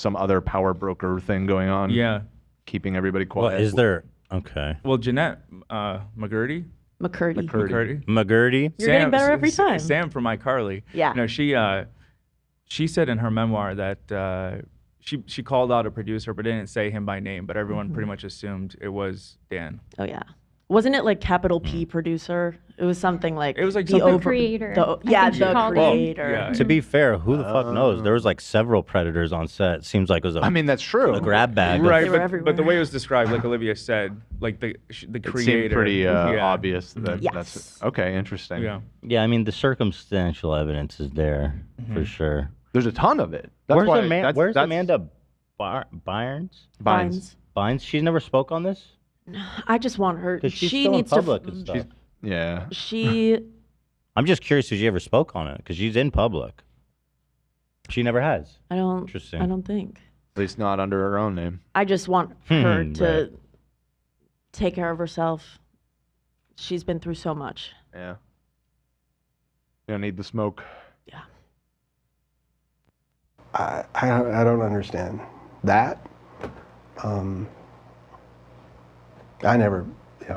S11: other power broker thing going on.
S12: Yeah.
S11: Keeping everybody quiet.
S2: Well, is there? Okay.
S12: Well, Jeanette McCurdy.
S3: McCurdy.
S2: McGurdy.
S3: You're getting better every time.
S12: Sam from iCarly.
S3: Yeah.
S12: No, she said in her memoir that she called out a producer but didn't say him by name, but everyone pretty much assumed it was Dan.
S3: Oh yeah. Wasn't it like capital P producer? It was something like
S12: It was like
S3: the
S12: something-
S6: creator.
S3: Yeah,
S6: I think she
S3: the
S6: called
S3: creator.
S12: Yeah.
S2: To be fair, who the fuck knows? There was like several predators on set. Seems like it was a.
S11: I mean, that's true.
S2: A grab bag. of-
S12: Right, but the way it was described, like Olivia said, like the
S11: It
S12: creator.
S11: seemed pretty
S12: yeah.
S11: obvious that
S3: Yes.
S11: that's okay. Interesting.
S12: Yeah.
S2: Yeah, I mean the circumstantial evidence is there for sure.
S11: There's a ton of it. That's
S2: Where's,
S11: why,
S2: where's
S11: that's-
S2: Amanda Bynes?
S11: Bynes.
S2: Bynes. She's never spoke on this.
S3: I just want her.
S2: 'Cause she's
S3: She
S2: still in
S3: needs
S2: public
S3: to.
S2: and stuff.
S11: Yeah.
S3: She.
S2: I'm just curious if she ever spoke on it because she's in public. She never has.
S3: I don't.
S2: Interesting.
S3: I don't think.
S11: At least not under her own name.
S3: I just want her to
S2: Right.
S3: take care of herself. She's been through so much.
S11: Yeah. You don't need the smoke.
S24: I don't understand that. I never, I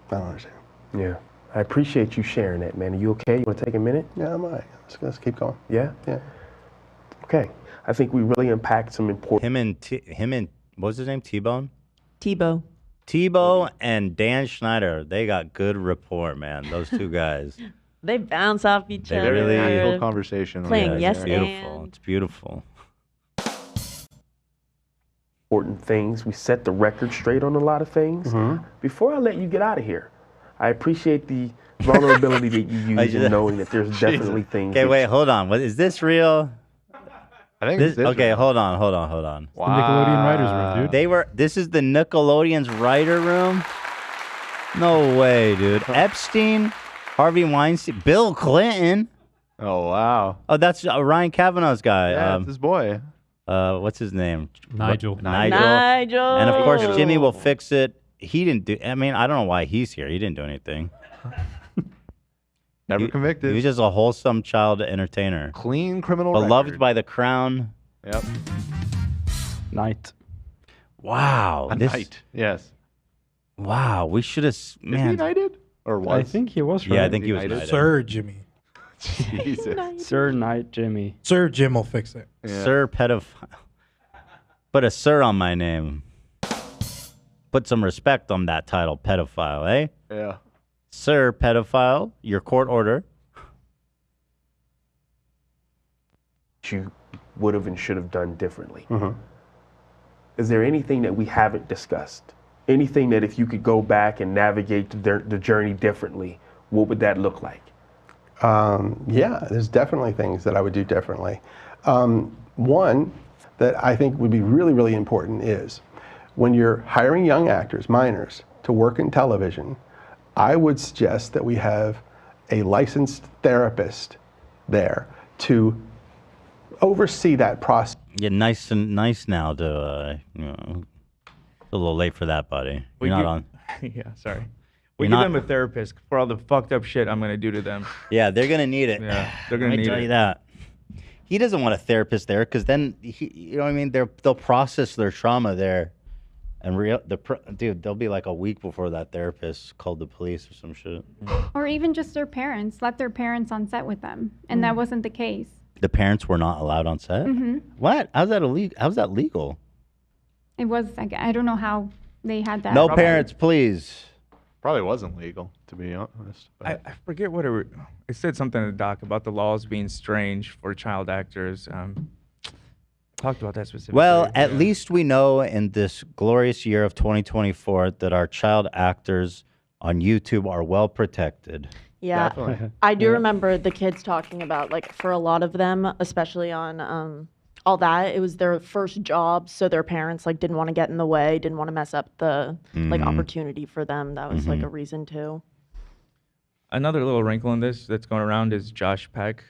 S24: don't understand.
S19: Yeah. I appreciate you sharing that, man. Are you okay? You want to take a minute?
S24: Yeah, I'm all right. Let's keep going.
S19: Yeah?
S24: Yeah.
S19: Okay. I think we really unpacked some important.
S2: Him and what was his name? T-Bone.
S3: Tebow
S2: and Dan Schneider. They got good rapport, man. Those two guys.
S3: They bounce off each
S2: They
S3: other.
S2: really
S11: Natural conversation.
S3: Playing
S2: Yeah,
S3: yes
S2: it's beautiful.
S3: and.
S2: It's beautiful.
S19: important things. We set the record straight on a lot of things. Before I let you get out of here, I appreciate the vulnerability that you use in knowing that there's definitely things.
S2: Okay, wait, hold on. What is this real?
S11: I think
S2: this.
S11: this
S2: Okay,
S11: real.
S2: hold on.
S7: The Nickelodeon writers room, dude.
S2: This is the Nickelodeon's writer room. No way, dude. Epstein, Harvey Weinstein, Bill Clinton.
S11: Oh wow.
S2: Oh, that's Ryan Kavanaugh's guy.
S11: Yeah, it's his boy.
S2: What's his name?
S7: Nigel.
S3: Nigel.
S2: And of course, Jimmy will fix it. He didn't do. I mean, I don't know why he's here. He didn't do anything.
S11: Never convicted.
S2: He was just a wholesome child entertainer.
S11: Clean criminal
S2: Beloved
S11: record.
S2: by the crown.
S11: Yep.
S5: Knight.
S2: Wow.
S11: A knight. Yes.
S2: Wow. We should have.
S11: Is he
S2: Man.
S11: knighted? Or was?
S5: I think he was.
S2: Yeah, I
S5: right.
S2: think he was
S11: Knighted?
S2: knighted.
S4: Sir Jimmy.
S11: Jesus.
S5: Sir Knight Jimmy.
S4: Sir Jim will fix it.
S11: Yeah.
S2: Sir pedophile. Put a sir on my name. Put some respect on that title, pedophile, eh?
S11: Yeah.
S2: Sir pedophile, your court order.
S19: You would have and should have done differently. Is there anything that we haven't discussed? Anything that if you could go back and navigate the journey differently, what would that look like?
S24: Yeah, there's definitely things that I would do differently. One that I think would be really, really important is when you're hiring young actors, minors, to work in television, I would suggest that we have a licensed therapist there to oversee that process.
S2: Yeah, nice now to, it's a little late for that, buddy. You're not on.
S12: Yeah, sorry. We
S2: You're
S12: give
S2: not-
S12: them a therapist for all the fucked up shit I'm gonna do to them.
S2: Yeah, they're gonna need it.
S12: Yeah, they're gonna
S2: Let me
S12: need
S2: tell
S12: it.
S2: you that. He doesn't want a therapist there because then you know what I mean. They'll process their trauma there, and dude, they'll be like a week before that therapist called the police or some shit.
S6: Or even just their parents. Let their parents on set with them. And that wasn't the case.
S2: The parents were not allowed on set.
S6: Mhm.
S2: What? How's that illegal? How's that legal?
S6: It was, like, I don't know how they had that.
S2: No parents, please.
S11: Probably wasn't legal, to be honest.
S12: I forget what it said something in the doc about the laws being strange for child actors. Talked about that specifically.
S2: Well, at least we know in this glorious year of 2024 that our child actors on YouTube are well protected.
S3: Yeah,
S2: Definitely.
S3: I do
S2: Yeah.
S3: remember the kids talking about, like, for a lot of them, especially on all that, it was their first job, so their parents like didn't want to get in the way, didn't want to mess up the like
S12: Mhm.
S3: opportunity for them. That was like
S12: Mhm.
S3: a reason too.
S12: Another little wrinkle in this that's going around is Josh Peck.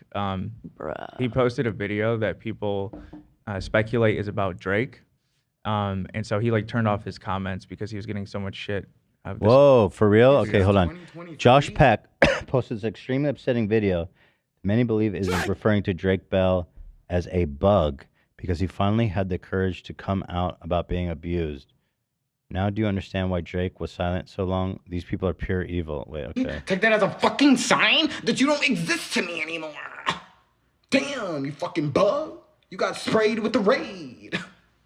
S12: He posted a video that people speculate is about Drake. And so he like turned off his comments because he was getting so much shit. Of this.
S2: Whoa, for real? Okay, hold on. Josh Peck posted this extremely upsetting video. Many believe is referring to Drake Bell as a bug because he finally had the courage to come out about being abused. Now do you understand why Drake was silent so long? These people are pure evil. Wait, okay.
S10: Take that as a fucking sign that you don't exist to me anymore. Damn, you fucking bug. You got sprayed with the raid.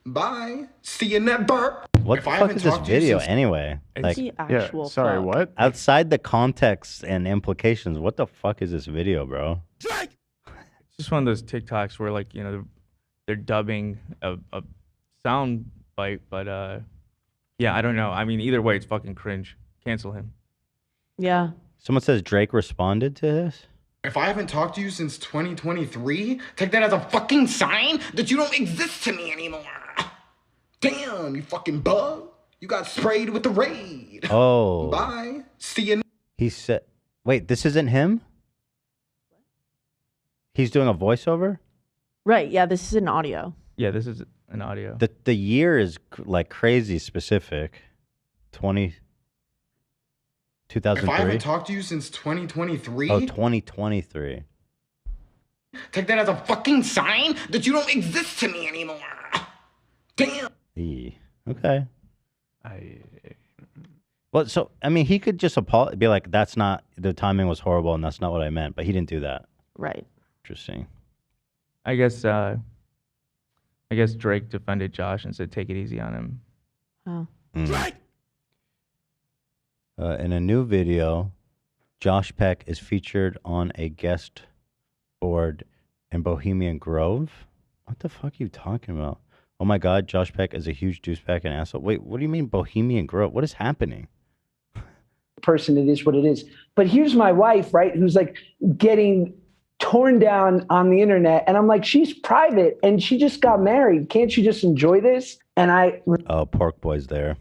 S10: Bye. See you in that burp.
S2: What
S10: If
S2: the
S10: I
S2: fuck
S10: haven't
S2: is this
S10: talked to you
S2: video
S10: since-
S2: anyway?
S10: It's the actual
S11: sorry, fuck. What?
S2: Outside the context and implications, what the fuck is this video, bro?
S12: It's just one of those TikToks where like, you know, they're dubbing a sound bite, but yeah, I don't know. I mean, either way, it's fucking cringe. Cancel him.
S3: Yeah.
S2: Someone says Drake responded to this?
S10: If I haven't talked to you since 2023, take that as a fucking sign that you don't exist to me anymore. Damn, you fucking bug. You got sprayed with the raid.
S2: Oh.
S10: Bye. See you.
S2: He said, wait, this isn't him? He's doing a voiceover?
S3: Right. Yeah. This is an audio.
S12: Yeah, this is an audio.
S2: The year is like crazy specific. 2003?
S10: If I haven't talked to you since 2023,
S2: Oh, 2023.
S10: take that as a fucking sign that you don't exist to me anymore. Damn.
S2: Okay. Well, so, I mean, he could just be like, that's not, the timing was horrible and that's not what I meant, but he didn't do that.
S3: Right.
S2: Interesting.
S12: I guess Drake defended Josh and said take it easy on him.
S3: Oh.
S2: In a new video, Josh Peck is featured on a guest board in Bohemian Grove. What the fuck are you talking about? Oh my God, Josh Peck is a huge douchebag and asshole. Wait, what do you mean Bohemian Grove? What is happening?
S1: Person, it is what it is. But here's my wife, right, who's like getting torn down on the internet. And I'm like, she's private and she just got married. Can't you just enjoy this? And
S2: Oh, Pork Boy's there.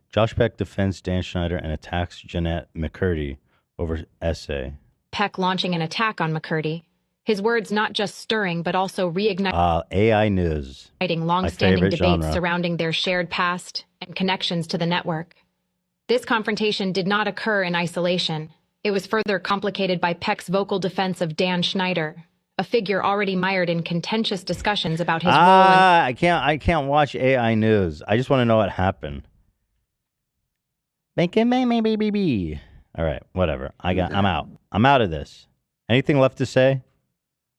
S2: Josh Peck defends Dan Schneider and attacks Jeanette McCurdy over essay.
S14: Peck launching an attack on McCurdy. His words not just stirring, but also reigniting
S2: AI News.
S14: long-standing
S2: favorite
S14: debates
S2: genre.
S14: surrounding their shared past and connections to the network. This confrontation did not occur in isolation. It was further complicated by Peck's vocal defense of Dan Schneider, a figure already mired in contentious discussions about his role in
S2: I can't watch AI News. I just want to know what happened. Make it baby. All right, whatever. I'm out. I'm out of this. Anything left to say?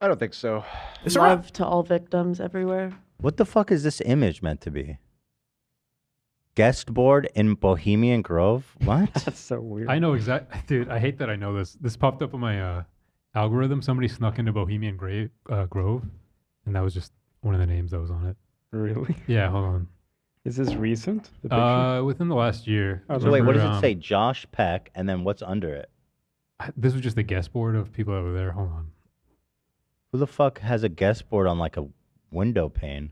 S11: I don't think so.
S3: Love to all victims everywhere.
S2: What the fuck is this image meant to be? Guest board in Bohemian Grove? What?
S5: That's so weird.
S7: I know exactly, dude. I hate that I know this. This popped up on my algorithm, somebody snuck into Bohemian Grove, and that was just one of the names that was on it.
S5: Really?
S7: Yeah, hold on.
S5: Is this recent? The picture?
S7: Within the last year.
S2: So wait, what does it say? Josh Peck, and then what's under it?
S7: This was just a guest board of people that were there. Hold on.
S2: Who the fuck has a guest board on like a window pane?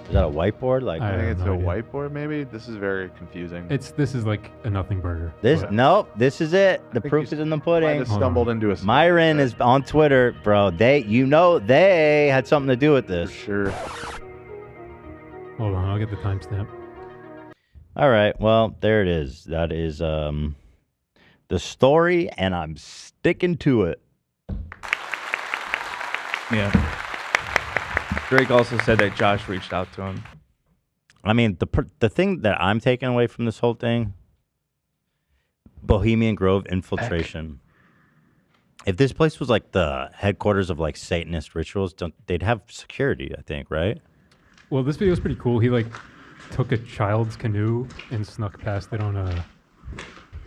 S2: Is that a whiteboard? Like
S11: I think
S7: have
S11: it's
S7: no
S11: a
S7: idea.
S11: whiteboard. Maybe this is very confusing.
S7: This is like a nothing burger.
S2: This nope. This is it. The proof is in the pudding.
S11: just stumbled into a.
S2: Myron is on Twitter, bro. They had something to do with this.
S11: Sure.
S7: Hold on, I'll get the timestamp.
S2: All right. Well, there it is. That is the story, and I'm sticking to it.
S12: Yeah. Drake also said that Josh reached out to him.
S2: I mean, the thing that I'm taking away from this whole thing, Bohemian Grove infiltration. If this place was like the headquarters of like Satanist rituals, they'd have security, I think, right?
S7: Well, this video is pretty cool. He like took a child's canoe and snuck past it on a.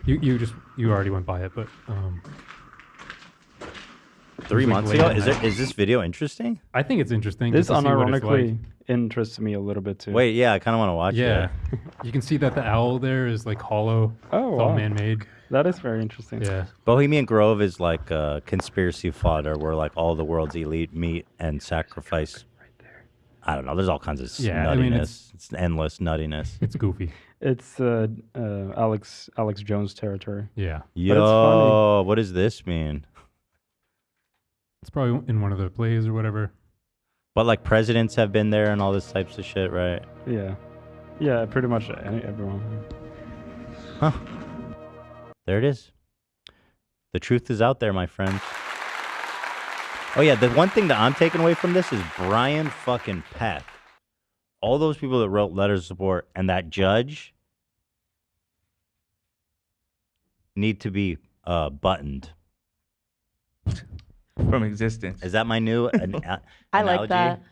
S7: You already went by it, but
S2: 3 months ago. Is this video interesting?
S7: I think it's interesting.
S5: This
S7: just to see what it's
S5: unironically
S7: like.
S5: interests me a little bit too.
S2: Wait, yeah, I kind of want to watch it.
S7: Yeah, you can see that the owl there is like hollow.
S5: Oh,
S7: it's all
S5: wow.
S7: man-made.
S5: That is very interesting.
S7: Yeah.
S2: Bohemian Grove is like a conspiracy fodder where like all the world's elite meet and sacrifice. I don't know. There's all kinds of
S7: Yeah,
S2: nuttiness.
S7: I mean,
S2: it's endless nuttiness.
S7: It's goofy.
S5: It's Alex Jones territory.
S7: Yeah.
S2: Yo, what does this mean?
S7: It's probably in one of the plays or whatever.
S2: But like presidents have been there and all this types of shit, right?
S5: Yeah. Yeah, pretty much everyone.
S2: Huh. There it is. The truth is out there, my friends. Oh yeah, the one thing that I'm taking away from this is Brian fucking Peck. All those people that wrote letters of support and that judge need to be buttoned.
S12: From existence.
S2: Is that my new
S3: I like that.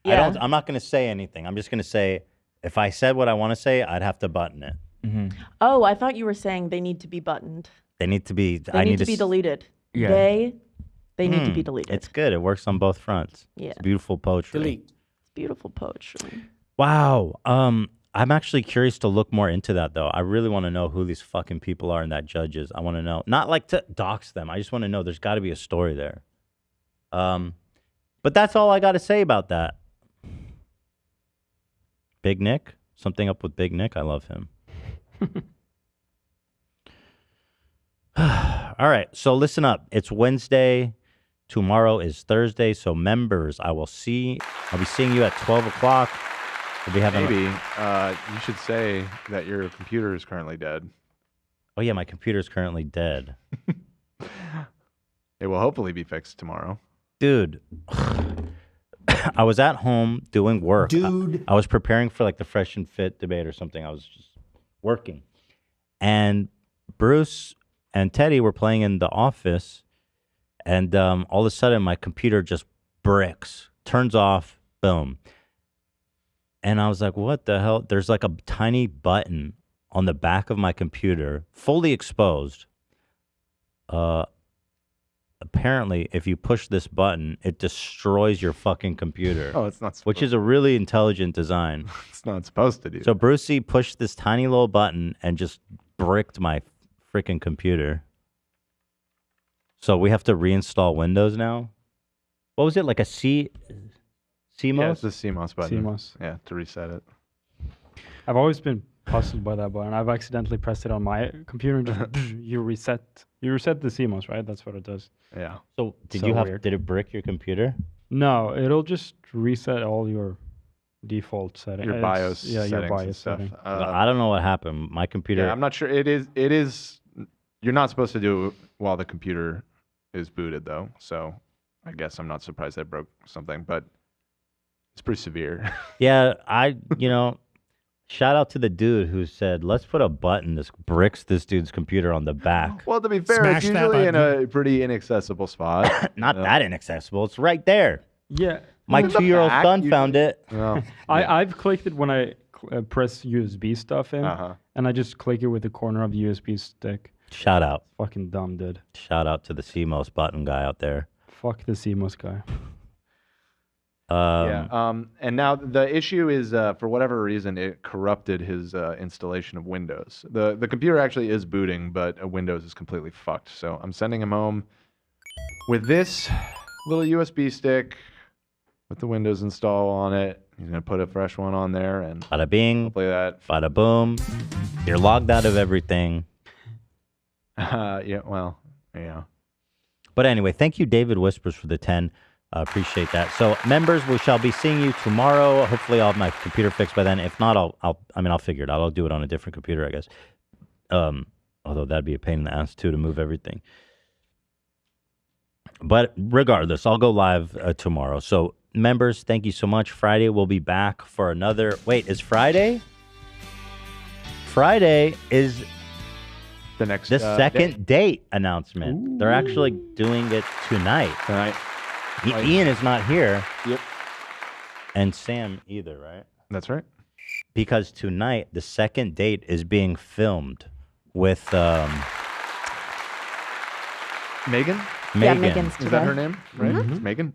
S2: Yeah. I'm not going to say anything. I'm just going to say, if I said what I want to say, I'd have to button it.
S12: Mm-hmm.
S3: Oh, I thought you were saying they need to be buttoned.
S2: They need to be.
S3: They need to be deleted.
S2: Yeah.
S3: They need to be deleted.
S2: It's good. It works on both fronts.
S3: Yeah.
S2: It's beautiful poetry.
S3: Delete. It's beautiful poetry.
S2: Wow. I'm actually curious to look more into that, though. I really want to know who these fucking people are and that judges. I want to know. Not like to dox them. I just want to know. There's got to be a story there. But that's all I got to say about that. Big Nick? Something up with Big Nick? I love him. All right. So listen up. It's Wednesday. Tomorrow is Thursday. So members, I'll be seeing you at 12 o'clock. We'll be having
S11: Maybe you should say that your computer is currently dead.
S2: Oh yeah, my computer is currently dead.
S11: It will hopefully be fixed tomorrow.
S2: Dude, I was at home doing work.
S20: Dude.
S2: I was preparing for like the Fresh and Fit debate or something. I was just working. And Bruce and Teddy were playing in the office. And all of a sudden, my computer just bricks, turns off, boom. And I was like, what the hell? There's like a tiny button on the back of my computer, fully exposed. Apparently, if you push this button, it destroys your fucking computer.
S11: Oh, it's not supposed
S2: Which is a really intelligent design.
S11: It's not supposed to do.
S2: So Brucey pushed this tiny little button and just bricked my freaking computer. So we have to reinstall Windows now? What was it, like a CMOS?
S11: Yeah, it's the CMOS button.
S5: CMOS.
S11: Yeah, to reset it.
S5: I've always been puzzled by that button. I've accidentally pressed it on my computer and just you reset the CMOS, right? That's what it does.
S11: Yeah.
S2: So did
S5: weird.
S2: did it brick your computer?
S5: No, it'll just reset all your default settings.
S11: Your BIOS
S5: Yeah, your
S11: settings and
S5: BIOS
S11: stuff.
S5: setting.
S2: I don't know what happened. My computer.
S11: Yeah, I'm not sure. It is. You're not supposed to do it while the computer is booted, though. So I guess I'm not surprised that broke something, but it's pretty severe.
S2: Yeah, shout out to the dude who said, let's put a button that bricks this dude's computer on the back.
S11: Well, to be fair,
S2: Smash
S11: it's
S2: that
S11: usually in
S2: button.
S11: a pretty inaccessible spot.
S2: Not that inaccessible. It's right there.
S5: Yeah.
S2: My
S11: In the
S2: 2-year-old
S11: back,
S2: son
S11: you-
S2: found it.
S11: Well,
S5: I've clicked it when I press USB stuff in, and and I just click it with the corner of the USB stick.
S2: Shout out.
S5: Fucking dumb, dude.
S2: Shout out to the CMOS button guy out there.
S5: Fuck the CMOS guy.
S11: And now the issue is, for whatever reason, it corrupted his installation of Windows. The computer actually is booting, but Windows is completely fucked. So I'm sending him home with this little USB stick with the Windows install on it. He's gonna put a fresh one on there, and
S2: bada bing,
S11: play that.
S2: Bada boom. You're logged out of everything.
S11: Yeah. Well. Yeah.
S2: But anyway, thank you, David Whispers, for the 10. Appreciate that. So, members, we shall be seeing you tomorrow. Hopefully, I'll have my computer fixed by then. If not, I'll figure it out. I'll do it on a different computer, I guess. Although that'd be a pain in the ass too to move everything. But regardless, I'll go live tomorrow. So, members, thank you so much. Friday, we'll be back for another. Wait, is Friday? Friday is
S11: the next
S2: second date announcement. Ooh. They're actually doing it tonight. Ian is not here.
S11: Yep.
S2: And Sam either, right?
S11: That's right.
S2: Because tonight, the second date is being filmed with
S11: Megan?
S3: Yeah, Megan's today.
S11: Is that her name? Right?
S3: Mm-hmm.
S11: It's Megan?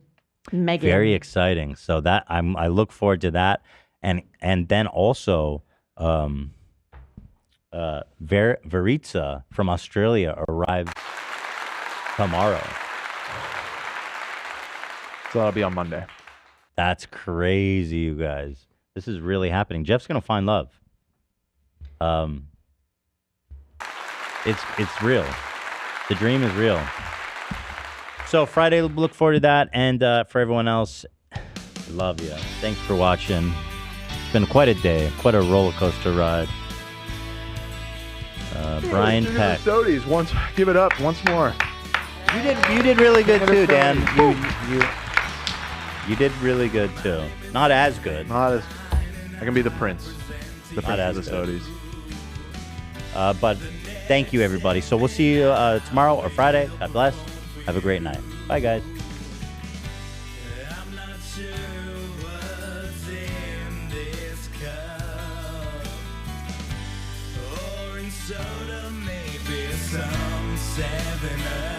S3: Megan.
S2: Very exciting. So that I look forward to that. And then also Veritza from Australia arrives tomorrow.
S11: So that'll be on Monday.
S2: That's crazy, you guys. This is really happening. Jeff's gonna find love. It's real. The dream is real. So Friday, look forward to that. And for everyone else, love you. Thanks for watching. It's been quite a day, quite a roller coaster ride. Brian Peck.
S11: Sodies, give it up once more.
S2: You did really good too, Dan. You did really good too. Not as good.
S11: Not as. I can be the prince. The
S2: Not
S11: prince
S2: as
S11: of the
S2: good.
S11: Sodies.
S2: But thank you, everybody. So we'll see you tomorrow or Friday. God bless. Have a great night. Bye, guys.
S8: Soda, maybe some 7-Up.